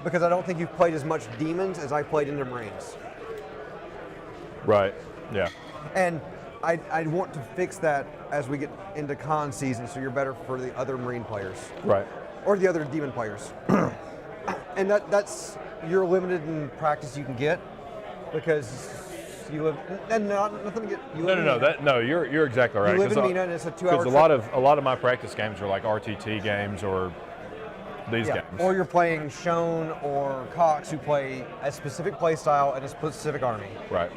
because I don't think you've played as much Demons as I played into Marines. Right. Yeah. And I want to fix that as we get into con season, so you're better for the other Marine players. Right. Or the other Demon players. And that's you're limited in practice you can get because you live and nothing to get. No, you're exactly right. You live in Mina, and it's a 2-hour trip. Because a lot of my practice games are like RTT games or these games. Or you're playing Shone or Cox, who play a specific play style and a specific army. Right.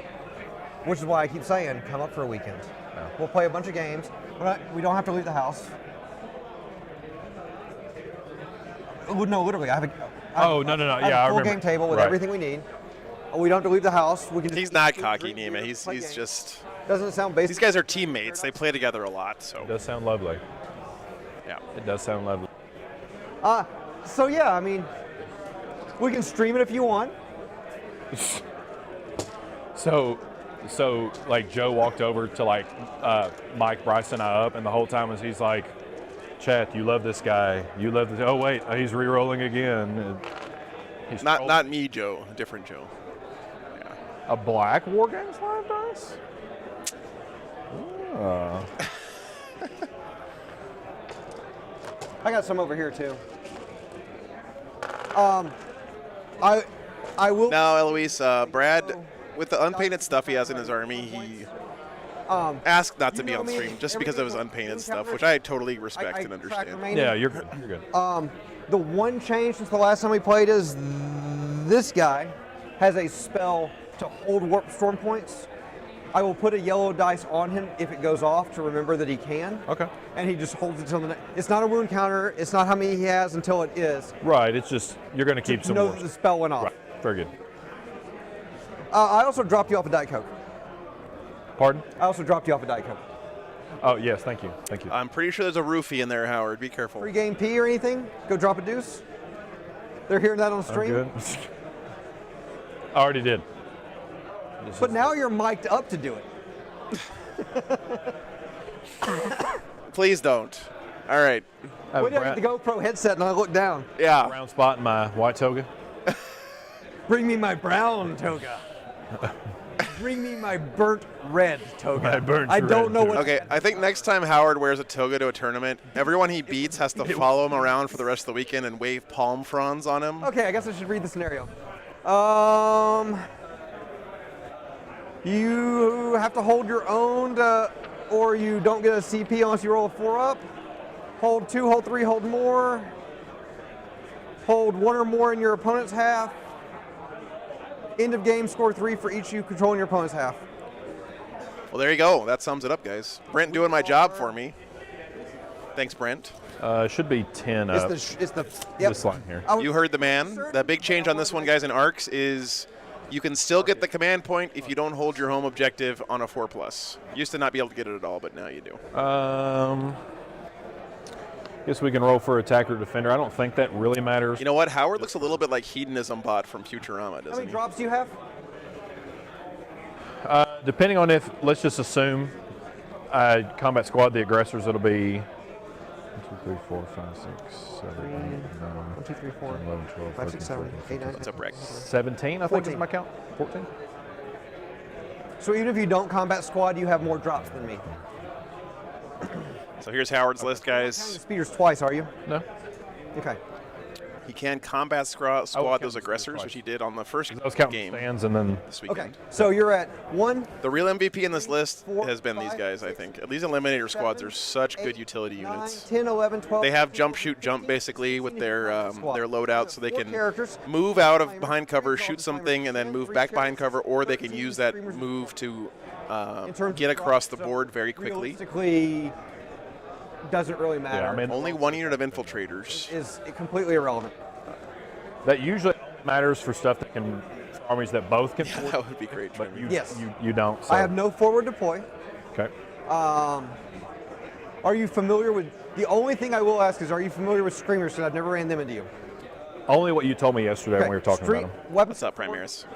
Which is why I keep saying, come up for a weekend. Yeah. We'll play a bunch of games. We don't have to leave the house. No, literally, I have a. No. Yeah, I have a full remember. game table with everything we need. We don't have to leave the house. We can. He's not cocky, Nima. He's just. Doesn't sound basic. These guys are teammates. They play together a lot. So. It does sound lovely. Yeah. It does sound lovely. So yeah, I mean, we can stream it if you want. So like Joe walked over to like Mike, Bryce, and I up, and the whole time was he's like, "Chat, you love this guy. You love this." Oh wait, he's re-rolling again. He's not me, Joe. A different Joe. Yeah. A black War Games live dice. I got some over here too. I will. No, Eloise, Brad, with the unpainted stuff he has in his army, he asked not to be on stream just because of his unpainted stuff, which I totally respect and understand. Yeah, you're good. You're good. The one change since the last time we played is this guy has a spell to hold warp storm points. I will put a yellow dice on him if it goes off to remember that he can. Okay. And he just holds it until the next. It's not a wound counter. It's not how many he has until it is. Right. It's just you're going to keep some know more. that the spell went off. Right. Very good. I also dropped you off a Diet Coke. Pardon? I also dropped you off a Diet Coke. Oh yes, thank you. Thank you. I'm pretty sure there's a roofie in there, Howard. Be careful. Free game P or anything? Go drop a deuce. They're hearing that on stream. I'm good. I already did. But now you're mic'd up to do it. Please don't. All right. What if the GoPro headset and I look down? Yeah. Brown spot in my white toga. Bring me my brown toga. Bring me my burnt red toga. My burnt I don't know what. Okay, I think next time Howard wears a toga to a tournament, everyone he beats has to follow him around for the rest of the weekend and wave palm fronds on him. Okay, I guess I should read the scenario. You have to hold your own, or you don't get a CP unless you roll a 4-up. Hold 2, hold 3, hold more. Hold 1 or more in your opponent's half. End of game, score 3 for each you control in your opponent's half. Well, there you go. That sums it up, guys. Brent doing my job for me. Thanks, Brent. Should be 10 up. It's the This line here. You heard the man. The big change on this one, guys, in ARCs is you can still get the command point if you don't hold your home objective on a 4+. Used to not be able to get it at all, but now you do. Guess we can roll for attacker defender. I don't think that really matters. You know what? Howard looks a little bit like Hedonism Bot from Futurama, doesn't he? How many drops do you have? Depending on if, let's just assume combat squad, the aggressors, it'll be 1, 2, 3, 4, 5, 6, 7, 8, 9, 1, 2, 3, 4, 11, 12, 5, 6, 7, 8, 9. What's up, Rick? 17, I think is my count. 14. So even if you don't combat squad, you have more drops than me. So here's Howard's list, Counting guys. the speeders twice, are you? No. Okay. He can combat squad those aggressors, which he did on the first I was counting game stands and then. this weekend. Okay. So you're at 1. The real MVP in this list 4, has been these 5, guys, I 6, think. These Eliminator squads are such 8, good utility 9, units. 10, 11, 12. They have jump, shoot, jump basically with their loadout, so they 4 can characters. move out of behind cover, shoot something, and then move back behind cover, or they can use that move to get across the board very quickly. Realistically, doesn't really matter. Yeah, I mean, Only one unit of infiltrators. Is completely irrelevant. that usually matters for stuff that can, armies that both can. Yeah, that would be great. But you, Yes. you don't. So. I have no forward deploy. Okay. Are you familiar with? The only thing I will ask is, are you familiar with Screamers? Because I've never ran them into you. Only what you told me yesterday when we were talking about them. Weapons What's up, Primaris?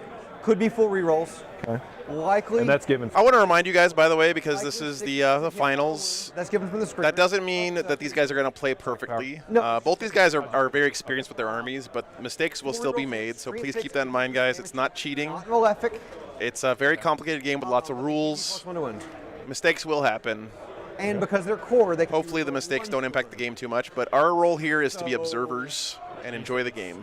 could be full rerolls. Okay. Likely. And that's given. I want to remind you guys, by the way, because this is the finals. That's given from the Screamers. That doesn't mean that these guys are going to play perfectly. No. Both these guys are very experienced with their armies, but mistakes will still be made, so please keep that in mind, guys. It's not cheating. Not malefic. It's a very complicated game with lots of rules. +1 to wound. Mistakes will happen. And because they're core, they can Hopefully the mistakes don't impact the game too much, but our role here is to be observers and enjoy the game.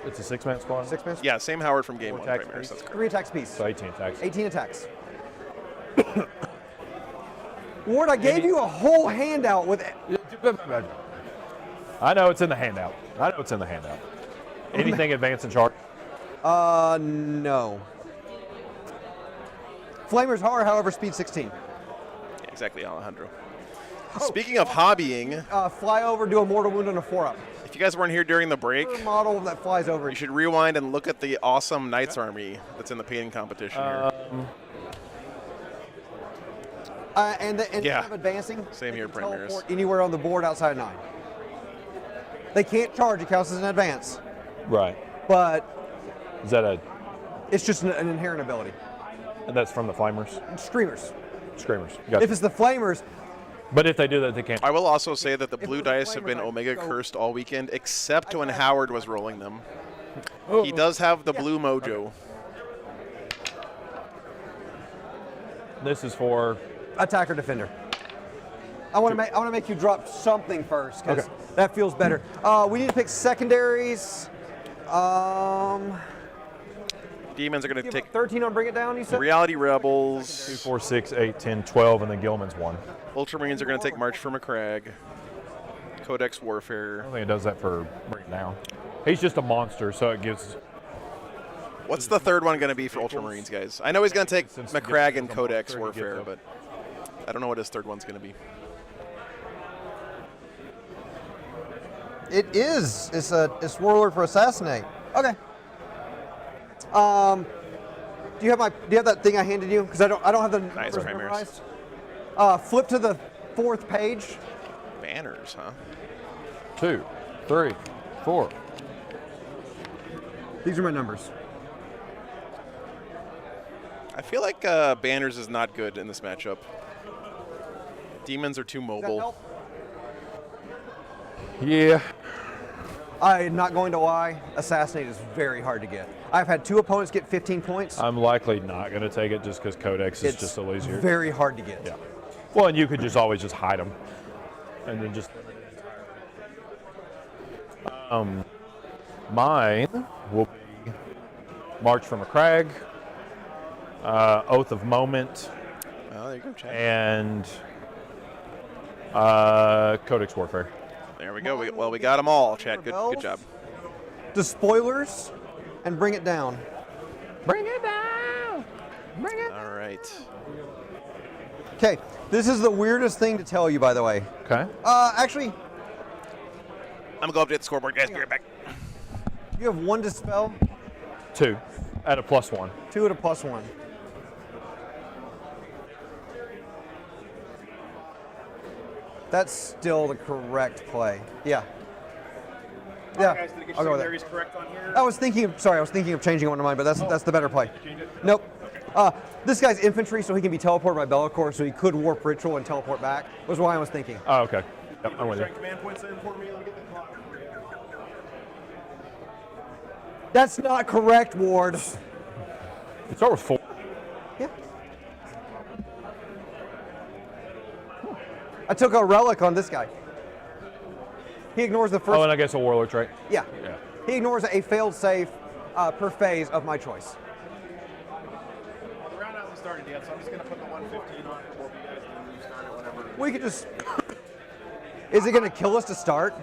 It's a 6-man squad. 6 minutes. Yeah, same Howard from game 1, attacks Primaris. piece. That's correct. 3 attacks piece. So 18 attacks. 18 attacks. Ward, I gave you a whole handout with. I know it's in the handout. Anything advanced in charge? No. Flamers are, however, speed 16. Yeah, exactly, Alejandro. Speaking of hobbying, Fly over, do a mortal wound on a 4-up. if you guys weren't here during the break, Model that flies over. you should rewind and look at the awesome Knights army that's in the painting competition here. And Yeah. instead of advancing, Same they here, can Primaris. teleport anywhere on the board outside of 9. They can't charge, it counts as an advance. Right. But Is that a? it's just an inherent ability. And that's from the Flamers? Screamers. Screamers. Gotcha. If it's the Flamers, But if they do that, they can't. I will also say that the blue the dice have flamer been dice Omega go- cursed all weekend, except when Howard was rolling them. He does have the blue mojo. This is for. attacker, defender. I want to make you drop something first because that feels better. We need to pick secondaries. Demons are going to take 13 on Bring It Down, you said? Reality Rebels. 2, 4, 6, 8, 10, 12, and then Gilman's 1. Ultramarines are going to take March for McCrag. Codex I Warfare. don't think it does that for Bring It Down. He's just a monster, so it gives. What's the third one going to be for Ultramarines, guys? I know he's going to take Since McCrag he and gets Codex a monster, he Warfare, gets but I don't know what his third one's going to be. It is. It's a Warlord for Assassinate. Okay. Do you have that thing I handed you? Because I don't have the Nice, numbers Primaris. memorized. Flip to the 4th page. Banners, huh? 2, 3, 4. These are my numbers. I feel like Banners is not good in this matchup. Demons are too mobile. Yeah. I'm not going to lie. Assassinate is very hard to get. I've had 2 opponents get 15 points. I'm likely not going to take it just because Codex is just a little easier. Very hard to get. Yeah. Well, and you could just always just hide them, and then just. Mine will be March from a Crag, Oath of Moment, Oh, there you go, Chad. and Codex Warfare. There we go. We got them all, Chad. Good job. Despoilers and Bring It Down. Bring it down! Bring it. All right. Okay, this is the weirdest thing to tell you, by the way. Okay. Actually, I'm going to go update the scoreboard, guys. Be right back. you have 1 Dispel, 2 at a +1. 2 at a +1. That's still the correct play. Yeah. Yeah. Guys, did I get I'll go with secondaries that. correct on here? I was thinking of changing one of mine, but that's the better play. Nope. This guy's infantry, so he can be teleported by Be'lakor, so he could warp ritual and teleport back. Was why I was thinking. Oh, okay. Yep, I'm with you. Command points in for me. Let me get the clock. That's not correct, Ward. It start with 4. Yeah. I took a relic on this guy. He ignores the first. Oh, and I guess a Warlord trait. Yeah. Yeah. He ignores a failed save per phase of my choice. Well, the round hasn't started yet, so I'm just going to put the 115 on for both of you guys, and then you start it whenever. We could just. Is it going to kill us to start?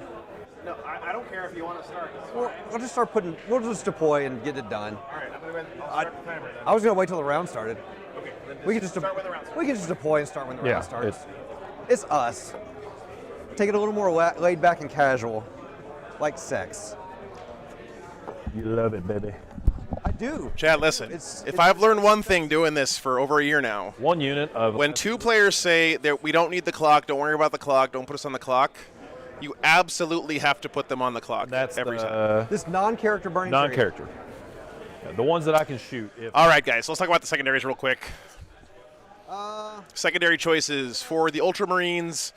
No, I don't care if you want to start. We'll just start putting. We'll just deploy and get it done. All right, I'll start the timer then. I was going to wait till the round started. Okay, then We could just start when the round starts. we can just deploy and start when the Yeah, round starts. It's us. Take it a little more laid back and casual, like sex. You love it, baby. I do. Chad, listen. It's- If I've learned one thing doing this for over a year now, 1 unit of. when 2 players say that we don't need the clock, don't worry about the clock, don't put us on the clock, you absolutely have to put them on the clock. That's every time. This non-character burning trade. non-character. Yeah, the ones that I can shoot. If All right, guys, let's talk about the secondaries real quick. Secondary choices for the Ultramarines.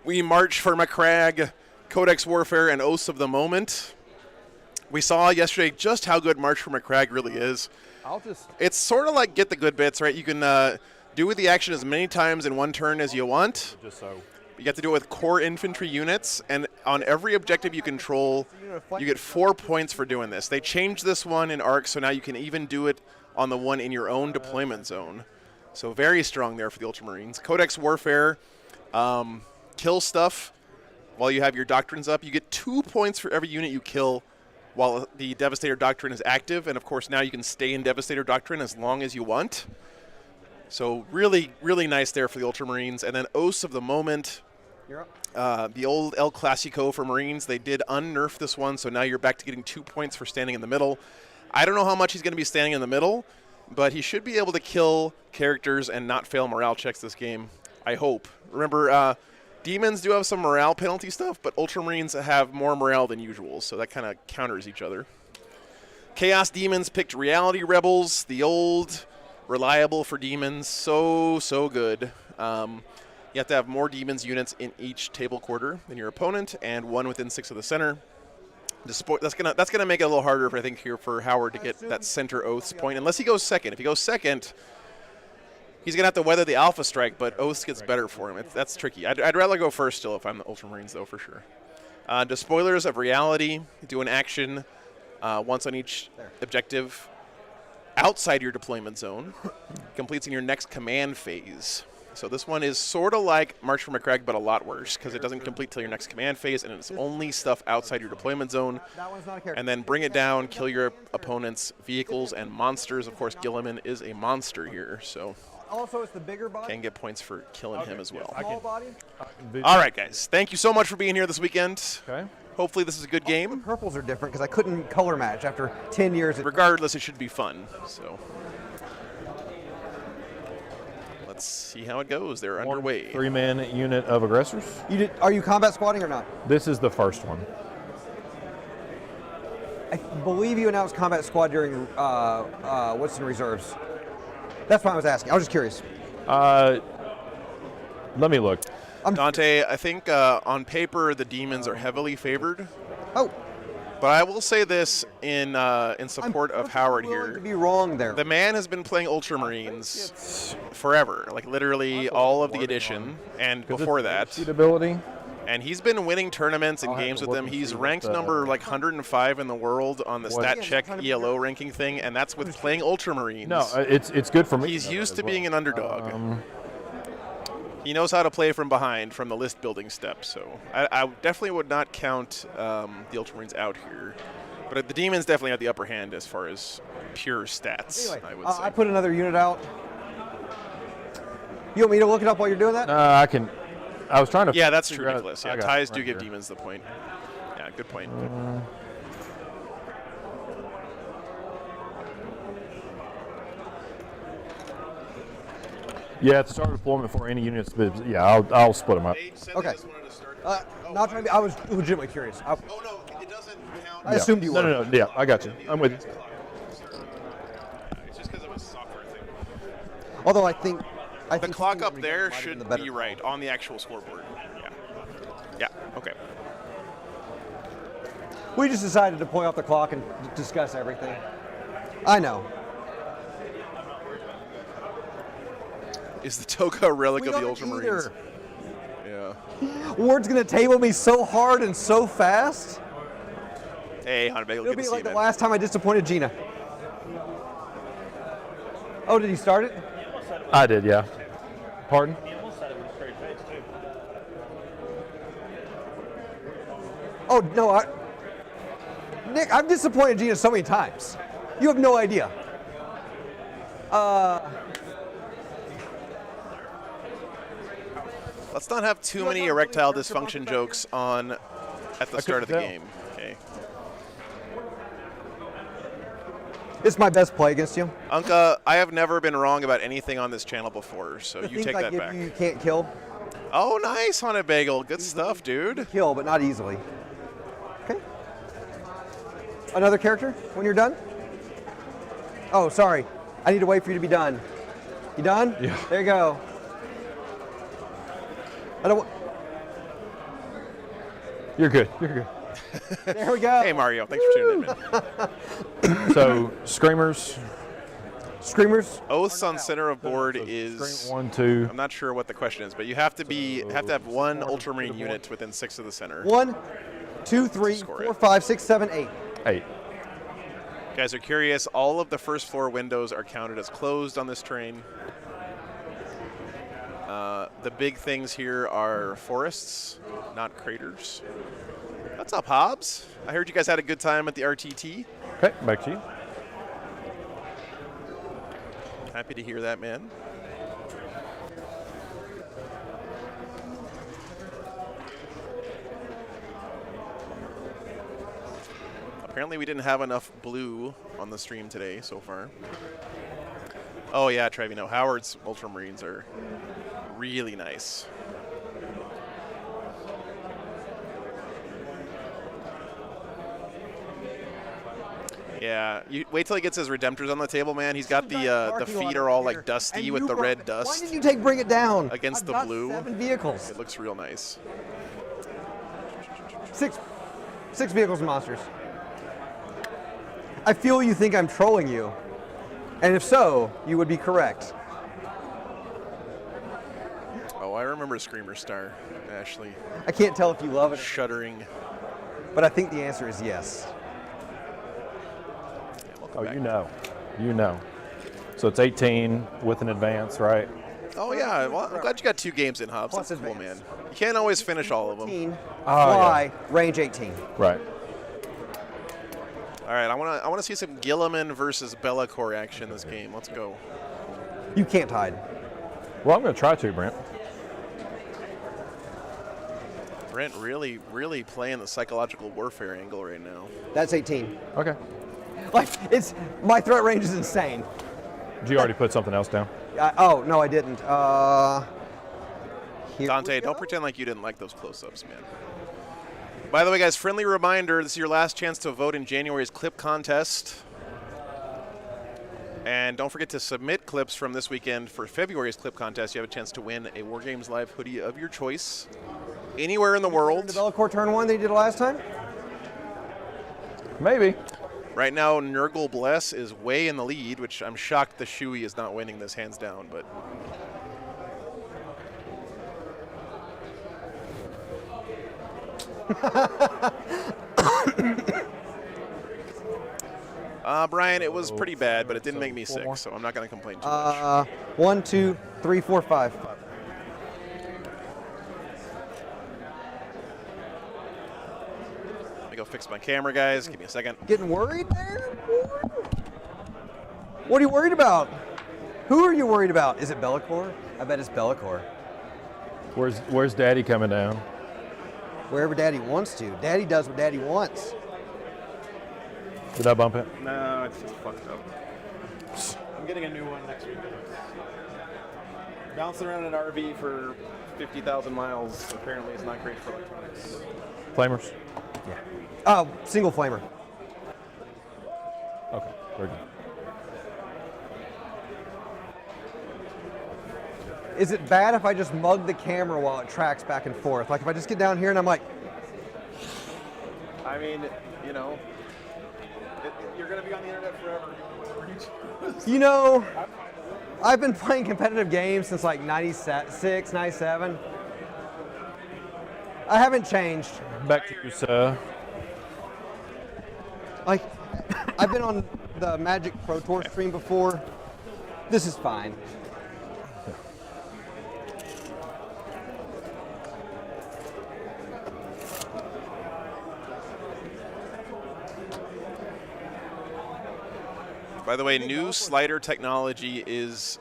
We march for McCrag, Codex Warfare, and Oaths of the Moment. We saw yesterday just how good March for McCrag really is. It's sort of like get the good bits, right? You can do the action as many times in one turn as you want. just so. You have to do it with core infantry units, and on every objective you control, you get 4 points for doing this. They changed this one in ARC, so now you can even do it on the one in your own deployment zone. So very strong there for the Ultramarines. Codex Warfare, kill stuff while you have your doctrines up. You get 2 points for every unit you kill while the Devastator Doctrine is active, and of course now you can stay in Devastator Doctrine as long as you want. So really, really nice there for the Ultramarines. And then Oaths of the Moment. The old El Clasico for Marines, they did unnerf this one, so now you're back to getting 2 points for standing in the middle. I don't know how much he's going to be standing in the middle, but he should be able to kill characters and not fail morale checks this game, I hope. Remember, Demons do have some morale penalty stuff, but Ultramarines have more morale than usual, so that kind of counters each other. Chaos Demons picked Reality Rebels, the old, reliable for Demons, so good. You have to have more Demons units in each table quarter than your opponent, and 1 within 6 of the center. That's gonna make it a little harder, I think, here for Howard to get that center Oaths point, unless he goes second. If he goes second, he's gonna have to weather the Alpha Strike, but Oaths gets better for him. That's tricky. I'd rather go first still if I'm the Ultramarines, though, for sure. Despoilers of Reality, do an action once on each objective outside your deployment zone, completes in your next command phase. So this one is sort of like March for McCraig, but a lot worse, because it doesn't complete till your next command phase, and it's only stuff outside your deployment zone. And then bring it down, kill your opponent's vehicles and monsters. Of course, Gilliman is a monster here, so Also, it's the bigger body. can get points for killing him as well. Small body. All right, guys. Thank you so much for being here this weekend. Okay. Hopefully this is a good game. Purples are different because I couldn't color match after 10 years. Regardless, it should be fun. So let's see how it goes. They're underway. 3-man unit of aggressors. You did? Are you combat squatting or not? This is the first one. I believe you announced combat squad during what's in reserves. That's why I was asking. I was just curious. Let me look. Dante, I think on paper the Demons are heavily favored. Oh. But I will say this in support of Howard here. To be wrong there. The man has been playing Ultramarines forever, like literally all of the edition and before that. Ability. And he's been winning tournaments and games with them. He's ranked number like 105 in the world on the Stat Check ELO ranking thing, and that's with playing Ultramarines. No, it's good for me. He's used to being an underdog. He knows how to play from behind, from the list building steps. So I definitely would not count the Ultramarines out here. But the Demons definitely have the upper hand as far as pure stats, Anyway, I would say. I put another unit out. You want me to look it up while you're doing that? I can. I was trying to. Yeah, that's true, figure out- Nicholas. I Yeah, got it ties right do give here. Demons the point. Yeah, good point. Yeah, to start deployment for any units, but yeah, I'll split them up. Okay. Not trying to be. I was legitimately curious. Oh no, it doesn't count. I assumed you were. No. Yeah, I got you. I'm with you. It's just because of a software thing. Although I think The clock up there might have been should the better be right on the actual scoreboard. Yeah. Yeah, okay. We just decided to deploy off the clock and discuss everything. I know. Is the Toga a relic We of the don't Ultramarines? either. Yeah. Ward's gonna table me so hard and so fast. Hey, Hanabagel, It'll good to be see like you, the man. last time I disappointed Gina. Oh, did he start it? I did, yeah. Pardon? Oh no, Nick, I've disappointed Gina so many times. You have no idea. Let's not have too many erectile dysfunction jokes on at the start of the couldn't game. Okay. It's my best play against you. Unka, I have never been wrong about anything on this channel before, so The you things take I that give back. you can't kill. Oh, nice, Hanabagel. Good stuff, dude. Kill, but not easily. Okay. Another character when you're done? Oh, sorry. I need to wait for you to be done. You done? Yeah. There you go. I don't. You're good. You're good. There we go. Hey, Mario. Thanks for tuning in, man. So screamers. Screamers. Oaths on center of board is. 1, 2. I'm not sure what the question is, but you have to have one Ultramarine unit within 6 of the center. 1, 2, 3, Score 4, it. 5, 6, 7, 8. 8. You guys are curious, all of the first floor windows are counted as closed on this train. The big things here are forests, not craters. What's up, Hobbs? I heard you guys had a good time at the RTT. Okay, back to you. Happy to hear that, man. Apparently we didn't have enough blue on the stream today so far. Oh yeah, Trevino, Howard's Ultramarines are really nice. Yeah, you wait till he gets his Redemptors on the table, man. He's got the feet are all like dusty with the red Why dust did you bring it down? against I've the got blue. 7 vehicles. It looks real nice. 6 vehicles and monsters. I feel you think I'm trolling you. And if so, you would be correct. Oh, I remember Screamer Star, Ashley. I can't tell if you love it, Shuddering. but I think the answer is yes. come Oh, back. you know. So it's 18 with an advance, right? Oh yeah, well, I'm glad you got 2 games in, Hobbs. Plus That's cool, advance. man. You can't always finish all of them. 14, Oh, fly, range 18. Right. All right, I want to see some Gilliman versus Bellacore action this game. Let's go. You can't hide. Well, I'm going to try to, Brent. Brent really playing the psychological warfare angle right now. That's 18. Okay. Like, it's my threat range is insane. Did you already put something else down? Oh, no, I didn't. Here Dante, we go. don't pretend like you didn't like those close-ups, man. By the way, guys, friendly reminder, this is your last chance to vote in January's clip contest. And don't forget to submit clips from this weekend for February's clip contest. You have a chance to win a War Games Live hoodie of your choice anywhere in the world. The Bellacore turn 1 they did last time? Maybe. Right now, Nurgle Bless is way in the lead, which I'm shocked the Shui is not winning this hands down, but... Brian, it was pretty bad, but it didn't make me sick, so I'm not going to complain too much. 1, 2, 3, 4, 5. Let me go fix my camera, guys. Give me a second. Getting worried there? What are you worried about? Who are you worried about? Is it Bellacore? I bet it's Bellacore. Where's Daddy coming down? Wherever Daddy wants to. Daddy does what Daddy wants. Did I bump it? No, it's just fucked up. I'm getting a new one next week. Bouncing around an RV for 50,000 miles apparently is not great for electronics. Flamers? Single flamer. Okay, very good. Is it bad if I just mug the camera while it tracks back and forth? Like if I just get down here and I'm like... I mean, you know, you're going to be on the internet forever. You know, I've been playing competitive games since like 96, 97. I haven't changed. Back to you, sir. Like, I've been on the Magic Pro Tour stream before. This is fine. By the way, new slider technology is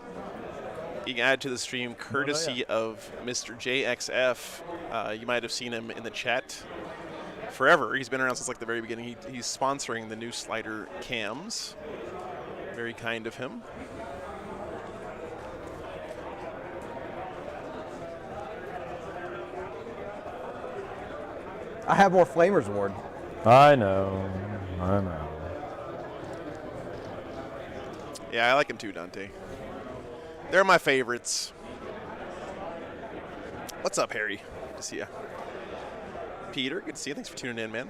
being added to the stream courtesy of Mr. JXF. You might have seen him in the chat forever. He's been around since like the very beginning. He's sponsoring the new slider cams. Very kind of him. I have more Flamers Award. I know. Yeah, I like him too, Dante. They're my favorites. What's up, Harry? Good to see you. Peter, good to see you. Thanks for tuning in, man.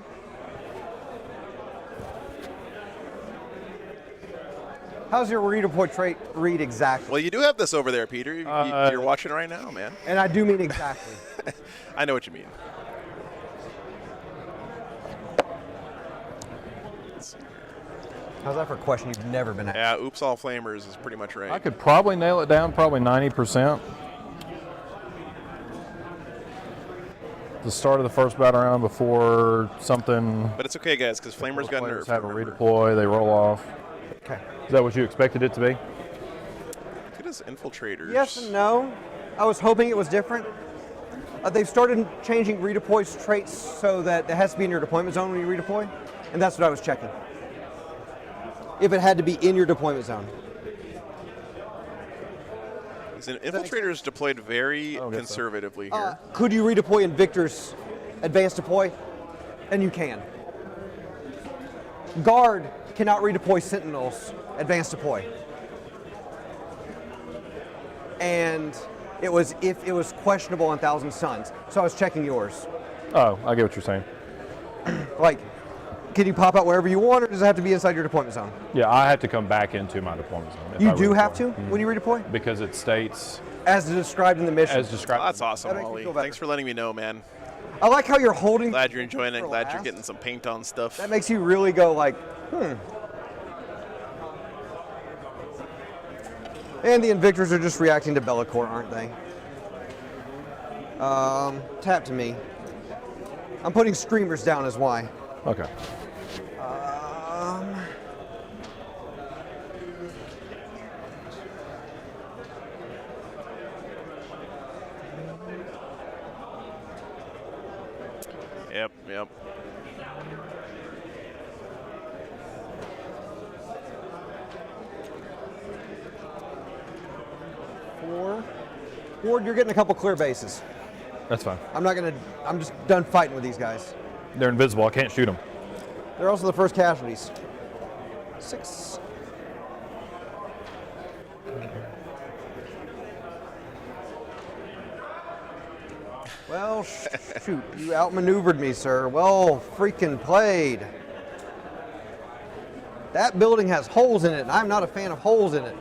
How's your redeploy trait read exactly? Well, you do have this over there, Peter. You're watching right now, man. And I do mean exactly. I know what you mean. How's that for a question you've never been asked? Yeah, oops, all flamers is pretty much right. I could probably nail it down, probably 90%. The start of the first battle round before something. But it's okay, guys, because flamers got nerfed. Have a redeploy, they roll off. Okay. Is that what you expected it to be? Good as infiltrators. Yes and no. I was hoping it was different. They've started changing redeploy traits so that it has to be in your deployment zone when you redeploy, and that's what I was checking. If it had to be in your deployment zone. Infiltrators deployed very conservatively here. Could you redeploy in Victor's advanced deploy? And you can. Guard cannot redeploy Sentinels advanced deploy. And it was if it was questionable on Thousand Suns. So I was checking yours. Oh, I get what you're saying. Like, can you pop out wherever you want, or does it have to be inside your deployment zone? Yeah, I have to come back into my deployment zone. if You I do have redeploy. to when you redeploy? Because it states. As described in the mission. As described. Oh, that's awesome, That makes me Wally. feel better. Thanks for letting me know, man. I like how you're holding. Glad you're enjoying it. for Glad you're last. getting some paint on stuff. That makes you really go like, And the Invictors are just reacting to Be'lakor, aren't they? Tap to me. I'm putting Screamers down as why. Okay. Yep. Ward, you're getting a couple clear bases. That's fine. I'm just done fighting with these guys. They're invisible. I can't shoot them. They're also the first casualties. 6. Well, shoot, you outmaneuvered me, sir. Well freaking played. That building has holes in it, and I'm not a fan of holes in it.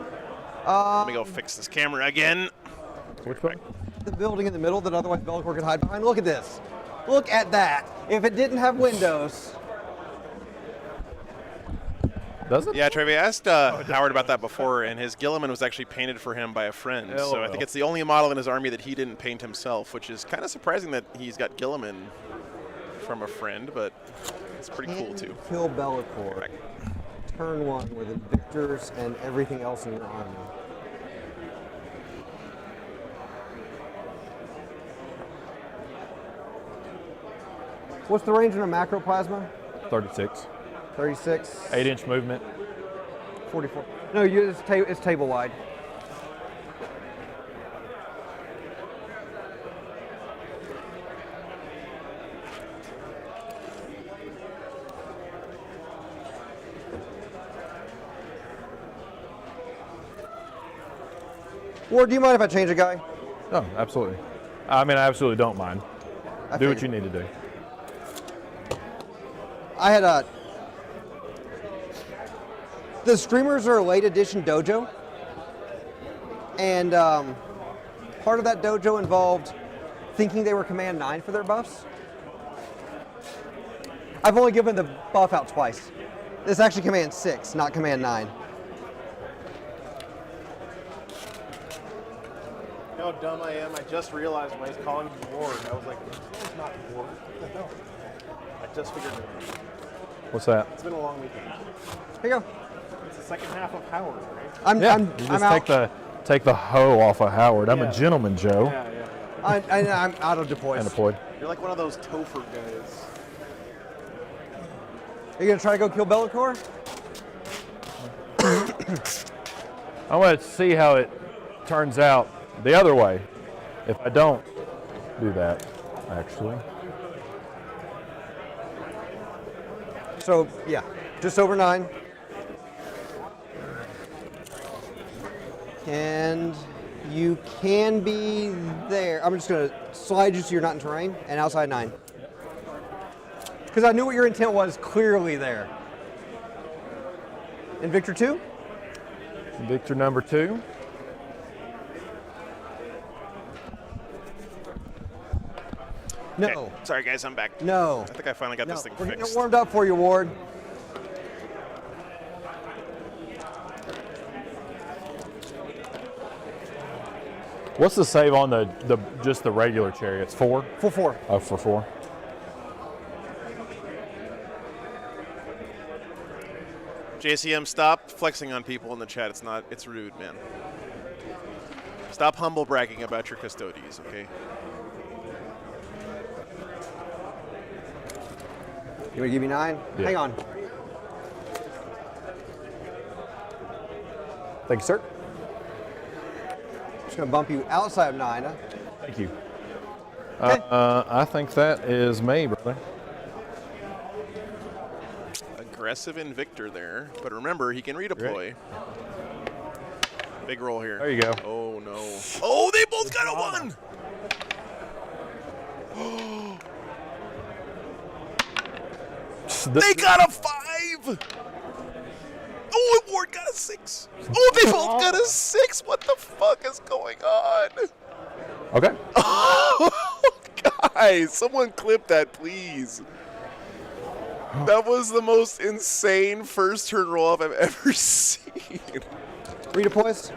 Let me go fix this camera again. Which one? The building in the middle that otherwise Be'lakor could hide behind. Look at this. Look at that. If it didn't have windows. Does it? Yeah, Trevi, I asked Howard about that before, and his Gilliman was actually painted for him by a friend. So I think it's the only model in his army that he didn't paint himself, which is kind of surprising that he's got Gilliman from a friend, but it's pretty cool too. Kill Be'lakor. Turn 1 with Invictors and everything else in your army. What's the range on a macroplasma? 36. 36. 8-inch movement. 44. No, it's table wide. Ward, do you mind if I change a guy? No, absolutely. I mean, I absolutely don't mind. Do what you need to do. I had the Screamers are a late edition dojo, and part of that dojo involved thinking they were Command 9 for their buffs. I've only given the buff out twice. It's actually Command 6, not Command 9. You know how dumb I am? I just realized when he's calling me Ward. I was like, it's not Ward. What the hell? I just figured it out. What's that? It's been a long weekend. Here you go. It's the second half of Howard, right? I'm take the hoe off of Howard. I'm a gentleman, Joe. Yeah. I'm out of deploy. And deployed. You're like one of those Topher guys. Are you gonna try to go kill Be'lakor? I want to see how it turns out the other way. If I don't do that, actually. So yeah, just over 9. And you can be there. I'm just gonna slide you so you're not in terrain and outside 9. Because I knew what your intent was clearly there. Invictor 2? Victor number 2. No. Okay. Sorry, guys, I'm back. No. I think I finally got this thing We're getting fixed. it warmed up for you, Ward. What's the save on the just the regular chariots? 4? Full 4. Oh, for 4. JCM, stop flexing on people in the chat. It's rude, man. Stop humble bragging about your custodies, okay? You want to give me 9? Yeah. Hang on. Thank you, sir. Just going to bump you outside of 9. Thank you. Okay. I think that is me, brother. Aggressive Invictor there, but remember, he can redeploy. Big roll here. There you go. Oh, no. Oh, they both got a 1! They got a 5! Oh, and Ward got a 6. Oh, they both got a 6. What the fuck is going on? Okay. Oh, guys, someone clip that, please. That was the most insane first turn roll off I've ever seen. Redeploys?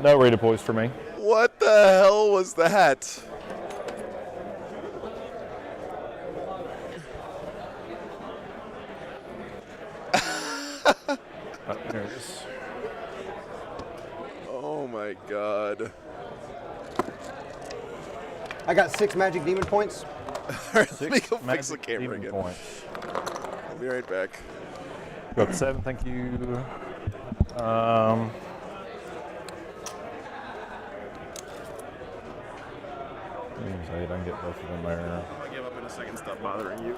No redeploys for me. What the hell was that? There it is. Oh my god. I got 6 magic demon points. Let me go fix the camera again. Points. I'll be right back. Go up to 7, thank you. Means 8, I can get both of them there. I'll give up in a second, stop bothering you.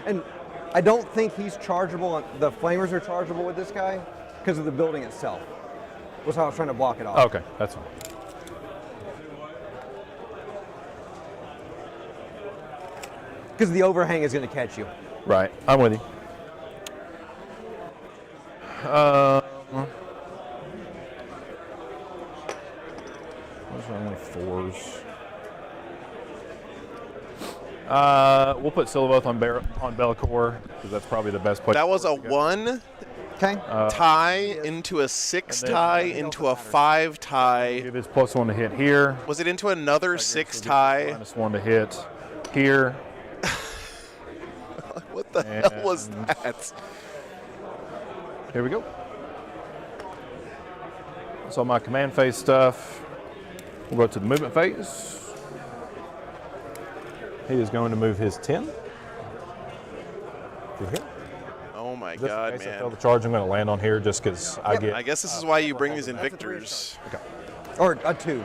And I don't think he's chargeable. The flamers are chargeable with this guy because of the building itself. Was how I was trying to block it off. Okay, that's fine. Because the overhang is going to catch you. Right, I'm with you. Those are only 4s. We'll put Silverboth on Be'lakor because that's probably the best place. That was a 1 tie into a 6 tie into a 5 tie. Give his +1 to hit here. Was it into another 6 tie? -1 to hit here. What the hell was that? Here we go. So my command phase stuff. We'll go to the movement phase. He is going to move his 10 to here. Oh my Just god, in case I man. fail the charge, I'm going to land on here just because I get. I guess this is why you bring these Invictors. Okay. Or a 2.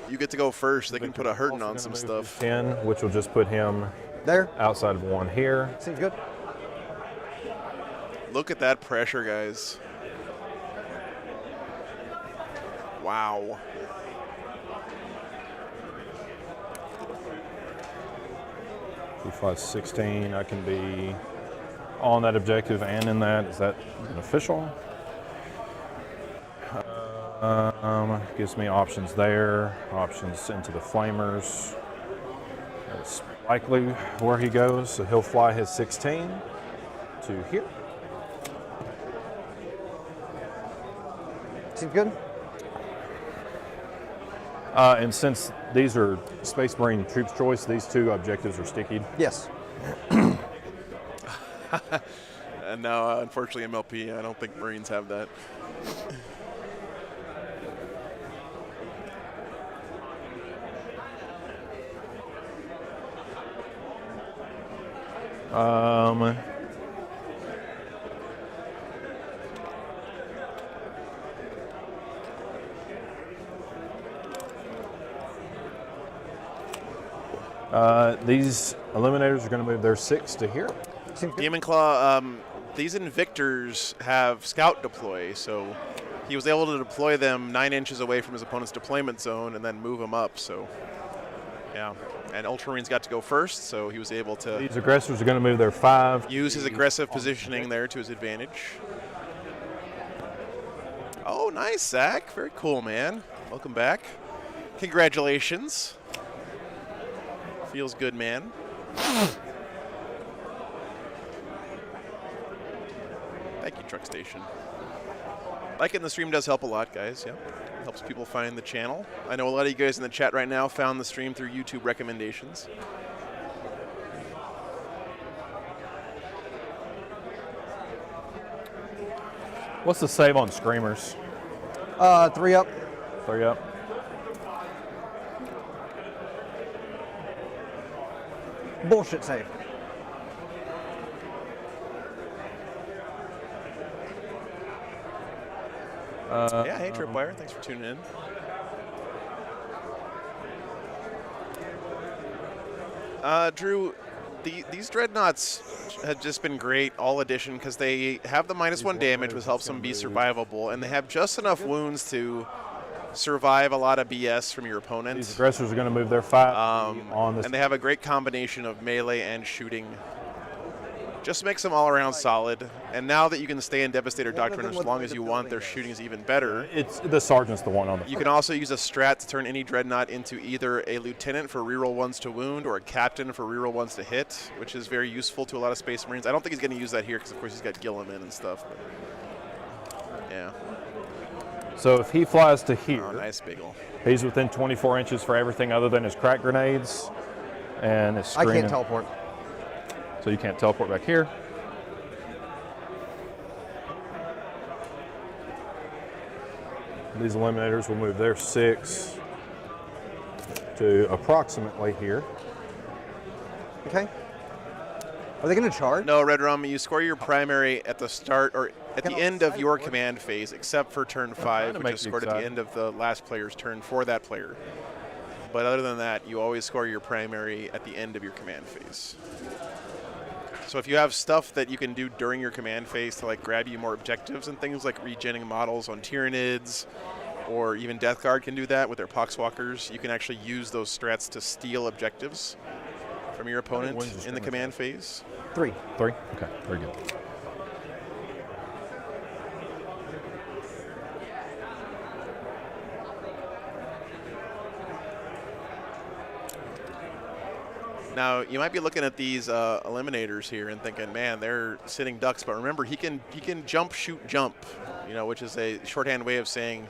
You get to go first. They can put a hurting on some stuff. 10, which will just put him there outside of 1 here. Seems good. Look at that pressure, guys. Wow. He flies 16. I can be on that objective and in that. Is that an official? Gives me options there, options into the flamers. That's likely where he goes, so he'll fly his 16 to here. Seems good. And since these are Space Marine Troops choice, these 2 objectives are stickied. Yes. And now, unfortunately, MLP, I don't think Marines have that. These Illuminators are going to move their 6 to here. Demon Claw, these Invictors have scout deploy, so he was able to deploy them 9 inches away from his opponent's deployment zone and then move them up. So, yeah. And Ultramarines got to go first, so he was able to. These aggressors are going to move their 5. Use his aggressive positioning there to his advantage. Oh, nice, Zach. Very cool, man. Welcome back. Congratulations. Feels good, man. Thank you, Truck Station. Liking the stream does help a lot, guys. Yeah, helps people find the channel. I know a lot of you guys in the chat right now found the stream through YouTube recommendations. What's the save on Screamers? 3 up. 3 up. Bullshit save. Yeah, hey Tripwire, thanks for tuning in. Drew, these Dreadnoughts have just been great all edition because they have the -1 damage, which helps them be survivable, and they have just enough wounds to survive a lot of BS from your opponents. These aggressors are going to move their 5 on this. And they have a great combination of melee and shooting. Just makes them all around solid. And now that you can stay in Devastator Doctrine as long as you want, their shooting is even better. It's the Sergeant's the one on the. You can also use a strat to turn any Dreadnought into either a Lieutenant for reroll 1s to wound or a Captain for reroll 1s to hit, which is very useful to a lot of Space Marines. I don't think he's going to use that here because, of course, he's got Gilliman and stuff. Yeah. So if he flies to here, Oh, nice bagel. he's within 24 inches for everything other than his crack grenades and his I screen. can't teleport. So you can't teleport back here. These eliminators will move their 6 to approximately here. Okay. Are they going to charge? No, Red Rum, you score your primary at the start or at the end of your command phase, except for turn 5, which is scored at the end of the last player's turn for that player. But other than that, you always score your primary at the end of your command phase. So if you have stuff that you can do during your command phase to like grab you more objectives and things like regenning models on Tyranids, or even Death Guard can do that with their Poxwalkers, you can actually use those strats to steal objectives from your opponent in the command phase. 3. 3? Okay, very good. Now, you might be looking at these eliminators here and thinking, man, they're sitting ducks. But remember, he can jump, shoot, jump, you know, which is a shorthand way of saying,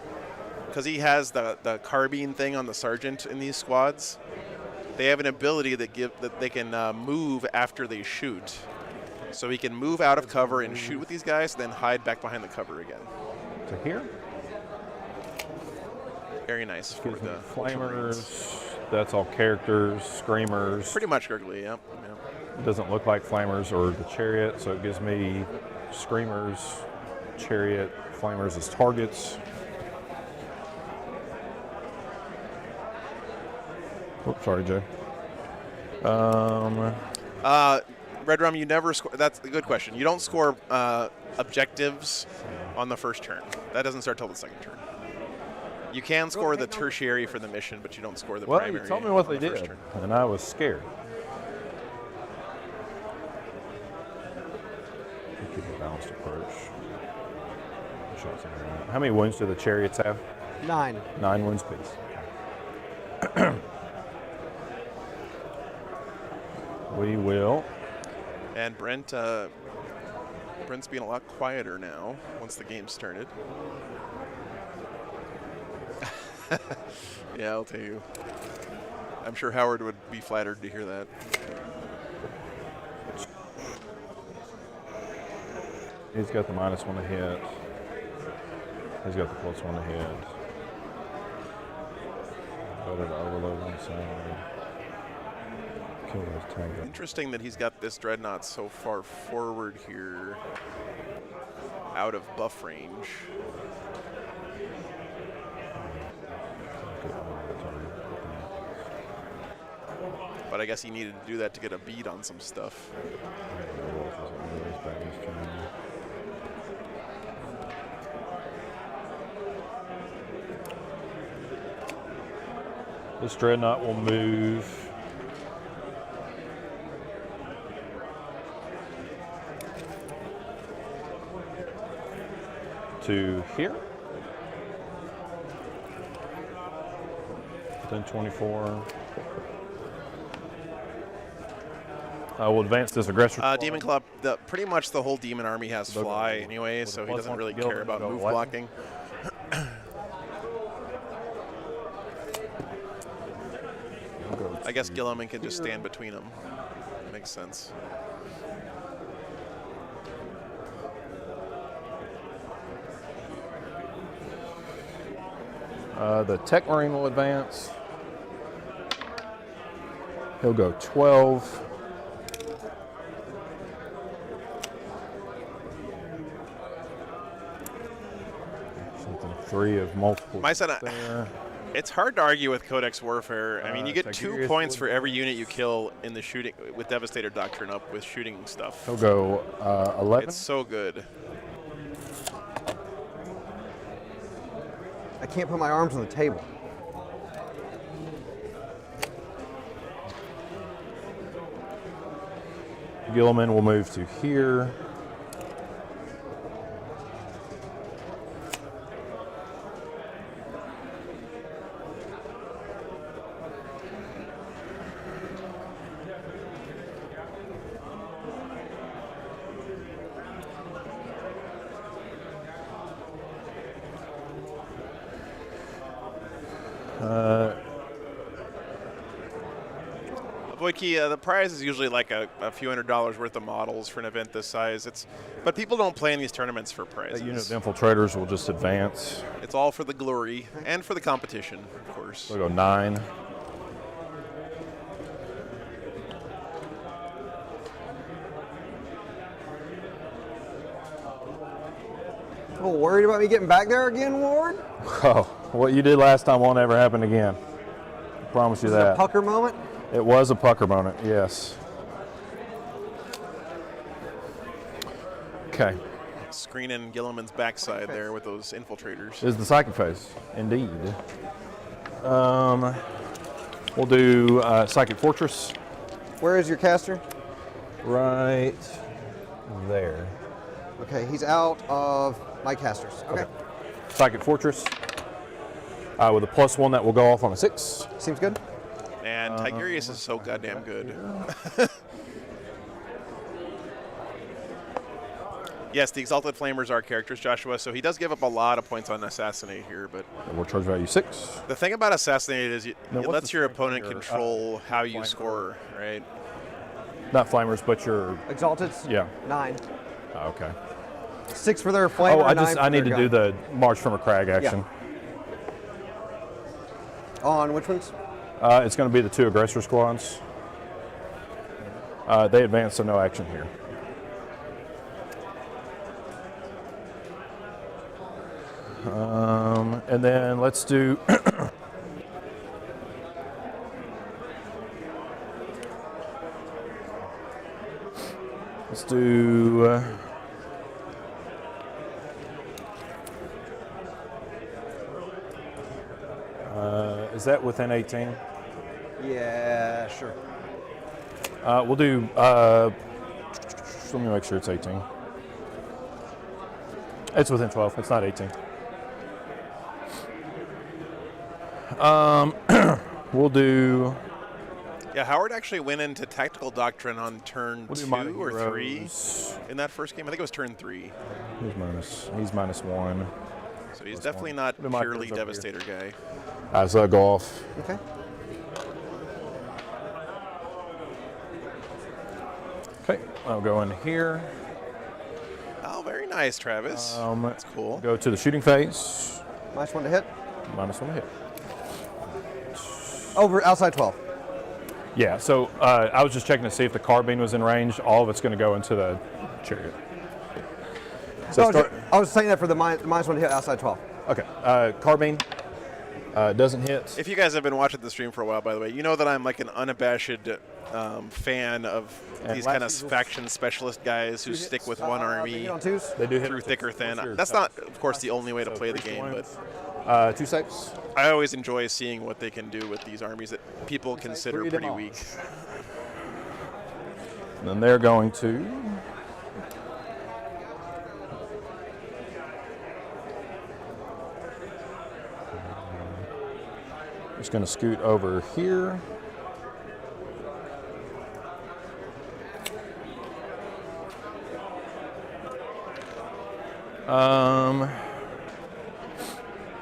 because he has the carbine thing on the sergeant in these squads, they have an ability that they can move after they shoot. So he can move out of cover and shoot with these guys, then hide back behind the cover again. To here? Very nice for the flamers. That's all characters, screamers. Pretty much Gurgly, yep. It doesn't look like flamers or the chariot, so it gives me screamers, chariot, flamers as targets. Oops, sorry, Joe. Red Rum, you never score. That's a good question. You don't score objectives on the first turn. That doesn't start till the second turn. You can score the tertiary for the mission, but you don't score the primary. Well, you told me what they the did, and I was scared. Keep a balanced approach. How many wounds do the chariots have? 9. 9 wounds piece. We will. And Brent's being a lot quieter now once the game started. Yeah, I'll tell you. I'm sure Howard would be flattered to hear that. He's got the -1 to hit. He's got the +1 to hit. Better to overload on the side. Kill those tank. Interesting that he's got this Dreadnought so far forward here, out of buff range. But I guess he needed to do that to get a beat on some stuff. This Dreadnought will move to here. Then 24. We'll advance this aggressor. Demon Club, pretty much the whole Demon army has fly anyway, so he doesn't really care about move blocking. I guess Gilliman can just stand between them. Makes sense. The Tech Marine will advance. He'll go 12. Something 3 of multiple. My son, it's hard to argue with Codex Warfare. I mean, you get 2 points for every unit you kill in the shooting with Devastator Doctrine up with shooting stuff. He'll go 11. It's so good. I can't put my arms on the table. Gilliman will move to here. Voiki, the prize is usually like a few $100s worth of models for an event this size. But people don't play in these tournaments for prizes. That unit of infiltrators will just advance. It's all for the glory and for the competition, of course. We'll go 9. Oh, worried about me getting back there again, Ward? Oh, what you did last time won't ever happen again. I promise you Is it a that. pucker moment? It was a pucker moment, yes. Okay. Screening Gilliman's backside there with those infiltrators. Is the psychic phase, indeed. We'll do Psychic Fortress. Where is your caster? Right there. Okay, he's out of my casters. Okay. Psychic Fortress. With a +1 that will go off on a 6. Seems good. And Tigurius is so goddamn good. Yes, the Exalted Flamers are characters, Joshua, so he does give up a lot of points on Assassinate here, but We'll charge value 6. the thing about Assassinate is it Now, what's lets the your strength opponent of your, control how you flamer? score, right? Not Flamers, but your... Exalted? Yeah. 9. Okay. 6 for their flamer. Oh, I 9 for need their to do gun. the March from a Crag action. On which ones? It's going to be the 2 aggressor squads. They advance, so no action here. And then let's do let's do is that within 18? Yeah, sure. We'll do let me make sure it's 18. It's within 12. It's not 18. We'll do. Yeah, Howard actually went into Tactical Doctrine on turn We'll do 2 Mighty or 3 Heroes. in that first game. I think it was turn 3. He's -1. So he's definitely not We'll do Mighty purely Heroes over here. Devastator guy. As a golf. Okay. Okay, I'll go in here. Oh, very nice, Travis. That's cool. Go to the shooting phase. -1 to hit. -1 to hit. Over outside 12. Yeah, so I was just checking to see if the carbine was in range. All of it's going to go into the chariot. So I was saying that for the -1 to hit outside 12. Okay, carbine doesn't hit. If you guys have been watching the stream for a while, by the way, you know that I'm like an unabashed fan of these kind of faction specialist guys who stick with one army They do hit through thick or thin. What's your That's top? not, of course, the only way to play the game, but 2 saves. I always enjoy seeing what they can do with these armies that people consider 3 pretty demolish. weak. And then they're going to. Just going to scoot over here.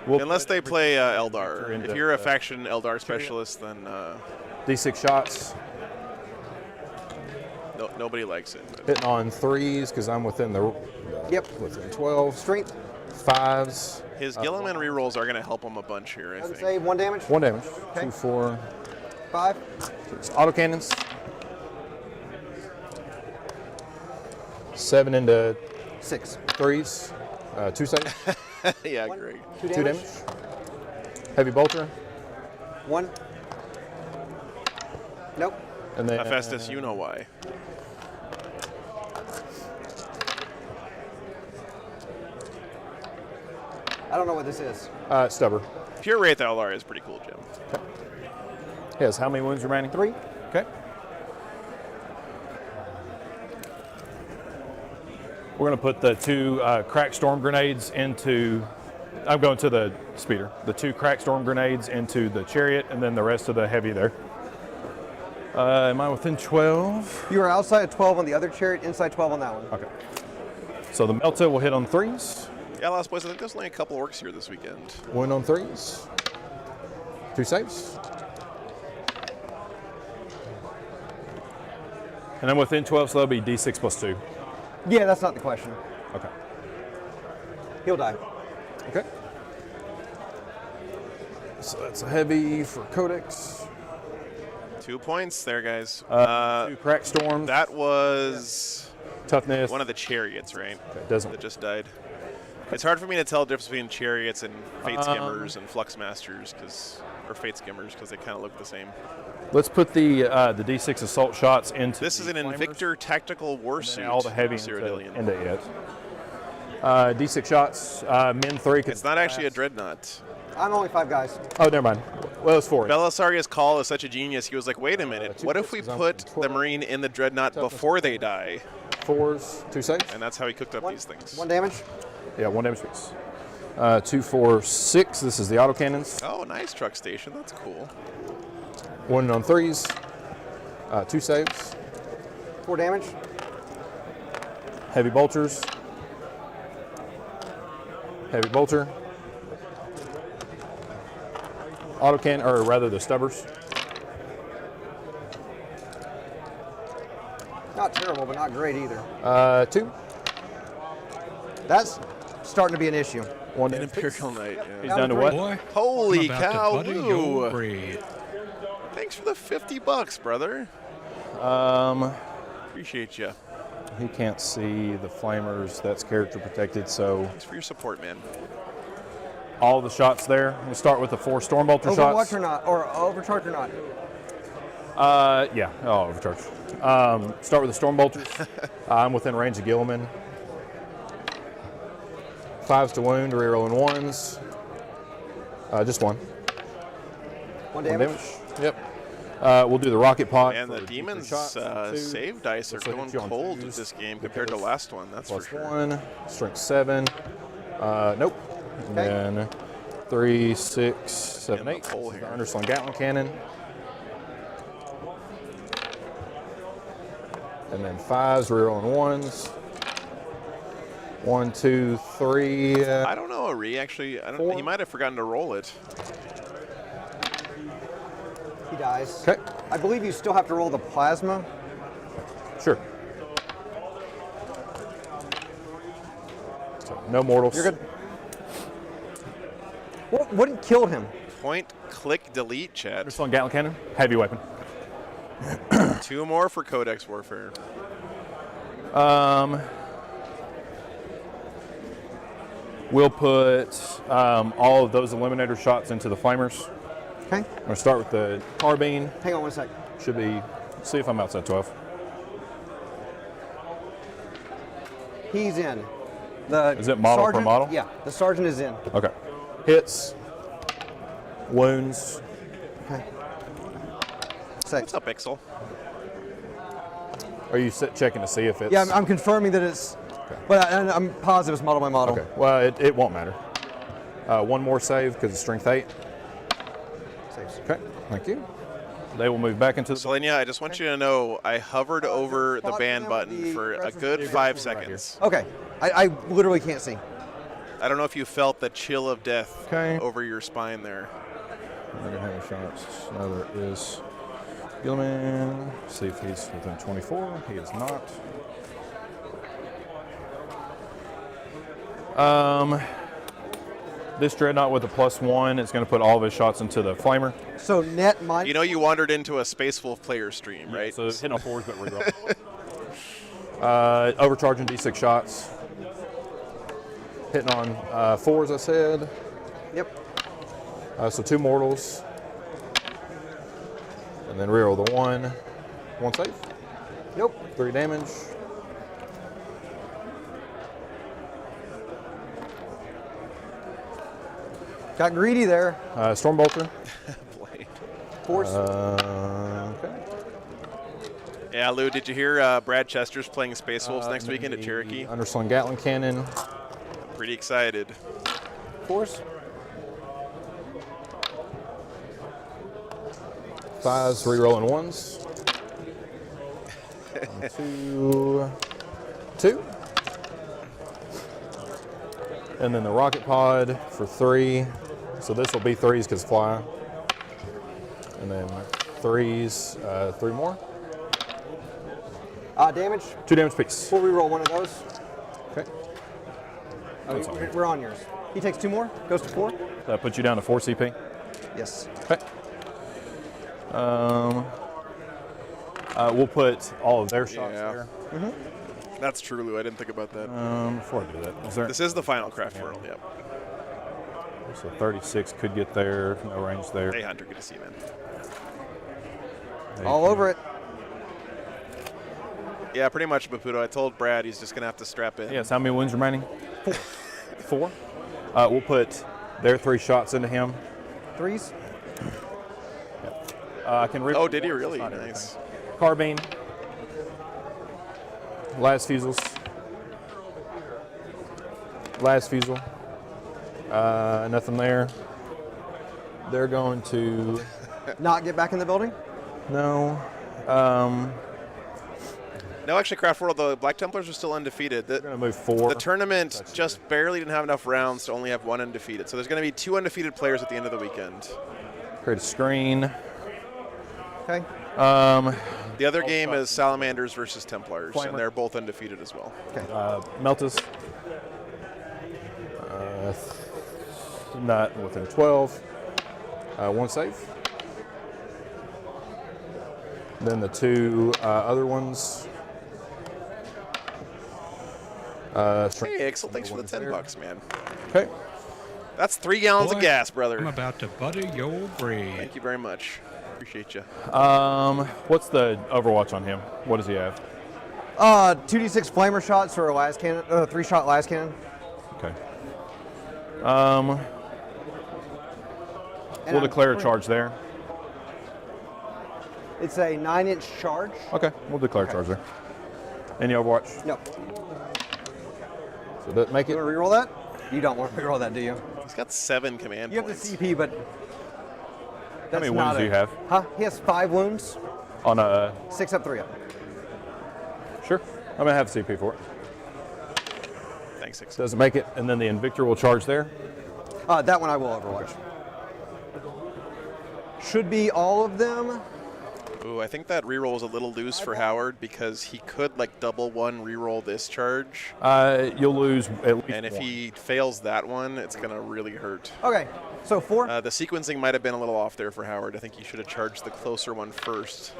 Unless they play Eldar. into If you're a faction Eldar specialist, then D6 shots. Nobody likes it. But. Hitting on 3s because I'm within the. Within 12. Strength. 5s. His Gilliman rerolls are going to help him a bunch here, I think. Save 1 damage. 1 damage. Okay. 2, 4. 5. Autocannons. 7 into 6. 3s. 2 saves. Yeah, great. 2 2 damage. damage. Heavy bolter. 1. Nope. And then Hephaestus, you know why. I don't know what this is. Stubber. Pure Wraith Eldar is pretty cool, Jim. Yes, how many wounds remaining? 3. Okay. We're going to put the 2 crack storm grenades into. I'm going to the speeder. The 2 crack storm grenades into the chariot, and then the rest of the heavy there. Am I within 12? You are outside 12 on the other chariot, inside 12 on that one. Okay. So the Melta will hit on 3s. Yeah, Lost Boys, I think there's only a couple orcs here this weekend. 1 on 3s. 2 saves. And then within 12, so that'll be D6 plus 2. Yeah, that's not the question. Okay. He'll die. Okay. So that's a heavy for Codex. 2 points there, guys. 2 crack storms. That was toughness. one of the chariots, right? Okay, doesn't. That just died. It's hard for me to tell the difference between chariots and fate skimmers and flux masters, or fate skimmers, because they kind of look the same. Let's put the D6 assault shots into. This is an Invictor tactical warsuit. All the heavy Cyrodiilian. into it. D6 shots. Men 3. It's not actually a dreadnought. I'm only 5 guys. Oh, never mind. Well, it's 4. Belisarius Call is such a genius. He was like, wait a minute. What if we put the Marine in the dreadnought before they die? 4s, 2 saves. And that's how he cooked up these things. 1 damage. Yeah, 1 damage piece. 2, 4, 6. This is the autocannons. Oh, nice truck station. That's cool. 1 on 3s. 2 saves. 4 damage. Heavy bolters. Heavy bolter. Autocannon, or rather the stubbers. Not terrible, but not great either. 2. That's starting to be an issue. 1 An damage. Imperial Knight. Yeah. He's down to what? Boy, Holy I'm about cow! to butter your bread. Thanks for the $50, brother. Appreciate you. He can't see the flamers. That's character protected, so Thanks for your support, man. all the shots there. We'll start with the 4 Stormbolter Overwatch shots. or not, or overcharge or not. Yeah, overcharge. Start with the Stormbolters. I'm within range of Gilliman. 5s to wound, rerolling 1s. Just 1. 1 1 damage. damage. Yep. We'll do the rocket pod. And the for Demons' shots. 2. save dice are Looks like going it's you on cold 2s with this game compared to last one, that's for plus sure. 1. Strength 7. Nope. And then 3, 6, 7, 8. hole This is here. the underslung Gatling cannon. And then 5s, rerolling 1s. 1, 2, 3. I don't know, Ari, actually. I don't. 4. He might have forgotten to roll it. He dies. Okay. I believe you still have to roll the plasma. Sure. So, no mortals. You're good. What killed him? Point, click, delete, chat. Underslung Gatling cannon. Heavy weapon. 2 more for Codex Warfare. We'll put all of those eliminator shots into the flamers. Okay. I'm going to start with the carbine. Hang on 1 sec. Should be, see if I'm outside 12. He's in. The Is it model per sergeant, model? Yeah, the sergeant is in. Okay. Hits, wounds. Okay. Six. What's up, Ixel? Are you checking to see if it's? Yeah, I'm confirming that it's, but I'm positive it's model by model. Okay. Well, it won't matter. 1 more save because it's strength 8. Saves. Okay. Thank you. They will move back into the. Selenia, I just want you to know I hovered over the ban button for a good 5 seconds. Okay. I literally can't see. I don't know if you felt the chill of death Okay. over your spine there. Another hammer shots. Another is Gilman. See if he's within 24. He is not. This dreadnought with a +1 is going to put all of his shots into the flamer. So net mine. You know you wandered into a Space Wolf player stream, right? So hitting on 4s, but reroll. Overcharging D6 shots. Hitting on 4s, I said. Yep. So 2 mortals. And then reroll the 1. 1 save. Nope. 3 damage. Got greedy there. Stormbolter. Blade. Force. Okay. Yeah, Lou, did you hear Brad Chester's playing Space Wolves next weekend at Cherokee? Underslung Gatling cannon. Pretty excited. Force. 5s, rerolling 1s. 2. And then the rocket pod for 3. So this will be 3s because fly. And then 3s, 3 more. Damage. 2 damage apiece. We'll reroll one of those. Okay. We're on yours. He takes 2 more, goes to 4. That puts you down to 4 CP. Yes. Okay. We'll put all of their shots there. That's true, Lou. I didn't think about that. Before I do that, This is the final craft world, yep. So 36 could get there, no range there. Hey, Hunter, good to see you, man. All over it. Yeah, pretty much, Baputo. I told Brad he's just going to have to strap in. Yes, how many wounds remaining? 4. We'll put their 3 shots into him. 3s. I can Oh, did he really? Nice. Carbine. Last fusils. Last fusel. Nothing there. They're going to not get back in the building? No. No, actually, Craft World, the Black Templars are still undefeated. They're going to move 4. The tournament just barely didn't have enough rounds to only have 1 undefeated. So there's going to be 2 undefeated players at the end of the weekend. Create a screen. Okay. The other game is Salamanders versus Templars, Flamer. and they're both undefeated as well. Okay. Meltas. Not within 12. 1 save. Then the 2 other ones. Hey, Axel, thanks for the $10, man. Okay. That's 3 gallons of Boy, gas, brother. I'm about to butter your bread. Thank you very much. Appreciate you. What's the Overwatch on him? What does he have? 2d6 flamer shots for a las cannon, 3-shot las cannon. Okay. We'll declare a charge there. It's a 9-inch charge. Okay, we'll declare a charge there. Any Overwatch? No. So that make it. You want to reroll that? You don't want to reroll that, do you? He's got 7 command You points. have the CP, but How many wounds do you have? Huh? He has 5 wounds. On a 6 up, 3 up. Sure. I'm gonna have CP for it. Thanks, Six. Doesn't make it, and then the Invictor will charge there. That one I will Overwatch. Should be all of them. Ooh, I think that reroll was a little loose for Howard because he could like double 1 reroll this charge. You'll lose at least And if 1. he fails that one, it's gonna really hurt. Okay, so 4. The sequencing might have been a little off there for Howard. I think he should have charged the closer one first.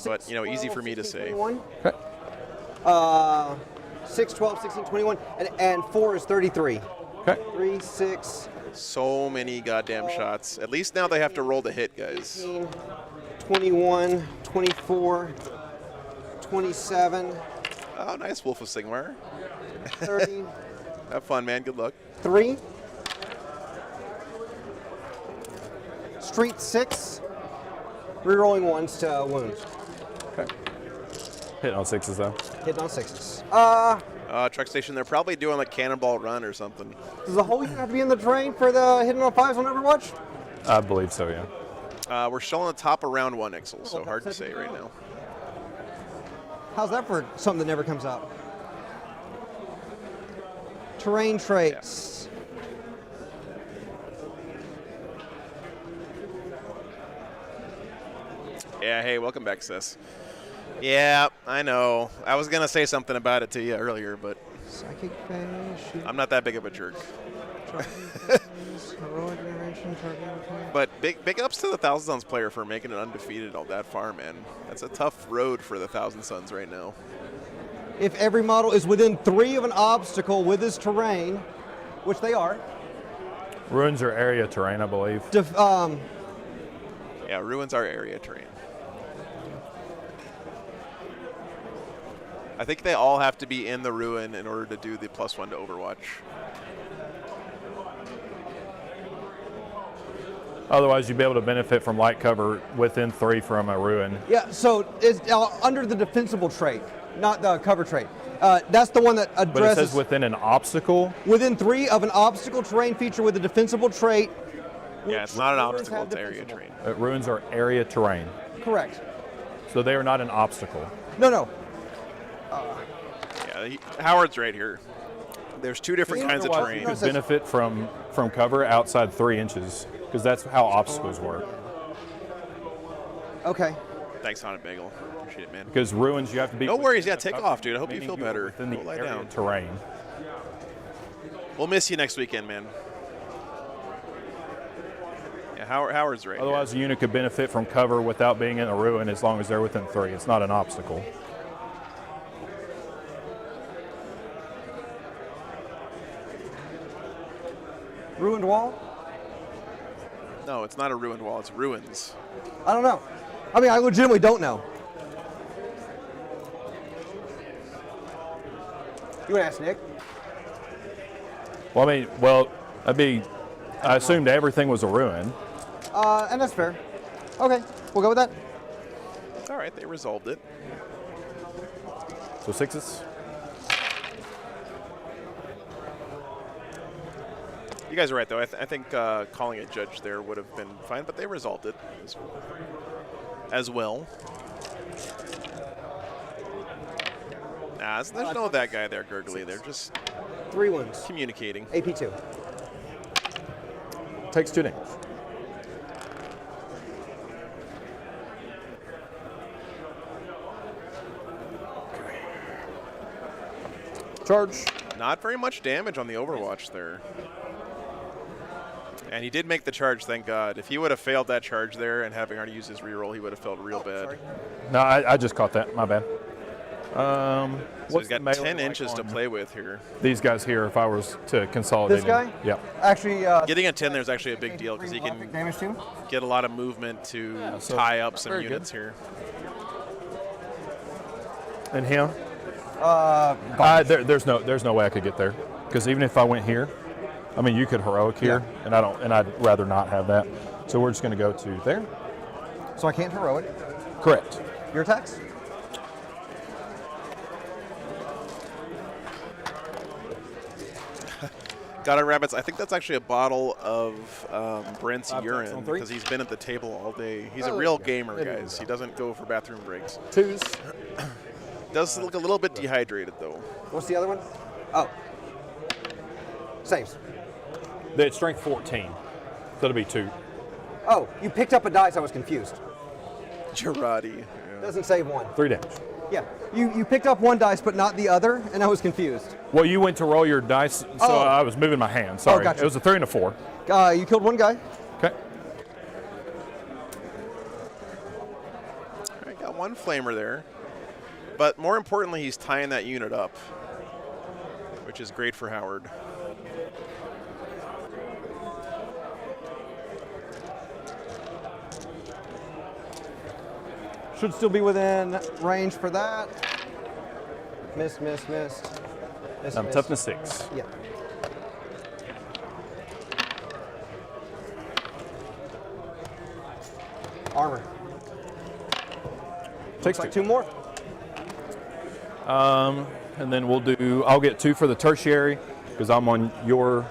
But, you know, easy for me to say. 21. Okay. 6, 12, 16, 21, and 4 is 33. Okay. 3, 6, So many goddamn shots. At least now they have to roll to hit, guys. 18, 21, 24, 27, Oh, nice, Wolf of Sigmar. 30, Have fun, man. Good luck. 3, Street 6, rerolling 1s to wounds. Okay. Hitting on 6s though. Hitting on 6s. Truck station, they're probably doing like Cannonball Run or something. Does the whole unit have to be in the terrain for the hitting on 5s on Overwatch? I believe so, yeah. We're still on the top of round 1, Ixel, so hard to say right now. How's that for something that never comes up? Terrain traits. Yeah, hey, welcome back, sis. Yeah, I know. I was going to say something about it to you earlier, but Psychic phase. I'm not that big of a jerk. Heroic generation, But big ups to the Thousand Suns player for making it undefeated all that far, man. That's a tough road for the Thousand Suns right now. If every model is within 3 of an obstacle with his terrain, which they are. Ruins are area terrain, I believe. Yeah, ruins our area terrain. I think they all have to be in the ruin in order to do the +1 to Overwatch. Otherwise, you'd be able to benefit from light cover within 3 from a ruin. Yeah, so it's under the defensible trait, not the cover trait. That's the one that addresses. But it says within an obstacle. Within 3 of an obstacle terrain feature with a defensible trait. Yeah, it's not an ruins obstacle, have it's area defensible. terrain. Ruins are area terrain. Correct. So they are not an obstacle. No. Yeah, Howard's right here. There's 2 different kinds of Otherwise, terrain. you could benefit from cover outside 3 inches, because that's how obstacles work. Okay. Thanks, Haunted Bagel. Appreciate it, man. Because ruins, you have to be. No worries. Yeah, within take a- off, dude. I hope you meaning feel are better. Within the Go lie area down. terrain. We'll miss you next weekend, man. Yeah, Howard's right. Otherwise, the unit could benefit from cover without being in a ruin as long as they're within 3. It's not an obstacle. Ruined wall? No, it's not a ruined wall. It's ruins. I don't know. I mean, I legitimately don't know. You want to ask Nick? Well, I mean, that'd be. I assumed everything was a ruin. And that's fair. Okay, we'll go with that. All right, they resolved it. So 6s. You guys are right, though. I think calling a judge there would have been fine, but they resolved it as well. Nah, there's no that guy there, Gurgly. They're just 3 wounds. Communicating. AP2. Takes 2 damage. Charge. Not very much damage on the Overwatch there. And he did make the charge, thank God. If he would have failed that charge there and having already used his reroll, he would have felt real bad. Sorry. No, I just caught that. My bad. So he's got 10 inches to play with here. These guys here, if I was to consolidate. This guy? them. Yeah. Actually, Getting a 10 there is actually a big deal because he can damage too. get a lot of movement to so tie up some very units here. And him? There's no way I could get there because even if I went here, I mean you could heroic here, and I'd rather not have that. So we're just going to go to there. So I can't heroic. Correct. Your attacks? Got it, rabbits. I think that's actually a bottle of Brent's urine because he's been at the table all day. He's a real gamer, guys. He doesn't go for bathroom breaks. 2s. Does look a little bit dehydrated, though. What's the other one? Oh. Saves. It's strength 14. So it'll be 2. Oh, you picked up a dice. I was confused. Girardi. Doesn't save 1. 3 damage. Yeah. You picked up 1 dice, but not the other, and I was confused. Well, you went to roll your dice, so I was moving my hand. Sorry. Gotcha. It was a 3 and a 4. You killed 1 guy. Okay. All right, got 1 flamer there. But more importantly, he's tying that unit up, which is great for Howard. Should still be within range for that. Missed. I'm toughness 6. Yeah. Armor. Takes Like 2. 2 more. And then I'll get 2 for the tertiary because I'm on your.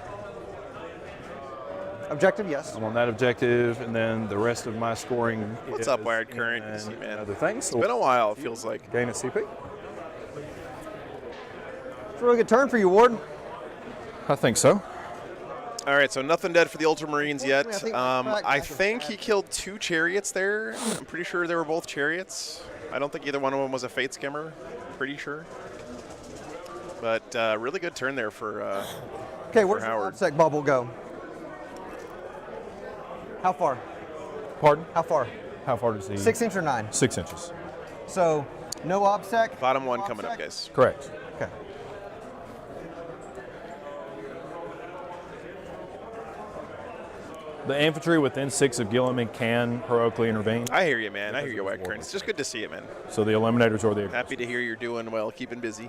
Objective, yes. I'm on that objective, and then the rest of my scoring. What's up, Wired Current? Good to see you, man. Other things. It's been a while, it feels like. Gain a CP. It's a really good turn for you, Ward. I think so. All right, so nothing dead for the Ultramarines yet. I I think he killed 2 chariots there. I'm pretty sure they were both chariots. I don't think either one of them was a Fate Skimmer. Pretty sure. But really good turn there for Okay, where's the Howard. OPSEC bubble go? How far? Pardon? How far? How far does he? 6 inch or 9? 6 inches. So, no OPSEC? Bottom 1 coming up, guys. Correct. Okay. The infantry within 6 of Gilliman can heroically intervene. I hear you, man. I hear you, Wired Current. It's just good to see it, man. So the eliminators or the. Happy to hear you're doing well, keeping busy.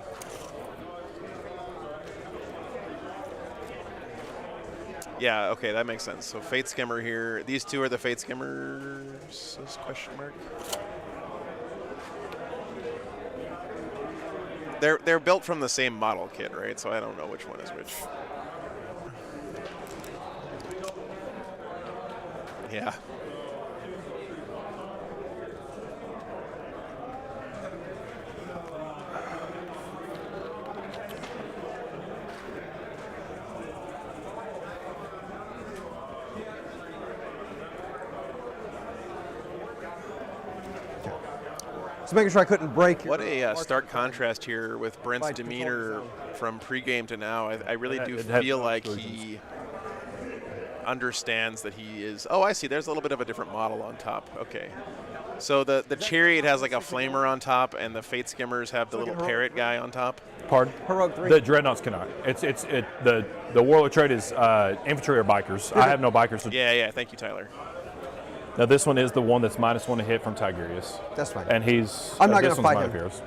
Yeah, okay, that makes sense. So Fate Skimmer here. These 2 are the Fate Skimmers? Question mark. They're built from the same model kit, right? So I don't know which one is which. Yeah. Just making sure I couldn't break your What a stark contrast here with Brent's By control demeanor zone. from pregame to now. I really do It has feel no like exclusions. he understands that he is. Oh, I see. There's a little bit of a different model on top. Okay. So the chariot has like a flamer on top, and the Fate Skimmers have the little parrot guy on top. Pardon? Heroic 3. The dreadnoughts cannot. The warlord trait is infantry or bikers. I have no bikers. So Yeah. Thank you, Tyler. now this one is the one that's -1 to hit from Tigurius. That's fine. And he's. I'm not this gonna one's fight Mind him. of Heroes.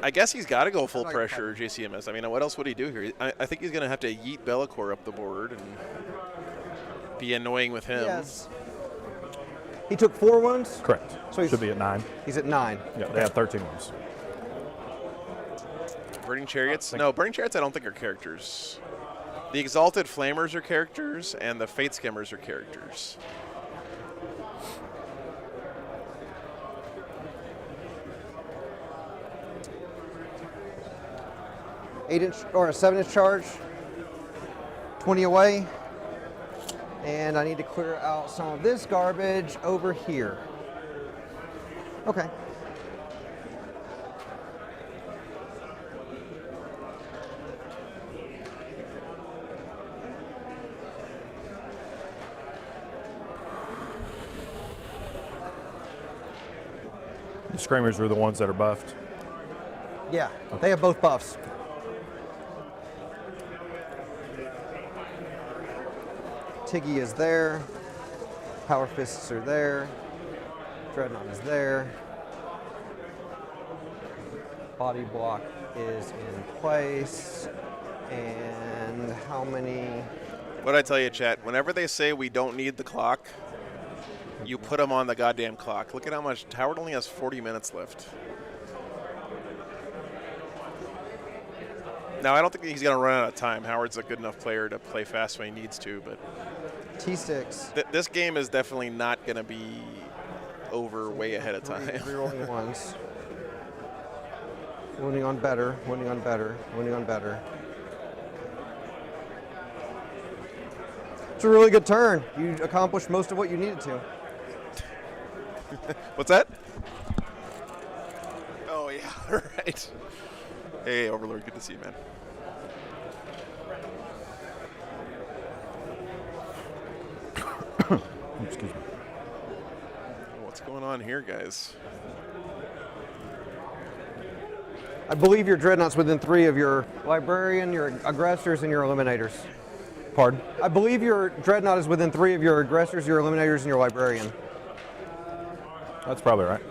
I guess he's got to go full not gonna pressure JCMS. I mean, what else would he do here? I think he's going to have to yeet Bellicor up the board and be annoying with him. Yes. He took 4 wounds? Correct. So he's- Should be at 9. He's at 9. Yeah, they have 13 wounds. Burning Chariots? No, Burning Chariots I don't think are characters. The Exalted Flamers are characters, and the Fate Skimmers are characters. Eight-inch or a 7-inch charge. 20 away. And I need to clear out some of this garbage over here. Okay. The Screamers are the ones that are buffed. Yeah, they have both buffs. Tiggy is there. Power Fists are there. Dreadnought is there. Body block is in place. And how many? What I tell you, chat, whenever they say we don't need the clock, you put them on the goddamn clock. Look at how much. Howard only has 40 minutes left. Now, I don't think he's going to run out of time. Howard's a good enough player to play fast when he needs to, but T6. This game is definitely not going to be over way ahead of time. Rerolling ones. Wounding on better, wounding on better, wounding on better. It's a really good turn. You accomplished most of what you needed to. What's that? Oh, yeah, right. Hey, Overlord, good to see you, man. Excuse me. What's going on here, guys? I believe your Dreadnought's within 3 of your Librarian, your Aggressors, and your Eliminators. Pardon? I believe your Dreadnought is within 3 of your Aggressors, your Eliminators, and your Librarian. That's probably right.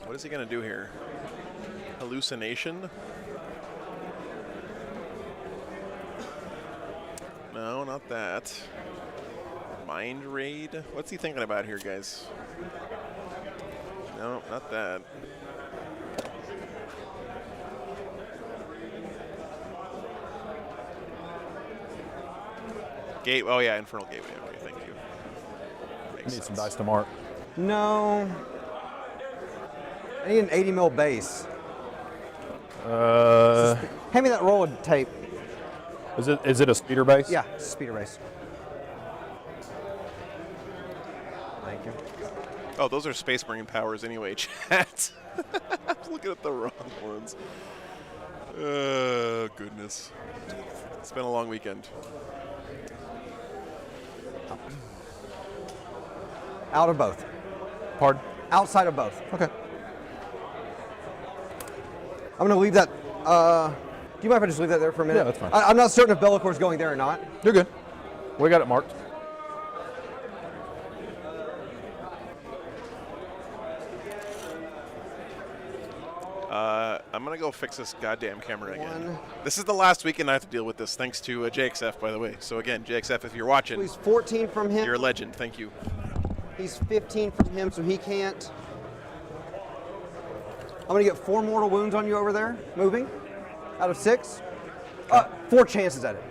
What is he going to do here? Hallucination? No, not that. Mind Raid? What's he thinking about here, guys? No, not that. Gate. Oh yeah, Infernal Gateway. Okay, thank you. Makes Need some sense. dice to mark. No. I need an 80 mil base. Hand me that roll of tape. Is it a speeder base? Yeah, it's a speeder base. Thank you. Oh, those are Space Marine powers anyway, chat. I'm looking at the wrong ones. Oh, goodness. It's been a long weekend. Out of both. Pardon? Outside of both. Okay. I'm going to leave that. Do you mind if I just leave that there for a minute? Yeah, that's fine. I'm not certain if Bellicor's going there or not. You're good. We got it marked. I'm going to go fix this goddamn camera again. This is the last weekend I have to deal with this, thanks to JXF, by the way. So again, JXF, if you're watching, He's 14 from him. you're a legend. Thank you. He's 15 from him, so he can't. I'm going to get 4 mortal wounds on you over there, moving, out of 6. 4 chances at it.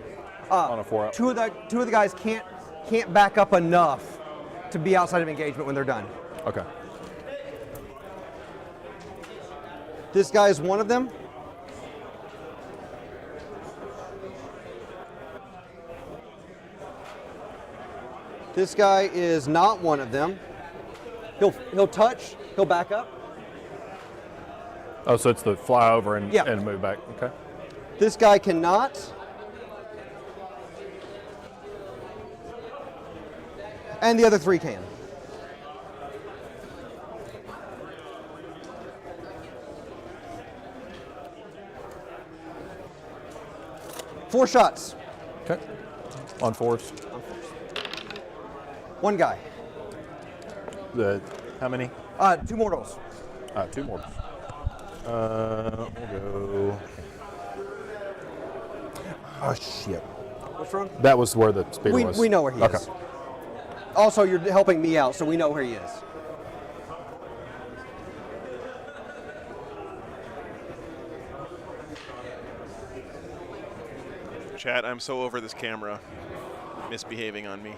On a 4 out. Two of the guys can't back up enough to be outside of engagement when they're done. Okay. This guy is one of them. This guy is not one of them. He'll touch, he'll back up. Oh, so it's the fly over and, Yeah. and move back. Okay. This guy cannot. And the other 3 can. Four shots. Okay. On 4s. 1 guy. How many? 2 mortals. 2 more. We'll go. Oh shit. What's wrong? That was where the speeder was. We know where he is. Also, you're helping me out, so we know where he is. Chat, I'm so over this camera misbehaving on me.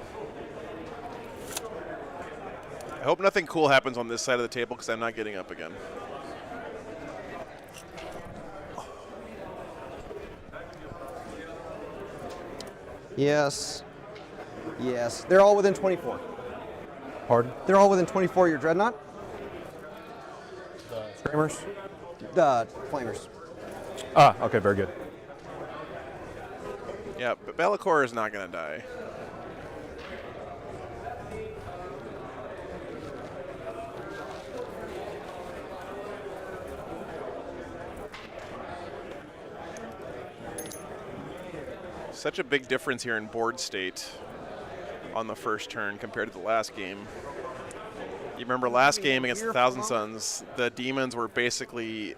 I hope nothing cool happens on this side of the table because I'm not getting up again. Yes. Yes. They're all within 24. Pardon? They're all within 24 your dreadnought. Screamers? The flamers. Ah, okay, very good. Yeah, but Be'lakor is not going to die. Such a big difference here in board state on the first turn compared to the last game. You remember last game against the Thousand Sons, the Demons were basically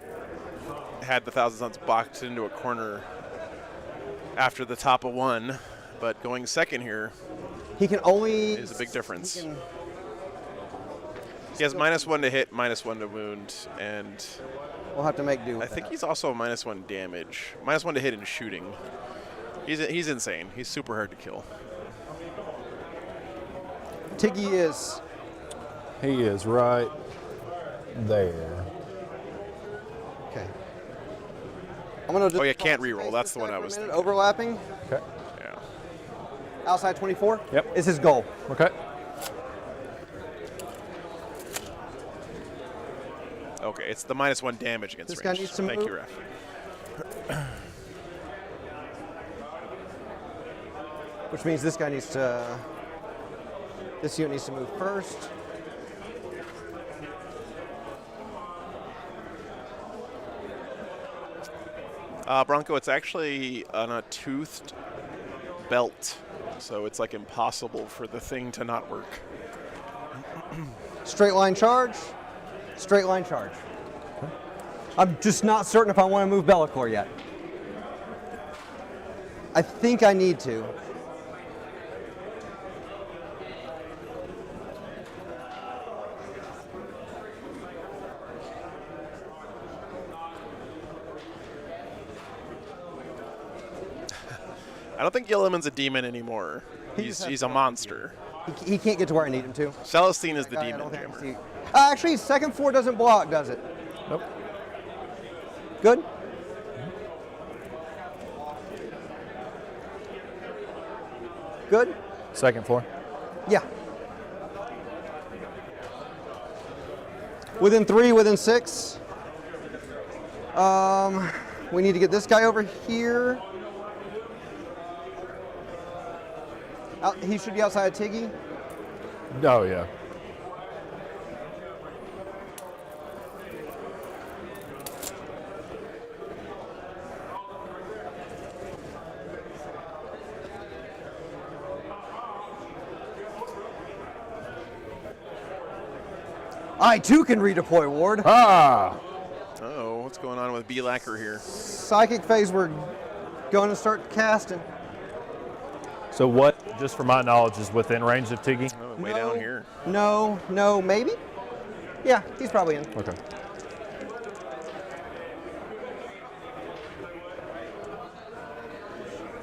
had the Thousand Sons boxed into a corner after the top of 1, but going second here He can only is a big difference. He has -1 to hit, -1 to wound, and We'll have to make do with I think that. he's also -1 damage, -1 to hit and shooting. He's insane. He's super hard to kill. Tiggy is. He is right there. Okay. I'm gonna. Oh, yeah, can't reroll. That's the one I was thinking. Overlapping. Okay. Yeah. Outside 24. Yep. Is his goal. Okay. Okay, it's the -1 damage against This guy range. needs to Thank move. you, ref. Which means this guy needs to. This unit needs to move first. Bronco, it's actually on a toothed belt, so it's like impossible for the thing to not work. Straight line charge. Straight line charge. I'm just not certain if I want to move Be'lakor yet. I think I need to. I don't think Gilliman's a demon anymore. He's a monster. He can't get to where I need him to. Celestine is the I demon don't think I can jammer. see- actually, second floor doesn't block, does it? Nope. Good. Good. Second floor. Yeah. Within 3, within 6. We need to get this guy over here. He should be outside of Tiggy. Oh, yeah. I too can redeploy, Ward. Ah! Oh, what's going on with B-Lacker here? Psychic phase, we're going to start casting. So what, just for my knowledge, is within range of Tiggy? Oh, way down here. No, maybe? Yeah, he's probably in. Okay.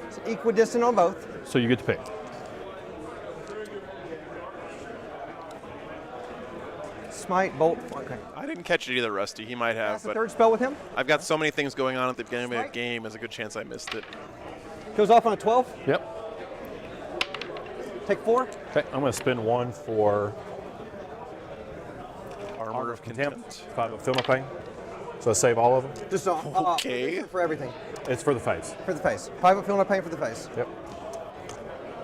It's equidistant on both. So you get to pick. Smite, bolt, okay. I didn't catch it either, Rusty. He might have, That's the but third spell with him. I've got so many things going on at the beginning of the game, there's a good chance I missed it. Goes off on a 12. Yep. Take 4. Okay, I'm going to spend 1 for Armor of Contempt. 5 of Feel No Pain. So I save all of them. Just Okay. for everything. It's for the face. For the face. 5 of Feel No Pain for the face. Yep.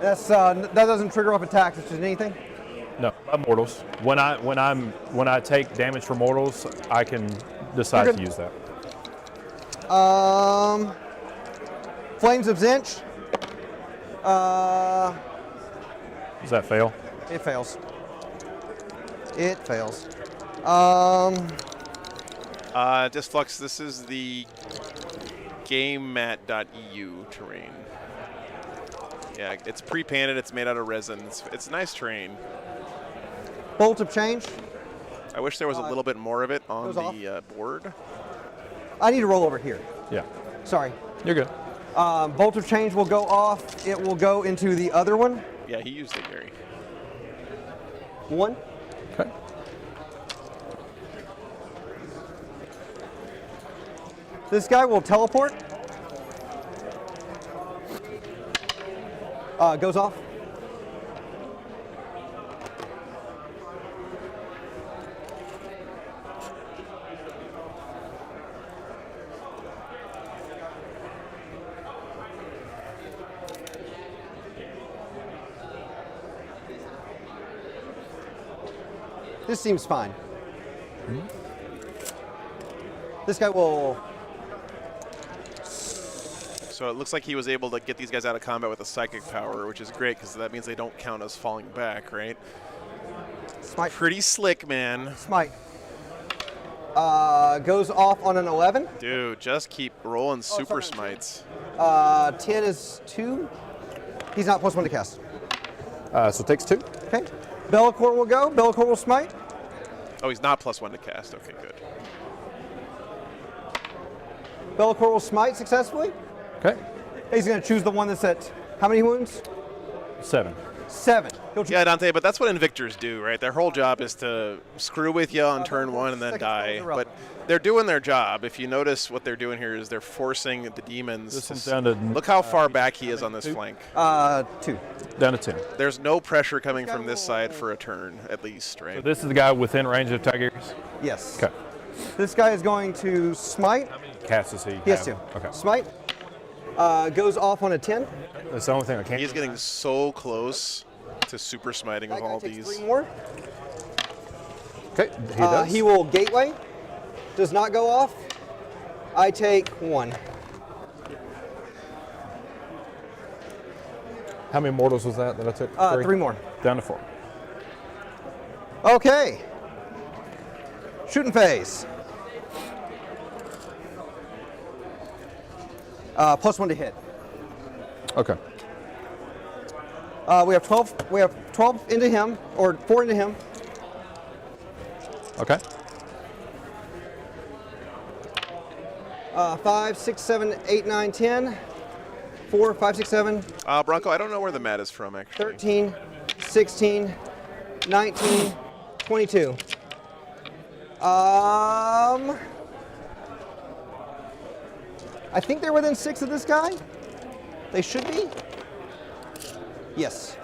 That's that doesn't trigger off attacks. It's just anything. No, mortals. When I take damage from mortals, I can decide to use that. Flames of Zinch. Does that fail? It fails. It fails. Disflux, this is the GameMat.eu terrain. Yeah, it's pre-painted, it's made out of resin. It's a nice terrain. Bolt of Change. I wish there was a little bit more of it on goes the board. I need to roll over here. Yeah. Sorry. You're good. Bolt of Change will go off. It will go into the other one. Yeah, he used it, Gary. 1. Okay. This guy will teleport. Goes off. This seems fine. This guy will. So it looks like he was able to get these guys out of combat with a psychic power, which is great because that means they don't count as falling back, right? Smite. Pretty slick, man. Smite. Goes off on an 11. Dude, just keep rolling super smites. 10 is 2. He's not +1 to cast. So it takes 2. Okay. Bellicor will go. Bellicor will smite. Oh, he's not +1 to cast. Okay, good. Bellicor will smite successfully. Okay. He's going to choose the one that's at how many wounds? 7. 7. Yeah, Dante, but that's what Invictors do, right? Their whole job is to screw with you on turn 1 and then die. But they're doing their job. If you notice what they're doing here is they're forcing the demons. This one's down to, look how far back he is on this flank. 2. Down to 10. There's no pressure coming from this side for a turn, at least, right? So this is the guy within range of Tigers? Yes. Okay. This guy is going to smite. How many casts does he He has have? 2. Okay. Smite. Goes off on a 10. That's the only thing I can't. He's getting so close to super smiting with all these. 3 more. Okay, he does. He will gateway. Does not go off. I take 1. How many mortals was that I took? 3 more. Down to 4. Okay. Shooting phase. +1 to hit. Okay. We have 12. We have 12 into him, or 4 into him. Okay. 5, 6, 7, 8, 9, 10. 4, 5, 6, 7. Bronco, I don't know where the mat is from, actually. 13, 16, 19, 22. I think they're within 6 of this guy. They should be. Yes.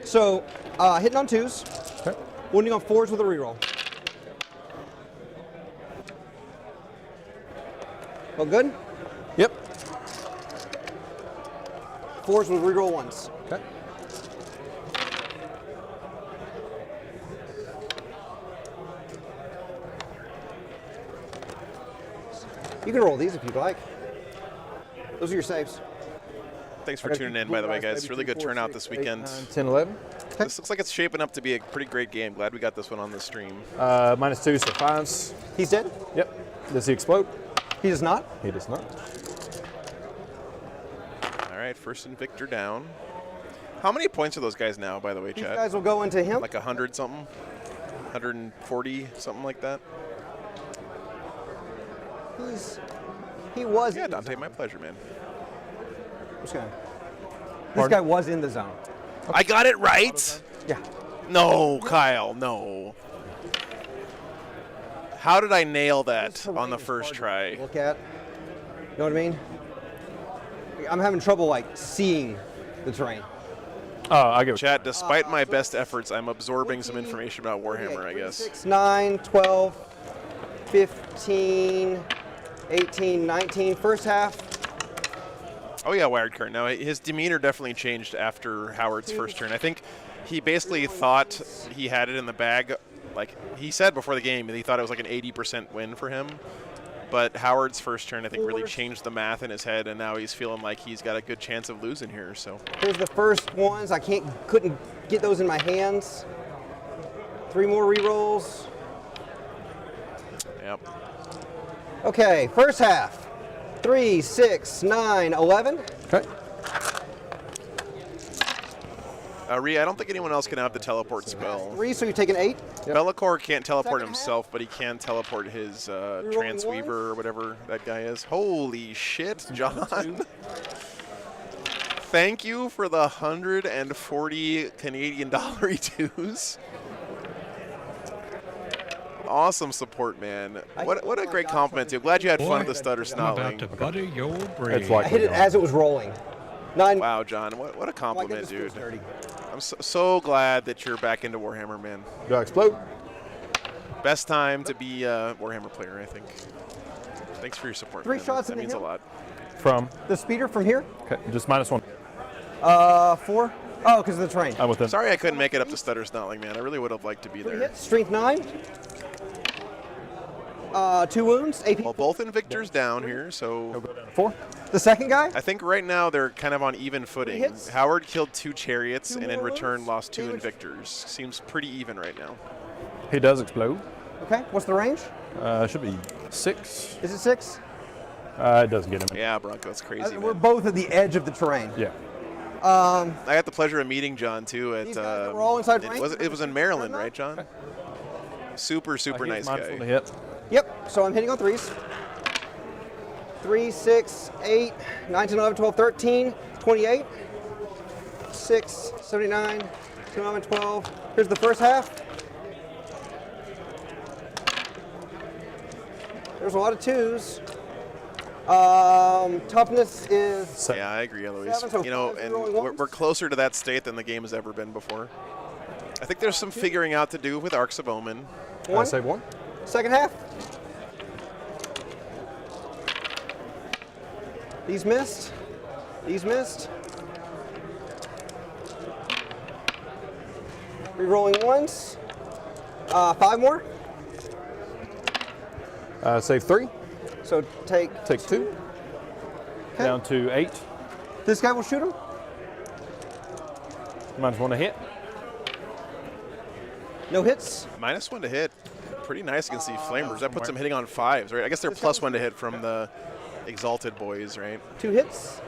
So, hitting on 2s. Okay. Wounding on 4s with a reroll. Oh, good? Yep. 4s with reroll 1s. Okay. You can roll these if you'd like. Those are your saves. Thanks for tuning in, by the way, guys. Really good turnout this weekend. 10, 11. This looks like it's shaping up to be a pretty great game. Glad we got this one on the stream. -2, so 5s. He's dead? Yep. Does he explode? He does not. He does not. All right, first Invictor down. How many points are those guys now, by the way, These Chad? guys will go into him. Like 100 something? 140, something like that? He was. Yeah, Dante, my pleasure, man. This guy was in the zone. I got it right? Yeah. No, Kyle, no. How did I nail that on the first try? Look at. You know what I mean? I'm having trouble like seeing the terrain. Oh, I get Chat, despite my best efforts, I'm absorbing some information about Warhammer, I guess. 6, 9, 12, 15, 18, 19. First half. Oh yeah, Wired Current. Now his demeanor definitely changed after Howard's first turn. I think he basically thought he had it in the bag. Like he said before the game, he thought it was like an 80% win for him. But Howard's first turn, I think, really changed the math in his head, and now he's feeling like he's got a good chance of losing here. So Here's the first ones. I couldn't get those in my hands. 3 more rerolls. Yep. Okay, first half. 3, 6, 9, 11. Okay. Rhea, I don't think anyone else can have the teleport spell. 3, so you're taking 8. Bellicor can't teleport Second himself, but he can teleport his Transweaver or whatever that guy is. Holy shit, John. Thank you for the 140 Canadian dollar E2s. Awesome support, man. What a great compliment to you. Glad you had fun with the stutter I'm about snarling. to butter your brain. It's like I hit it as it was rolling. 9. Wow, John, what a compliment, goodness, dude. feels dirty. I'm so glad that you're back into Warhammer, man. Do I explode? Best time to be a Warhammer player, I think. Thanks for your support. 3 man. shots That in the means a hill. lot. From? The speeder from here. Okay, just -1. 4. Oh, because of the train. I'm within. Sorry I couldn't make it up to stutter snarling, man. I really would have liked to be 3 there. hits. Strength 9. 2 wounds. AP. Well, both Invictors down here, so 4. The second guy. I think right now they're kind of on even footing. hits. Howard killed 2 Chariots 2 and in more return wounds. lost 2 Damage. Invictors. Seems pretty even right now. He does explode. Okay. What's the range? Should be 6. Is it 6? It doesn't get him. Yeah, Bronco, that's crazy. We're Man. both at the edge of the terrain. Yeah. I had the pleasure of meeting John too at. These guys that were all inside range? It was in Maryland, right, John? Super nice Mine's on the guy. hit. Yep. So I'm hitting on 3s. 3, 6, 8, 9, 10, 11, 12, 13, 28. 6, 79, 11, 12. Here's the first half. There's a lot of 2s. Toughness is. Yeah, I agree, Eloise. 7, so You know, 5 and rolling we're ones. closer to that state than the game has ever been before. I think there's some figuring out to do with Arcs of Omen. One. Save 1. Second half. These missed. These missed. Rerolling once. 5 more. Save 3. So take Takes 2. Okay. Down to 8. This guy will shoot him. -1 to hit. No hits. -1 to hit. Pretty nice against the Flamers. That puts them hitting on 5s, right? I guess they're +1 to hit from the Exalted boys, right? 2 hits.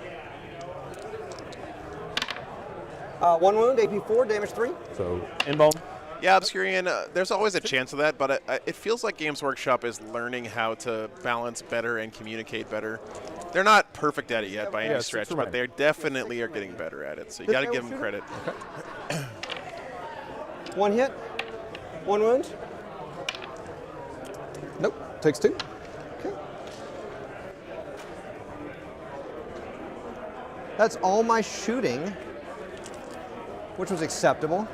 1 wound. AP 4. Damage 3. So inbone. Yeah, Obscurian, there's always a chance of that, but it feels like Games Workshop is learning how to balance better and communicate better. They're not perfect at it yet by any stretch, but they definitely are getting better at it, so you got to give them credit. 1 hit. 1 wound. Nope. Takes 2. Okay. That's all my shooting, which was acceptable.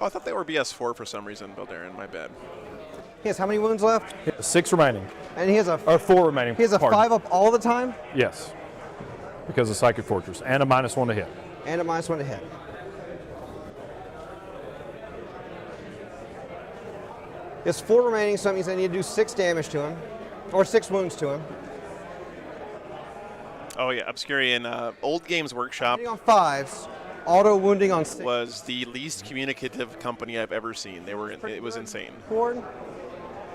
Oh, I thought they were BS4 for some reason, Bildaren. My bad. He has how many wounds left? 6 remaining. And he has a Or 4 remaining. he has a Pardon. 5 up all the time Yes. Because of Psychic Fortress. And a -1 to hit. and a -1 to hit. He has 4 remaining, so that means I need to do 6 damage to him, or 6 wounds to him. Oh, yeah, Obscurian. Old Games Workshop Hitting on 5s, auto wounding on 6. was the least communicative company I've ever seen. It was insane. Board.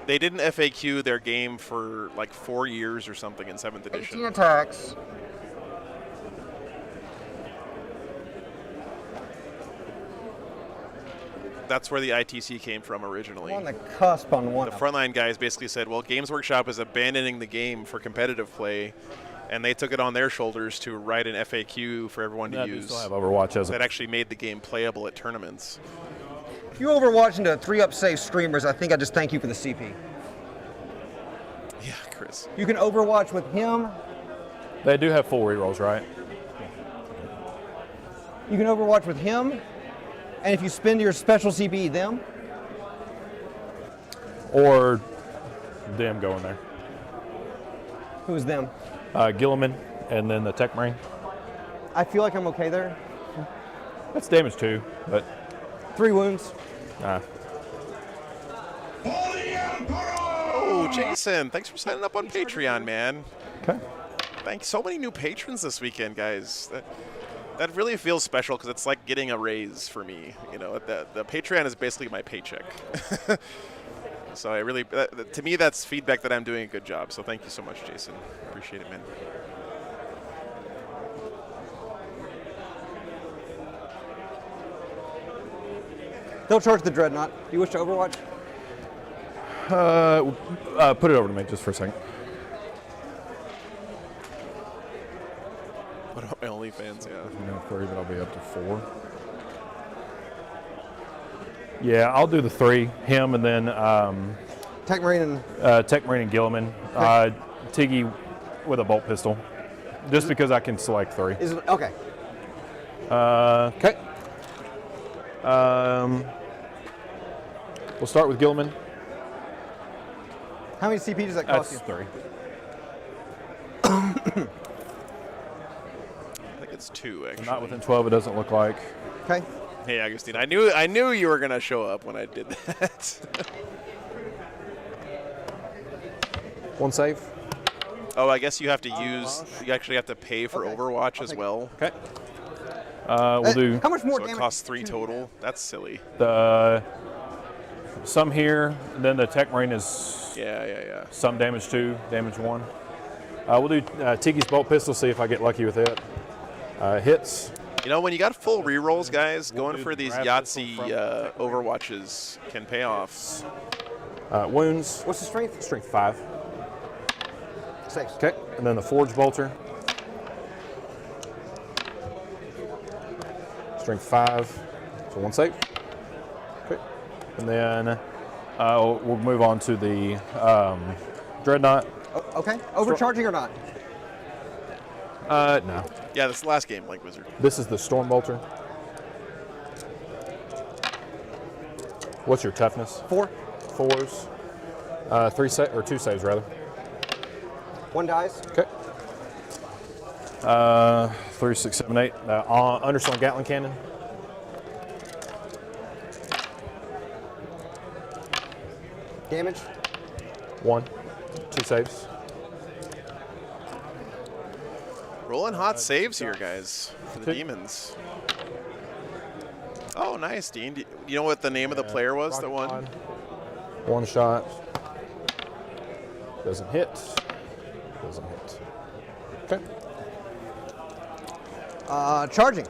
They didn't FAQ their game for like 4 years or something in 7th 18 edition. attacks. That's where the ITC came from originally. On the cusp on one. The frontline guys basically said, well, Games Workshop is abandoning the game for competitive play, and they took it on their shoulders to write an FAQ for everyone to That use. still have Overwatch as that actually made the game playable at tournaments. If you Overwatch into 3-up save streamers, I think I just thank you for the CP. Yeah, Chris. You can Overwatch with him. They do have full rerolls, right? You can overwatch with him, and if you spend your special CP, them. Or them going there. Who's them? Gilliman, and then the Tech Marine. I feel like I'm okay there. That's damage 2, but 3 wounds. Oh, Jason, thanks for signing up on Patreon, man. Okay. Thanks. So many new patrons this weekend, guys. That really feels special because it's like getting a raise for me. You know, the Patreon is basically my paycheck. So I really, to me, that's feedback that I'm doing a good job. So thank you so much, Jason. Appreciate it, man. They'll charge the Dreadnought. Do you wish to overwatch? Put it over to me just for a second. What about my OnlyFans? Yeah. I'm going to 3, but I'll be up to 4. Yeah, I'll do the 3. Him and then Tech Marine and Gilliman. Okay. Tiggy with a bolt pistol. Just because I can select 3. Is it okay? Okay. We'll start with Gilliman. How many CP does that cost That's you? 3. I think it's 2, actually. Not within 12, it doesn't look like. Okay. Hey, Agustin, I knew you were gonna show up when I did that. 1 save. Oh, I guess you have to you actually have to pay for Overwatch as well. Okay. We'll do. How much more So it damage? costs 3 total. That's silly. Some here, and then the Tech Marine is Yeah. some damage 2, damage 1. We'll do Tiggy's bolt pistol, see if I get lucky with it. Hits. You know, when you got full rerolls, guys, going for these Yahtzee Overwatches can pay off. Wounds. What's the strength? Strength 5. 6. Okay, and then the Forge Bolter. Strength 5, so 1 save. Okay, and then we'll move on to the Dreadnought. Okay. Overcharging or not? No. Yeah, this last game, Link Wizard. This is the Storm Bolter. What's your toughness? 4. 4s. 2 saves rather. 1 dies. Okay. 3, 6, 7, 8. Underslung Gatling Cannon. Damage. 1. 2 saves. Rolling hot saves here, guys, for the Demons. Oh, nice, Dean. Do you know what the name of the player was that won? 1 shot. Doesn't hit. Doesn't hit. Okay. Charging.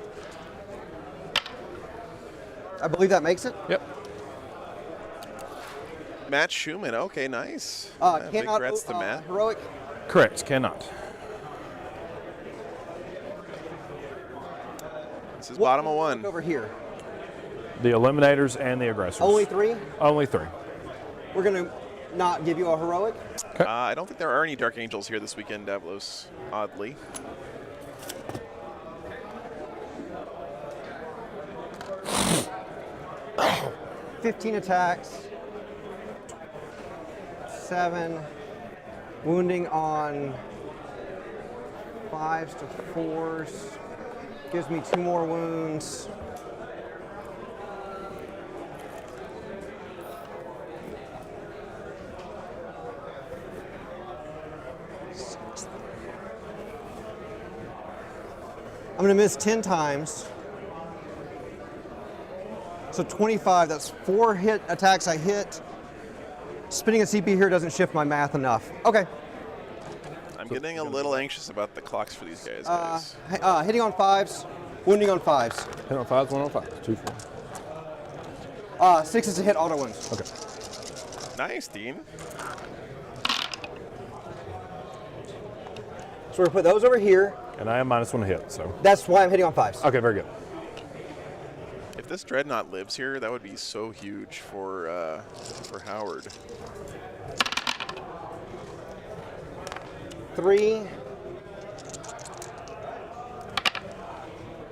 I believe that makes it. Yep. Matt Schumann. Okay, nice. Big Cannot congrats to Matt. heroic. Correct. Cannot. This is bottom of 1. Over here. The Eliminators and the Aggressors. Only 3. Only 3. We're gonna not give you a heroic. I don't think there are any Dark Angels here this weekend, Davlos, oddly. Oh. 15 attacks. 7. Wounding on 5s to 4s. Gives me 2 more wounds. I'm going to miss 10 times. So 25, that's 4 hit attacks I hit. Spinning a CP here doesn't shift my math enough. Okay. I'm getting a little anxious about the clocks for these guys. Hitting on 5s, wounding on 5s. Hit on 5s, 1 on 5s. 2, 4. 6 is a hit, auto wounds. Okay. Nice, Dean. So we're going to put those over here. And I am -1 to hit, so. That's why I'm hitting on 5s. Okay, very good. If this Dreadnought lives here, that would be so huge for Howard. 3.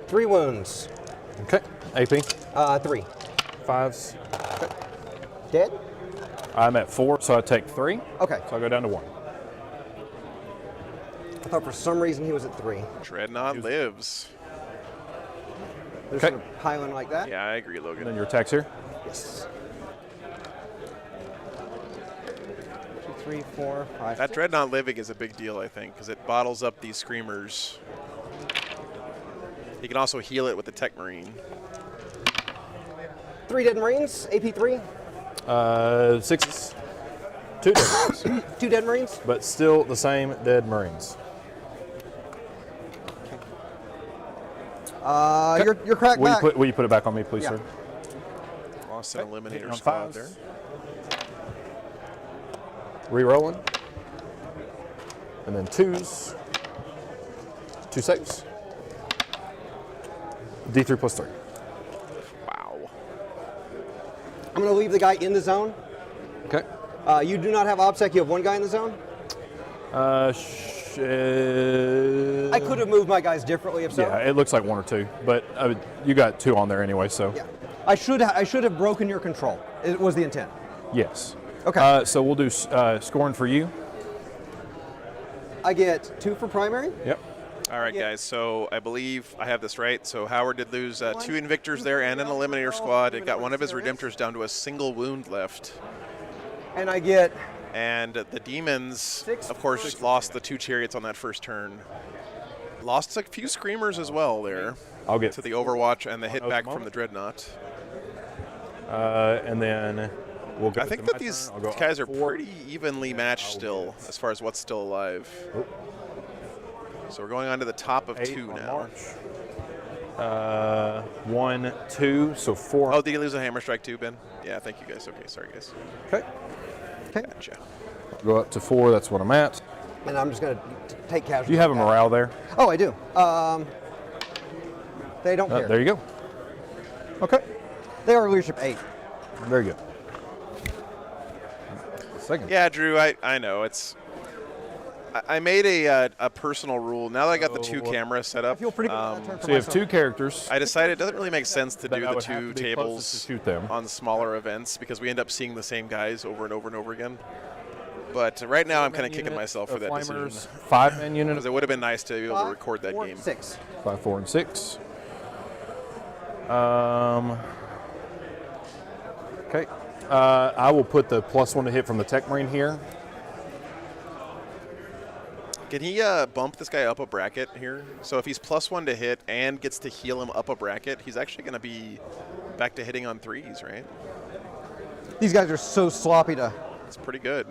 3 wounds. Okay. AP. 3. 5s. Dead? I'm at 4, so I take 3. Okay. So I go down to 1. I thought for some reason he was at 3. Dreadnought lives. There's Okay. a pylon like that? Yeah, I agree, Logan. And then your attacks here. Yes. 2, 3, 4, 5. That Dreadnought living is a big deal, I think, because it bottles up these screamers. You can also heal it with the Tech Marine. 3 dead Marines, AP 3. 6s. 2 dead Marines. 2 dead Marines. But still the same dead Marines. You're cracked back. Will you put it back on me, please, Yeah. sir? Lost an Hitting Eliminator on squad 5s. there. Re-rolling. And then 2s. 2 saves. D3 plus 3. Wow. I'm going to leave the guy in the zone. Okay. You do not have OBSEC. You have 1 guy in the zone. I could have moved my guys differently if so. Yeah, it looks like 1 or 2, but you got 2 on there anyway, so. Yeah. I should have broken your control. It was the intent. Yes. Okay. So we'll do scoring for you. I get 2 for primary. Yep. All right, guys, so I believe I have this right. So Howard did lose 2 Invictors there and an Eliminator squad. It got one of his Redemptors down to a single wound left. And I get... And the Demons, of course, lost the 2 Chariots on that first turn. Lost a few Screamers as well there. I'll get to the Overwatch and the hit back from the Dreadnought. And then we'll go. I think that these guys are pretty evenly matched still as far as what's still alive. Oh. So we're going on to the top of 2 now. 1, 2, so 4. Oh, did you lose a hammer strike too, Ben? Yeah, thank you guys. Okay, sorry guys. Okay. Gotcha. Go up to 4, that's what I'm at. And I'm just going to take casualties. Do you have a morale there? Oh, I do. They don't care. There you go. Okay. They are leadership 8. Very good. Second. Yeah, Drew, I know. I made a personal rule. Now that I got the 2 cameras set up, I feel pretty good about that turn for so you have myself. 2 characters. I decided it doesn't really make sense to But do I the would have 2 to be closest tables to shoot them. on smaller events because we end up seeing the same guys over and over and over again. But right now I'm kind of kicking myself for that decision. 5-man unit. Because it would have been nice to be able to record that game. 6. 5, 4, and 6. Okay. I will put the +1 to hit from the Tech Marine here. Can he bump this guy up a bracket here? So if he's +1 to hit and gets to heal him up a bracket, he's actually going to be back to hitting on 3s, right? These guys are so sloppy to... It's pretty good.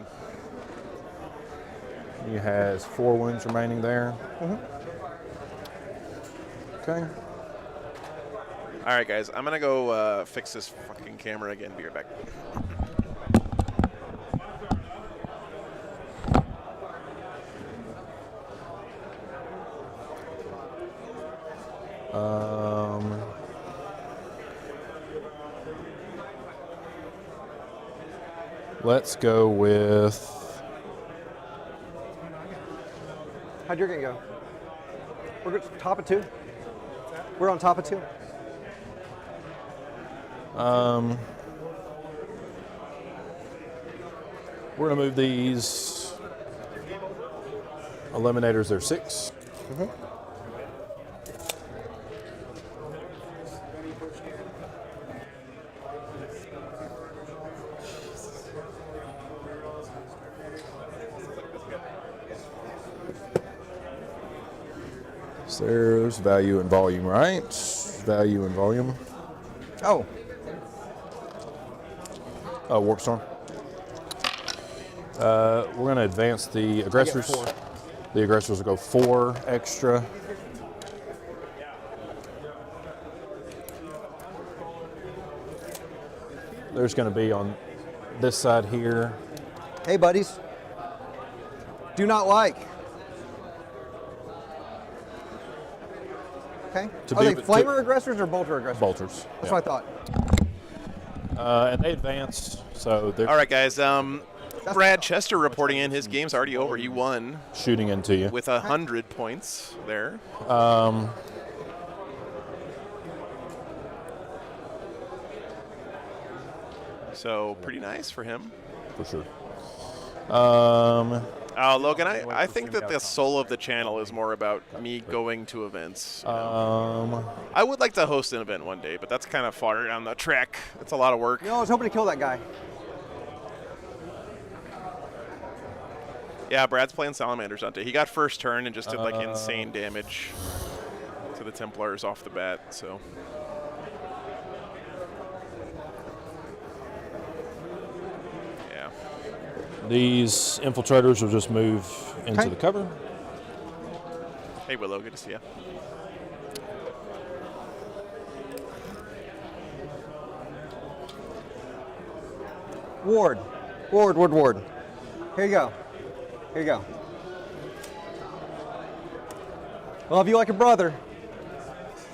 He has 4 wounds remaining there. Okay. All right, guys, I'm going to go fix this fucking camera again. Be right back. Let's go with... How'd your game go? We're good. Top of 2? We're on top of 2? We're going to move these Eliminators, they're 6. So there's value and volume, right? Value and volume. Oh. Oh, Warp Storm. We're going to advance the aggressors. I get 4. The aggressors will go 4 extra. There's going to be on this side here. Hey, buddies. Do not like. Okay. Are they flamer aggressors or bolter aggressors? Bolters. That's what I thought. And they advanced, so they're All right, guys. Brad Chester reporting in. His game's already over. He won shooting into you. with 100 points there. So pretty nice for him. For sure. Logan, I think that the soul of the channel is more about me going to events. I would like to host an event one day, but that's kind of far down the track. It's a lot of work. You know, I was hoping to kill that guy. Yeah, Brad's playing Salamanders Hunter. He got first turn and just did like insane damage to the Templars off the bat. So. Yeah. These infiltrators will just move into the cover. Hey Willow, good to see you. Ward. Ward. Here you go. Here you go. Love you like a brother.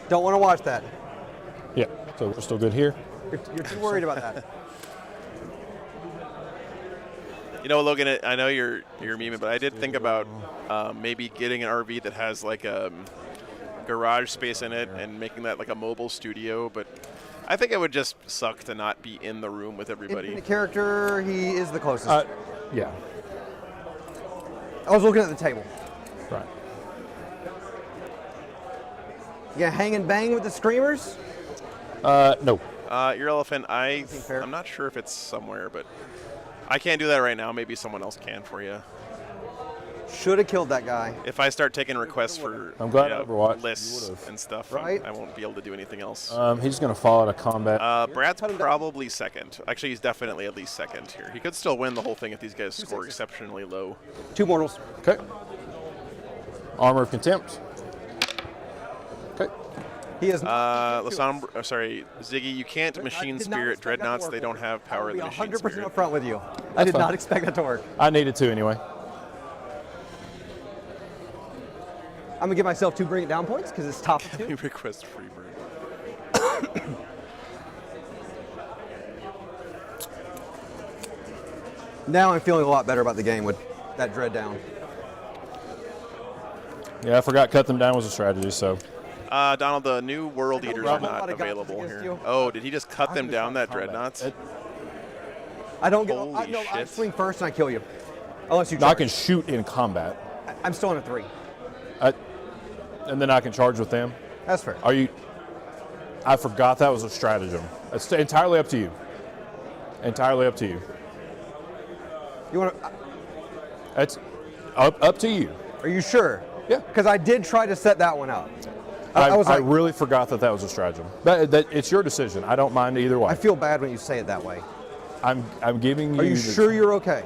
Don't want to watch that. Yeah, so we're still good here. You're too worried about that. You know, Logan, I know you're memeing, but I did think about maybe getting an RV that has like a garage space in it and making that like a mobile studio, but I think it would just suck to not be in the room with everybody. Infinite character, he is the closest. Yeah. I was looking at the table. Right. You gonna hang and bang with the screamers? No. Your elephant, I'm not sure if it's somewhere, but I can't do that right now. Maybe someone else can for you. Should have killed that guy. If I start taking requests for I'm glad Overwatch. lists and stuff, right? I won't be able to do anything else. He's going to fall out of combat. Brad's probably second. Actually, he's definitely at least second here. He could still win the whole thing if these guys score exceptionally low. 2 mortals. Okay. Armor of Contempt. Okay. He is. Ziggy, you can't machine spirit dreadnoughts. They don't have power of the machine 100% spirit. up front with you. I did not expect that to work. I needed to anyway. I'm gonna give myself 2 bring it down points because it's top of 2. Request free bird. Now I'm feeling a lot better about the game with that dread down. Yeah, I forgot cut them down was a strategy, so. Donald, the new World Eaters are not available here. Oh, did he just cut them down, that dreadnoughts? I don't get. Holy I shit. swing first and I kill you. Unless you. I can shoot in combat. I'm still on a 3. And then I can charge with them. That's fair. Are you? I forgot that was a stratagem. It's entirely up to you. Entirely up to you. You want to? It's up to you. Are you sure? Yeah. Because I did try to set that one up. I really forgot that was a stratagem. That it's your decision. I don't mind either way. I feel bad when you say it that way. I'm giving you. Are you sure you're okay?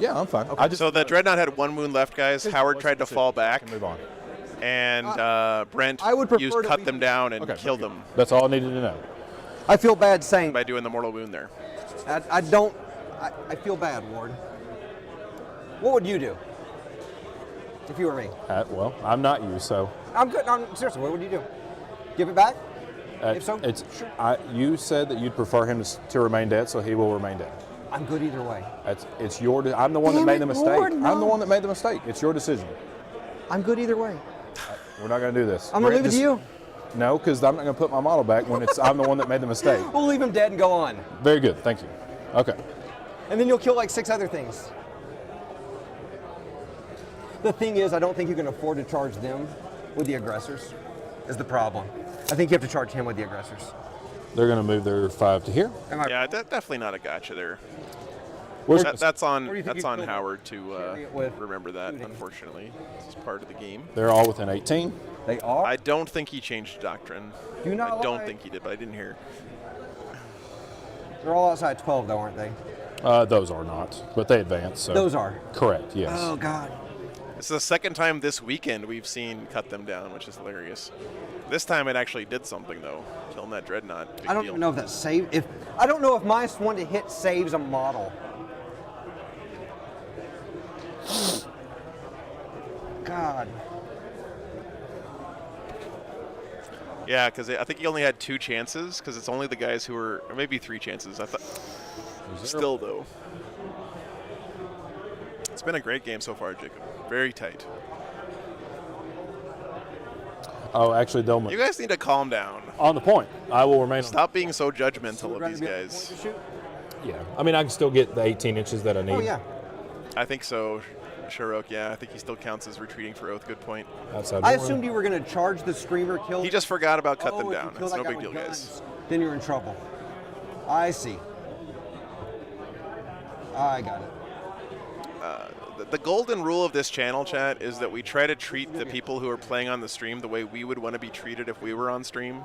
Yeah, I'm fine. Okay. So the dreadnought had 1 wound left, guys. Howard tried to fall back. Move on. And Brent used cut them down and killed them. That's all I needed to know. I feel bad saying. By doing the mortal wound there. I don't. I feel bad, Ward. What would you do if you were me? Well, I'm not you, so. I'm good. Seriously, what would you do? Give it back? If so, sure. You said that you'd prefer him to remain dead, so he will remain dead. I'm good either way. It's your. I'm the one that made the mistake. Lord, no. I'm the one that made the mistake. It's your decision. I'm good either way. We're not going to do this. I'm going to leave it to you. No, because I'm not going to put my model back when I'm the one that made the mistake. We'll leave him dead and go on. Very good. Thank you. Okay. And then you'll kill like 6 other things. The thing is, I don't think you can afford to charge them with the aggressors, is the problem. I think you have to charge him with the aggressors. They're going to move their 5 to here. Yeah, definitely not a gotcha there. That's on Howard to remember that, unfortunately. This is part of the game. They're all within 18. They are? I don't think he changed doctrine. Do not I don't lie. think he did, but I didn't hear. They're all outside 12 though, aren't they? Those are not, but they advance. So. Those are? Correct, yes. Oh, God. It's the second time this weekend we've seen cut them down, which is hilarious. This time it actually did something, though. Killing that dreadnought. I don't even know if that saved. I don't know if -1 to hit saves a model. God. Yeah, because I think he only had 2 chances, because it's only the guys who were, or maybe 3 chances. I thought. Still, though. It's been a great game so far, Jacob. Very tight. Oh, actually, Delma. You guys need to calm down. On the point. I will remain. Stop being so judgmental of these guys. Yeah, I mean, I can still get the 18 inches that I need. Oh yeah. I think so, Shirok. Yeah, I think he still counts as retreating for Oath. Good point. Outside I one. assumed you were going to charge the screamer kill. He just forgot about cut them if you down. kill It's that no guy big with deal, guns, guys. Then you're in trouble. I see. I got it. The golden rule of this channel, chat, is that we try to treat the people who are playing on the stream the way we would want to be treated if we were on stream.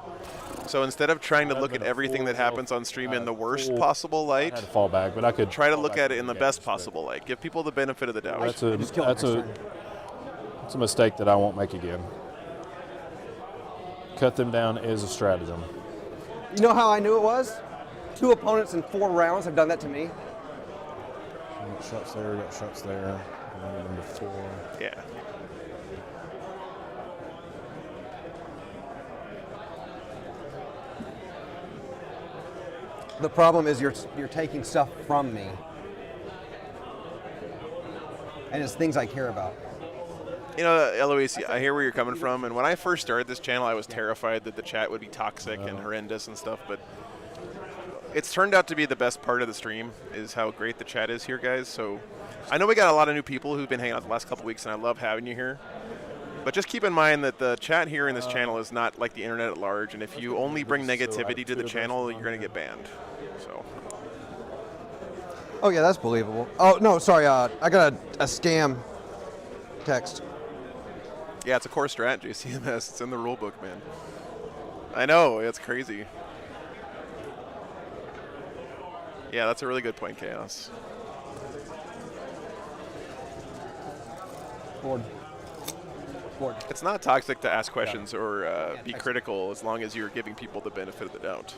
So instead of trying to look at everything that happens on stream in the worst possible I light, had to fall back, but I could try to fall look back at it to in the the best gaps, but possible light. Give people the benefit of the doubt. That's a mistake that I won't make again. Cut them down is a stratagem. You know how I knew it was? 2 opponents in 4 rounds have done that to me. Got shots there, got shots there. Number 4. Yeah. The problem is you're taking stuff from me. And it's things I care about. You know, Eloise, I hear where you're coming from, and when I first started this channel, I was terrified that the chat would be toxic and horrendous and stuff, but it's turned out to be the best part of the stream, is how great the chat is here, guys. So I know we got a lot of new people who've been hanging out the last couple weeks, and I love having you here. But just keep in mind that the chat here in this channel is not like the internet at large, and if you only bring negativity to the channel, you're going to get banned. So. Oh yeah, that's believable. Oh no, sorry, I got a scam text. Yeah, it's a core strategy, CMS. It's in the rule book, man. I know, it's crazy. Yeah, that's a really good point, Chaos. Board. It's not toxic to ask questions or be critical as long as you're giving people the benefit of the doubt.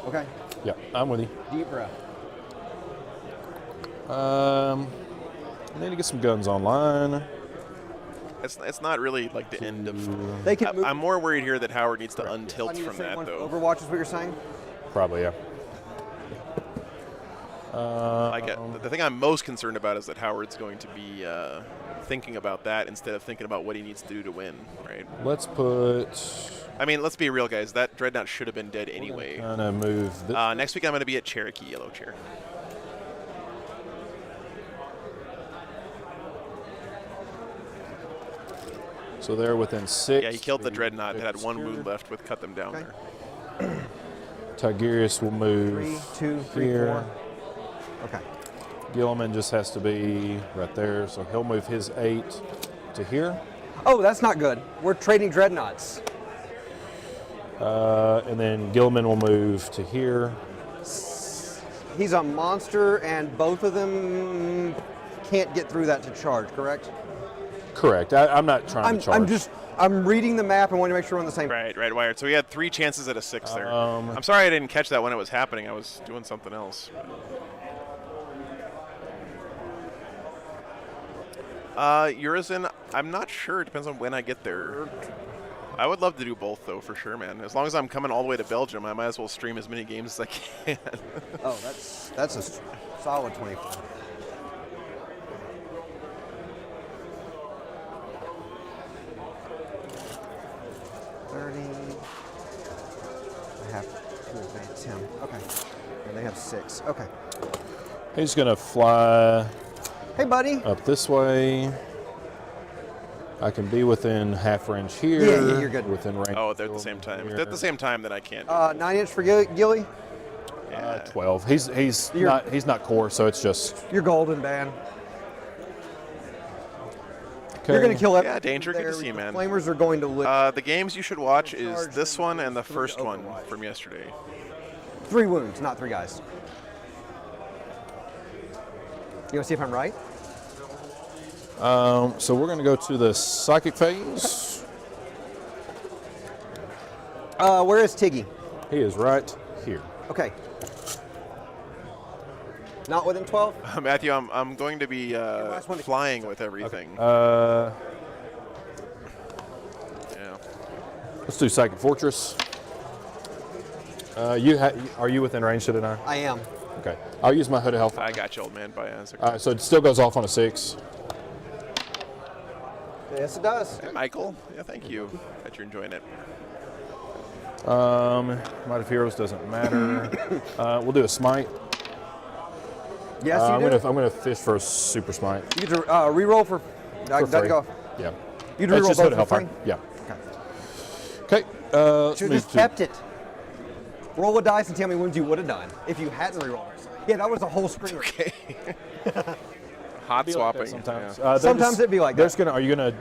Okay. Yeah, I'm with you. Deep breath. I need to get some guns online. It's not really like the end of. They can move. I'm more worried here that Howard needs to I untilt need to from say that, one for though. Overwatch is what you're saying? Probably, yeah. The thing I'm most concerned about is that Howard's going to be thinking about that instead of thinking about what he needs to do to win, right? Let's put. I mean, let's be real, guys. That Dreadnought should have been dead anyway. Kind of move. This. Next week I'm going to be at Cherokee Yellow Chair. So they're within 6. Yeah, he killed the Dreadnought. It had 1 wound left with Cut Them Down there. Tigurius will move 3, 2, 3, here. 4. Okay. Gilliman just has to be right there, so he'll move his 8 to here. Oh, that's not good. We're trading dreadnoughts. And then Gilliman will move to here. He's a monster, and both of them can't get through that to charge, correct? Correct. I'm not trying to charge. I'm reading the map and want to make sure we're on the same. Right, Wired. So he had 3 chances at a 6 there. I'm sorry I didn't catch that when it was happening. I was doing something else. Urizen, I'm not sure. It depends on when I get there. I would love to do both, though, for sure, man. As long as I'm coming all the way to Belgium, I might as well stream as many games as I can. Oh, that's a solid 25. I have to advance him. Okay. And they have 6. Okay. He's going to fly Hey, buddy. up this way. I can be within half range here. Yeah, you're good. Within range. Oh, they're at the same time. If they're at the same time, then I can't. 9-inch for Gilly. 12. He's not core, so it's just. You're golden, man. Okay. You're going to kill it. Yeah, Danger, good to see you, man. Flamers are going to live. The games you should watch is this one and the first one from yesterday. 3 wounds, not 3 guys. You want to see if I'm right? So we're going to go to the psychic phase. Where is Tiggy? He is right here. Okay. Not within 12? Matthew, I'm going to be flying with everything. Okay. Yeah. Let's do Psychic Fortress. Are you within range today? I am. Okay. I'll use my hooded health. I got you, old man. By Isaac. So it still goes off on a 6. Yes, it does. Hey, Michael. Yeah, thank you. Bet you're enjoying it. Might of Heroes doesn't matter. We'll do a smite. Yes, you do. I'm gonna fish for a super smite. You get to reroll for free. go. Yeah. You That's reroll just both Hood for free? Hellfire. Yeah. Okay. Let's Should move have just kept it. Roll a dice and tell me what you would have done if you hadn't rerolled. Yeah, that was a whole screen. Okay. Hot swapping. Sometimes. Yeah. Sometimes it'd be like that. Are you gonna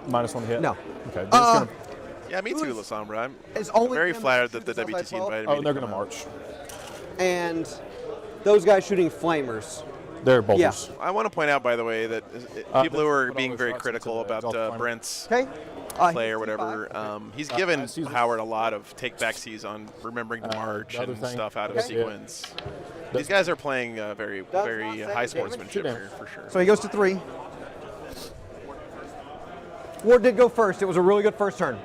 -1 to hit? No. Okay. Yeah, me too, Lasombra. It's I'm only very them flattered that that the shoot us WTC outside 12. invited me. Oh, they're to gonna come out. march. And those guys shooting flamers. They're bolters. I want to point out, by the way, that people who are being very critical about Brent's play or whatever, he's given Howard a lot of take-backsies on remembering to march and stuff out of sequence. These guys are playing very, very high sportsmanship here, for sure. So he goes to 3. Ward did go first. It was a really good first turn.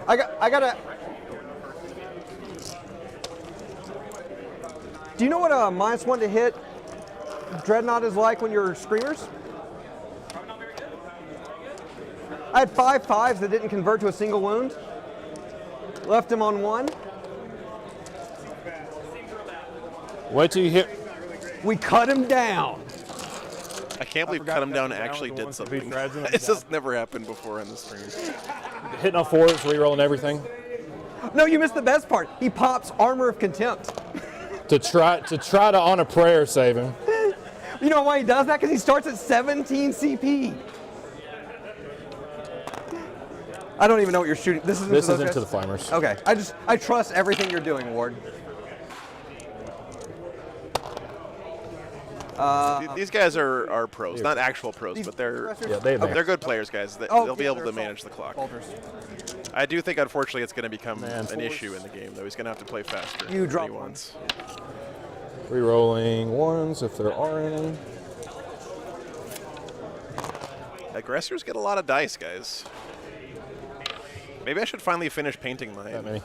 I gotta. Do you know what a -1 to hit Dreadnought is like when you're screamers? I had 5 5s that didn't convert to a single wound. Left him on 1. Wait till you hit. We cut him down. I can't believe Cut Him Down actually did something. It's just never happened before on the stream. Hitting on 4s, rerolling everything. No, you missed the best part. He pops Armor of Contempt. To try to on a prayer save him. You know why he does that? Because he starts at 17 CP. I don't even know what you're shooting. This is into the flamers. Okay. I trust everything you're doing, Ward. These guys are pros, not actual pros, but they're good players, guys. They'll be able to manage the clock. I do think, unfortunately, it's going to become an issue in the game, though. He's going to have to play faster. You drop ones. Rerolling 1s if there are any. Aggressors get a lot of dice, guys. Maybe I should finally finish painting mine. That many.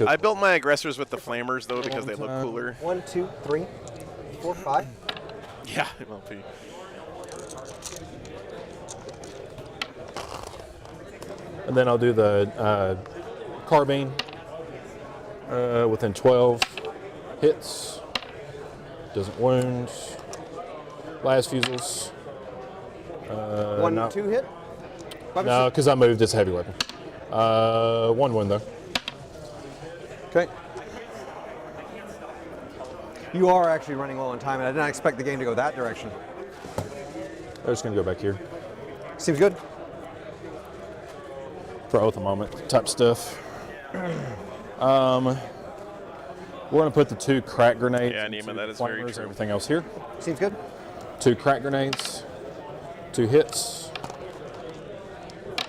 I built my aggressors with the flamers, though, because they look cooler. 1, 2, 3, 4, 5. Yeah, MLP. And then I'll do the carbine within 12 hits. Doesn't wound. Las fusils. 1, 2 hit? No, because I moved. It's a heavy weapon. 1 wound, though. Okay. You are actually running low on time, and I did not expect the game to go that direction. I'm just going to go back here. Seems good. For oath a moment type stuff. We're going to put the 2 crack grenades. Yeah, Neiman, that is very true. Everything else here. Seems good. 2 crack grenades. 2 hits.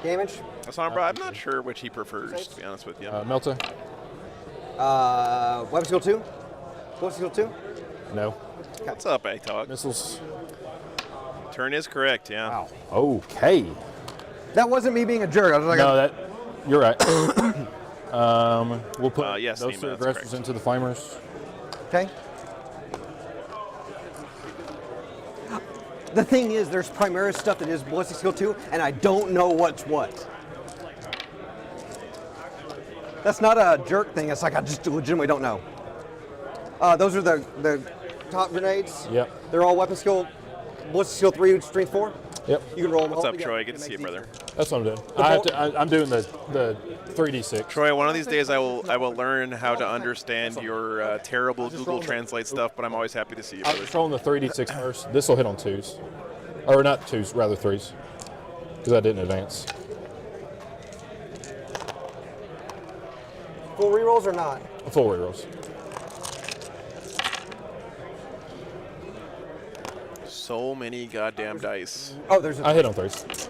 Damage. Lasombra, I'm not sure which he prefers, to be honest with you. Melta. Weapon skill 2? Weapon skill 2? No. What's up, A-Talk? Missiles. Turn is correct, yeah. Wow. Okay. That wasn't me being a jerk. I was like, No, you're right. We'll put yes, those Nima, 2 that's aggressors correct. into the flamers. okay. The thing is, there's Primaris stuff that is ballistic skill 2, and I don't know what's what. That's not a jerk thing. It's like I just legitimately don't know. Those are the top grenades. Yep. They're all weapon skill, ballistic skill 3, strength 4. Yep. You can roll them What's all up, together. Troy? Good to see you, brother. That's what I'm doing. I'm doing the 3d6. Troy, one of these days I will learn how to understand your terrible Google Translate stuff, but I'm always happy to see you, I'm brother. just rolling the 3d6 first. This will hit on 2s. Or not 2s, rather 3s. Because I didn't advance. Full rerolls or not? Full rerolls. So many goddamn dice. Oh, there's a... I hit on 3s.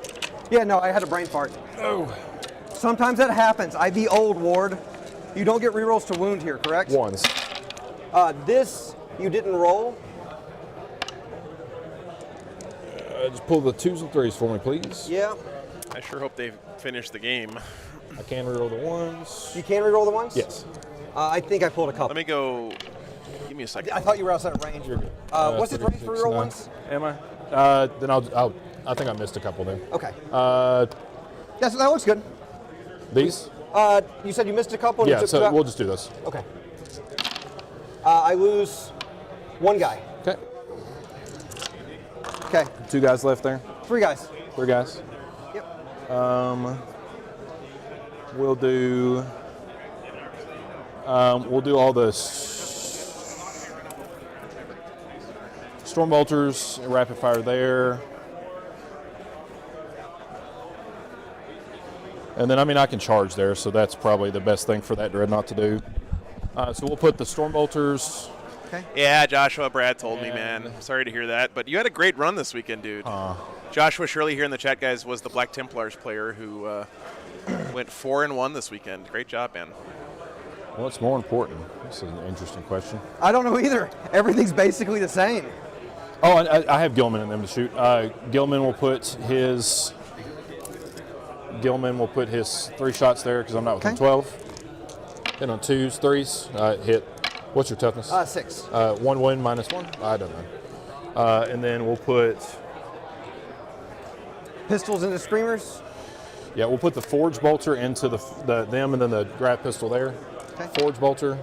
Yeah, no, I had a brain fart. Oh. Sometimes that happens. I be old, Ward. You don't get rerolls to wound here, correct? 1s. This, you didn't roll. Just pull the 2s and 3s for me, please. Yeah. I sure hope they finish the game. I can reroll the 1s. You can reroll the ones? Yes. I think I pulled a couple. Let me go. Give me a second. I thought you were outside of range. What's his range for reroll ones? Am I? Then I think I missed a couple then. Okay. That looks good. These? You said you missed a couple. And you Yeah, took so two out? we'll just do this. Okay. I lose one guy. Okay. Okay. 2 guys left there. 3 guys. 3 guys. Yep. We'll do all the storm bolters, rapid fire there. And then, I mean, I can charge there, so that's probably the best thing for that dreadnought to do. So we'll put the storm bolters. Okay. Yeah, Joshua, Brad told me, man. Sorry to hear that, but you had a great run this weekend, dude. Joshua Shirley here in the chat, guys, was the Black Templars player who went 4-1 this weekend. Great job, man. What's more important? This is an interesting question. I don't know either. Everything's basically the same. Oh, I have Gilman in them to shoot. Gilman will put his 3 shots there because I'm not within 12. Hit on 2s, 3s. Hit. What's your toughness? 6. 1 win minus 1? I don't know. And then we'll put pistols into screamers. Yeah, we'll put the forge bolter into them and then the grab pistol there. Okay. Forge bolter.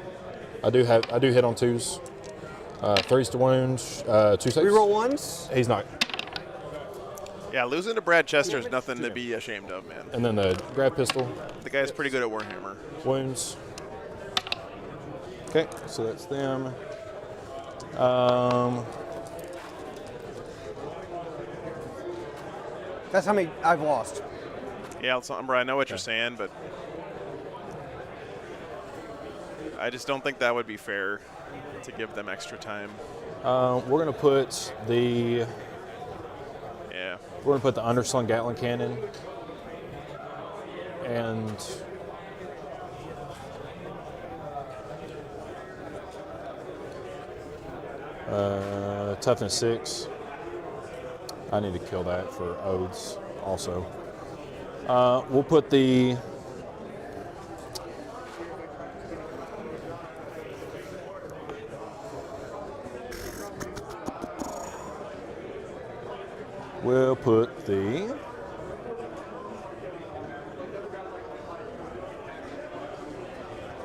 I do hit on 2s. 3s to wound. 2 saves. Reroll 1s. He's not. Yeah, losing to Brad Chester is nothing to be ashamed of, man. And then the grab pistol. The guy's pretty good at Warhammer. Wounds. Okay, so that's them. That's how many I've lost. Yeah, Umbra, I know what you're saying, but I just don't think that would be fair to give them extra time. We're gonna put the underslung Gatling cannon and toughness 6. I need to kill that for oaths also. We'll put the We'll put the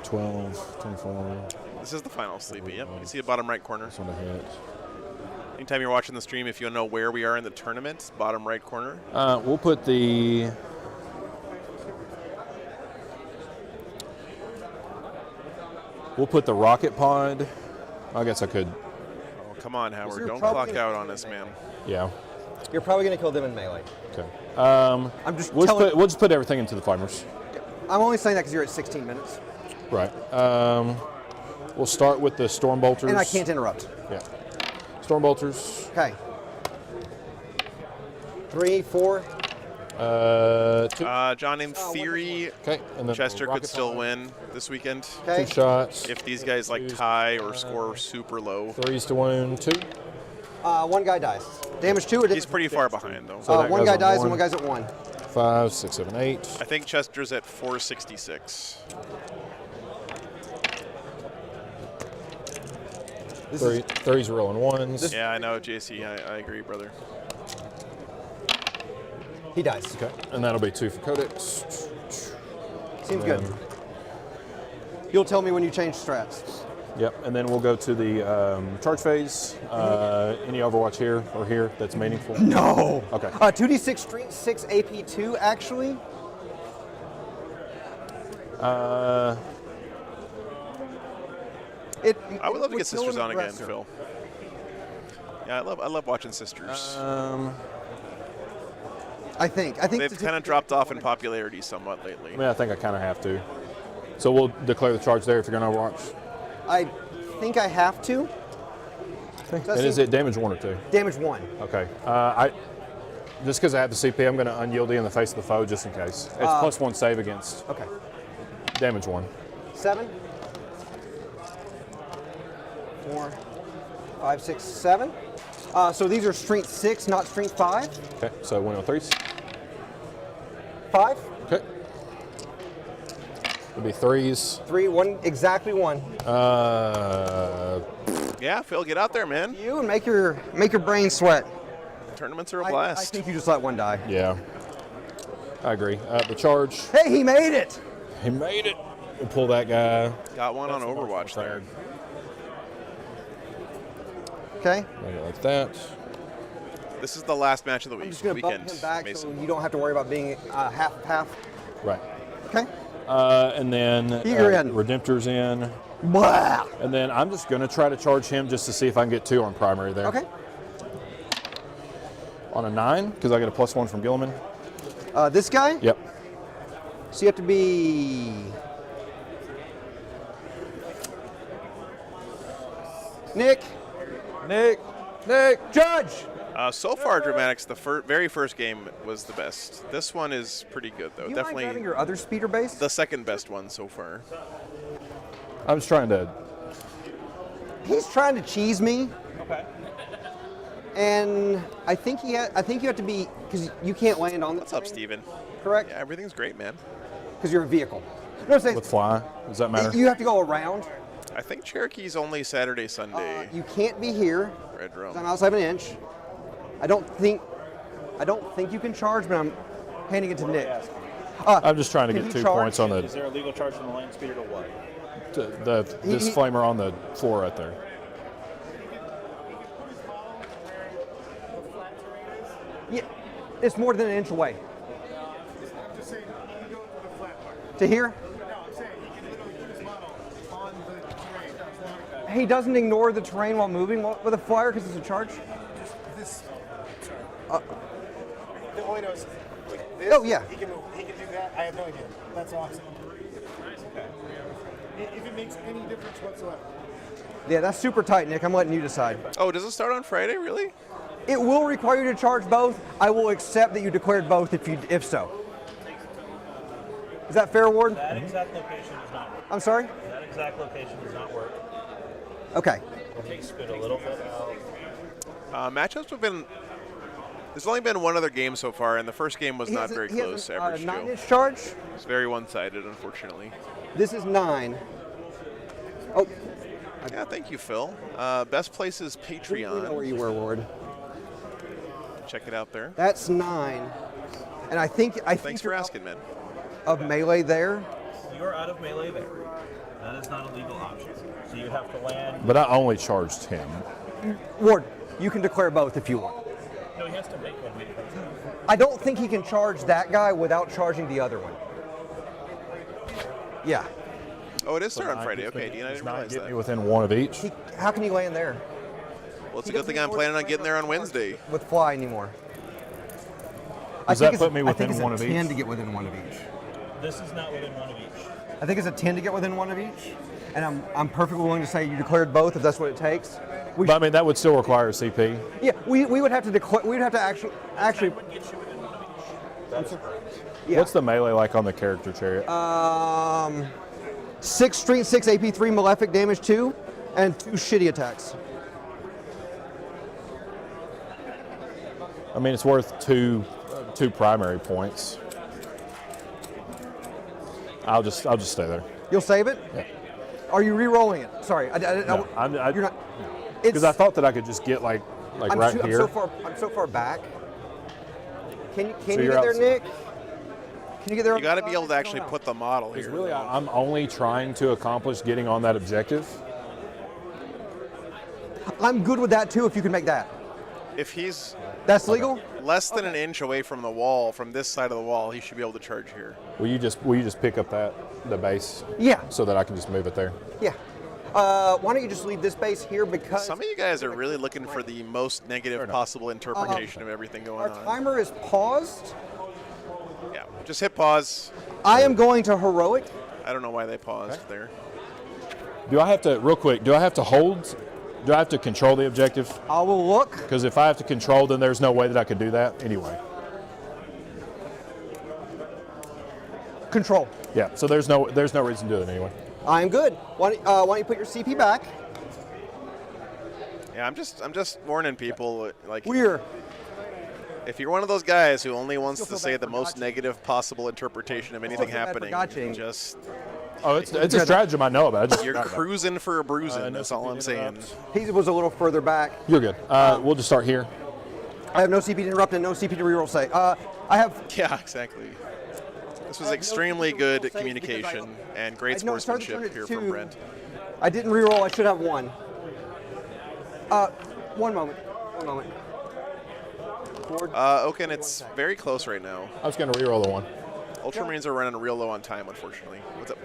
$12, $24. This is the final sleepy. Yep, you see the bottom right corner. This one to hit. Anytime you're watching the stream, if you want to know where we are in the tournament, bottom right corner. We'll put the rocket pod. I guess I could. Oh, come on, Howard. Don't clock out on us, man. Yeah. You're probably going to kill them in melee. Okay. I'm just we'll just put everything into the flamers. I'm only saying that because you're at 16 minutes. Right. We'll start with the storm bolters. And I can't interrupt. Yeah. Storm bolters. Okay. 3, 4. 2. John, in theory, and then Chester could still win this weekend. 2 shots. If these guys tie or score super low. 3s to wound. 2. 1 guy dies. Damage 2 or He's pretty far behind, though. So 1 guy dies and 1 guy's at 1. 5, 6, 7, 8. I think Chester's at 466. Threes rolling 1s. Yeah, I know, JC. I agree, brother. He dies. Okay, and that'll be 2 for Codex. Seems good. You'll tell me when you change strats. Yep, and then we'll go to the charge phase. Any Overwatch here or here that's meaningful? No. Okay. 2d6 Street 6 AP2 actually. I would love to get Sisters on again, Phil. Yeah, I love watching Sisters. I think they've kind of dropped off in popularity somewhat lately. I mean, I think I kind of have to. So we'll declare the charge there if you're going to Overwatch. I think I have to. And is it damage 1 or 2? Damage 1. Okay. Just because I have the CP, I'm going to unyieldy in the face of the foe just in case. It's +1 save against. Okay. Damage 1. 7. 4, 5, 6, 7. So these are strength 6, not strength 5. Okay, so 1 on 3s. 5. Okay. It'll be 3s. 3, 1, exactly 1. Yeah, Phil, get out there, man. You and make your brain sweat. Tournaments are a blast. I think you just let 1 die. Yeah. I agree. The charge. Hey, he made it! He made it. We'll pull that guy. Got one on Overwatch there. Okay. Make it like that. This is the last match of the I'm week. just going to bump him back so you don't have to worry about being half. Right. Okay. And then You're in. Redemptor's in. Wow. And then I'm just going to try to charge him just to see if I can get 2 on primary there. Okay. On a 9, because I get a +1 from Gilliman. This guy? Yep. So you have to be... Nick, Judge! So far, Dramatics, the very first game was the best. This one is pretty good, though. You Definitely mind grabbing your other speeder base? the second best one so far. I'm just trying to... He's trying to cheese me. Okay. And I think you have to be, because you can't land on the What's up, Steven? Correct? Yeah, everything's great, man. Because you're a vehicle. No, I'm saying, With fly? Does that matter? you have to go around. I think Cherokee's only Saturday, Sunday. You can't be here. Red Room. 'Cause I'm outside of an inch. I don't think you can charge, but I'm handing it to Nick. I'm just trying to can get he 2 charge? points on the Is there a legal charge from the lane speeder to what? this flamer on the floor right there. Yeah, it's more than an inch away. To here? He doesn't ignore the terrain while moving with a flyer because it's a charge? The only knows. Oh, yeah. He can do that. I have no idea. That's awesome. If it makes any difference whatsoever. Yeah, that's super tight, Nick. I'm letting you decide. Oh, does it start on Friday, really? It will require you to charge both. I will accept that you declared both if so. Is that fair, Ward? That exact location does not work. I'm sorry? That exact location does not work. Okay. Take spit a little bit out. Matchups have been. There's only been one other game so far, and the first game was not very close. He has Average a Joe. 9-inch charge. It's very one-sided, unfortunately. This is 9. Oh. Yeah, thank you, Phil. Best place is Patreon. We know where you were, Ward. Check it out there. That's 9. And I think Thanks for asking, man. Of melee there. You're out of melee there. That is not a legal option. So you have to land. But I only charged him. Ward, you can declare both if you want. No, he has to make one. I don't think he can charge that guy without charging the other one. Yeah. Oh, it is start on Friday. Okay, Dean, I didn't realize Get that. me within 1 of each. How can he land there? Well, it's a good thing I'm planning on getting there on Wednesday. With fly anymore. Does that put me within I think one it's of a 10 each? to get within 1 of each. This is not within 1 of each. I think it's a 10 to get within 1 of each. And I'm perfectly willing to say you declared both if that's what it takes. But I mean, that would still require a CP. Yeah, we would have to declare. We would have to actually. Yeah. What's the melee like on the character chariot? 6 strength, 6 AP3 malefic damage 2, and 2 shitty attacks. I mean, it's worth two primary points. I'll just stay there. You'll save it? Yeah. Are you re-rolling it? Sorry, No, you're not. Because I thought that I could just get like I'm right I'm here. so far back. Can you So get you're there, outside. Nick? Can you get there? You got to be able to actually put the model Because here. really, I'm only trying to accomplish getting on that objective. I'm good with that too. If you can make that. If he's That's legal. less than an inch away from the wall, from this side of the wall, he should be able to charge here. Will you just pick up the base? Yeah. So that I can just move it there. Yeah. Why don't you just leave this base here because Some of you guys are really looking for the most negative possible interpretation of everything going our on. timer is paused. Yeah, just hit pause. I am going to heroic. I don't know why they paused there. Do I have to, real quick, do I have to hold? Do I have to control the objective? I will look. Because if I have to control, then there's no way that I could do that anyway. Control. Yeah, so there's no reason to do it anyway. I'm good. Why don't you put your CP back? Yeah, I'm just warning people, like, We're. if you're one of those guys who only wants to say the most negative possible interpretation of anything feel bad for happening, gotching. just Oh, it's a stratagem I know about. I just you're forgot about it. cruising for a bruising. That's all I'm saying. He was a little further back. You're good. We'll just start here. I have no CP to interrupt and no CP to reroll say. I have. Yeah, exactly. This was extremely good communication and great sportsmanship here from Brent. I didn't reroll. I should have 1. One moment. Oaken, it's very close right now. I was going to reroll the 1. Ultramarines are running real low on time, unfortunately. What's up?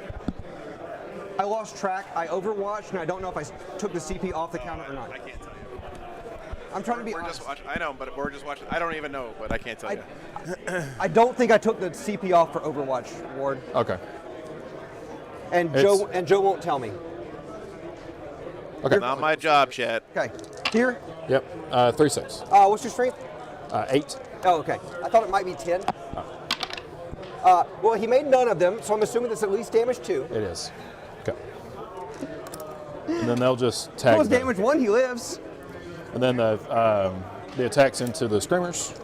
I lost track. I overwatched, and I don't know if I took the CP off the counter or not. I can't tell you. I'm trying to be We're honest. just watching. I know, but we're just watching. I don't even know, but I can't tell you. I don't think I took the CP off for Overwatch, Ward. Okay. And Joe won't tell me. Okay. Not my job, chat. Okay. Here? Yep. 3/6. What's your strength? 8. Oh, okay. I thought it might be 10. Well, he made none of them, so I'm assuming that's at least damage 2. It is. Okay. And then they'll just tag. Well, it's them. damage 1, he lives. And then the attacks into the screamers.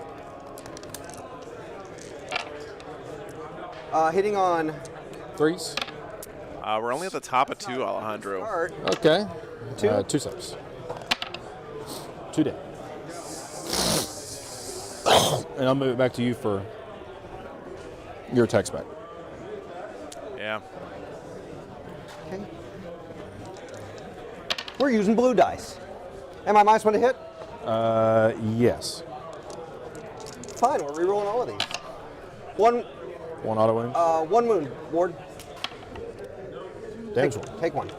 Hitting on 3s. We're only at the top of 2, Alejandro. Hard. Okay. 2? 2/6. 2 dead. And I'll move it back to you for your attacks back. Yeah. Okay. We're using blue dice. Am I -1 to hit? Yes. Fine, we're rerolling all of these. One auto wound. 1 wound, Ward. Damage Take 1.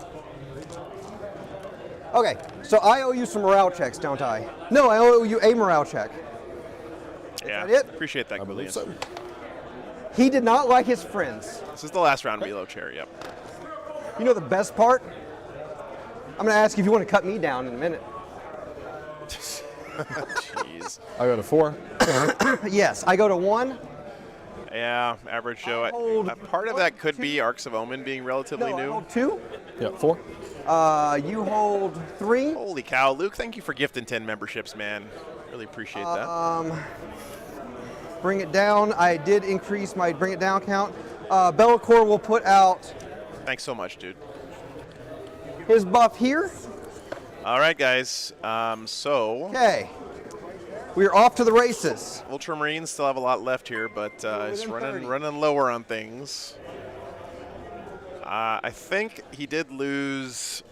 Okay, so I owe you some morale checks, don't I? No, I owe you a morale check. Yeah. that it? Appreciate that, Chameleon. so. He did not like his friends. This is the last round reload chair, yep. You know the best part? I'm going to ask you if you want to cut me down in a minute. Jeez. I go to 4. Yes, I go to 1. Yeah, average Joe. Part of that could be Arcs of Omen being relatively No, I new. hold 2. Yeah, 4. You hold 3. Holy cow, Luke, thank you for gifting 10 memberships, man. Really appreciate that. Bring it down. I did increase my bring it down count. Bellacore will put out Thanks so much, dude. his buff here. All right, guys. Okay. We're off to the races. Ultramarines still have a lot left here, but it's running lower on things. I think he did lose.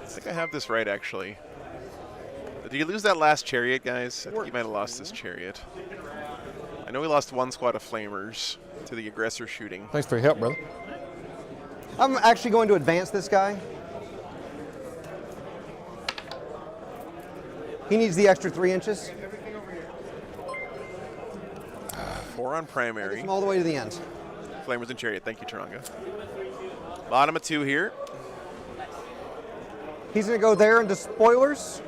I think I have this right, actually. Did he lose that last chariot, guys? I think he might have lost this chariot. I know he lost 1 squad of flamers to the aggressor shooting. Thanks for your help, brother. I'm actually going to advance this guy. He needs the extra 3 inches. 4 on primary. Take him all the way to the end. Flamers and chariot. Thank you, Taranga. Bottom of 2 here. He's going to go there into spoilers.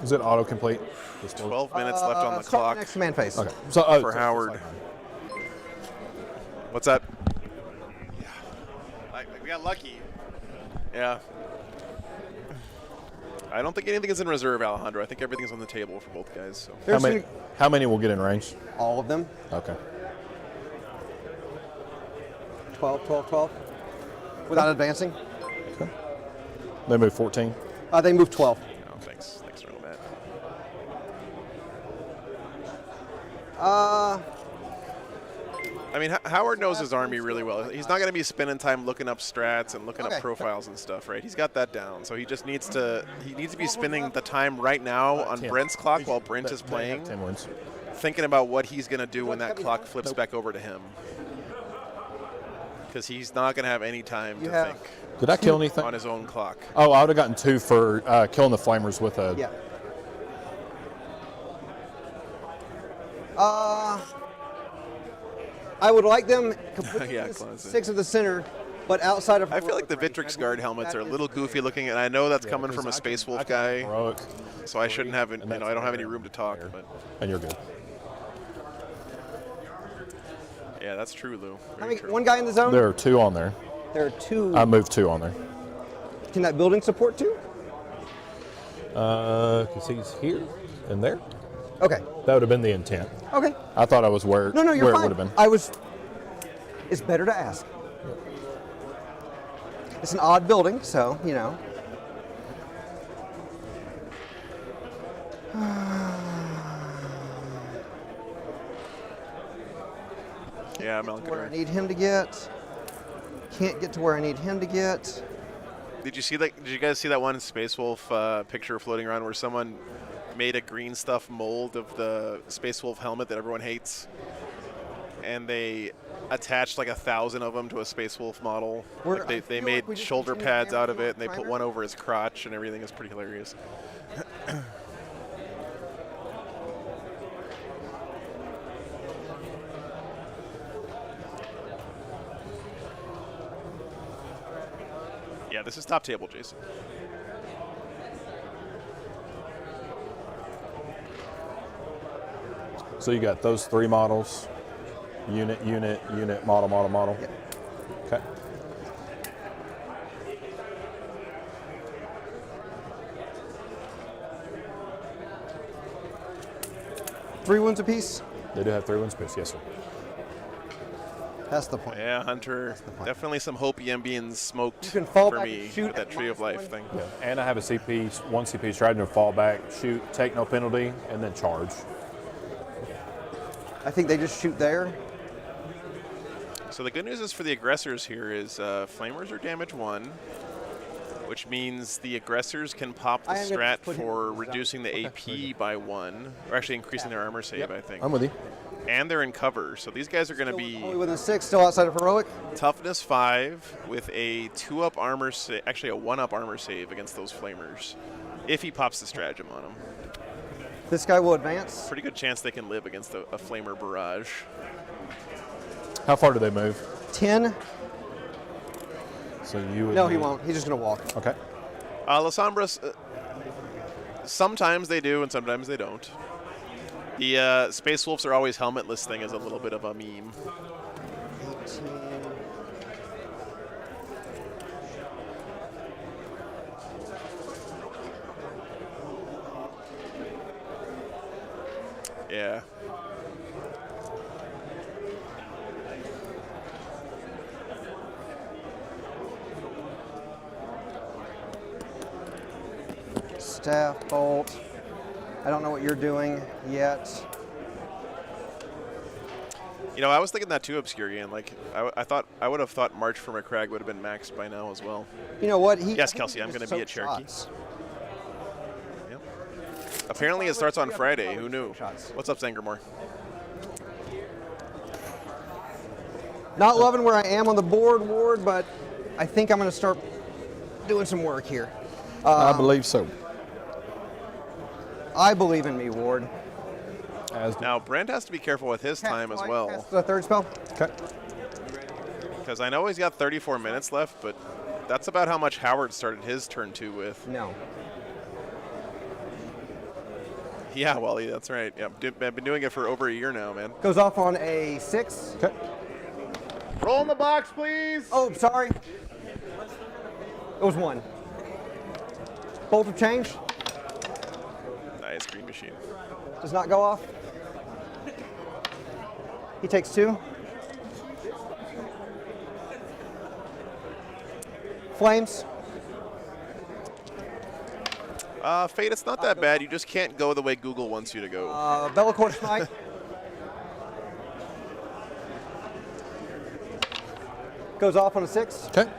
Is it autocomplete? 12 minutes left on the clock. Next command phase. Okay. For Howard. What's that? Yeah. We got lucky. Yeah. I don't think anything is in reserve, Alejandro. I think everything's on the table for both guys. So. How many will get in range? All of them. Okay. 12, 12, 12. Without advancing. Okay. They move 14. They move 12. Oh, thanks. Thanks, Real Matt. I mean, Howard knows his army really well. He's not going to be spending time looking up strats and looking up profiles and stuff, right? He's got that down. So he just needs to be spending the time right now on 10. Brent's clock while Brent is playing, 10 wins. thinking about what he's going to do when that clock flips back over to him. Because he's not going to have any time to think. Did I kill anything? On his own clock. Oh, I would have gotten 2 for killing the flamers with a... Yeah. I would like them completely 6 of the center, but outside of... I feel like the Victrix Guard helmets are a little goofy looking, and I know that's coming from a Space Wolf guy, so I shouldn't have, I don't have any room to talk. But and you're good. Yeah, that's true, Lou. How many, one guy in the zone? There are 2 on there. There are 2. I moved 2 on there. Can that building support 2? Because he's here and there. Okay. That would have been the intent. Okay. I thought I was where, you're where fine. it would have been. It's better to ask. It's an odd building, so, you know. Yeah, Where I Melkador. need him to get. Can't get to where I need him to get. Did you see that? Did you guys see that one Space Wolf picture floating around where someone made a green stuff mold of the Space Wolf helmet that everyone hates, and they attached like 1,000 of them to a Space Wolf model? Like they made shoulder pads out of it, and they put one over his crotch and everything. Is pretty hilarious. Yeah, this is top table, Jason. So you got those 3 models, unit, model, model, model. Yep. Okay. Three wounds apiece. They do have 3 wounds apiece, yes, sir. That's the point. Yeah, Hunter. Definitely some hopium being smoked You can fall for back me and shoot with that at Tree of Life -1. thing. Yeah. And I have a CP, 1 CP strategy to fall back, shoot, take no penalty, and then charge. I think they just shoot there. So the good news is for the aggressors here is Flamers are damage 1, which means the aggressors can pop the I am gonna strat put him for in the reducing the AP by 1, or actually increasing their armor save, I think. I'm with you. And they're in cover, so these guys are going to Only be within 6, still outside of heroic. toughness 5 with a 2-up armor save, actually a 1-up armor save against those Flamers, if he pops the stratagem on them. This guy will advance. Pretty good chance they can live against a Flamer barrage. How far do they move? 10. So you would No, he move- won't. He's just going to walk. Okay. Las Sombras, sometimes they do and sometimes they don't. The Space Wolves are always helmetless thing is a little bit of a meme. 18. Yeah. Staff bolt. I don't know what you're doing yet. You know, I was thinking that too, Obscurian. Like, I would have thought March for McCrag would have been maxed by now as well. You know what? Yes, Kelsey, I'm going to be at Cherokee. Yep. Apparently, it starts on Friday. Who knew? What's up, Zangermore? Not loving where I am on the board, Ward, but I think I'm going to start doing some work here. I believe so. I believe in me, Ward. Now, Brent has to be careful with his time as well. Cast the third spell. Okay. Because I know he's got 34 minutes left, but that's about how much Howard started his turn 2 with. No. Yeah, Wally, that's right. Yeah, I've been doing it for over a year now, man. Goes off on a 6. Okay. Roll in the box, please. Oh, sorry. It was 1. Bolt of change. Nice, Green Machine. Does not go off. He takes 2. Flames. Fate, it's not that bad. You just can't go the way Google wants you to go. Bellacore Smite. Goes off on a 6. Okay.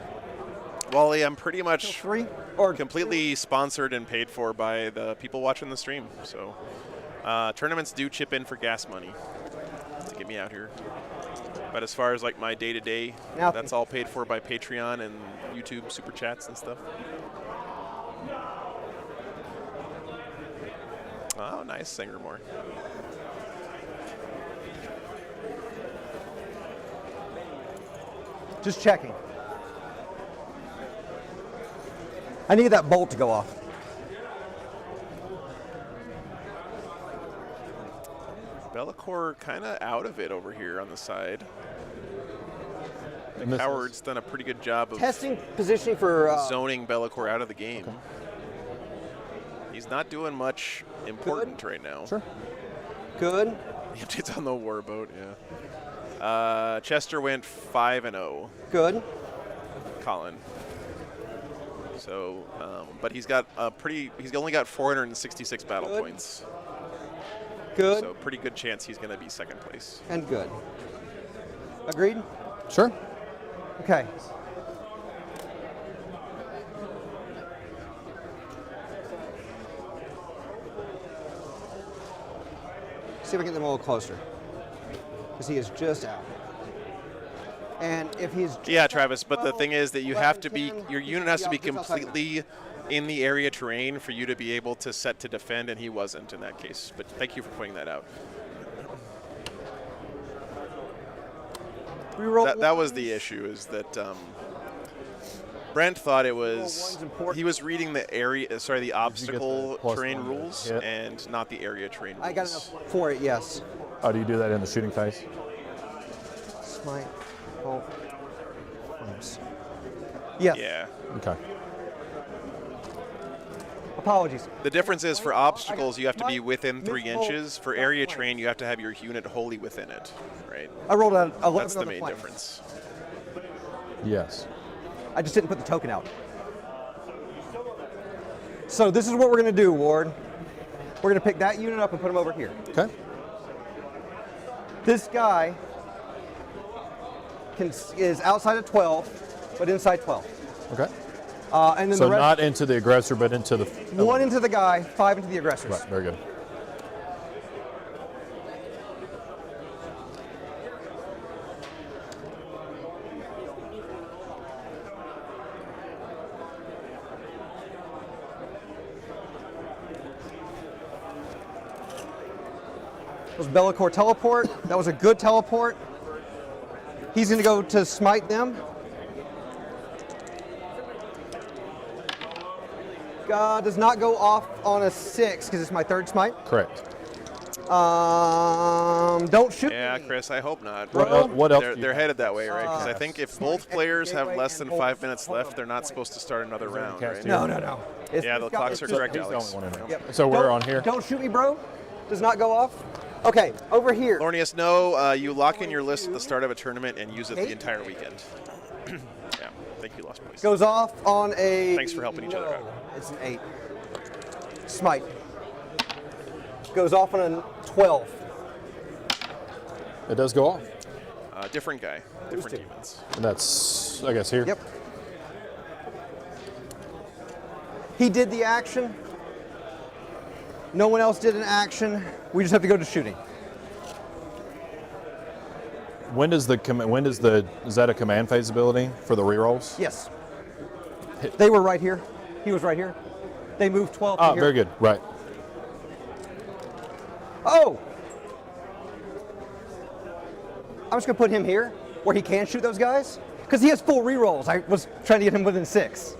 Wally, I'm pretty much 3 or completely sponsored and paid for by the people watching the stream. So tournaments do chip in for gas money to get me out here. But as far as like my day-to-day, that's all paid for by Patreon and YouTube super chats and stuff. Oh, nice, Sangermore. Just checking. I need that bolt to go off. Bellacore kind of out of it over here on the side. And Howard's done a pretty good job of Testing positioning for zoning Bellacore out of the game. Okay. He's not doing much important right now. Sure. Good. It's on the warboat, yeah. Chester went 5-0. Good. Colin. So, but he's got he's only got 466 battle points. Good. So pretty good chance he's going to be second place. And good. Agreed? Sure. Okay. See if I can get them a little closer. Because he is just out. And if he's Yeah, Travis, but the thing is that you have to be, your unit has to be completely in the area terrain for you to be able to set to defend, and he wasn't in that case. But thank you for pointing that out. That was the issue, is that Brent thought it was, he was reading the area, sorry, the obstacle terrain rules and not the area terrain rules. I got enough for it, yes. Oh, do you do that in the shooting phase? Smite. Oh. Yes. Yeah. Okay. Apologies. The difference is for obstacles, you have to be within 3 inches. For area terrain, you have to have your unit wholly within it, right? I rolled a 11 That's the on the main flank. difference. Yes. I just didn't put the token out. So this is what we're going to do, Ward. We're going to pick that unit up and put him over here. Okay. This guy is outside of 12, but inside 12. Okay. And then So the rest, not into the aggressor, but into the... 1 into the guy, 5 into the aggressors. Right, very good. That was Bellacore teleport. That was a good teleport. He's going to go to smite them. Does not go off on a 6 because it's my 3rd smite. Correct. Don't shoot. Yeah, Chris, I hope not. What else? They're headed that way, right? Because I think if both players have less than 5 minutes left, they're not supposed to start another round, right? No. Yeah, the clocks are correct, He's the Alex. only one in there. Yep. So we're on here. Don't shoot me, bro. Does not go off. Okay, over here. Lornius, no, you lock in your list at the start of a tournament and use it the entire weekend. Yeah, thank you, Lost Boys. Goes off on a... Thanks for helping each other out. It's an 8. Smite. Goes off on a 12. It does go off. Different guy, different demons. And that's, I guess, here. Yep. He did the action. No one else did an action. We just have to go to shooting. When does is that a command phase ability for the rerolls? Yes. They were right here. He was right here. They moved 12 to Oh, here. very good. Right. Oh! I'm just going to put him here where he can shoot those guys because he has full rerolls. I was trying to get him within 6.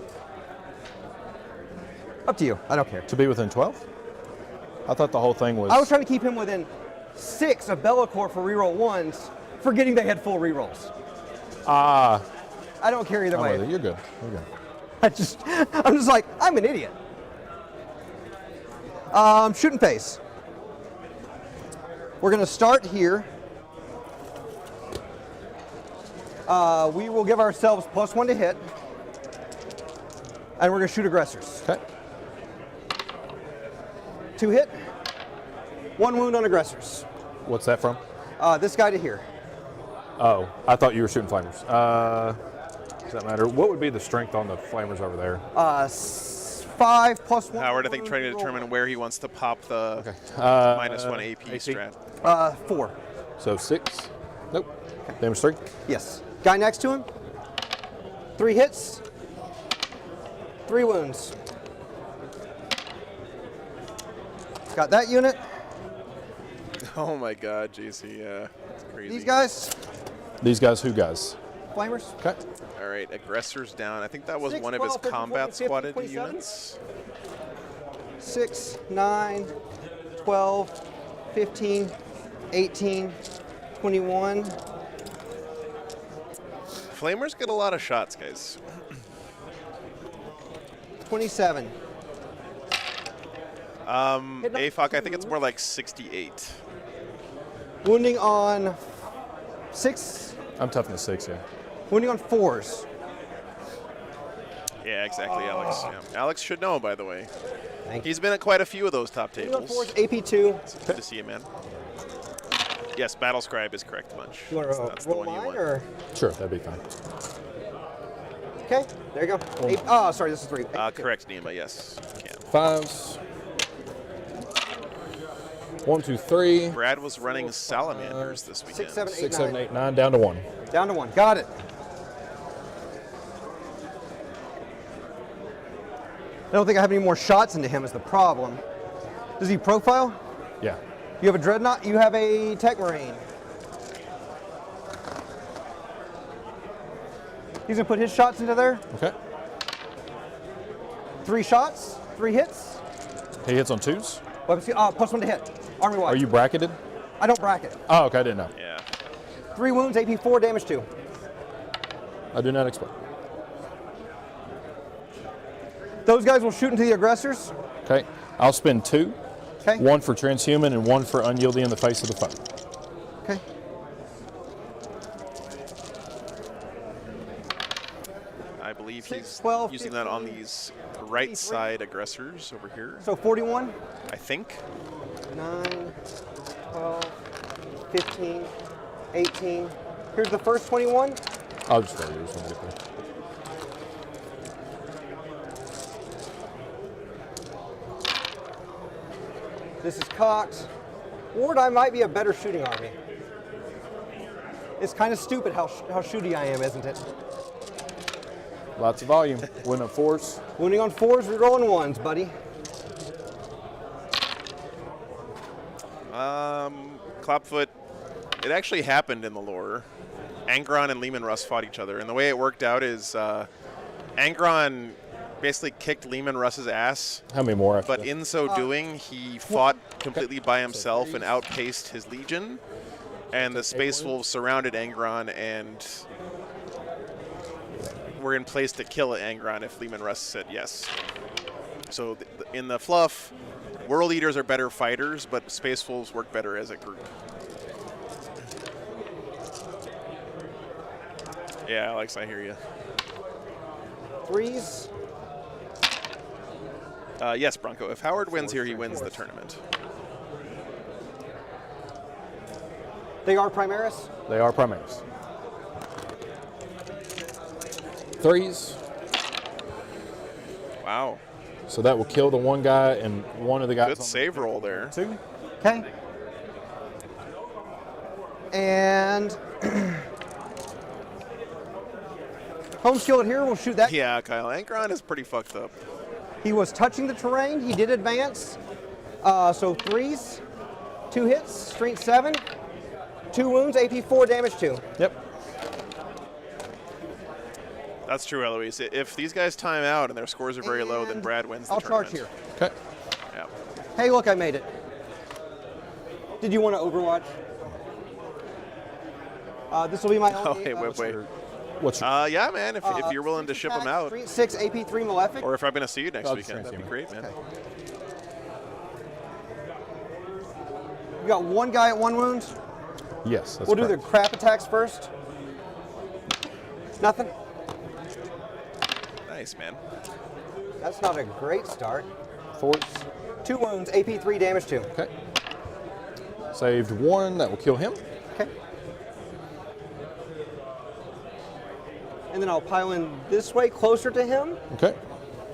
Up to you. I don't care. To be within 12? I thought the whole thing was... I was trying to keep him within 6 of Bellacore for reroll 1s, forgetting they had full rerolls. I don't care either way. You're good. You're good. I'm just like, I'm an idiot. Shooting phase. We're going to start here. We will give ourselves +1 to hit. And we're going to shoot aggressors. Okay. 2 hit. 1 wound on aggressors. What's that from? This guy to here. Oh, I thought you were shooting flamers. Does that matter? What would be the strength on the flamers over there? 5 + 1. Howard, I think, trying to determine where he wants to pop the -1 AP strat. 4. So 6. Nope. Damage 3. Yes. Guy next to him. 3 hits. 3 wounds. Got that unit. Oh my God, JC, yeah, it's crazy. These guys. These guys, who guys? Flamers. Okay. All right, aggressors down. I think that was 6, one of his 12, 13, combat 14, 15, squatted 27. units. 6, 9, 12, 15, 18, 21. Flamers get a lot of shots, guys. 27. AFOC, I think it's more like 68. Wounding on 6. I'm toughness 6, yeah. Wounding on 4s. Yeah, exactly, Alex. Yeah. Alex should know, by the way. Thank He's been at quite a few of those top Wounding on tables. 4s, AP2. It's good to see you, man. Yes, Battle Scribe is correct, Munch. You want That's to the roll one you mine want. or? Sure, that'd be fine. Okay, there you go. Oh, sorry, this is 3. Correct, Nima. Yes, you can. 5s. 1, 2, 3. Brad was running salamanders this weekend. 6, 7, 8, 6, 9. 7, 8, 9. Down to 1. Down to 1. Got it. I don't think I have any more shots into him is the problem. Does he profile? Yeah. You have a Dreadnought, you have a Tech Marine. He's gonna put his shots into there. Okay. 3 shots, 3 hits. He hits on 2s. Weapons, +1 to hit. Army wide. Are you bracketed? I don't bracket. Oh, okay, I didn't know. Yeah. 3 wounds, AP 4, damage 2. I do not expect. Those guys will shoot into the aggressors. Okay. I'll spend 2. Okay. 1 for transhuman and 1 for unyielding in the face of the foe. Okay. I believe 6, he's 12, using that on these right side aggressors over here. So 41. I think. 9, 12, 15, 18. Here's the first 21. I'll just roll yours when I get there. This is cocked. Ward, I might be a better shooting army. It's kind of stupid how shooty I am, isn't it? Lots of volume. Win up 4s. Wounding on 4s, rerolling 1s, buddy. Clapfoot, it actually happened in the lore. Angron and Leman Russ fought each other, and the way it worked out is Angron basically kicked Leman Russ's ass. How many more after But that? in so doing, he fought completely by himself and outpaced his legion. And the Space Wolves surrounded Angron and were in place to kill Angron if Leman Russ said yes. So in the fluff, World Eaters are better fighters, but Space Wolves work better as a group. Yeah, Alex, I hear you. 3s. Yes, Bronco. If Howard wins here, he wins the tournament. They are Primaris? They are Primaris. 3s. Wow. So that will kill the one guy and one of the guys. Good save roll there. 2. Okay. And home skillet here will shoot that. Yeah, Kyle. Angron is pretty fucked up. He was touching the terrain. He did advance. So 3s, 2 hits, strength 7, 2 wounds, AP 4, damage 2. Yep. That's true, Eloise. If these guys time out and their scores are very low, then Brad wins the I'll tournament. charge here. Okay. Yeah. Hey, look, I made it. Did you want to Overwatch? This will be my Oh, only. hey, wait. What's Yeah, man. If you're willing to ship them out, Strength 6, AP 3, Malefic. or if I'm going to see you next I'll weekend, that'd be transhuman. great, man. Okay. You got 1 guy at 1 wound. Yes, that's We'll do the correct. crap attacks first. Nothing. Nice, man. That's not a great start. 4s. 2 wounds, AP 3, damage 2. Okay. Saved 1. That will kill him. Okay. And then I'll pile in this way, closer to him. Okay.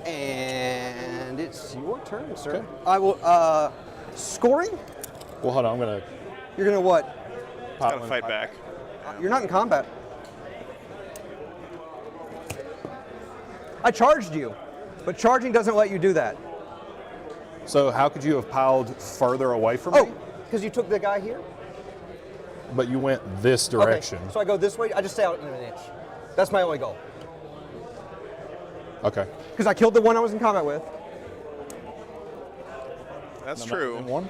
And it's your turn, sir. Okay. I will, scoring? Well, hold on. I'm going to You're gonna what? Got to fight back. You're not in combat. I charged you, but charging doesn't let you do that. So how could you have piled further away from Oh, me? because you took the guy here? But you went this direction. Okay, so I go this way, I just stay out in an inch. That's my only goal. Okay. Because I killed the one I was in combat with. That's In true. 1.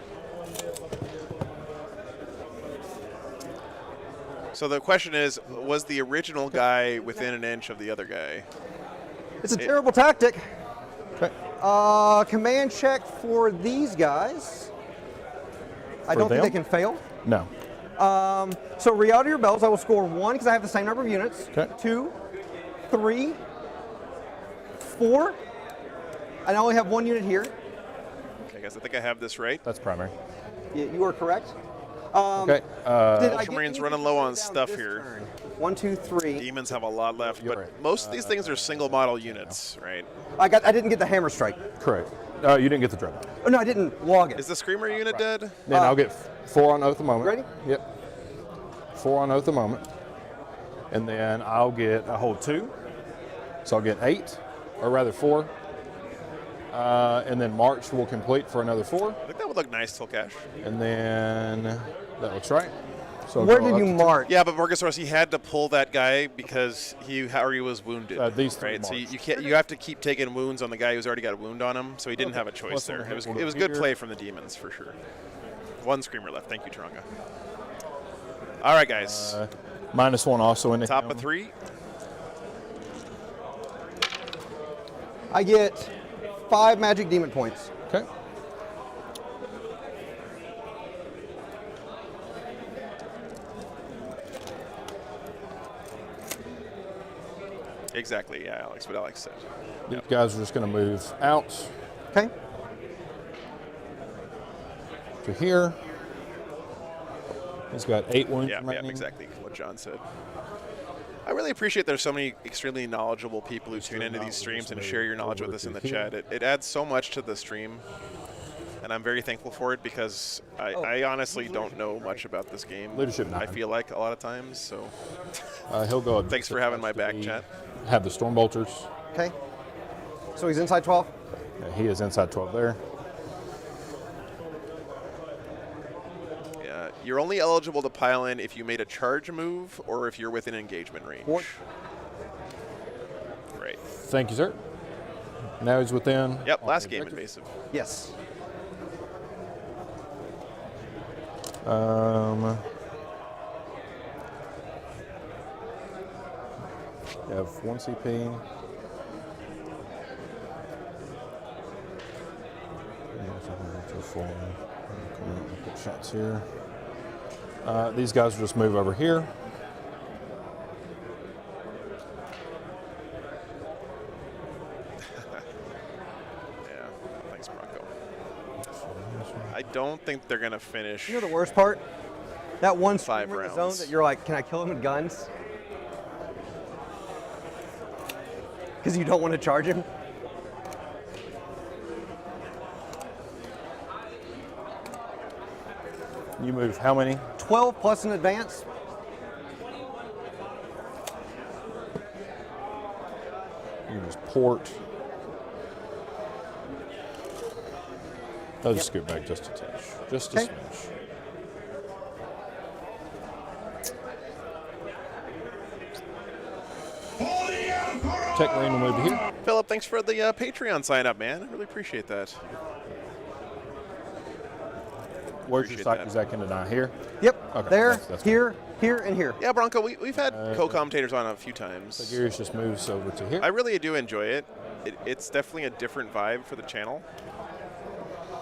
So the question is, was the original guy within an inch of the other guy? It's a terrible tactic. Okay. Command check for these guys. I don't think they can fail. No. So re out of your bells, I will score 1 because I have the same number of units. Okay. 2, 3, 4. And I only have 1 unit here. Okay, guys, I think I have this right. That's primary. You are correct. Okay. Ultramarines running low on stuff here. Turn? 1, 2, 3. Demons have a lot left, but right. most of these things are single model units, right? I didn't get the hammer strike. Correct. You didn't get the dreadnought. Oh no, I didn't log it. Is the Screamer unit dead? Then I'll get 4 on oath a moment. Ready? Yep. 4 on oath a moment. And then I'll get a hold 2. So I'll get 8, or rather 4. And then March will complete for another 4. I think that would look nice till cash. And then that looks right. So I'll Where go did up you to mark? Yeah, but Marcus, he had to pull that guy because he was wounded. These 3 right, so marks. you can't. You have to keep taking wounds on the guy who's already got a wound on him. So he didn't have a choice Plus there. we'll It was go good here. play from the Demons for sure. 1 Screamer left. Thank you, Taranga. All right, guys. -1 also in the Top of 3. I get 5 magic demon points. Okay. Exactly. Yeah, Alex. What Alex said. These guys are just going to move out Okay. to here. He's got 8 wounds Yeah, remaining. exactly what John said. I really appreciate there's so many extremely knowledgeable people who tune into these streams and share your knowledge with us in the chat. It adds so much to the stream, and I'm very thankful for it because I honestly don't know much about this game. Leadership 9. I feel like a lot of times, so He'll go up. thanks for having my back, chat. Have the storm bolters. Okay. So he's inside 12. Yeah, he is inside 12 there. Yeah, you're only eligible to pile in if you made a charge move or if you're within engagement range. What? Right. Thank you, sir. Now he's within. Yep, last game invasive. Yes. You have 1 CP. Put shots here. These guys will just move over here. Yeah, thanks, Bronco. I don't think they're going to finish. You know the worst part? That one 5 screamer in the rounds. zone that you're like, can I kill him with guns? Because you don't want to charge him. You move how many? 12 plus in advance. You can just port. I'll just scoot back just a touch. Just a Okay. smidge. Tech Marine will move to here. Philip, thanks for the Patreon sign up, man. I really appreciate that. Where's your Appreciate site? that. Is that going to die here? Yep. Okay, There, that's here, here, and here. Yeah, Bronco, we've had co-commentators on a few times. So Gears just moves over to here. I really do enjoy it. It's definitely a different vibe for the channel.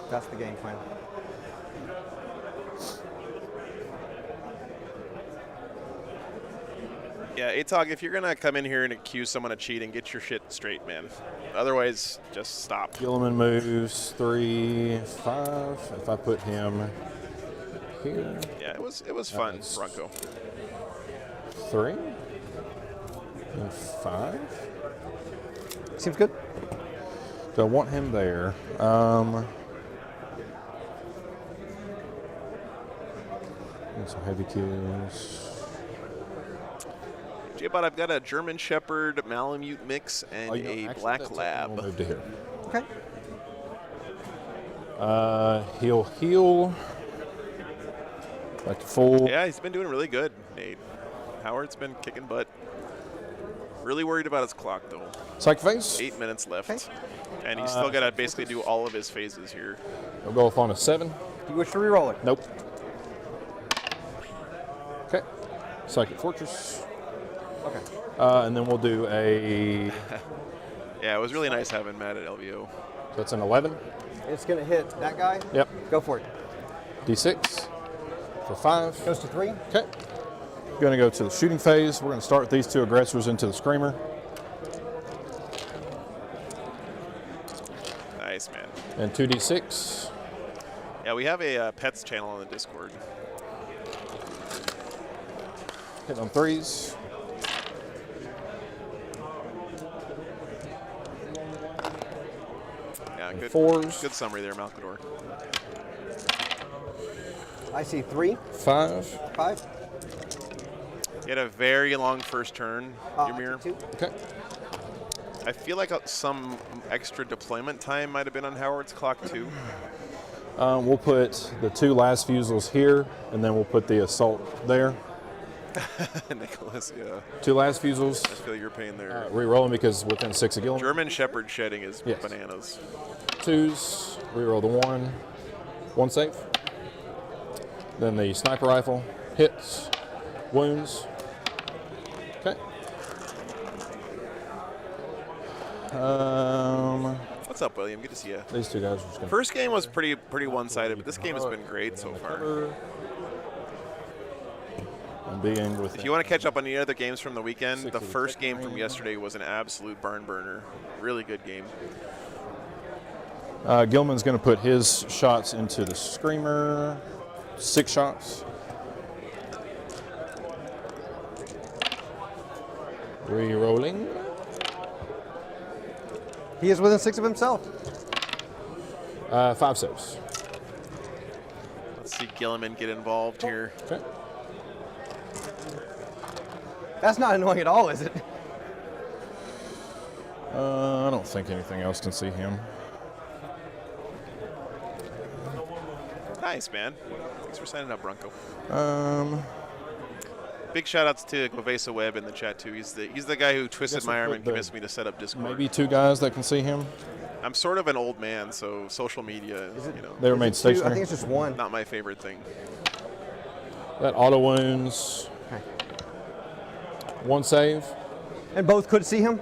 That's the game plan. Yeah, Atog, if you're gonna come in here and accuse someone of cheating, get your shit straight, man. Otherwise, just stop. Gilliman moves 3, 5. If I put him here. Yeah, it was fun, Nice. Bronco. 3 and 5. Seems good. Do I want him there? And some heavy kills. J-Bot, I've got a German Shepherd Malamute mix and You know, a actually, Black that's okay. Lab. We'll move to here. Okay. He'll heal. Back to full. Yeah, he's been doing really good, Nate. Howard's been kicking butt. Really worried about his clock, though. Psych phase. 8 minutes left. And he's still got to basically do all of his phases here. He'll go off on a 7. Do you wish to reroll it? Nope. Okay. Psychic Fortress. Okay. And then we'll do a. Yeah, it was really nice having Matt at LVO. So that's an 11. It's going to hit that guy? Yep. Go for it. D6 for 5. Goes to 3. Okay. Going to go to the shooting phase. We're going to start with these 2 aggressors into the Screamer. Nice, man. And 2d6. Yeah, we have a pets channel on the Discord. Hitting on 3s. Yeah, good. 4s. Good summary there, Malkador. I see 3. 5. 5. You had a very long first turn, Ymir. 2. Okay. I feel like some extra deployment time might have been on Howard's clock too. We'll put the 2 last fusils here, and then we'll put the assault there. Nicholas, yeah. 2 last fusils. I feel your pain there. Re-rolling because within 6 of Gilman. German Shepherd shedding is Yes. bananas. 2s. Re-roll the 1. 1 save. Then the sniper rifle. Hits. Wounds. Okay. What's up, William? Good to see you. These 2 guys are just gonna First game was pretty one-sided, but this game has been great so far. And being with If you want to catch up on any other games from the weekend, the first game from yesterday was an absolute barn burner. Really good game. Gilman's going to put his shots into the Screamer. 6 shots. Re-rolling. He is within 6 of himself. 5 saves. Let's see Gilliman get involved here. Okay. That's not annoying at all, is it? I don't think anything else can see him. Nice, man. Thanks for signing up, Bronco. Um, Big shout outs to Govesa Webb in the chat too. He's the guy who twisted my arm and convinced me to set up Discord. Maybe 2 guys that can see him. I'm sort of an old man, so social media, you know. They remain stationary. I think it's just 1. Not my favorite thing. That auto wounds. 1 save. And both could see him?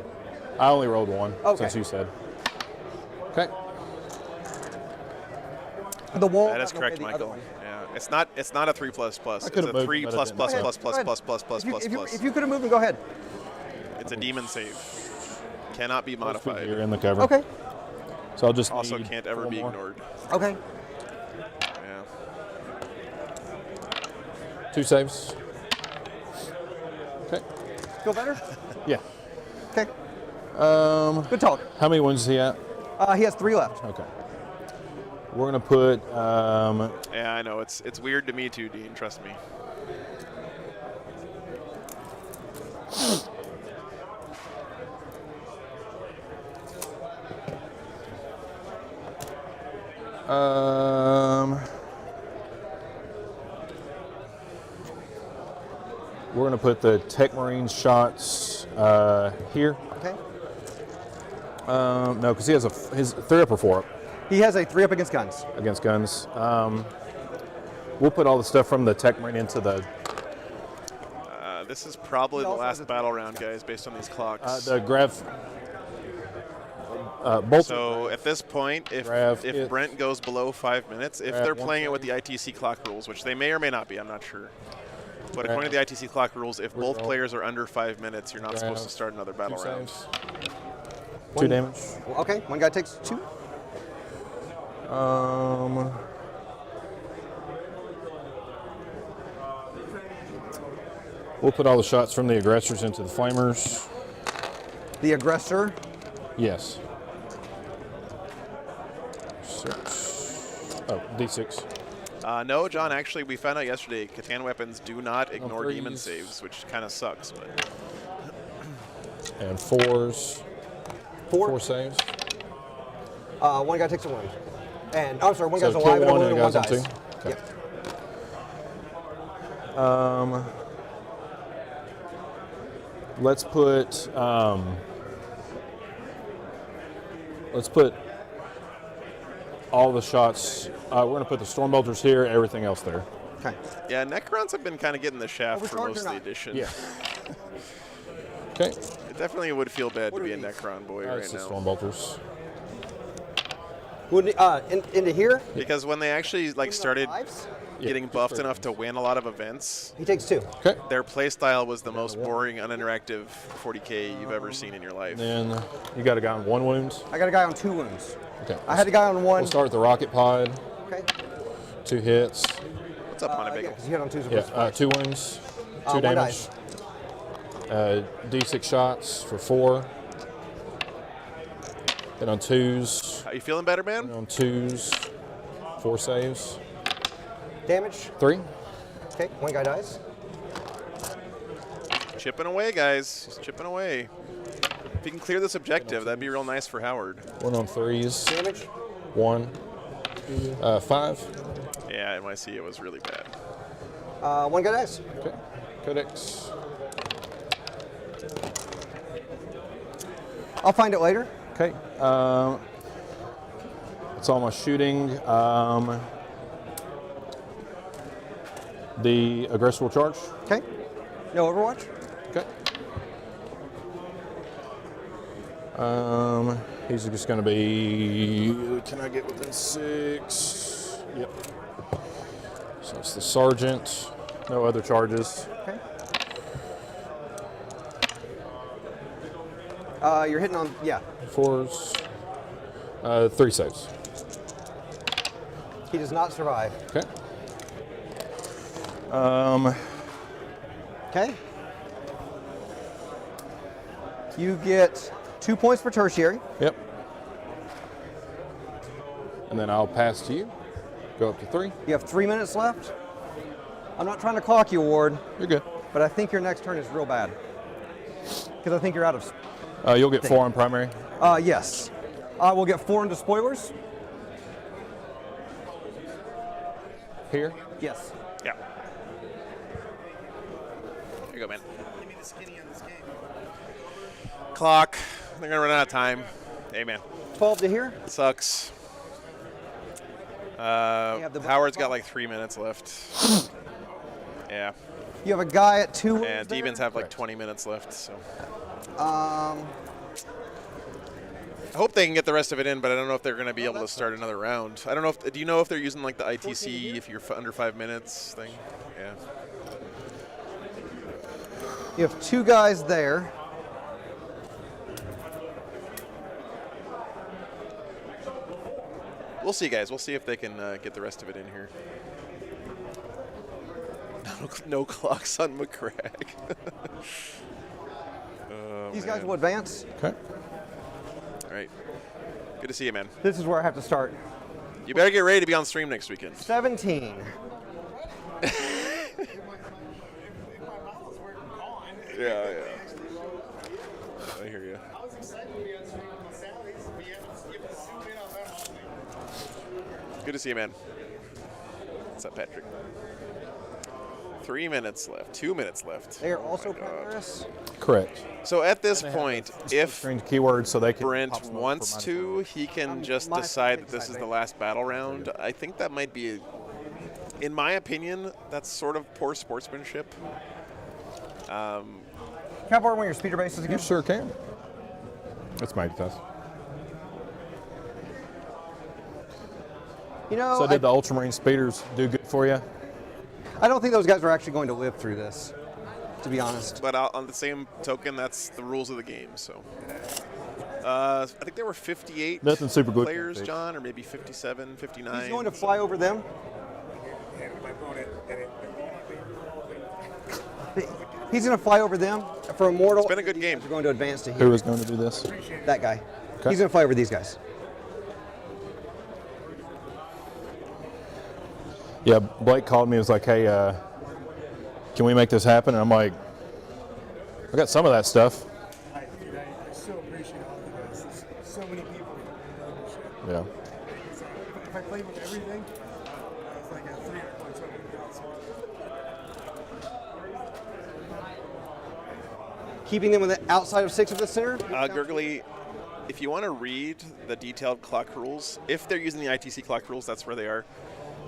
I only rolled 1, Okay. since you said. Okay. The wall. That is correct, Michael. Yeah, it's not a 3++. It's a 3 plus plus plus plus plus plus plus plus plus. If you could have moved, then go ahead. It's a demon save. Cannot be modified. You're in the cover. Okay. So I'll just Also need can't ever 4 be more. ignored. Okay. Yeah. 2 saves. Okay. Feel better? Yeah. Okay. Good talk. How many wounds is he at? He has 3 left. Okay. We're gonna put. Yeah, I know. It's weird to me too, Dean. Trust me. We're gonna put the Tech Marines shots here. Okay. No, because he has his 3 up or 4 up. He has a 3 up against guns. Against guns. We'll put all the stuff from the Tech Marine into the This is probably the last battle round, guys, based on these clocks. the Grav. Bolt. So at this point, if Brent goes below 5 minutes, if they're playing it with the ITC clock rules, which they may or may not be, I'm not sure. But according to the ITC clock rules, if both players are under 5 minutes, you're not supposed to start another battle round. 2 damage. Okay, 1 guy takes 2. We'll put all the shots from the aggressors into the flamers. The aggressor? Yes. 6. Oh, D6. No, John, actually, we found out yesterday Catan weapons do not ignore threes. demon saves, which kind of sucks. But And 4s. 4 saves. 1 guy takes a wound. And, oh, sorry, 1 guy's So alive and kill a 1 wound and and 1 a guy's on dies. 2. Okay. Yep. Let's put all the shots. We're going to put the Stormbolters here, everything else there. Okay. yeah, Necrons have been kind of getting the shaft for Overcharged most or of the not? edition. Yeah. Okay. It definitely would feel bad to be a Necron boy right That's the now. Stormbolters. Into here? Because when they actually started Lives? getting buffed enough to win a lot of events, He takes 2. Okay. their playstyle was the most boring, uninteractive 40k you've ever seen in your life. Then you got a guy on 1 wound. I got a guy on 2 wounds. Okay. I had a guy on 1. We'll start with the rocket pod. Okay. 2 hits. What's up, Montebagel? Because he had on 2s. Yeah. 2 wounds. 2 1 damage. dice. D6 shots for 4. Then on 2s. How you feeling better, man? On 2s. 4 saves. Damage. 3. Okay, 1 guy dies. Chipping away, guys. Just chipping away. If you can clear this objective, that'd be real nice for Howard. 1 on 3s. Damage. 1. 5. Yeah, NYC, it was really bad. 1 guy dies. Okay. Codex. I'll find it later. Okay. That's all my shooting. The aggressor will charge. Okay. No Overwatch. Okay. He's just going to be. Can I get within 6? Yep. So it's the sergeant. No other charges. Okay. You're hitting on, yeah. 4s. 3 saves. He does not survive. Okay. Okay. You get 2 points for tertiary. Yep. And then I'll pass to you. Go up to 3. You have 3 minutes left. I'm not trying to clock you, Ward. You're good. But I think your next turn is real bad. Because I think you're out of. You'll get 4 on primary. Yes. We'll get 4 into spoilers. Here? Yes. Yeah. Here you go, man. Clock. They're gonna run out of time. Hey, man. 12 to here. Sucks. Howard's got like 3 minutes left. Yeah. You have a guy at 2. And Demons have like 20 minutes left, so. I hope they can get the rest of it in, but I don't know if they're going to be able to start another round. I don't know if, do you know if they're using like the ITC if you're under 5 minutes thing? Yeah. You have 2 guys there. We'll see, guys. We'll see if they can get the rest of it in here. No clocks on McCrack. Oh, These guys will advance. Okay. All right. Good to see you, man. This is where I have to start. You better get ready to be on stream next weekend. 17. Yeah. I hear you. I was excited to be on stream with Sally's. You have to zoom in on that one. Good to see you, man. What's up, Patrick? 3 minutes left. 2 minutes left. They are also Polaris. Correct. So at this point, if Strange keywords so they can. Brent wants to, he can just decide that this is the last battle round. I think that might be, in my opinion, that's sort of poor sportsmanship. Can I borrow one of your speeder bases again? You sure can. That's my test. You know, So did the Ultramarine speeders do good for you? I don't think those guys are actually going to live through this, to be honest. But on the same token, that's the rules of the game. So I think there were 58 Nothing super good. players, John, or maybe 57, 59. He's going to fly over them. He's going to fly over them for Immortal. It's been a good game. We're going to advance to here. Who was going to do this? That guy. Okay. He's going to fly over these guys. Yeah, Blake called me and was like, hey, can we make this happen? And I'm like, I got some of that stuff. I so appreciate all of you guys. There's so many people. Yeah. So if I played with everything, it's like a 300 points. Keeping them outside of 6 of the center. Gurgly, if you want to read the detailed clock rules, if they're using the ITC clock rules, that's where they are.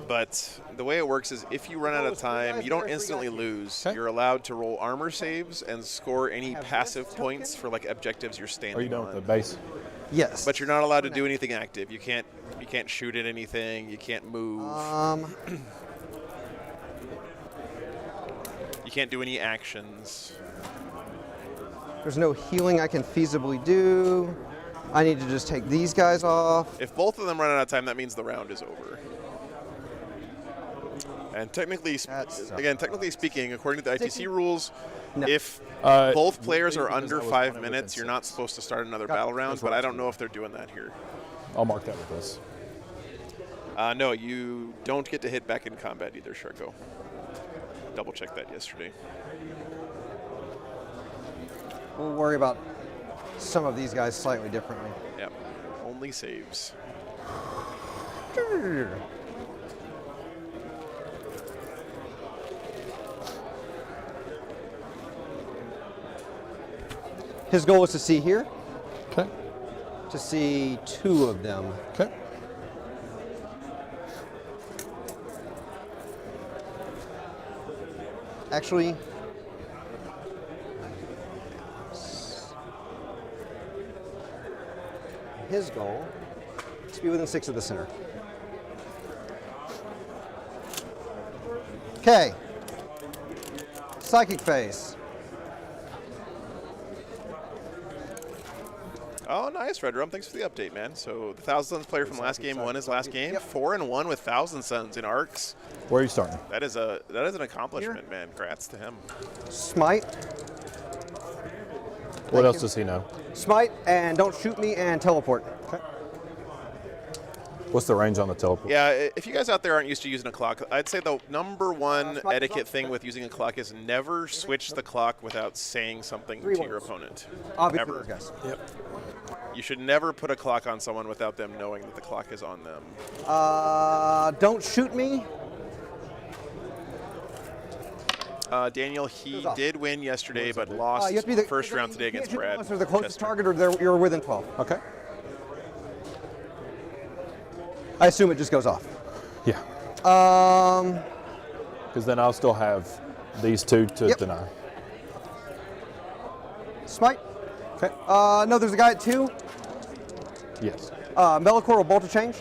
But the way it works is if you run out of time, you don't instantly lose. You're allowed to roll armor saves and score any passive points for like objectives you're standing on. Are you done with the base? Yes. But you're not allowed to do anything active. You can't shoot at anything. You can't move. You can't do any actions. There's no healing I can feasibly do. I need to just take these guys off. If both of them run out of time, that means the round is over. And technically, technically speaking, according to the ITC rules, No. if Uh, both players are because under I was 5 running minutes, within you're not 6. supposed to start another Got it. battle round, That's but right. I don't know if they're doing that here. I'll mark that with this. No, you don't get to hit back in combat either, Sharko. Double checked that yesterday. We'll worry about some of these guys slightly differently. Yep. Only saves. His goal is to see here, Okay. to see 2 of them. Okay. Actually, his goal is to be within 6 of the center. Okay. Psychic phase. Oh, nice, Red Rum. Thanks for the update, man. So the Thousand Suns player from last game won his last game. 4-1 with Thousand Suns in arcs. Where are you starting? That is an accomplishment, man. Congrats to him. Smite. What else does he know? Smite and don't shoot me and teleport. Okay. What's the range on the teleport? Yeah, if you guys out there aren't used to using a clock, I'd say the number one etiquette thing with using a clock is never switch the clock without saying something to your opponent. Obviously, Ever. those guys. Yep. You should never put a clock on someone without them knowing that the clock is on them. Don't shoot me. Daniel, he did win yesterday, but lost you have to be the first round today against Brad. Unless they're the closest Chester. target or you're within 12. Okay. I assume it just goes off. Yeah. Um, Because then I'll still have these 2 to deny. Smite. Okay. No, there's a guy at 2. Yes. Melicor will bolt to change.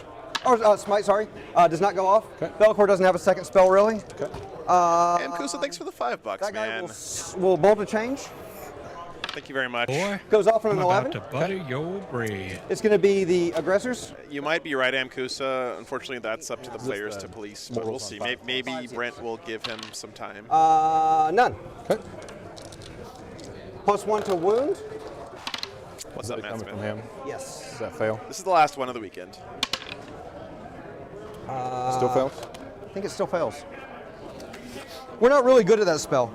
Or Smite, sorry. Does not go off. Okay. Melicor doesn't have a second spell, really. Okay. And Kusa, thanks for the $5, That guy man. will bolt to change. Thank you very much. Boy, Goes off on I'm an about 11. to butter your bread. It's going to be the aggressors. You might be right, Amkusa. Unfortunately, that's up to the players to police, but we'll see. Maybe Brent will give him some time. None. Okay. +1 to wound. What's Is up, that Matt coming Smith? from him? Yes. Does that fail? This is the last one of the weekend. Still fails? I think it still fails. We're not really good at that spell.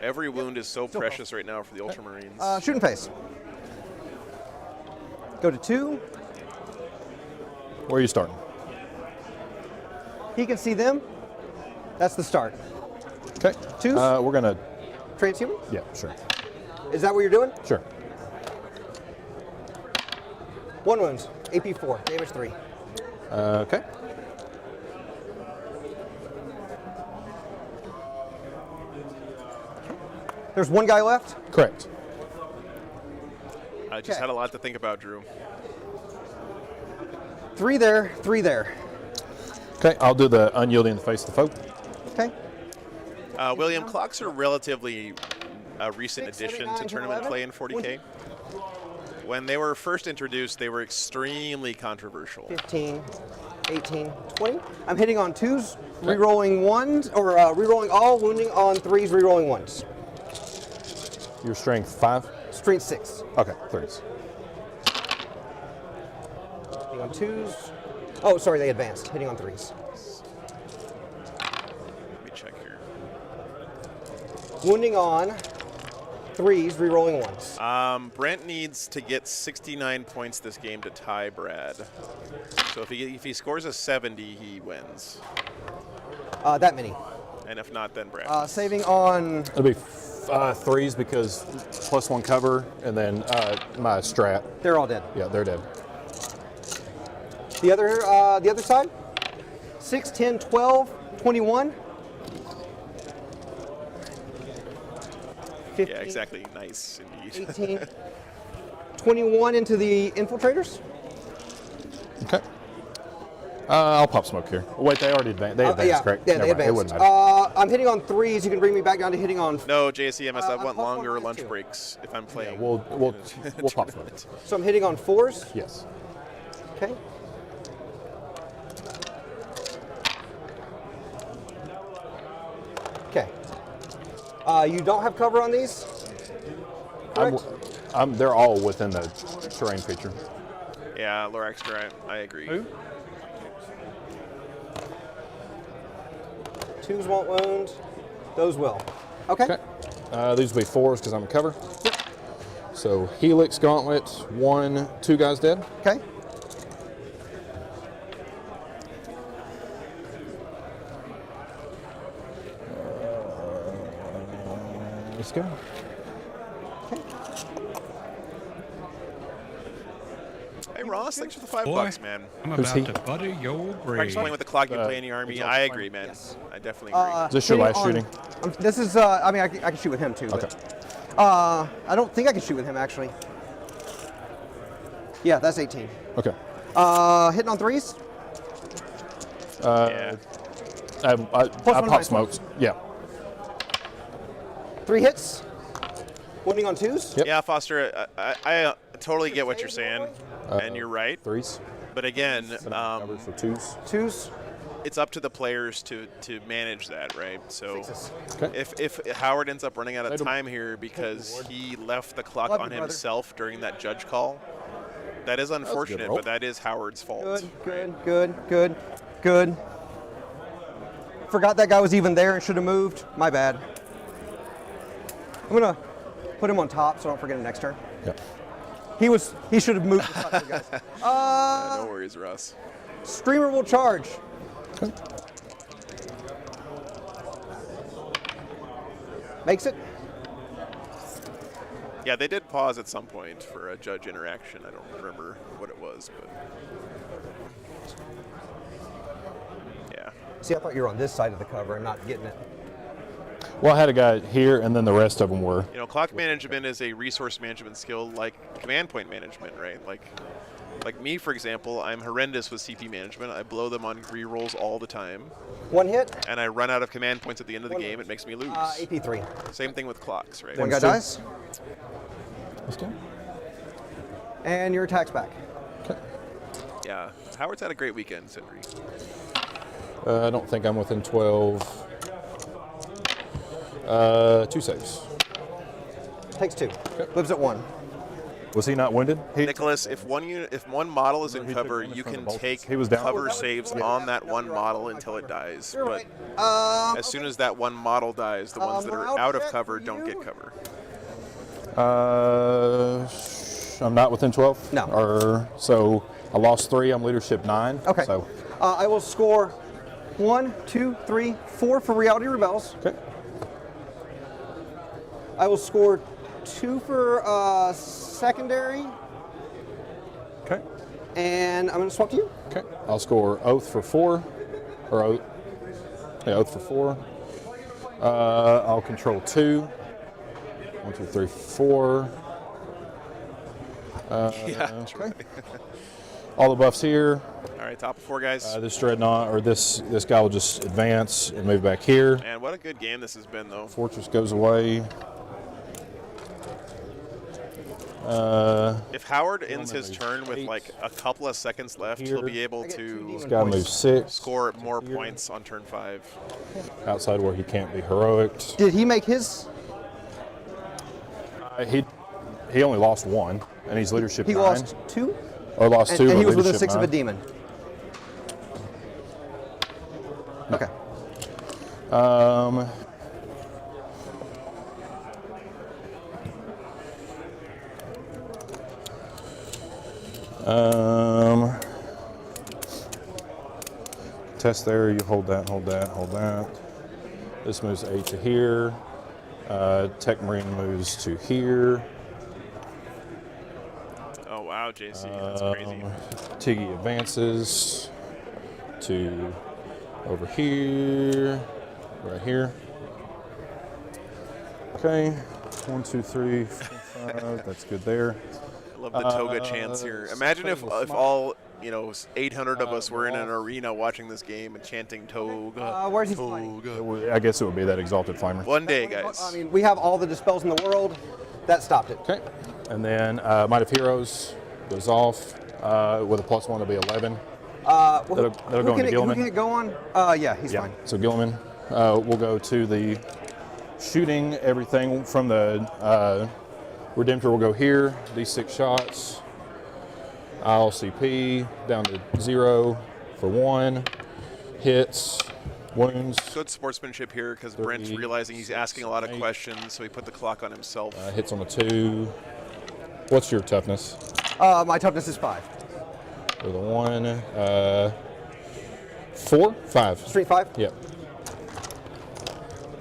Every wound is so precious right now for the Ultramarines. Shooting phase. Go to 2. Where are you starting? He can see them. That's the start. Okay. 2. We're going to... Transhuman? Yeah, sure. Is that what you're doing? Sure. 1 wound. AP 4. Damage 3. Okay. There's 1 guy left. Correct. I just had a lot to think about, Drew. 3 there. 3 there. Okay, I'll do the unyielding the face of the foe. Okay. William, clocks are relatively a recent 6, 7, addition 9, to 10, tournament 11. play in 40k. When they were first introduced, they were extremely controversial. 15, 18, 20. I'm hitting on 2s, rerolling 1s, or rerolling all, wounding on 3s, rerolling 1s. Your strength 5? Strength 6. Okay, 3s. Hitting on 2s. Oh, sorry, they advanced. Hitting on 3s. Let me check here. Wounding on 3s, rerolling 1s. Brent needs to get 69 points this game to tie Brad. So if he scores a 70, he wins. That many. And if not, then Brad. Saving on... It'll be 3s because +1 cover, and then my strat. They're all dead. Yeah, they're dead. The other side? 6, 10, 12, 21. 15, yeah, exactly. Nice, indeed. 18, 21 into the infiltrators. Okay. I'll pop smoke here. Wait, they already advanced. They advanced, correct? Yeah, they Never mind, it advanced. wouldn't matter. I'm hitting on 3s. You can bring me back down to hitting on... No, JCMS, I want +1, longer -2. lunch breaks if I'm playing. Yeah, we'll pop smoke. So I'm hitting on 4s. Yes. Okay. You don't have cover on these? Correct? They're all within the terrain feature. Yeah, lore extra. I agree. Who? 2s won't wound. Those will. Okay. These will be 4s because I'm in cover. Yep. So Helix, Gauntlet, 1, 2 guys dead. Okay. Let's go. Hey Ross, thanks for the $5, Boy, man. I'm Who's about he? to butter your Practice grave. playing with the clock you play in the army. I agree, man. Yes. I definitely agree. Is this your last shooting? This is, I mean, I can shoot with him too. Okay. But, I don't think I can shoot with him actually. Yeah, that's 18. Okay. Hitting on 3s? Yeah. I one pop minus smokes. Yeah. 3 hits. Wounding on 2s? Yep. Yeah, Foster, I totally get what you're saying, and you're right. 3s. But again, Covers for 2s. 2s? it's up to the players to manage that, right? So Okay. if Howard ends up running out of time here because he left the clock on himself during that judge call, that is unfortunate, but that is Howard's fault. Good. Forgot that guy was even there and should have moved. My bad. I'm gonna put him on top so I don't forget him next turn. Yep. He should have moved the top, guys. No worries, Russ. Streamer will charge. Okay. Makes it. Yeah, they did pause at some point for a judge interaction. I don't remember what it was, but yeah. See, I thought you were on this side of the cover and not getting it. Well, I had a guy here, and then the rest of them were. You know, clock management is a resource management skill like command point management, right? Like me, for example, I'm horrendous with CP management. I blow them on rerolls all the time. One hit. And I run out of command points at the end of the game. It makes me lose. AP3. Same thing with clocks, right? One guy dies. Let's do it. And your attack's back. Okay. Yeah, Howard's had a great weekend, Sindri. I don't think I'm within 12. 2 saves. Takes 2. Lives at 1. Was he not wounded? Nicholas, if one model is in cover, you can take cover saves on that one model until it dies. But as soon as that one model dies, the ones that are out of cover don't get cover. I'm not within 12. No. So I lost 3. I'm leadership 9. Okay. So I will score 1, 2, 3, 4 for Reality Rebels. Okay. I will score 2 for secondary. Okay. And I'm going to swap to you. Okay. I'll score Oath for 4. Or Oath. Yeah, Oath for 4. I'll control 2. 1, 2, 3, 4. Yeah. Okay. All the buffs here. All right, top of 4 guys. This dreadnought or this guy will just advance and move back here. And what a good game this has been, though. Fortress goes away. If Howard ends his turn with like a couple of seconds left, he'll be able to move 6. Score more points on turn 5. Outside where he can't be heroic. Did he make his? He only lost 1, and he's leadership 9. He lost 2? Or lost 2, and he was within leadership 6 of a 9. demon. Okay. Test there, you hold that, hold that, hold that. This moves 8 to here. Tech Marine moves to here. Oh, wow, JC, that's crazy. Tiggy advances to over here, right here. Okay, 1, 2, 3, 4, 5, that's good there. I love the toga chants here. Imagine if all 800 of us were in an arena watching this game and chanting toga. Where's he toga. I guess it would be that Exalted Flamer. One day, guys. I mean, we have all the dispels in the world. That stopped it. Okay. And then Might of Heroes goes off with a +1 to be 11. That'll go into Gilliman. Who can it go on? Yeah, he's fine. So Gilliman will go to the shooting everything from the Redemptor will go here. These 6 shots. ILCP down to 0 for 1. Hits, wounds. Good sportsmanship here because Brent's realizing he's asking a lot of questions, so he put the clock on himself. Hits on the 2. What's your toughness? My toughness is 5. For the 1. 4? 5. Street 5? Yep.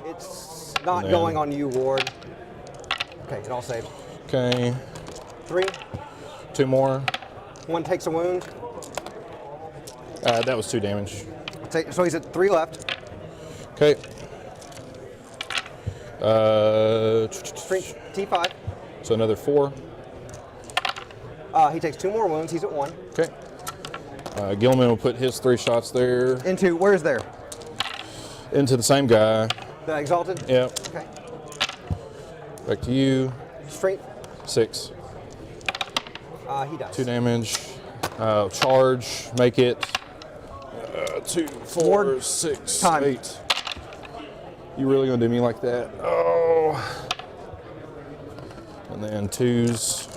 It's not going on you, Ward. Okay, it all saved. Okay. 3. 2 more. 1 takes a wound. That was 2 damage. So he's at 3 left. Okay. T5. So another 4. He takes 2 more wounds. He's at 1. Okay. Gilman will put his 3 shots there. Into, where's there? Into the same guy. The Exalted? Yep. Okay. Back to you. Straight. 6. He dies. 2 damage. Charge. Make it. 2, 4, 6, 8. You really gonna do me like that? Oh. And then 2s.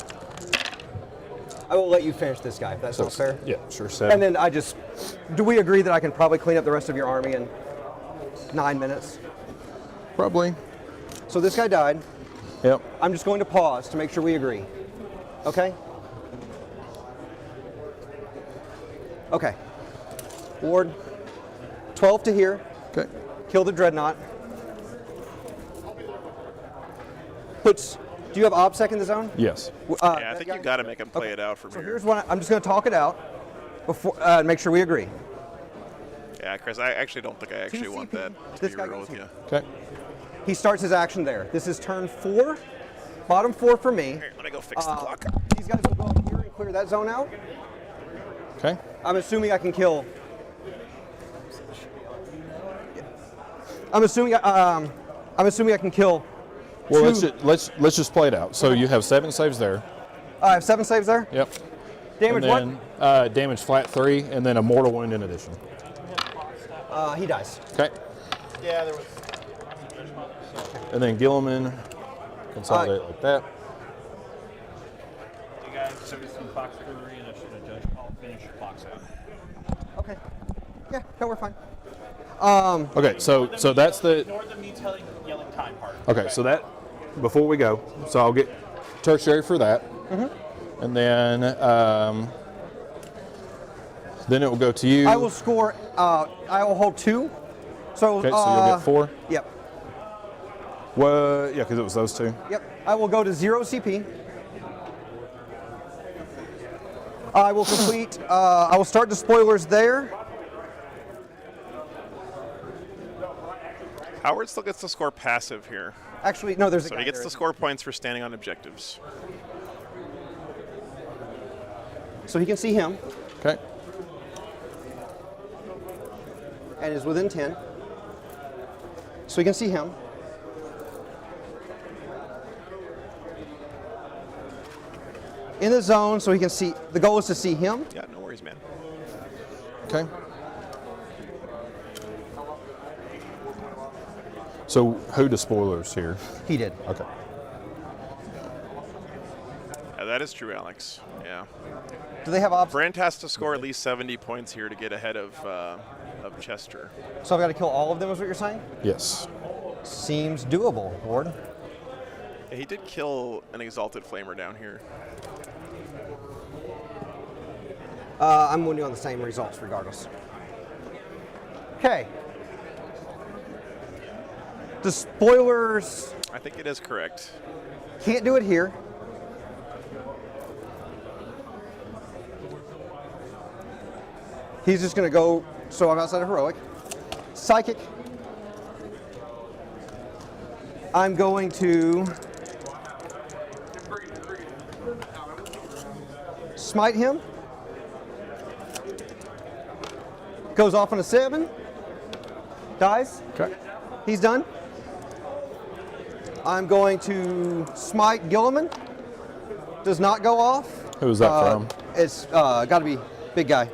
I will let you finish this guy, if that sounds fair. Yeah, sure. 7. And then do we agree that I can probably clean up the rest of your army in 9 minutes? Probably. So this guy died. Yep. I'm just going to pause to make sure we agree. Okay? Okay. Ward, 12 to here. Okay. Kill the Dreadnought. Do you have OBSEC in the zone? Yes. Yeah, I think you've got to make him play it out from So here. here's what I'm just going to talk it out before make sure we agree. Yeah, Chris, I actually don't think I actually want that to be real with you. Okay. He starts his action there. This is turn 4, bottom 4 for me. Here, let me go fix the clock. These guys will go up here and clear that zone out. Okay. I'm assuming I can kill. I'm assuming I can kill. Well, 2. let's just play it out. So you have 7 saves there. I have 7 saves there. Yep. Damage and then, damage flat 3, and then a mortal wound in addition. He dies. Okay. Yeah, there was. And then Gilliman, consolidate like that. You guys started some clock brewery and I should have judged. I'll finish your clocks out. Okay. Yeah, no, we're fine. Okay, so that's the. Ignore the me yelling time part. Okay, so that before we go, so I'll get tertiary for that, and then it will go to you. I will score. I will hold 2. So. Okay, so you'll get 4. Yep. Well, yeah, because it was those 2. Yep. I will go to 0 CP. I will complete. I will start the spoilers there. Howard still gets to score passive here. Actually, no, there's a So guy he gets there. to score points for standing on objectives. So he can see him. Okay. And is within 10. So he can see him. In the zone, so he can see. The goal is to see him. Yeah, no worries, man. Okay. So who does spoilers here? He did. Okay. Yeah, that is true, Alex. Yeah. Do they have options? Brent has to score at least 70 points here to get ahead of Chester. So I've got to kill all of them, is what you're saying? Yes. Seems doable, Ward. Yeah, he did kill an Exalted Flamer down here. I'm winning on the same results regardless. Okay. The spoilers I think it is correct. can't do it here. He's just going to go, so I'm outside of heroic. Psychic. I'm going to smite him. Goes off on a 7. Dies. Okay. He's done. I'm going to smite Gilliman. Does not go off. Who's that from? It's got to be big guy.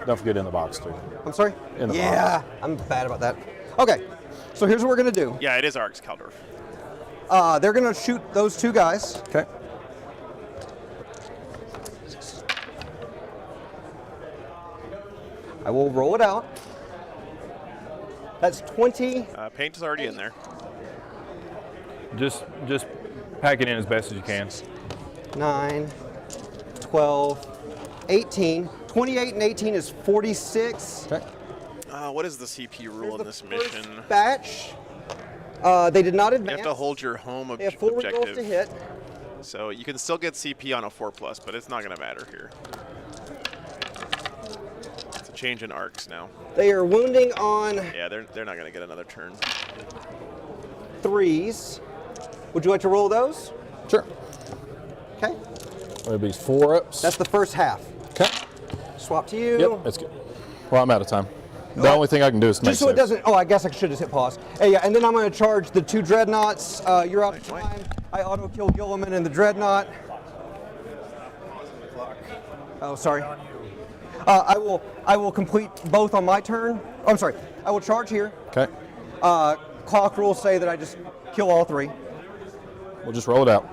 Don't forget in the box too. I'm sorry? In the yeah, I'm bad about that. Okay. So here's what we're gonna do. Yeah, it is Arx Kaldorf. They're gonna shoot those two guys. Okay. I will roll it out. That's 20. Paint is already in there. Just pack it in as best as you can. 9, 12, 18. 28 and 18 is 46. Okay. What is the CP rule in this mission? Batch. They did not You advance. have to hold your home They have 4 rolls objective. to hit. So you can still get CP on a 4+, but it's not going to matter here. It's a change in arcs now. They are wounding on Yeah, they're not going to get another turn. 3s. Would you like to roll those? Sure. Okay. It'll be 4-ups. That's the first half. Okay. Swap to you. Yep, that's good. Well, I'm out of time. The only thing I can do is make Just so it saves. doesn't. Oh, I guess I should just hit pause. Hey, yeah, and then I'm going to charge the 2 dreadnoughts. You're out of time. I auto kill Gilliman and the dreadnought. Oh, sorry. I will complete both on my turn. Oh, I'm sorry. I will charge here. Okay. Clock rules say that I just kill all 3. We'll just roll it out.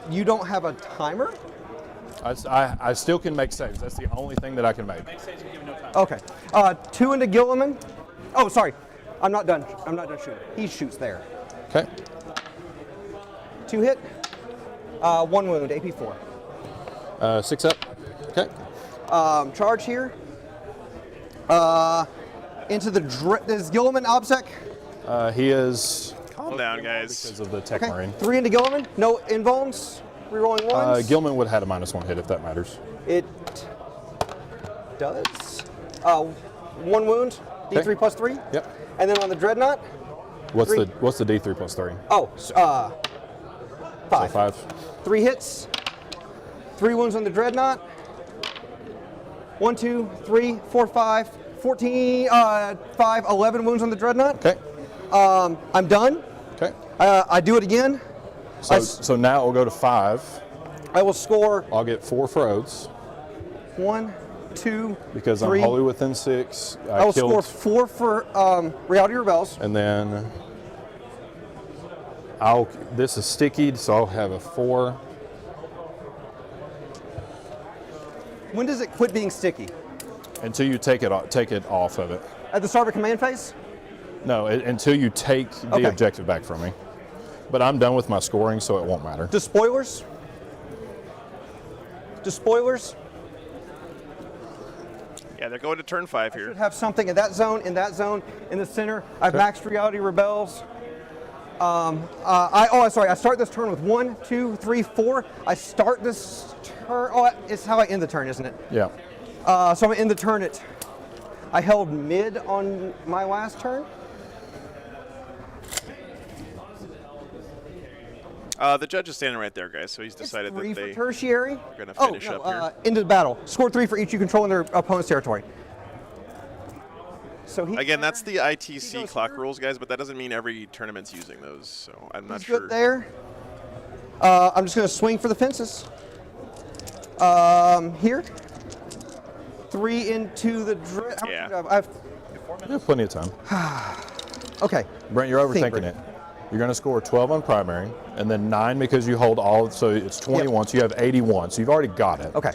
You don't have a timer? I still can make saves. That's the only thing that I can make. Okay. 2 into Gilliman. Oh, sorry. I'm not done. I'm not done shooting. He shoots there. Okay. 2 hit. 1 wound. AP 4. 6 up. Okay. Charge here. Into the is Gilliman OBSEC? He is. Calm down, guys. Because of the Tech Okay. Marine. 3 into Gilliman. No invulns. Rerolling ones. Gilman would have had a -1 hit if that matters. It does. 1 wound. D3 Okay. plus 3. Yep. And then on the dreadnought. What's 3. the D3 plus 3? Oh, 5. So 5. 3 hits. 3 wounds on the dreadnought. 1, 2, 3, 4, 5, 14, 5, 11 wounds on the dreadnought. Okay. I'm done. Okay. I do it again. So now we'll go to 5. I will score I'll get 4 for Oaths 1, 2, because 3. I'm wholly within 6. I will killed, score 4 for Reality Rebels. and then this is sticky, so I'll have a 4. When does it quit being sticky? Until you take it off of it. At the start of command phase? No, until you take the Okay. objective back from me. But I'm done with my scoring, so it won't matter. Do spoilers? Yeah, they're going to turn 5 here. Should have something in that zone, in the center. I've maxed Reality Rebels. I start this turn with 1, 2, 3, 4. I start this turn. Oh, it's how I end the turn, isn't it? Yeah. So I'm gonna end the turn at. I held mid on my last turn. The judge is standing right there, guys, so he's decided It's 3 that for they tertiary. are going to finish up here. Into the battle. Score 3 for each you control in their opponent's territory. So Again, that's the ITC clock rules, guys, but that doesn't mean every tournament's using those, so I'm not he's sure. good there. I'm just going to swing for the fences. Here. 3 into the dread. Yeah. You have plenty of time. Okay. Brent, you're overthinking Brent. it. You're going to score 12 on primary, and then 9 because you hold all, so it's 21, so you have 81, so you've already got it. Okay.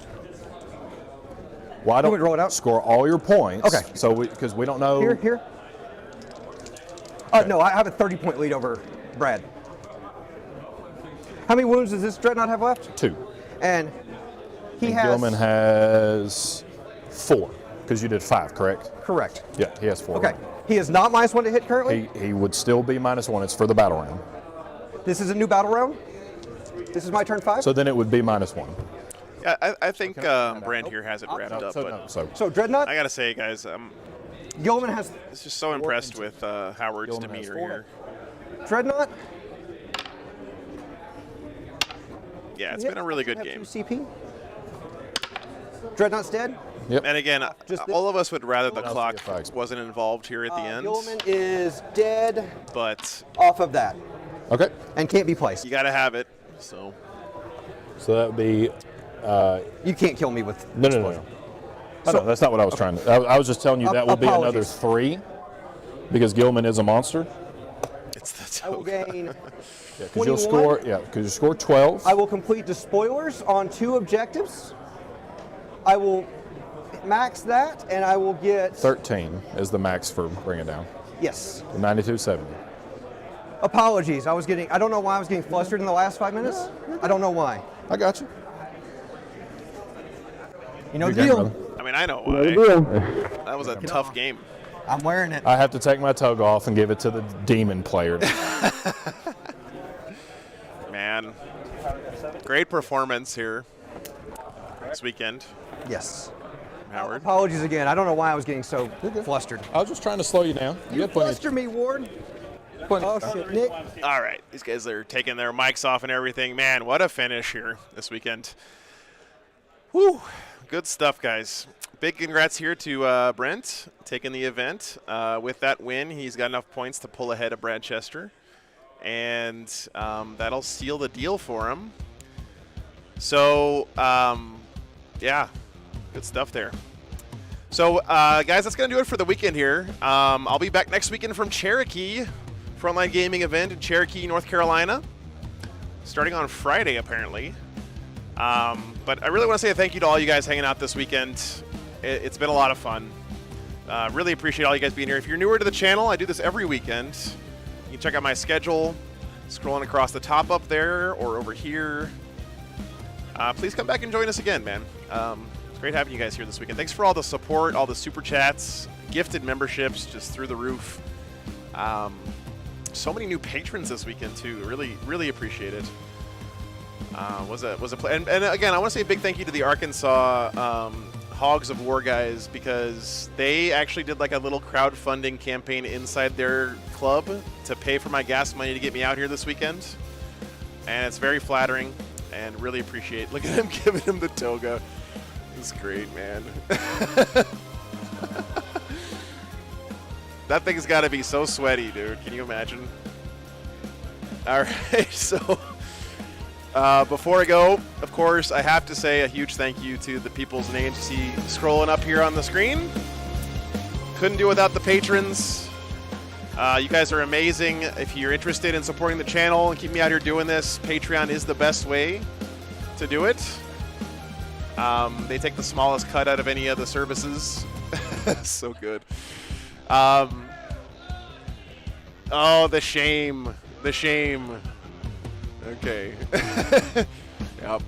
Why don't we roll it out? Score all your points? Okay. So because we don't know. Here. No, I have a 30-point lead over Brad. How many wounds does this dreadnought have left? 2. And he and has. Gilman has 4 because you did 5, correct? Correct. Yeah, he has 4. Okay. He is not -1 to hit currently. He would still be -1. It's for the battle round. This is a new battle round. This is my turn 5. So then it would be -1. Yeah, I think Brand here has it wrapped up, but So dreadnought. I gotta say, guys, Gilman has. It's just so impressed with Howard's demeanor here. Dreadnought. Yeah, it's been a really good game. CP. Dreadnought's dead. Yep. And again, all of us would rather the clock wasn't involved here at the end. Gilman is dead. But off of that. Okay. And can't be placed. You got to have it. So that would be. You can't kill me with. No. No, that's not what I was trying to. I was just telling you that will be another 3 because Gilman is a monster. It's the I will gain Yeah, because you'll 21. score. You score 12. I will complete the spoilers on 2 objectives. I will max that, and I will get 13 is the max for bring it down. Yes. 92.70. Apologies. I don't know why I was getting flustered in the last 5 minutes. I don't know why. I got you. You know Good the game, deal. brother. I mean, I know why. That was a tough game. I'm wearing it. I have to take my tug off and give it to the demon player. Man, great performance here this weekend. Yes. Howard. Apologies again. I don't know why I was getting so flustered. I was just trying to slow you down. You fluster me, Ward. Oh, shit, Nick. All right, these guys are taking their mics off and everything. Man, what a finish here this weekend. Whew, good stuff, guys. Big congrats here to Brent taking the event. With that win, he's got enough points to pull ahead of Brad Chester, and that'll seal the deal for him. So, yeah, good stuff there. So, guys, that's going to do it for the weekend here. I'll be back next weekend from Cherokee, Frontline Gaming event in Cherokee, North Carolina, starting on Friday, apparently. But I really want to say a thank you to all you guys hanging out this weekend. It's been a lot of fun. Really appreciate all you guys being here. If you're newer to the channel, I do this every weekend. You can check out my schedule, scrolling across the top up there or over here. Please come back and join us again, man. It's great having you guys here this weekend. Thanks for all the support, all the super chats, gifted memberships, just through the roof. So many new patrons this weekend too. Really appreciate it. Was a and again, I want to say a big thank you to the Arkansas Hogs of War guys, because they actually did like a little crowdfunding campaign inside their club to pay for my gas money to get me out here this weekend, and it's very flattering and really appreciate. Look at him giving him the toga. It's great, man. That thing's got to be so sweaty, dude. Can you imagine? All right, so before I go, of course, I have to say a huge thank you to the people's names you see scrolling up here on the screen. Couldn't do without the patrons. You guys are amazing. If you're interested in supporting the channel and keep me out here doing this, Patreon is the best way to do it. They take the smallest cut out of any of the services. So good. Oh, the shame. The shame. Okay. Yep.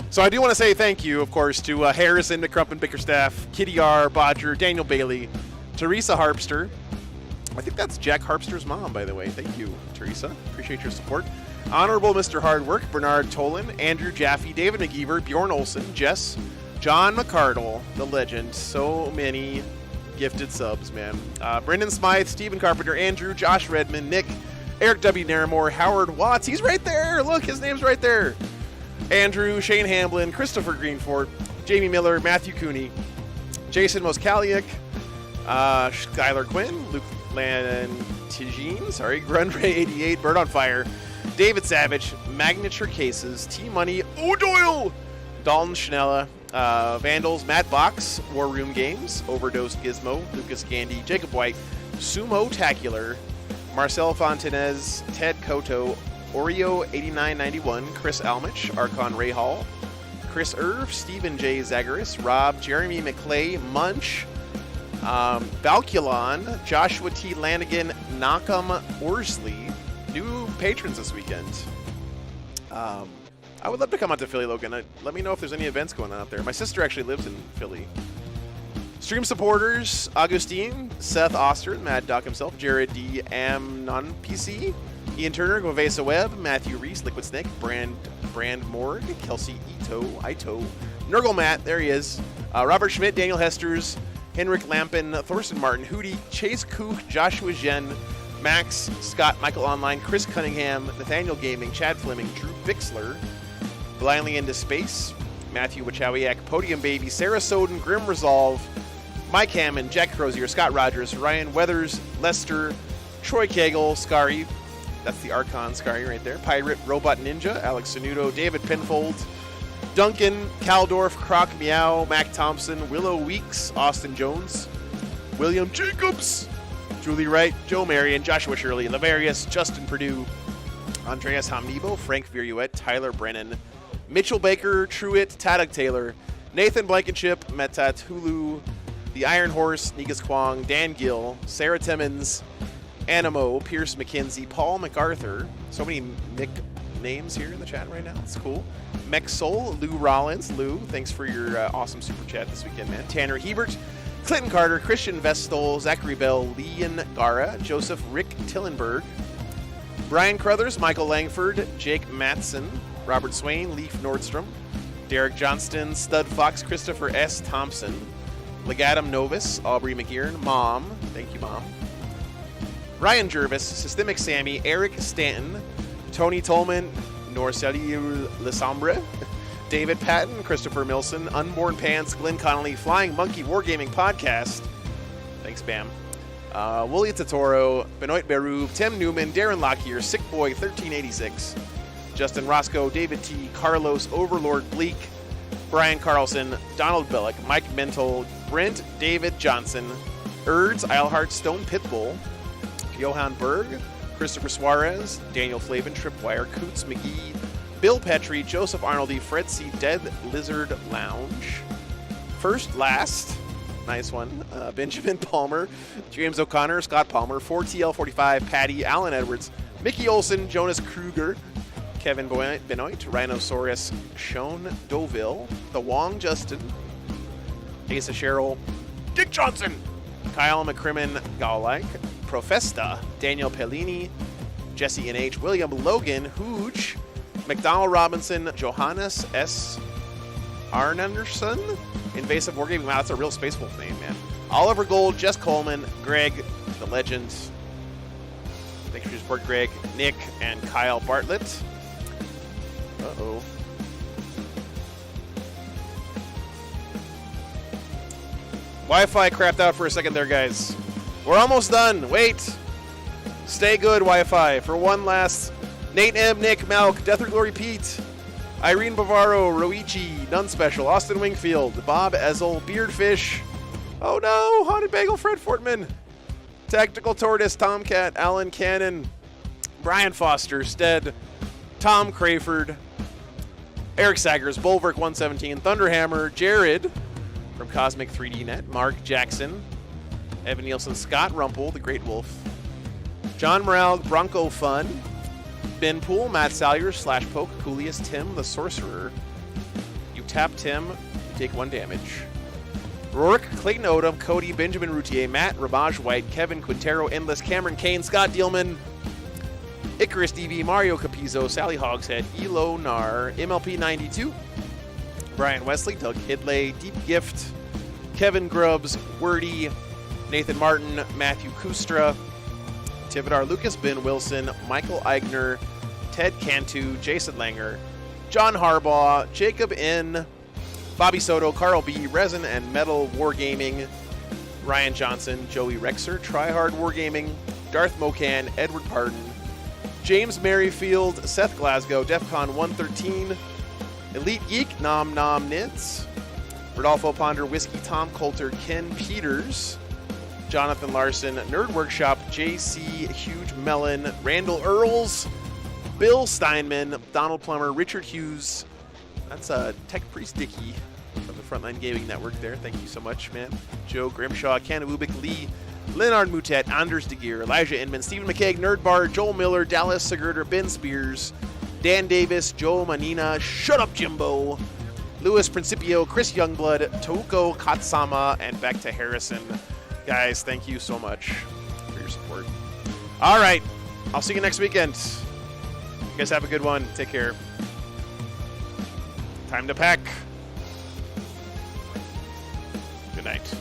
So I do want to say thank you, of course, to Harrison, McCrump, and Bickerstaff, Kitty R, Bodger, Daniel Bailey, Teresa Harpster. I think that's Jack Harpster's mom, by the way. Thank you, Teresa. Appreciate your support. Honorable Mr. Hard Work, Bernard Tolan, Andrew Jaffe, David McGeever, Bjorn Olson, Jess, John McCardle, the legend. So many gifted subs, man. Brendan Smythe, Stephen Carpenter, Andrew, Josh Redmond, Nick, Eric W. Naramore, Howard Watts. He's right there. Look, his name's right there. Andrew, Shane Hamblin, Christopher Greenfort, Jamie Miller, Matthew Cooney, Jason Moskaliuk, Skylar Quinn, Luke Lantigine, Grundray 88, Bird on Fire, David Savage, Magnature Cases, T-Money, O'Doyle, Dalton Schnella, Vandals, Matt Box, War Room Games, Overdose Gizmo, Lucas Gandy, Jacob White, Sumo Tacular, Marcel Fontanez, Ted Koto, Oreo 8991, Chris Almich, Archon Ray Hall, Chris Irv, Stephen J. Zagaris, Rob, Jeremy McClay, Munch, Valkulon, Joshua T. Lanigan, Nakam Orsley, new patrons this weekend. I would love to come out to Philly, Logan. Let me know if there's any events going on out there. My sister actually lives in Philly. Stream supporters, Augustine, Seth Oster, Mad Doc himself, Jared D. Amnon PC, Ian Turner, Govesa Webb, Matthew Reese, Liquid Snake, Brand Morg, Kelsey Ito, Nurgle Matt, there he is, Robert Schmidt, Daniel Hesters, Henrik Lampin, Thorsten Martin, Hootie, Chase Kook, Joshua Jen, Max, Scott, Michael Online, Chris Cunningham, Nathaniel Gaming, Chad Fleming, Drew Bixler, Blindly Into Space, Matthew Wachowiak, Podium Baby, Sarah Soden, Grim Resolve, Mike Hammond, Jack Crozier, Scott Rogers, Ryan Weathers, Lester, Troy Cagle, Scary, that's the Archon Scary right there, Pirate, Robot Ninja, Alex Sanudo, David Penfold, Duncan, Caldorf, Croc Meow, Mac Thompson, Willow Weeks, Austin Jones, William Jacobs, Julie Wright, Joe Marion, Joshua Shirley, Lavarius, Justin Perdue, Andreas Hamnibo, Frank Viruet, Tyler Brennan, Mitchell Baker, Truitt, Taddock Taylor, Nathan Blankenship, Metat Hulu, The Iron Horse, Negus Kwong, Dan Gill, Sarah Timmons, Animo, Pierce McKenzie, Paul MacArthur. So many Mick names here in the chat right now. It's cool. Mexol, Lou Rollins. Lou, thanks for your awesome super chat this weekend, man. Tanner Hebert, Clinton Carter, Christian Vestal, Zachary Bell, Leon Gara, Joseph Rick Tillenberg, Brian Crothers, Michael Langford, Jake Matson, Robert Swain, Leaf Nordstrom, Derek Johnston, Stud Fox, Christopher S. Thompson, Legatum Novus, Aubrey McGeeran, Mom, thank you, Mom, Ryan Jervis, Systemic Sammy, Eric Stanton, Tony Tolman, Norceli Lesombre, David Patton, Christopher Milson, Unborn Pants, Glenn Connolly, Flying Monkey Wargaming Podcast, thanks, Bam, Willie Totoro, Benoit Beru, Tim Newman, Darren Lockyer, Sick Boy 1386, Justin Roscoe, David T, Carlos, Overlord Bleak, Brian Carlson, Donald Bellick, Mike Mental, Brent David Johnson, Erds, Eilhart, Stone Pitbull, Johan Berg, Christopher Suarez, Daniel Flavin, Tripwire, Coots McGee, Bill Petrie, Joseph Arnoldy, Fred C. Dead Lizard Lounge, First Last, nice one, Benjamin Palmer, James O'Connor, Scott Palmer, 4TL45, Patty, Alan Edwards, Mickey Olson, Jonas Kruger, Kevin Benoit, Rhinosaurus, Sean Doville, The Wong Justin, Asa Sherrill, Dick Johnson, Kyle McCrimmon Gaulik, Profesta, Daniel Pellini, Jesse NH, William Logan, Hooch, McDonald Robinson, Johannes S. Arnanderson, Invasive Wargaming. Wow, that's a real Space Wolf name, man. Oliver Gold, Jess Coleman, Greg, the Legend. Thanks for your support, Greg, Nick, and Kyle Bartlett. Uh-oh. Wi-Fi crapped out for a second there, guys. We're almost done. Wait. Stay good, Wi-Fi. For one last... Nate M, Nick, Malk, Death or Glory Pete, Irene Bavaro, Roichi, None Special, Austin Wingfield, Bob Ezel, Beardfish, oh no, Haunted Bagel, Fred Fortman, Tactical Tortoise, Tomcat, Alan Cannon, Brian Foster, Stead, Tom Crayford, Eric Saggers, Bulwark 117, Thunderhammer, Jared from Cosmic 3D Net, Mark Jackson, Evan Nielsen, Scott Rumpel, the Great Wolf, John Morale, Bronco Fun, Ben Poole, Matt Salyer, Slash Poke, Coolius, Tim, the Sorcerer. You tap Tim, you take 1 damage. Rourke, Clayton Odom, Cody, Benjamin Routier, Matt, Rabaj White, Kevin Quintero, Endless, Cameron Kane, Scott Dielman, Icarus DV, Mario Capizzo, Sally Hogshead, Elo Nar, MLP 92, Brian Wesley, Doug Hidley, Deep Gift, Kevin Grubbs, Wordy, Nathan Martin, Matthew Kustra, Tivadar Lucas, Ben Wilson, Michael Eigner, Ted Cantu, Jason Langer, John Harbaugh, Jacob N, Bobby Soto, Carl B, Resin and Metal Wargaming, Ryan Johnson, Joey Rexer, Tryhard Wargaming, Darth Mocan, Edward Pardon, James Merrifield, Seth Glasgow, DEFCON 113, Elite Geek, Nom Nom Nids, Rodolfo Ponder, Whiskey, Tom Coulter, Ken Peters, Jonathan Larson, Nerd Workshop, JC, Huge Melon, Randall Earls, Bill Steinman, Donald Plummer, Richard Hughes. That's Tech Priest Dickey of the Frontline Gaming Network there. Thank you so much, man. Joe Grimshaw, Ken Ubik, Lee, Leonard Mutet, Anders DeGeer, Elijah Inman, Stephen McCaig, Nerdbar, Joel Miller, Dallas Segurder, Ben Spears, Dan Davis, Joe Manina, Shut Up Jimbo, Louis Principio, Chris Youngblood, Touko Katsama, and back to Harrison. Guys, thank you so much for your support. All right, I'll see you next weekend. You guys have a good one. Take care. Time to pack. Good night.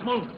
move.